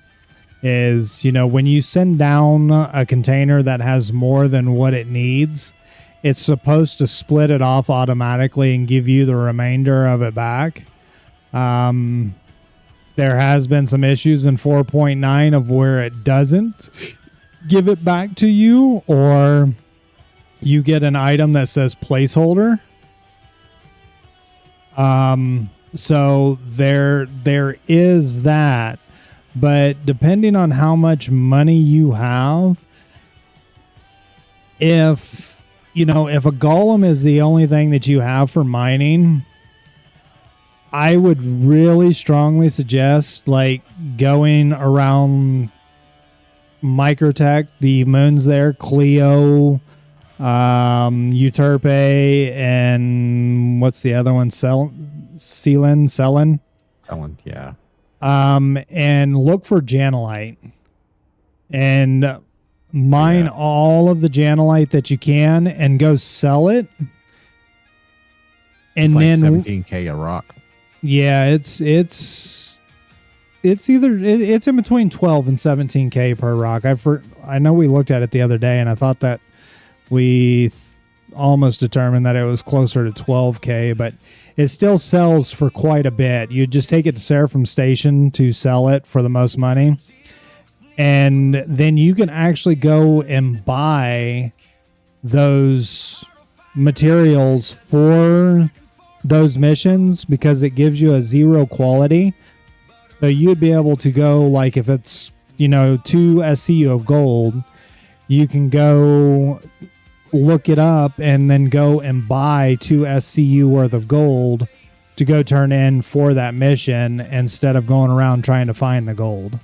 is, you know, when you send down a container that has more than what it needs, it's supposed to split it off automatically and give you the remainder of it back. There has been some issues in 4.9 of where it doesn't give it back to you, or you get an item that says placeholder. So there is that. But depending on how much money you have, if a golem is the only thing that you have for mining, I would really strongly suggest like going around Microtech, the moons there, Clio, Euterpe, and what's the other one? Selin, yeah. And look for Janelite and mine all of the Janelite that you can and go sell it. And it's like then 17K a rock. Yeah, it's in between 12 and 17K per rock. I know we looked at it the other day and I thought that we almost determined that it was closer to 12K, but it still sells for quite a bit. You just take it to Seraphim Station to sell it for the most money. And then you can actually go and buy those materials for those missions because it gives you a 0 quality. So you'd be able to go, like, if it's, 2 SCU of gold, you can go look it up and then go and buy 2 SCU worth of gold to go turn in for that mission instead of going around trying to find the gold.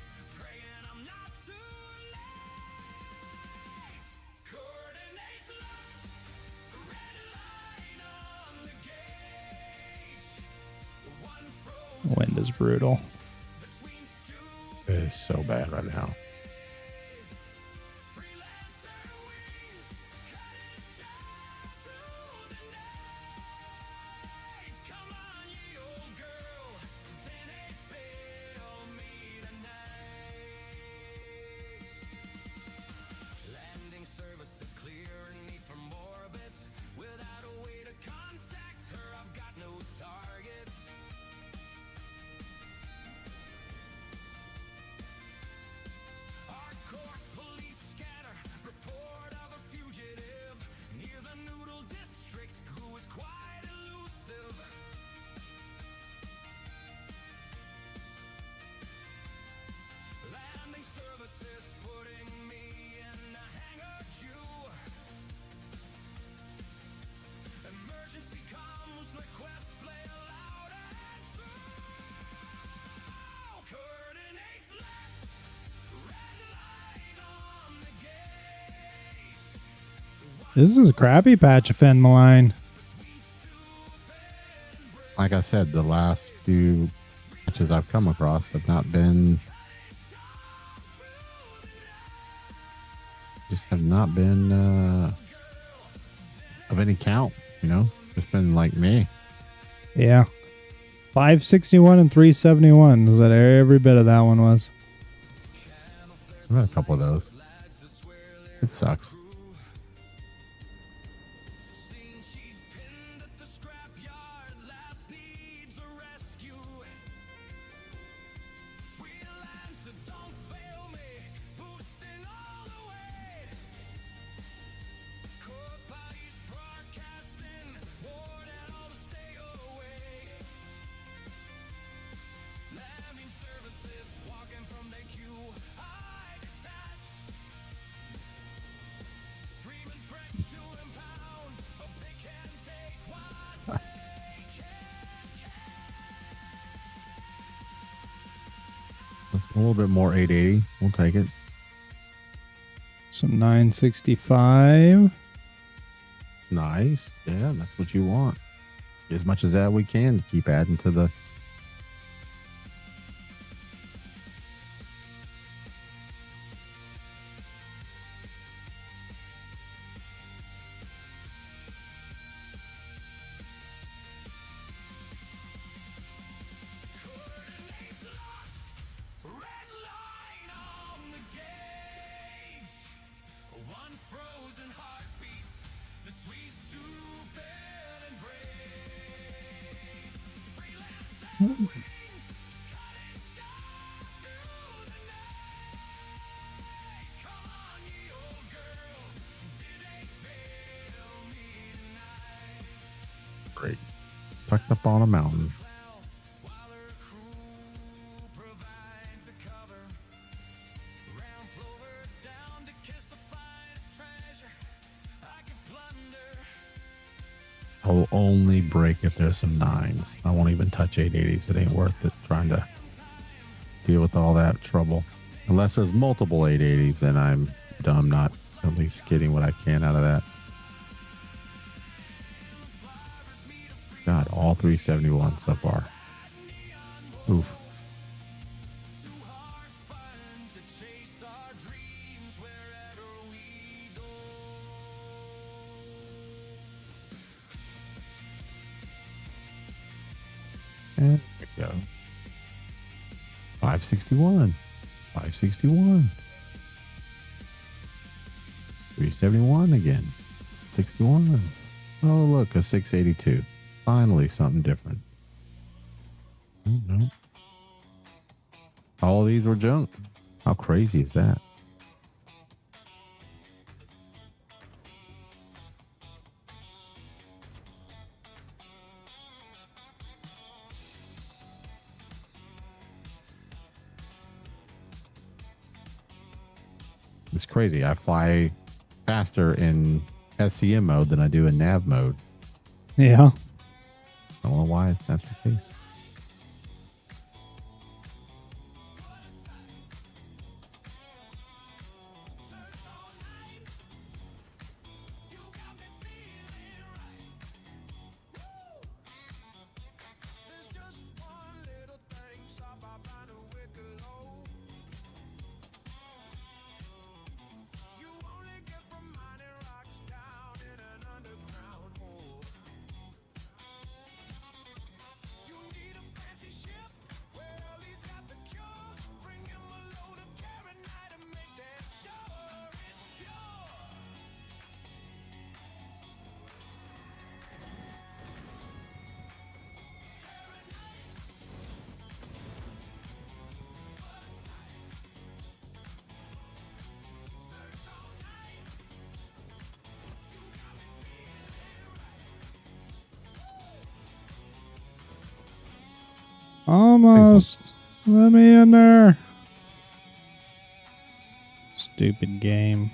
Wind is brutal. It is so bad right now. Landing services clearing me from orbits. Without a way to contact her, I've got no targets. Hardcore police scanner, report of a fugitive near the Noodle District who is quite elusive. Landing services putting me in a hangar queue. Emergency comms request play loud and true. Coordinates left, red light on the gauge. This is a crappy patch of Fen Malign. Like I said, the last few patches I've come across have not been, of any count, just been like me. Yeah. 561 and 371 was that every bit of that one was. I've had a couple of those. It sucks. A little bit more 880. We'll take it. Some 965. Nice. Yeah, that's what you want. As much as that we can to keep adding to the. Great. Tucked up on a mountain. I will only break if there's some 9s. I won't even touch 880s. It ain't worth it trying to deal with all that trouble. Unless there's multiple 880s, then I'm dumb not at least getting what I can out of that. God, all 371 so far. Oof. And there we go. 561. 561. 371 again. 61. Oh, look, a 682. Finally, something different. No. All of these were junk. How crazy is that? It's crazy. I fly faster in SCM mode than I do in nav mode. Yeah. I don't know why that's the case. Almost. Let me in there. Stupid game.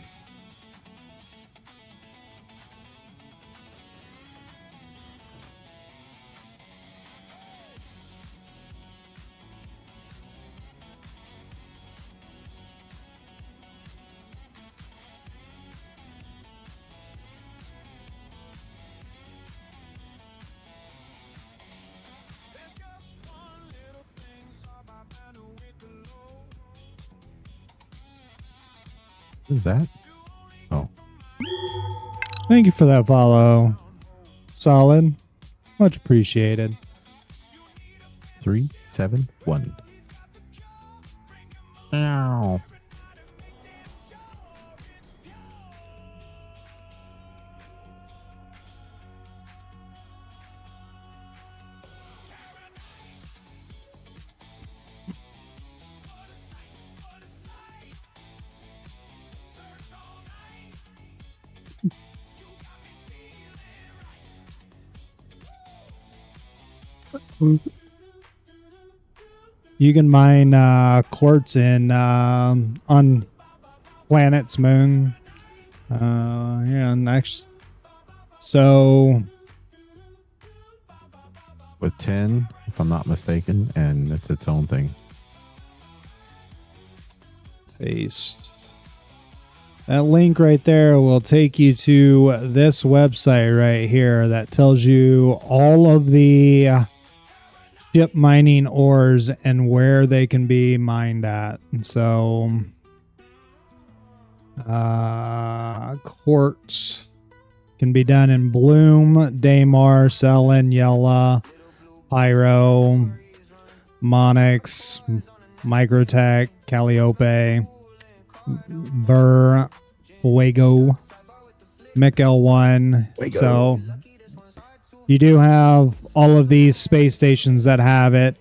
What is that? Oh, Thank you for that follow. Solid. Much appreciated. 371. Ow. You can mine quartz in on planet's moon. Yeah, next. So With 10, if I'm not mistaken, and it's its own thing. paste. That link right there will take you to this website right here that tells you all of the ship mining ores and where they can be mined at. So, quartz can be done in Bloom, Daymar, Selin, Yella, Pyro, Monix, Microtech, Calliope, Ver, Fuego, Mikel-1. Fuego. So you do have all of these space stations that have it.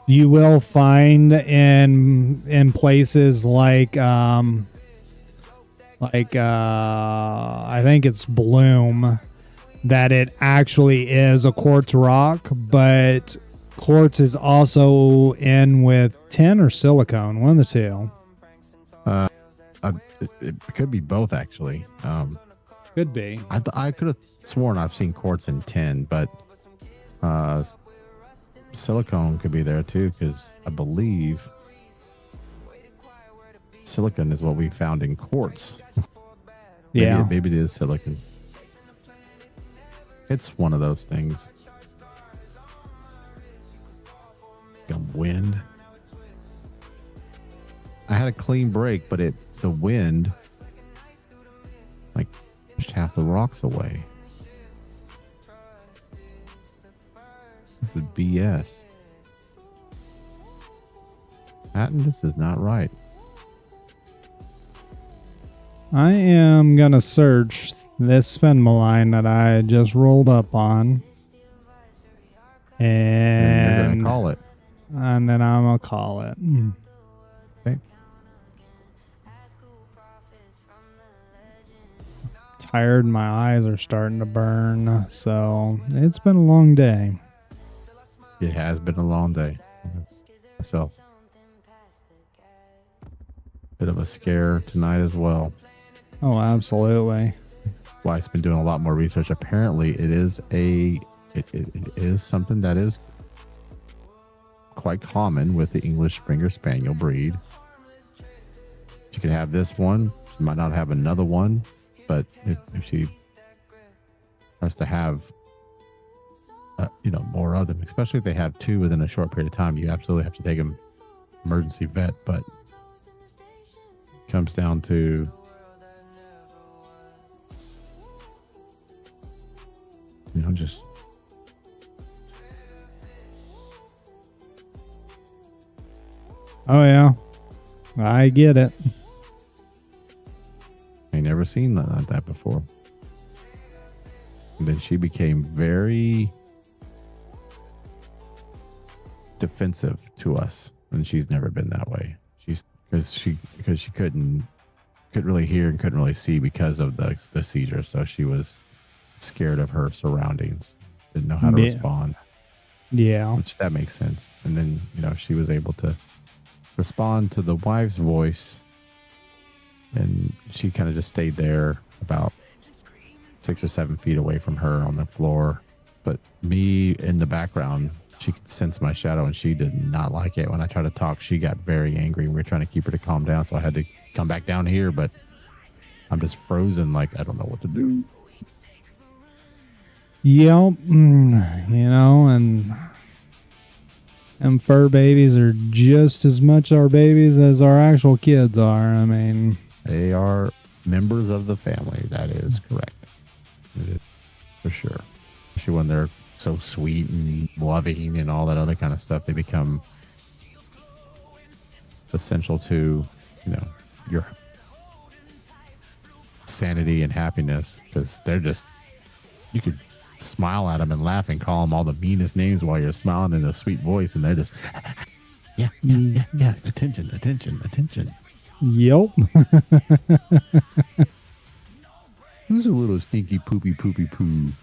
You will find in places like I think it's Bloom that it actually is a quartz rock, but quartz is also in with tin or silicone, one of the two. It could be both, actually. Could be. I could have sworn I've seen quartz in tin, but silicone could be there too, because I believe silicon is what we found in quartz. Yeah. Maybe it is silicon. It's one of those things. Got wind. I had a clean break, but the wind like pushed half the rocks away. This is BS. Patton, this is not right. I am going to search this spin malign that I just rolled up on. And you're going And to call it. And then I'm going to call it. Okay. Tired. My eyes are starting to burn. So it's been a long day. It has been a long day. Myself. bit of a scare tonight as well. Oh, absolutely. Wife's been doing a lot more research. Apparently, it is something that is quite common with the English Springer Spaniel breed. She could have this one. She might not have another one, but if she has to have, more of them, especially if they have two within a short period of time, you absolutely have to take them emergency vet. But it comes down to just Oh yeah, I get it. I never seen that before. And then she became very defensive to us, and she's never been that way. Because she couldn't really hear and couldn't really see because of the seizure, so she was scared of her surroundings, didn't know how to respond. Yeah, which that makes sense. And then she was able to respond to the wife's voice, and she kind of just stayed there about 6 or 7 feet away from her on the floor. But me in the background, she could sense my shadow, and she did not like it. When I tried to talk, she got very angry. We were trying to keep her to calm down, so I had to come back down here, but I'm just frozen, like I don't know what to do. Yep, and fur babies are just as much our babies as our actual kids are. I mean, they are members of the family. That is correct. It is, for sure. Especially when they're so sweet and loving and all that other kind of stuff. They become essential to, your sanity and happiness, because they're just, you could smile at them and laugh and call them all the meanest names while you're smiling in a sweet voice, and they're just yeah, attention. Yep. Who's a little stinky poopy poo?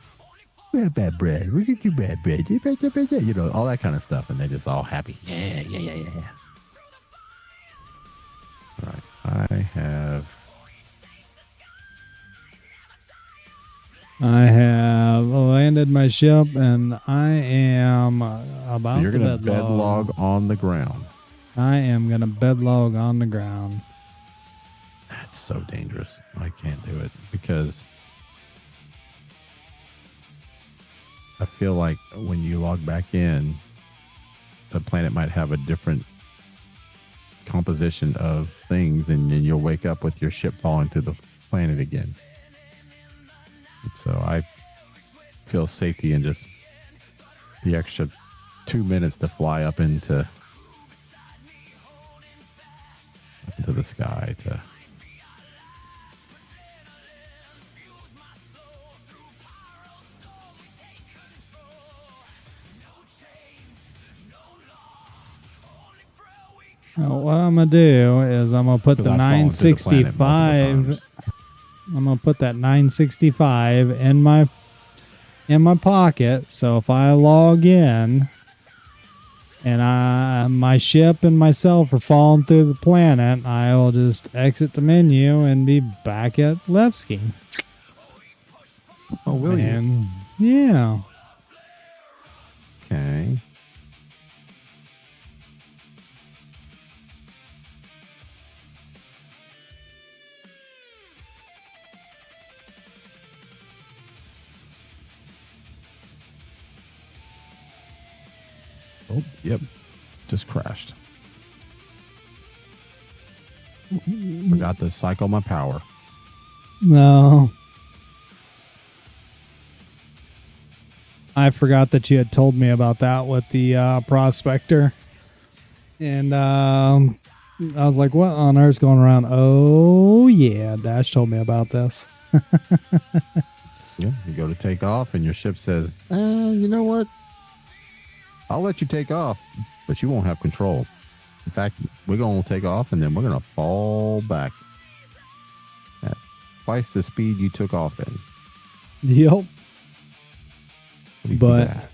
We have bad bread. We get you bad bread. All that kind of stuff, and they're just all happy. Yeah. All right, I have landed my ship, and I am about You're to gonna bed log on the ground. I am going to bed log on the ground. That's so dangerous. I can't do it, because I feel like when you log back in, the planet might have a different composition of things, and then you'll wake up with your ship falling to the planet again. And so I feel safety in just the extra 2 minutes to fly up into the sky to What I'm gonna do is I'm gonna put the I've fallen to the planet multiple 965. times. I'm gonna put that 965 in my pocket. So if I log in and my ship and myself are falling through the planet, I will just exit the menu and be back at Levski. Oh, will you? Yeah. Okay. Oh, yep. Just crashed. Forgot to cycle my power. No. I forgot that you had told me about that with the prospector. And I was like, what on earth's going around? Oh, yeah. Dash told me about this. Yeah, you go to take off and your ship says, you know what? I'll let you take off, but you won't have control. In fact, we're going to take off and then we're going to fall back at twice the speed you took off in. Yep. What do you think But of that?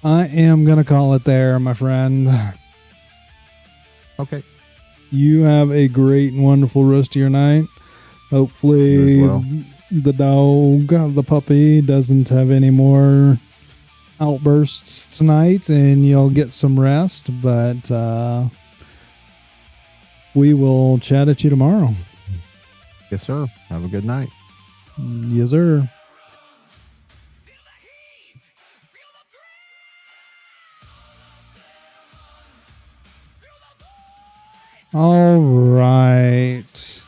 I am going to call it there, my friend. Okay. You have a great and wonderful rest of your night. Hopefully, You as well. the dog, the puppy, doesn't have any more outbursts tonight, and you'll get some rest. But we will chat at you tomorrow. Yes, sir. Have a good night. Yes, sir. All right.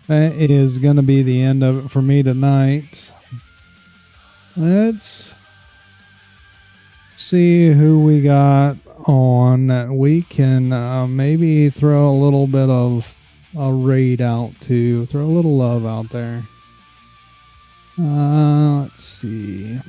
That is going to be the end of it for me tonight. Let's see who we got on that we can maybe throw a little bit of a raid out to. Throw a little love out there. Let's see.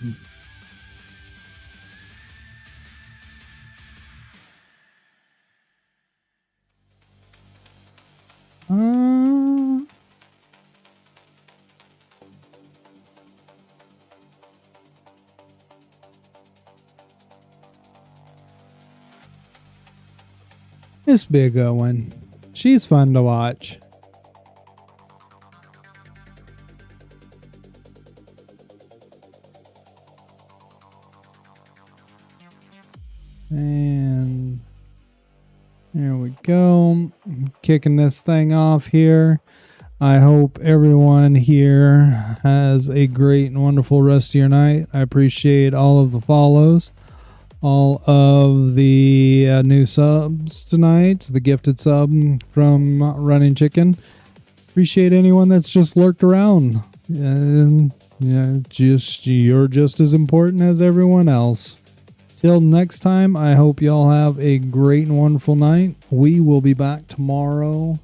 This be a good one. She's fun to watch. And there we go. Kicking this thing off here. I hope everyone here has a great and wonderful rest of your night. I appreciate all of the follows, all of the new subs tonight, the gifted sub from Running Chicken. Appreciate anyone that's just lurked around. And you're just as important as everyone else. Till next time, I hope y'all have a great and wonderful night. We will be back tomorrow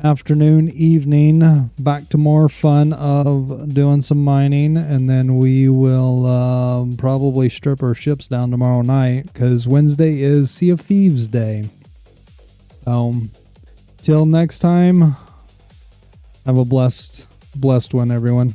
afternoon, evening, back to more fun of doing some mining, and then we will probably strip our ships down tomorrow night because Wednesday is Sea of Thieves Day. So till next time, have a blessed one, everyone.